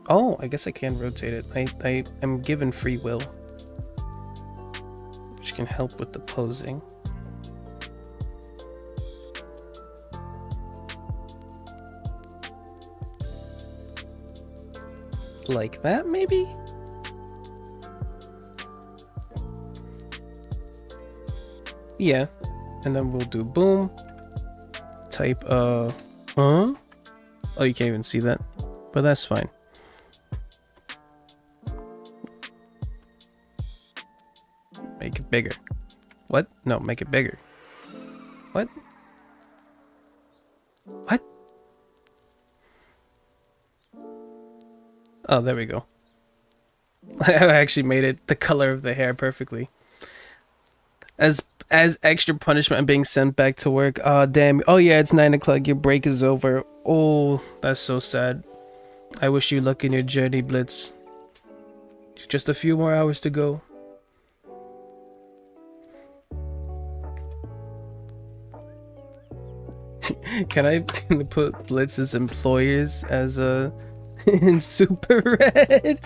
Speaker 1: Oh, I guess I can rotate it. I am given free will, which can help with the posing. Like that, maybe? Yeah. And then we'll do boom. Type, huh? Oh, you can't even see that. But that's fine. Make it bigger. What? No, make it bigger. What? What? Oh, there we go. I actually made it the color of the hair perfectly. As As extra punishment, I'm being sent back to work. Oh, damn. Oh, yeah, it's 9 o'clock. Your break is over. Oh, that's so sad. I wish you luck in your journey, Blitz. Just a few more hours to go. Can I put Blitz's employers as a in super red?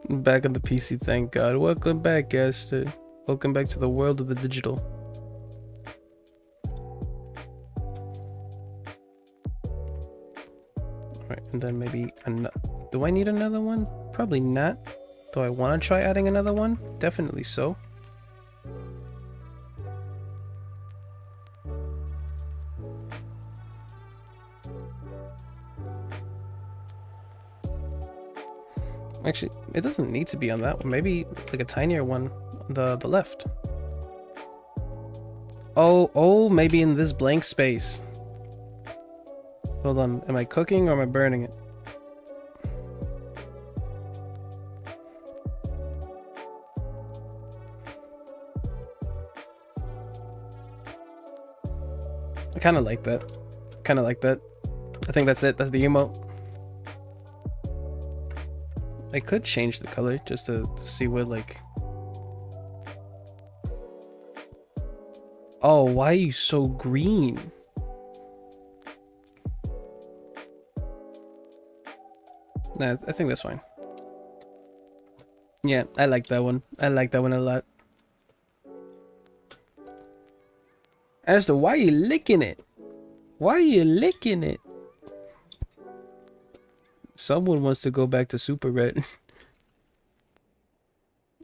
Speaker 1: Back on the PC, thank God. Welcome back, guys. Welcome back to the world of the digital. Alright, and then maybe do I need another one? Probably not. Do I want to try adding another one? Definitely so. Actually, it doesn't need to be on that one. Maybe like a tinier one on the left. Oh, maybe in this blank space. Hold on, am I cooking or am I burning it? I kind of like that. Kind of like that. I think that's it. That's the emote. I could change the color just to see what like... Oh, why are you so green? Nah, I think that's fine. Yeah, I like that one. I like that one a lot. As to why are you licking it? Why are you licking it? Someone wants to go back to super red.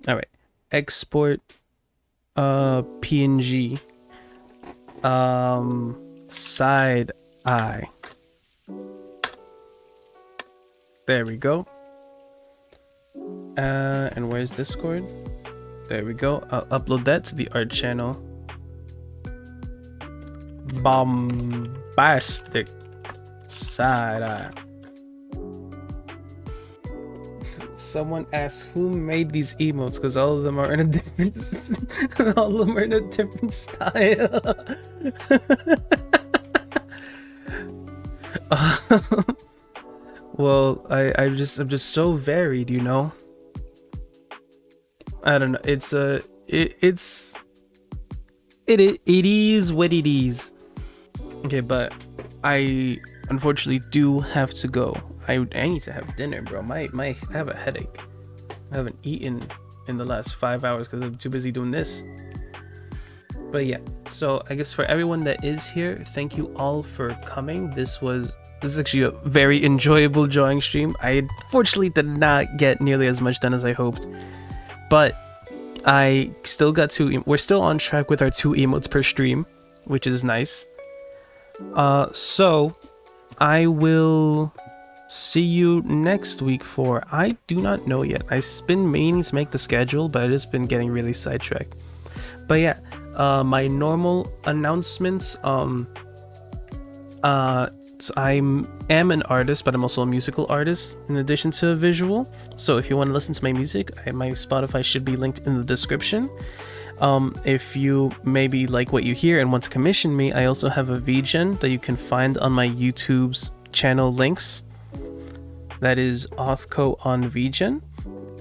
Speaker 1: All right, export PNG side eye. There we go. And where's Discord? There we go. I'll upload that to the art channel. Bombastic side eye. Someone asked who made these emotes because all of them are in a different all of them are in a different style. Well, I'm just so varied, you know. I don't know. It is what it is. Okay, but I unfortunately do have to go. I need to have dinner, bro. I have a headache. I haven't eaten in the last 5 hours because I'm too busy doing this. But yeah, so I guess for everyone that is here, thank you all for coming. This is actually a very enjoyable drawing stream. I unfortunately did not get nearly as much done as I hoped, but I still got we're still on track with our 2 emotes per stream, which is nice. So I will see you next week for I do not know yet. I've been meaning to make the schedule, but I've just been getting really sidetracked. But yeah, my normal announcements. So I am an artist, but I'm also a musical artist in addition to a visual. So if you want to listen to my music, my Spotify should be linked in the description. If you maybe like what you hear and want to commission me, I also have a VGen that you can find on my YouTube's channel links. That is Authko on VGen.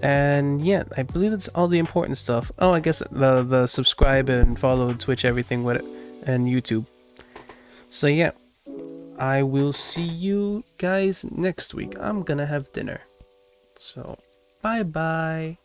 Speaker 1: And yeah, I believe it's all the important stuff. Oh, I guess the subscribe and follow Twitch, everything with it, and YouTube. So yeah, I will see you guys next week. I'm gonna have dinner. So bye bye.